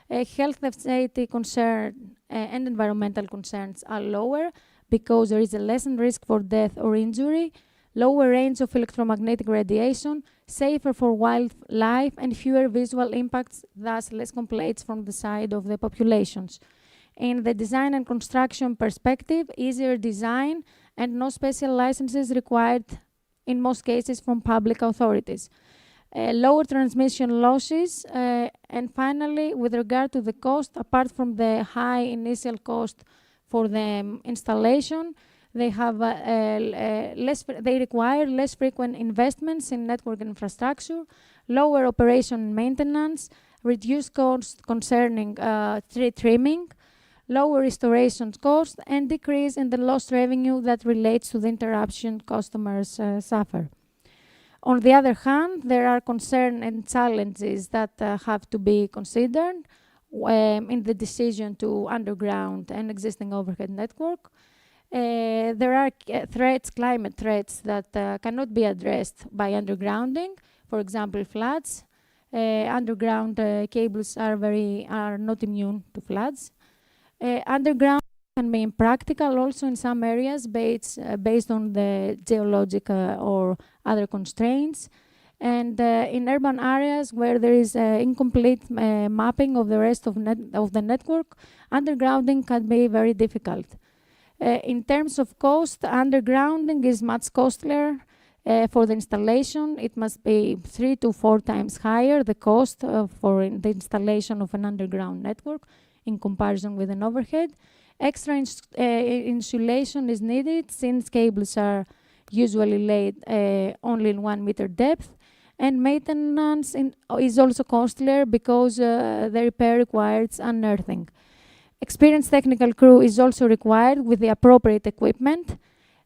Health and safety concern and environmental concerns are lower because there is a lessened risk for death or injury, lower range of electromagnetic radiation, safer for wildlife, and fewer visual impacts, thus less complaints from the side of the populations. In the design and construction perspective, easier design and no special licenses required in most cases from public authorities. Lower transmission losses, and finally, with regard to the cost, apart from the high initial cost for the installation, they have they require less frequent investments in network infrastructure, lower operation and maintenance, reduced costs concerning tree trimming, lower restoration costs, and decrease in the lost revenue that relates to the interruption customers suffer. On the other hand, there are concerns and challenges that have to be considered in the decision to underground an existing overhead network. There are climate threats that cannot be addressed by undergrounding. For example, floods. Underground cables are not immune to floods. Underground can be impractical also in some areas based on the geological or other constraints. And in urban areas where there is incomplete mapping of the rest of the network, undergrounding can be very difficult. In terms of cost, undergrounding is much costlier for the installation. It must be 3 to 4 times higher, the cost for the installation of an underground network in comparison with an overhead. Extra insulation is needed since cables are usually laid only in 1 meter depth. And maintenance is also costlier because the repair requires unearthing. Experienced technical crew is also required with the appropriate equipment,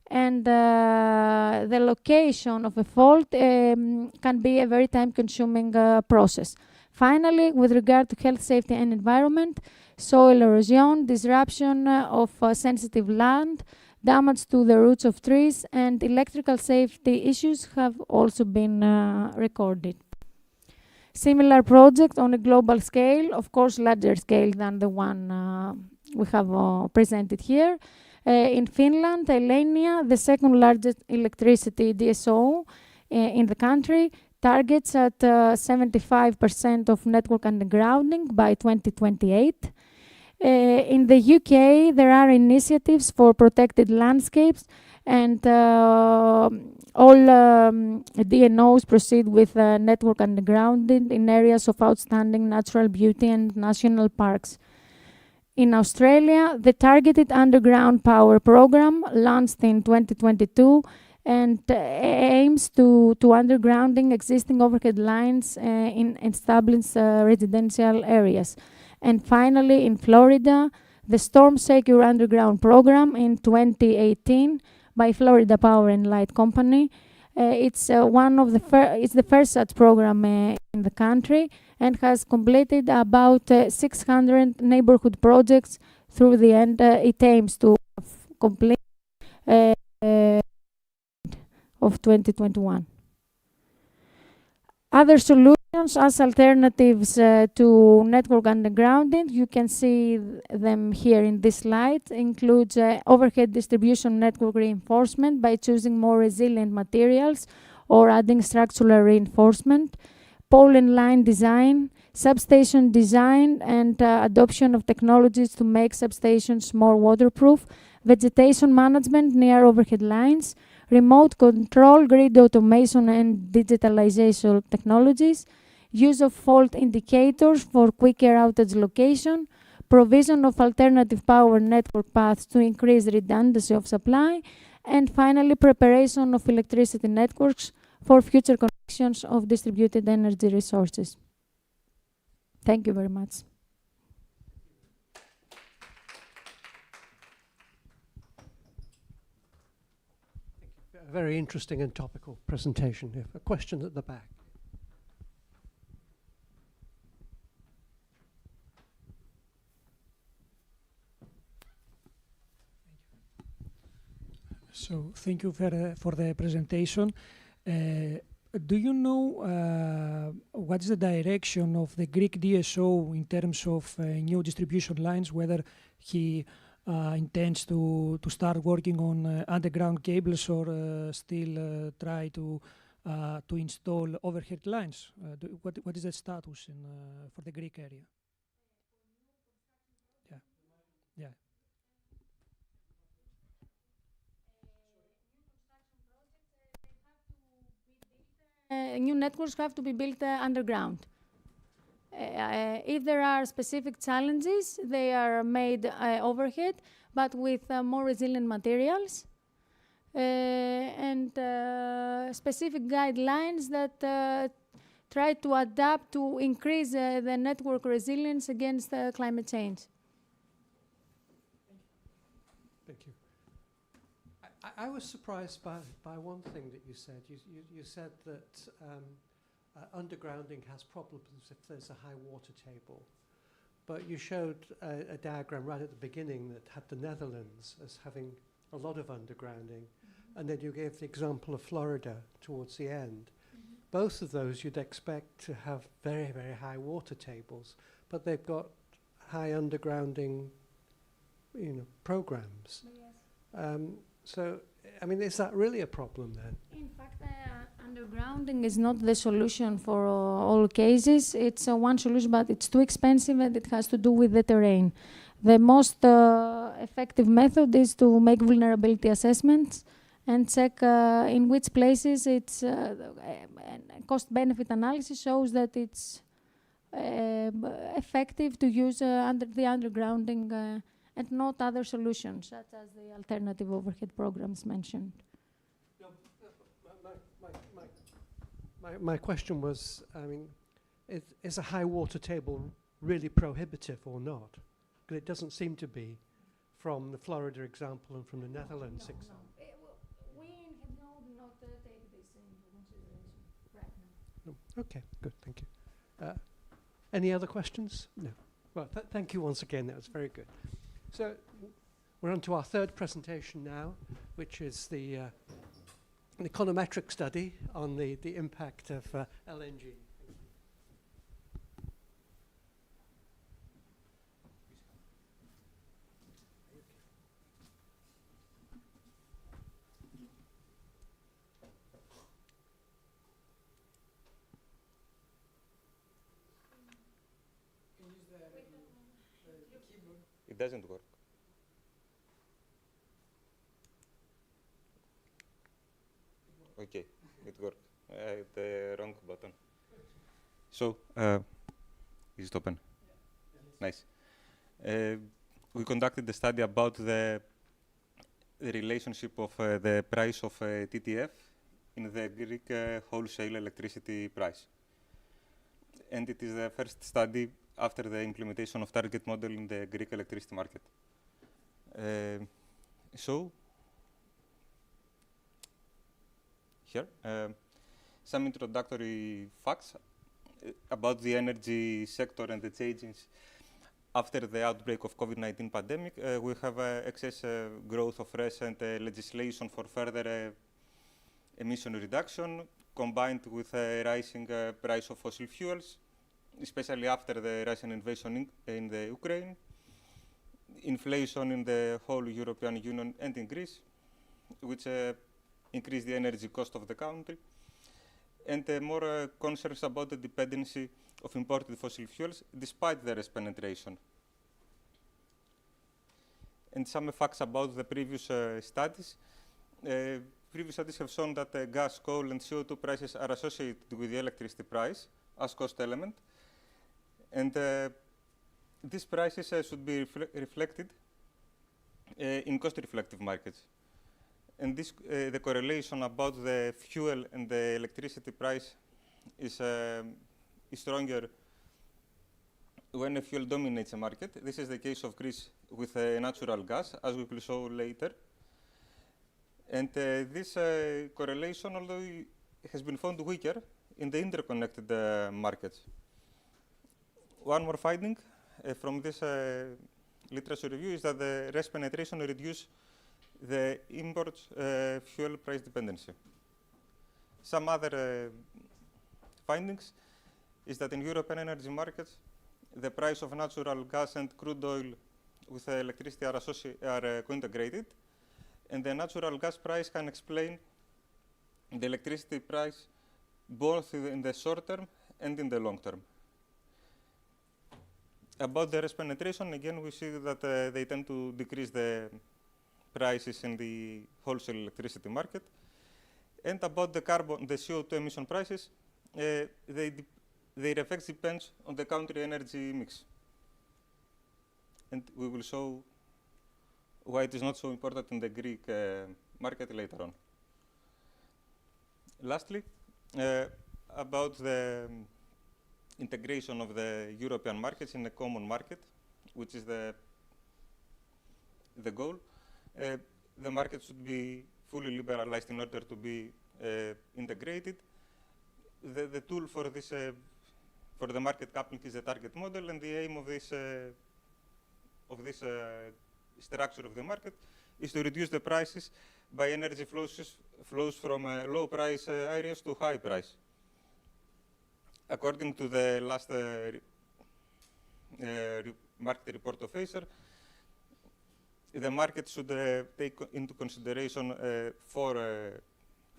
and the location of a fault can be a very time-consuming process. Finally, with regard to health, safety, and environment, soil erosion, disruption of sensitive land, damage to the roots of trees, and electrical safety issues have also been recorded. Similar project on a global scale, of course larger scale than the one we have presented here. In Finland, Elenia, the second largest electricity DSO in the country, targets at 75% of network undergrounding by 2028. In the UK, there are initiatives for protected landscapes, and all DNOs proceed with network undergrounding in areas of outstanding natural beauty and national parks. In Australia, the Targeted Underground Power Program launched in 2022 and aims to undergrounding existing overhead lines in established residential areas. And finally, in Florida, the Storm Secure Underground Program in 2018 by Florida Power and Light Company. It's the first such program in the country and has completed about 600 neighborhood projects through the end. It aims to complete of 2021. Other solutions as alternatives to network undergrounding, you can see them here in this slide, includes overhead distribution network reinforcement by choosing more resilient materials or adding structural reinforcement, pole and line design, substation design and adoption of technologies to make substations more waterproof, vegetation management near overhead lines, remote control, grid automation and digitalization technologies, use of fault indicators for quicker outage location, provision of alternative power network paths to increase redundancy of supply, and finally preparation of electricity networks for future connections of distributed energy resources. Thank you very much. A very interesting and topical presentation. A question at the back. So thank you for the presentation. do you know what is the direction of the Greek DSO in terms of new distribution lines, whether he intends to start working on underground cables or still try to install overhead lines? What is the status for the Greek area? Yeah, yeah. New networks have to be built underground. If there are specific challenges, they are made overhead, but with more resilient materials and specific guidelines that try to adapt to increase the network resilience against climate change. Thank you. I was surprised by one thing that you said. You said that undergrounding has problems if there's a high water table. But you showed a diagram right at the beginning that had the Netherlands as having a lot of undergrounding. And then you gave the example of Florida towards the end. Both of those you'd expect to have very, very high water tables, but they've got high undergrounding, programs. So, I mean, is that really a problem then? In fact, undergrounding is not the solution for all cases. It's one solution, but it's too expensive and it has to do with the terrain. The most effective method is to make vulnerability assessments and check in which places it's cost-benefit analysis shows that it's effective to use the undergrounding and not other solutions, such as the alternative overhead programs mentioned. No, my question was, I mean, is a high water table really prohibitive or not? Because it doesn't seem to be from the Florida example and from the Netherlands example. We have not taken this into consideration right now. No. Okay, good, thank you. Any other questions? No. Well, thank you once again, that was very good. So we're on to our third presentation now, which is the an econometric study on the impact of LNG. It doesn't work. Okay, it worked. The wrong button. So, is it open? Nice. We conducted a study about the relationship of the price of TTF in the Greek wholesale electricity price. And it is the first study after the implementation of target model in the Greek electricity market. So, here, some introductory facts about the energy sector and the changes after the outbreak of COVID-19 pandemic. We have excess growth of recent legislation for further emission reduction, combined with a rising price of fossil fuels, especially after the Russian invasion in the Ukraine, inflation in the whole European Union and in Greece, which increase the energy cost of the country, and more concerns about the dependency of imported fossil fuels despite their penetration. And some facts about the previous studies. Previous studies have shown that gas, coal, and CO2 prices are associated with the electricity price as cost element. And these prices should be reflected in cost-reflective markets. And this, the correlation about the fuel and the electricity price is stronger when a fuel dominates a market. This is the case of Greece with natural gas, as we will show later. And this correlation, although it has been found weaker in the interconnected markets. One more finding from this literature review is that the RES penetration reduces the import fuel price dependency. Some other findings is that in European energy markets, the price of natural gas and crude oil with electricity are co-integrated, and the natural gas price can explain the electricity price both in the short term and in the long term. About the RES penetration, again, we see that they tend to decrease the prices in the wholesale electricity market. And about the CO2 emission prices, their effects depends on the country energy mix. And we will show why it is not so important in the Greek market later on. Lastly, about the integration of the European markets in a common market, which is the goal. The market should be fully liberalized in order to be integrated. The tool for this, for the market coupling is the target model, and the aim of this structure of the market is to reduce the prices by energy flows from low price areas to high price. According to the last market report of Acer, the market should take into consideration 4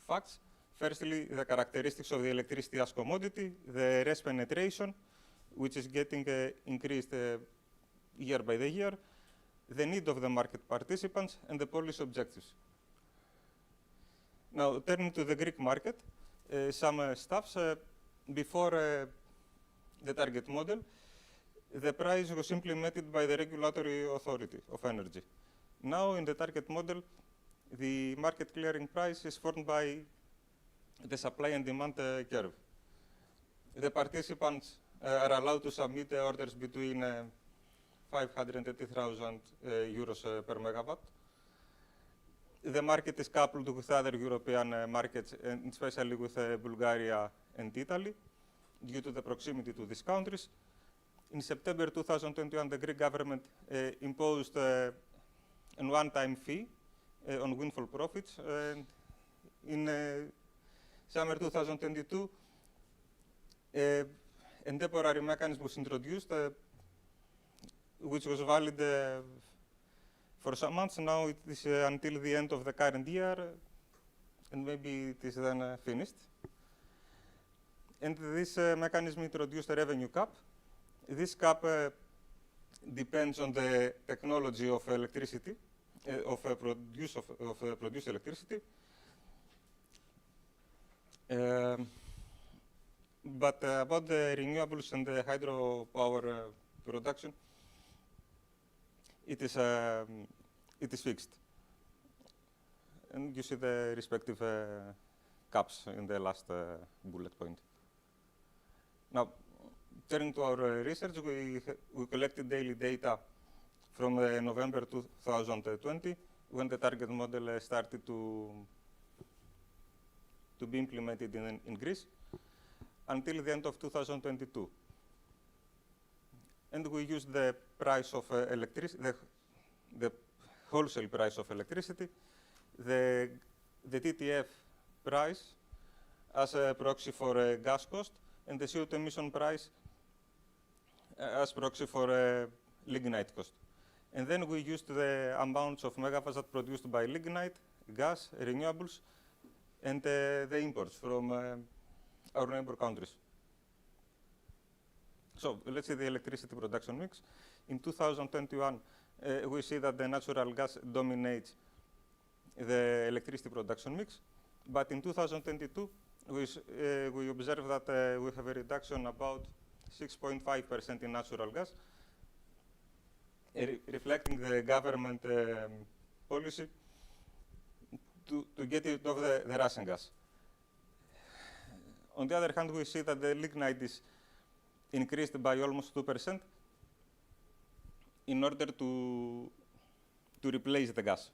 facts. Firstly, the characteristics of the electricity as commodity, the RES penetration, which is getting increased year by the year, the need of the market participants, and the policy objectives. Now, turning to the Greek market, some stuffs. Before the target model, the price was implemented by the regulatory authority of energy. Now, in the target model, the market clearing price is formed by the supply and demand curve. The participants are allowed to submit orders between 580,000 euros per megawatt. The market is coupled with other European markets, and especially with Bulgaria and Italy, due to the proximity to these countries. In September 2021, the Greek government imposed a one-time fee on windfall profits. In summer 2022, a temporary mechanism was introduced, which was valid for some months. Now it is until the end of the current year, and maybe it is then finished. And this mechanism introduced a revenue cap. This cap depends on the technology of electricity, of produced electricity. But about the renewables and the hydropower production, it is fixed. And you see the respective caps in the last bullet point. Now, turning to our research, we collected daily data from November 2020, when the target model started to be implemented in Greece, until the end of 2022. And we used the price of electricity, the wholesale price of electricity, the TTF price as a proxy for gas cost, and the CO2 emission price as proxy for lignite cost. And then we used the amounts of megawatts that produced by lignite, gas, renewables, and the imports from our neighbor countries. So let's see the electricity production mix. In 2021, we see that the natural gas dominates the electricity production mix. But in 2022, we observe that we have a reduction about 6.5% in natural gas, reflecting the government policy to get rid of the Russian gas. On the other hand, we see that the lignite is increased by almost 2% in order to replace the gas.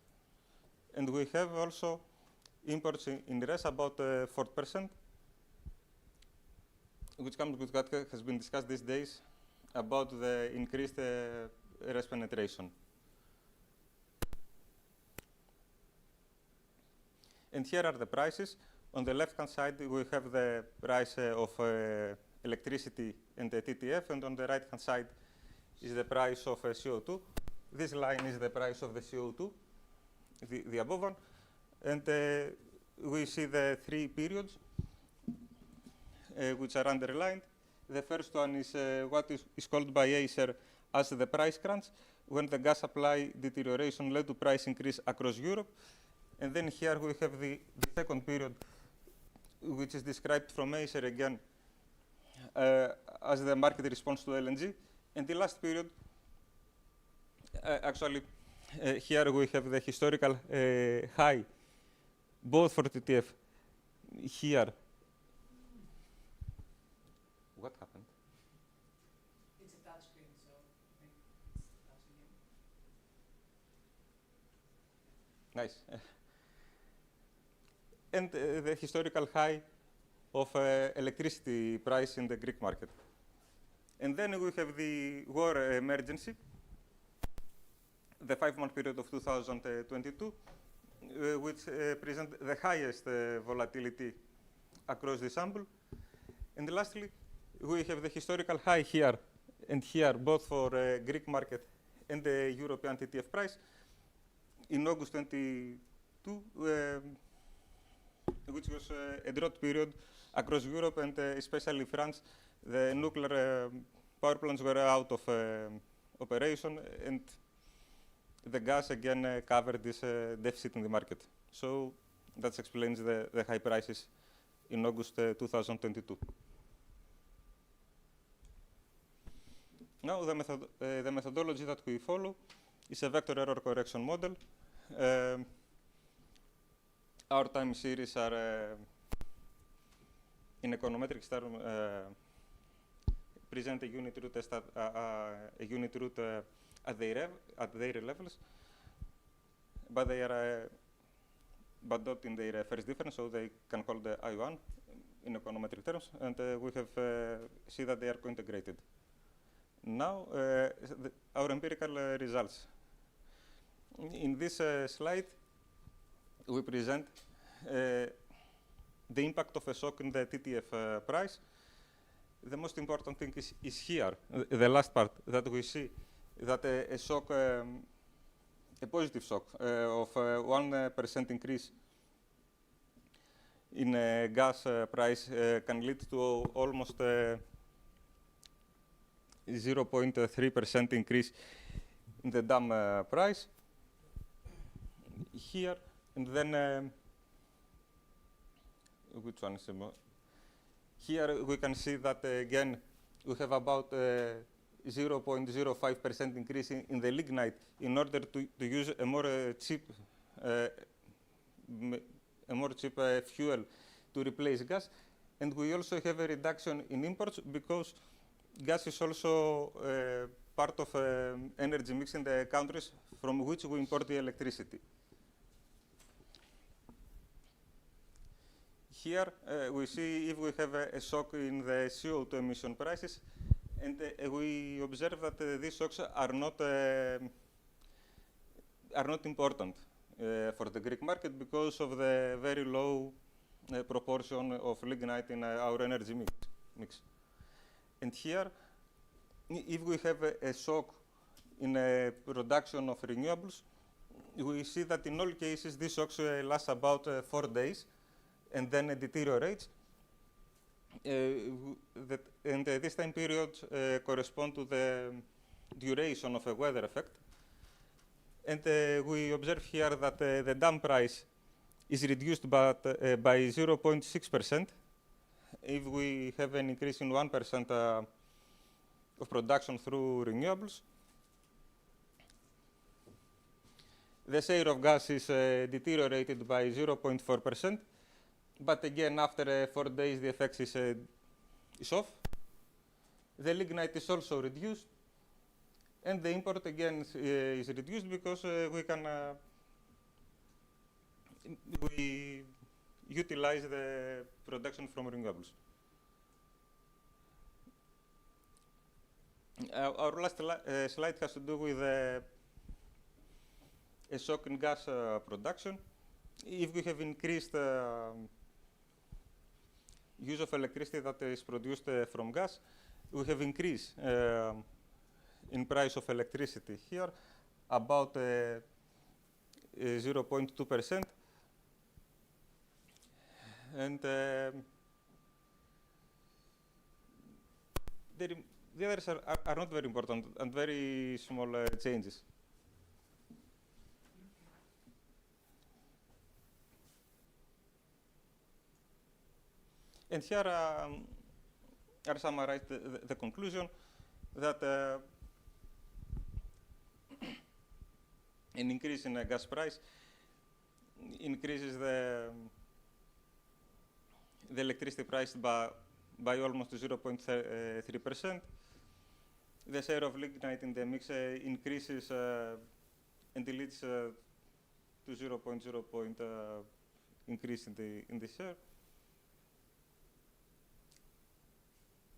And we have also imports in RES about 4%, which comes with what has been discussed these days about the increased RES penetration. And here are the prices On the left-hand side, we have the price of electricity and the TTF, and on the right-hand side is the price of CO2. This line is the price of the CO2, the above one, and we see the three periods which are underlined. The first one is what is called by Acer as the price crunch, when the gas supply deterioration led to price increase across Europe. And then here we have the second period, which is described from Acer again as the market response to LNG. And the last period, actually, here we have the historical high, both for TTF. Here, what happened? It's a touch screen, so I think it's touching you. Nice. And the historical high of electricity price in the Greek market. And then we have the war emergency, the 5-month period of 2022, which present the highest volatility across the sample. And lastly, we have the historical high here and here, both for Greek market and the European TTF price in August 22, which was a drought period across Europe and especially France. The nuclear power plants were out of operation, and the gas again covered this deficit in the market. So that explains the high prices in August 2022. Now the methodology that we follow is a vector error correction model. Our time series are in econometric term present a unit root at their levels, but they are but not in their first difference, so they can call the I1 in econometric terms, and we have see that they are co-integrated. Now, our empirical results. In this slide, we present the impact of a shock in the TTF price. The most important thing is here, the last part, that we see that a shock, a positive shock of 1% increase in gas price can lead to almost 0.3% increase in the dam price here, and then which one is more? Here we can see that again we have about 0.05% increase in the lignite in order to use a more cheap fuel to replace gas, and we also have a reduction in imports because gas is also part of energy mix in the countries from which we import the electricity. Here we see if we have a shock in the CO2 emission prices, and we observe that these shocks are not important for the Greek market because of the very low proportion of lignite in our energy mix. And here, if we have a shock in production of renewables, we see that in all cases these shocks last about 4 days and then deteriorates. And this time period correspond to the duration of a weather effect. And we observe here that the dam price is reduced by 0.6%. If we have an increase in 1% of production through renewables. The share of gas is deteriorated by 0.4%. But again, after 4 days, the effect is off. The lignite is also reduced. And the import again is reduced because we utilize the production from renewables. Our last slide has to do with a shock in gas production. If we have increased use of electricity that is produced from gas, we have increase in price of electricity here about 0.2%. And the others are not very important and very small changes. And here are summarized the conclusion that an increase in gas price increases the electricity price by almost 0.3%. The share of lignite in the mix increases and leads to 0.0 point increase in the share.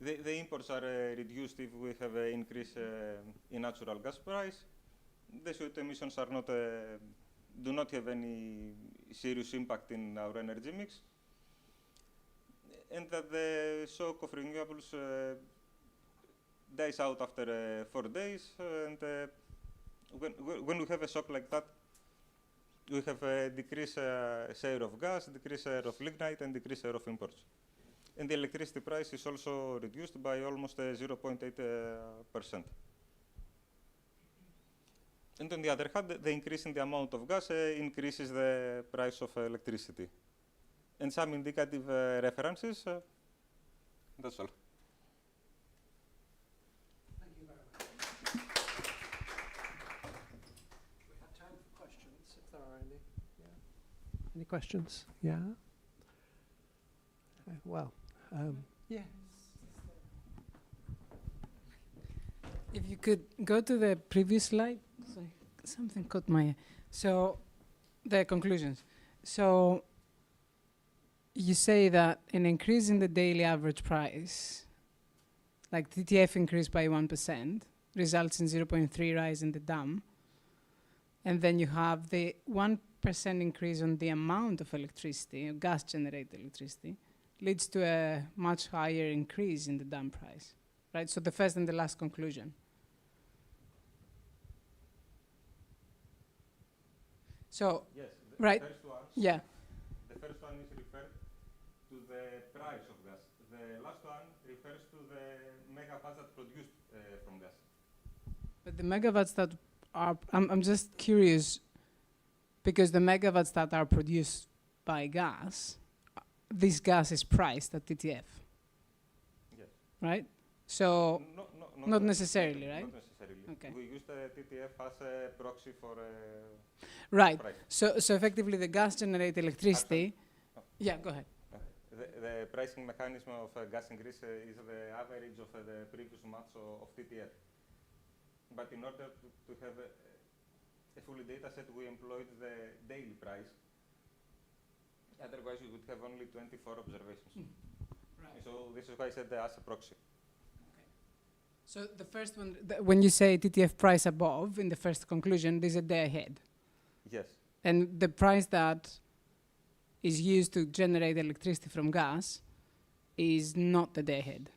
The imports are reduced if we have an increase in natural gas price. The CO2 emissions are not, do not have any serious impact in our energy mix. And that the shock of renewables dies out after 4 days. And when we have a shock like that, we have a decreased share of gas, decreased share of lignite, and decreased share of imports. And the electricity price is also reduced by almost 0.8%. And on the other hand, the increase in the amount of gas increases the price of electricity. And some indicative references, that's all. Thank you very much. We have time for questions, if there are any. Yeah. Any questions? Yeah? Well, yeah. If you could go to the previous slide. Sorry, something caught my eye. So, the conclusions. So, you say that an increase in the daily average price, like TTF increased by 1%, results in 0.3 rise in the DAM. And then you have the 1% increase on the amount of electricity, gas-generated electricity, leads to a much higher increase in the DAM price, right? So the first and the last conclusion. So, yes, right, first one, yeah. The first one is referred to the price of gas. The last one refers to the megawatts that produced from gas. But the megawatts that are, I'm just curious, because the megawatts that are produced by gas, this gas is priced at TTF. Yes. Right? So, not necessarily, right? Not necessarily. Okay. We use the TTF as a proxy for right. price. So effectively the gas-generated electricity... Yeah, go ahead. The pricing mechanism of gas increase is the average of the previous months of TTF. But in order to have a full data set, we employed the daily price. Otherwise, we would have only 24 observations. Right. So this is why I said as a proxy. Okay. So the first one, when you say TTF price above, in the first conclusion, this is a day ahead. Yes. And the price that is used to generate electricity from gas is not the day ahead.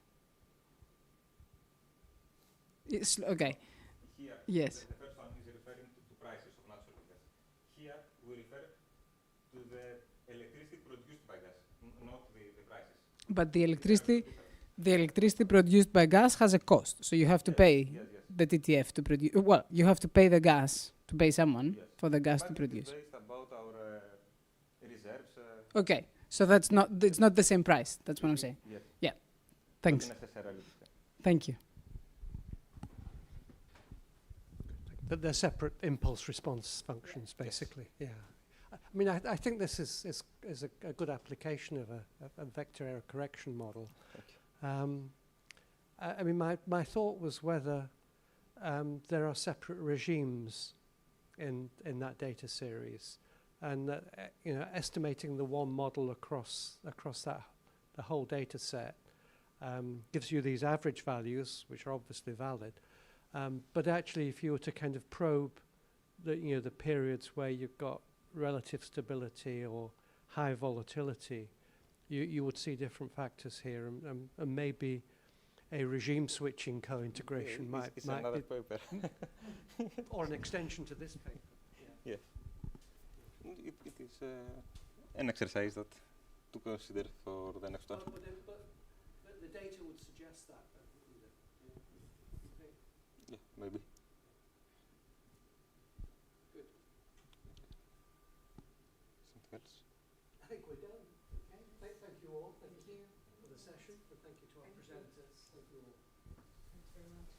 It's, okay. Here, yes. The first one is referring to prices of natural gas. Here, we refer to the electricity produced by gas, not the prices. But the electricity produced by gas has a cost, so you have to pay the TTF to produce. Well, you have to pay the gas to pay someone for the gas to produce. It's based about our reserves. Okay, so that's not. It's not the same price. That's what I'm saying. Yes. Yeah. Thanks. Not necessarily. Thank you. That they're separate impulse response functions, basically. Yeah. I mean, I think this is a good application of a vector error correction model. I mean, my thought was whether there are separate regimes in that data series, and that you know, estimating the one model across the whole data set gives you these average values, which are obviously valid. But actually, if you were to kind of probe the periods where you've got relative stability or high volatility, you would see different factors here, and maybe a regime switching co-integration might another be paper. or an extension to this paper. Yes. It is an exercise that to consider for the next one. But the data would suggest that, wouldn't it? Yeah, maybe. Good. Something else? I think we're done. Okay. Thank you all. Thank you for the session. And thank you to our presenters. Thank you all. Thanks very much.